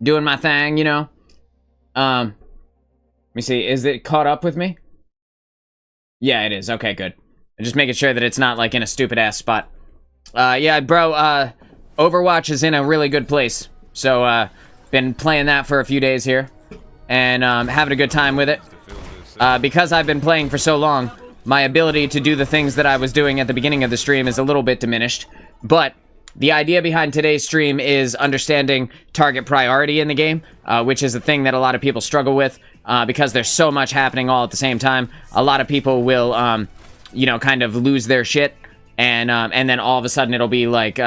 Doing my thing, you know. Let me see. Is it caught up with me? Yeah, it is. Okay, good. I'm just making sure that it's not, like, in a stupid-ass spot. Yeah, bro, Overwatch is in a really good place. So, been playing that for a few days here. And, having a good time with it. Because I've been playing for so long, my ability to do the things that I was doing at the beginning of the stream is a little bit diminished. But the idea behind today's stream is understanding target priority in the game, which is a thing that a lot of people struggle with, because there's so much happening all at the same time. A lot of people will, you know, kind of lose their shit, and then all of a sudden it'll be like,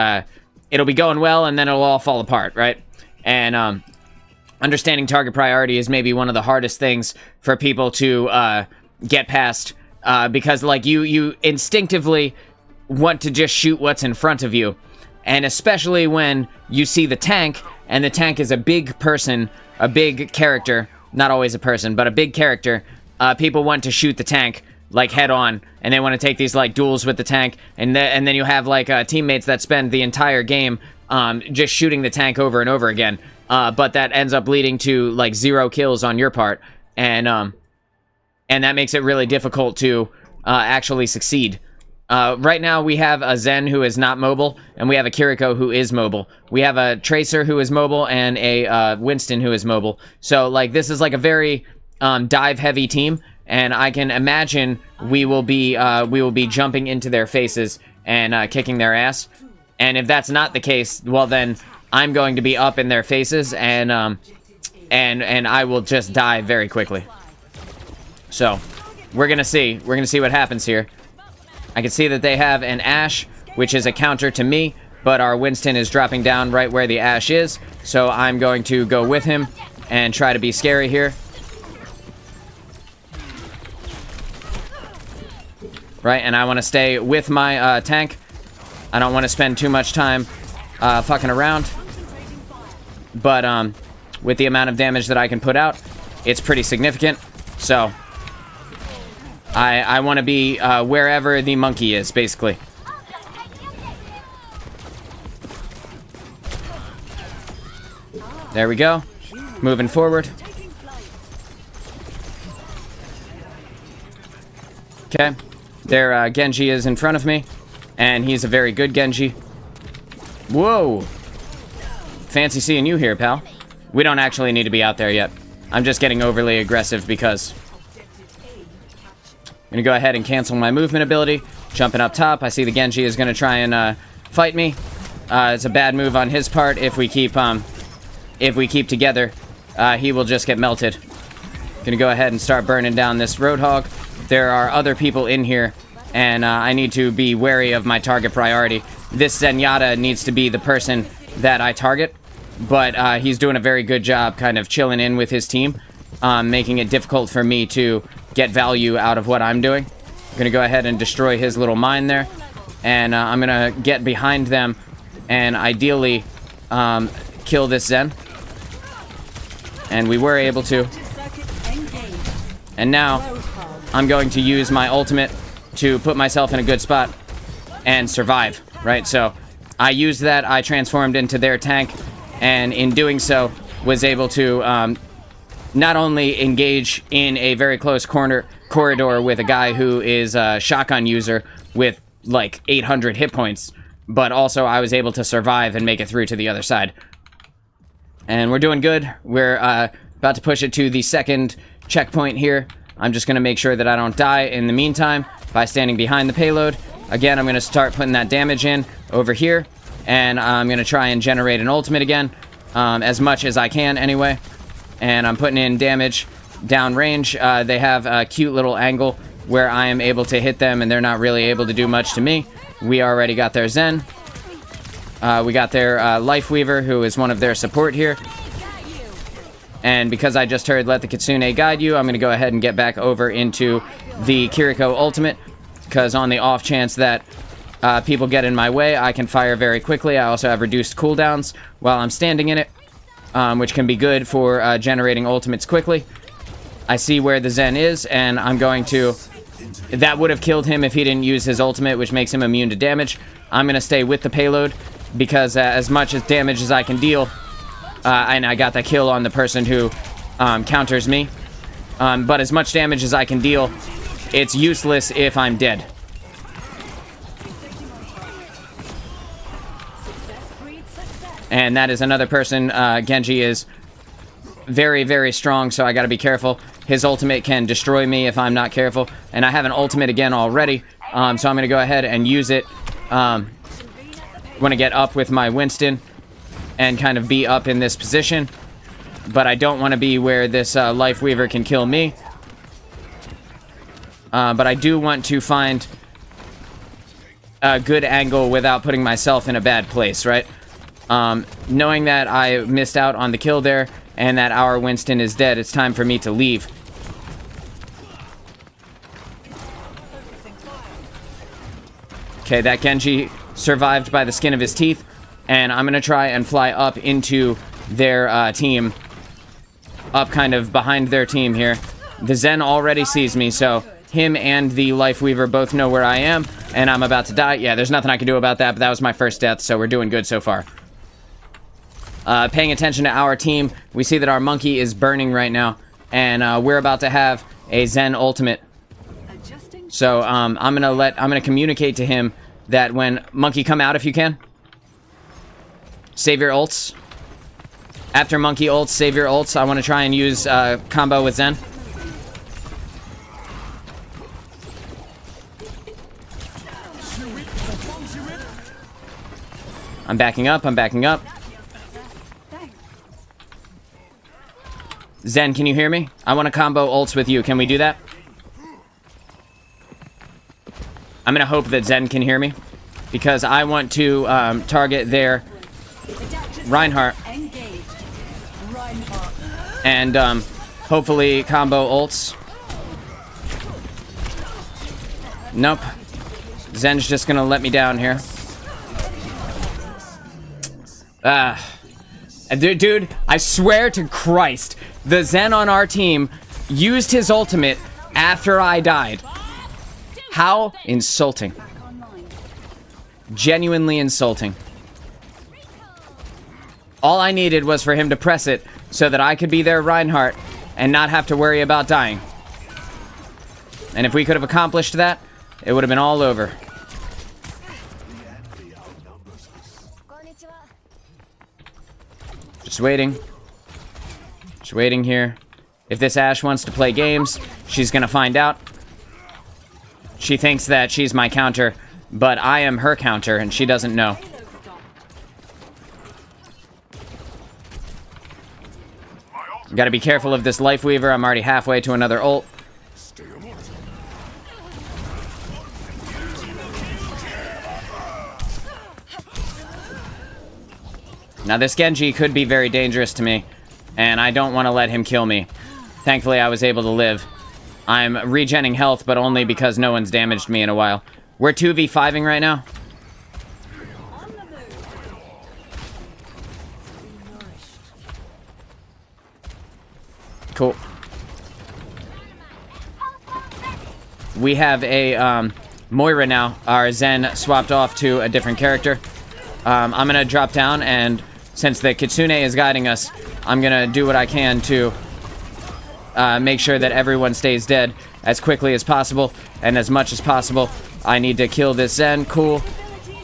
it'll be going well, and then it'll all fall apart, right? And, understanding target priority is maybe one of the hardest things for people to, get past, because, like, you instinctively want to just shoot what's in front of you. And especially when you see the tank, and the tank is a big person, a big character, not always a person, but a big character, people want to shoot the tank, like, head on, and they want to take these, like, duels with the tank, and then you have, like, teammates that spend the entire game, just shooting the tank over and over again, but that ends up leading to, like, 0 kills on your part, and that makes it really difficult to, actually succeed. Right now, we have a Zen who is not mobile, and we have a Kiriko who is mobile. We have a Tracer who is mobile, and a Winston who is mobile. So, like, this is, like, a very dive-heavy team, and I can imagine we will be jumping into their faces and kicking their ass. And if that's not the case, well, then I'm going to be up in their faces, and I will just die very quickly. So, we're gonna see. We're gonna see what happens here. I can see that they have an Ashe, which is a counter to me, but our Winston is dropping down right where the Ashe is, so I'm going to go with him and try to be scary here. Right, and I want to stay with my tank. I don't want to spend too much time fucking around, but with the amount of damage that I can put out, it's pretty significant, so I want to be wherever the monkey is, basically. There we go. Moving forward. Okay. There, Genji is in front of me. And he's a very good Genji. Whoa! Fancy seeing you here, pal. We don't actually need to be out there yet. I'm just getting overly aggressive because I'm gonna go ahead and cancel my movement ability. Jumping up top, I see the Genji is gonna try and fight me. It's a bad move on his part. If we keep together, he will just get melted. Gonna go ahead and start burning down this Roadhog. There are other people in here, and I need to be wary of my target priority. This Zenyatta needs to be the person that I target, but he's doing a very good job kind of chilling in with his team, making it difficult for me to get value out of what I'm doing. I'm gonna go ahead and destroy his little mine there, and I'm gonna get behind them and ideally kill this Zen. And we were able to. And now I'm going to use my ultimate to put myself in a good spot and survive, right? So I used that, I transformed into their tank, and in doing so was able to not only engage in a very close corridor with a guy who is a shotgun user with like 800 hit points, but also I was able to survive and make it through to the other side. And we're doing good. We're about to push it to the second checkpoint here. I'm just going to make sure that I don't die in the meantime by standing behind the payload. Again, I'm going to start putting that damage in over here, and I'm going to try and generate an ultimate again, as much as I can anyway. And I'm putting in damage downrange. They have a cute little angle where I am able to hit them, and they're not really able to do much to me. We already got their Zen. We got their Life Weaver, who is one of their support here. And because I just heard let the Kitsune guide you, I'm going to go ahead and get back over into the Kiriko ultimate, because on the off chance that people get in my way, I can fire very quickly. I also have reduced cooldowns while I'm standing in it, which can be good for generating ultimates quickly. I see where the Zen is, and I'm going to... That would have killed him if he didn't use his ultimate, which makes him immune to damage. I'm going to stay with the payload, because as much as damage as I can deal... and I got that kill on the person who counters me. But as much damage as I can deal, it's useless if I'm dead. And that is another person. Genji is very, very strong, so I gotta be careful. His ultimate can destroy me if I'm not careful. And I have an ultimate again already, so I'm gonna go ahead and use it when I get up with my Winston and kind of be up in this position. But I don't want to be where this Life Weaver can kill me. But I do want to find a good angle without putting myself in a bad place, right? Knowing that I missed out on the kill there and that our Winston is dead, it's time for me to leave. Okay, that Genji survived by the skin of his teeth. And I'm going to try and fly up into their team. Up kind of behind their team here. The Zen already sees me, so him and the Life Weaver both know where I am. And I'm about to die. Yeah, there's nothing I can do about that, but that was my first death, so we're doing good so far. Paying attention to our team, we see that our monkey is burning right now. And we're about to have a Zen ultimate. So I'm gonna communicate to him that when monkey, come out if you can. Save your ults. After monkey ults, save your ults. I want to try and use combo with Zen. I'm backing up. I'm backing up. Zen, can you hear me? I want to combo ults with you. Can we do that? I'm going to hope that Zen can hear me, because I want to target their Reinhardt. And hopefully combo ults. Nope. Zen's just gonna let me down here. Dude, I swear to Christ, the Zen on our team used his ultimate after I died. How insulting. Genuinely insulting. All I needed was for him to press it so that I could be their Reinhardt and not have to worry about dying. And if we could have accomplished that, it would have been all over. Just waiting. Just waiting here. If this Ashe wants to play games, she's gonna find out. She thinks that she's my counter, but I am her counter, and she doesn't know. Gotta be careful of this Life Weaver. I'm already halfway to another ult. Now this Genji could be very dangerous to me, and I don't want to let him kill me. Thankfully, I was able to live. I'm regenning health, but only because no one's damaged me in a while. We're 2v5ing right now. Cool. We have a Moira now. Our Zen swapped off to a different character. I'm gonna drop down, and since the Kitsune is guiding us, I'm gonna do what I can to make sure that everyone stays dead as quickly as possible and as much as possible. I need to kill this Zen. Cool.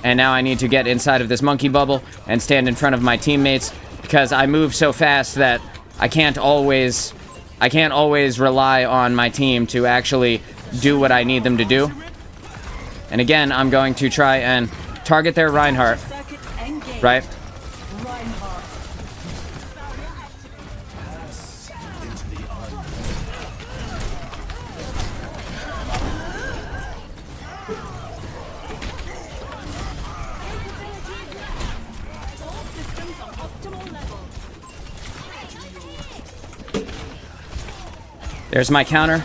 And now I need to get inside of this monkey bubble and stand in front of my teammates, because I move so fast that I can't always I can't always rely on my team to actually do what I need them to do. And again, I'm going to try and target their Reinhardt, right? There's my counter.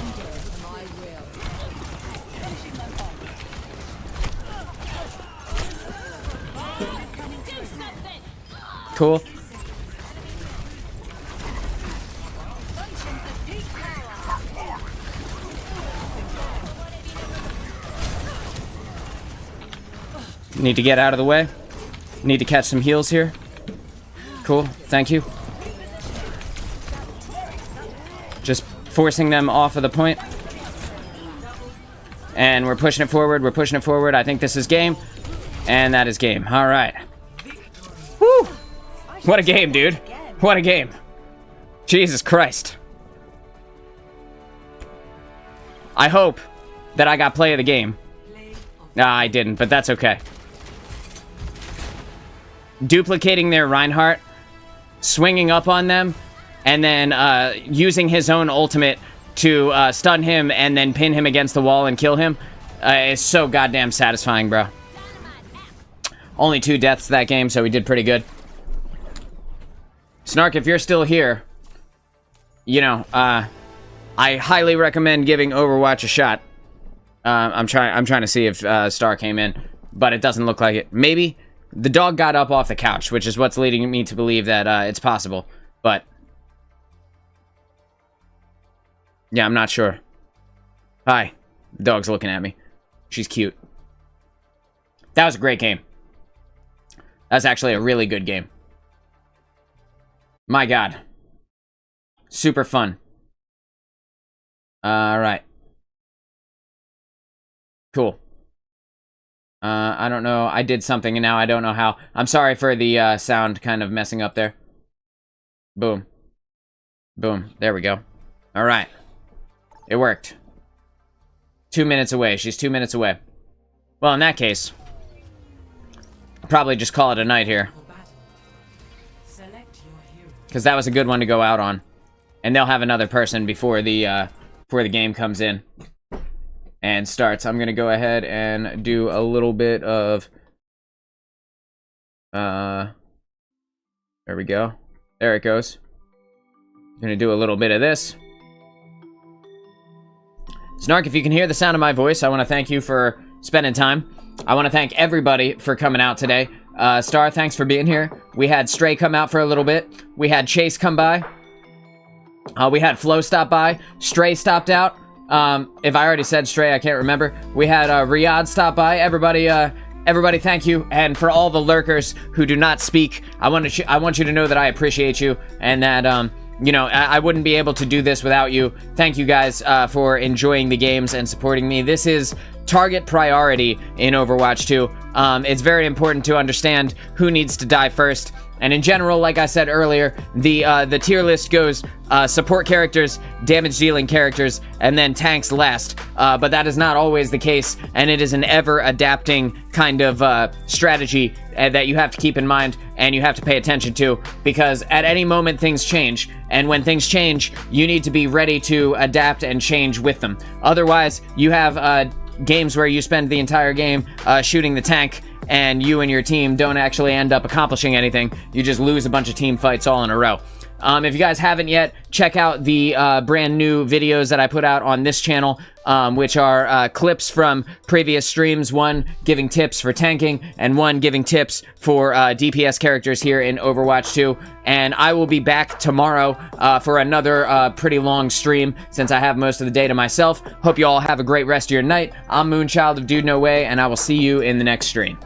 Cool. Need to get out of the way. Need to catch some heals here. Cool, thank you. Just forcing them off of the point. And we're pushing it forward, we're pushing it forward. I think this is game. And that is game. All right. Woo! What a game, dude. What a game. Jesus Christ. I hope that I got play of the game. Nah, I didn't, but that's okay. Duplicating their Reinhardt, swinging up on them, and then using his own ultimate to stun him and then pin him against the wall and kill him is so goddamn satisfying, bro. Only 2 deaths that game, so we did pretty good. Snark, if you're still here, you know, I highly recommend giving Overwatch a shot. I'm trying to see if Star came in, but it doesn't look like it. Maybe the dog got up off the couch, which is what's leading me to believe that it's possible. But yeah, I'm not sure. Hi, the dog's looking at me. She's cute. That was a great game. That's actually a really good game. My God. Super fun. Alright. Cool. I don't know. I did something and now I don't know how. I'm sorry for the sound kind of messing up there. Boom. Boom. There we go. Alright. It worked. 2 minutes away. She's 2 minutes away. Well, in that case, I'll probably just call it a night here. Because that was a good one to go out on. And they'll have another person before the game comes in and starts. I'm going to go ahead and do a little bit of... there we go. There it goes. I'm going to do a little bit of this. Snark, if you can hear the sound of my voice, I want to thank you for spending time. I want to thank everybody for coming out today. Star, thanks for being here. We had Stray come out for a little bit. We had Chase come by. We had Flo stop by. Stray stopped out. If I already said Stray, I can't remember. We had Riyadh stop by. Everybody, thank you. And for all the lurkers who do not speak, I want you to know that I appreciate you and that you know, I wouldn't be able to do this without you. Thank you guys for enjoying the games and supporting me. This is target priority in Overwatch 2. It's very important to understand who needs to die first. And in general, like I said earlier, the tier list goes support characters, damage dealing characters, and then tanks last. But that is not always the case, and it is an ever adapting kind of strategy that you have to keep in mind and you have to pay attention to, because at any moment things change, and when things change, you need to be ready to adapt and change with them. Otherwise, you have games where you spend the entire game shooting the tank, and you and your team don't actually end up accomplishing anything. You just lose a bunch of team fights all in a row. If you guys haven't yet, check out the brand new videos that I put out on this channel, which are clips from previous streams, one giving tips for tanking, and one giving tips for DPS characters here in Overwatch 2. And I will be back tomorrow for another pretty long stream, since I have most of the day to myself. Hope you all have a great rest of your night. I'm Moonchild of DudeNoWay, and I will see you in the next stream.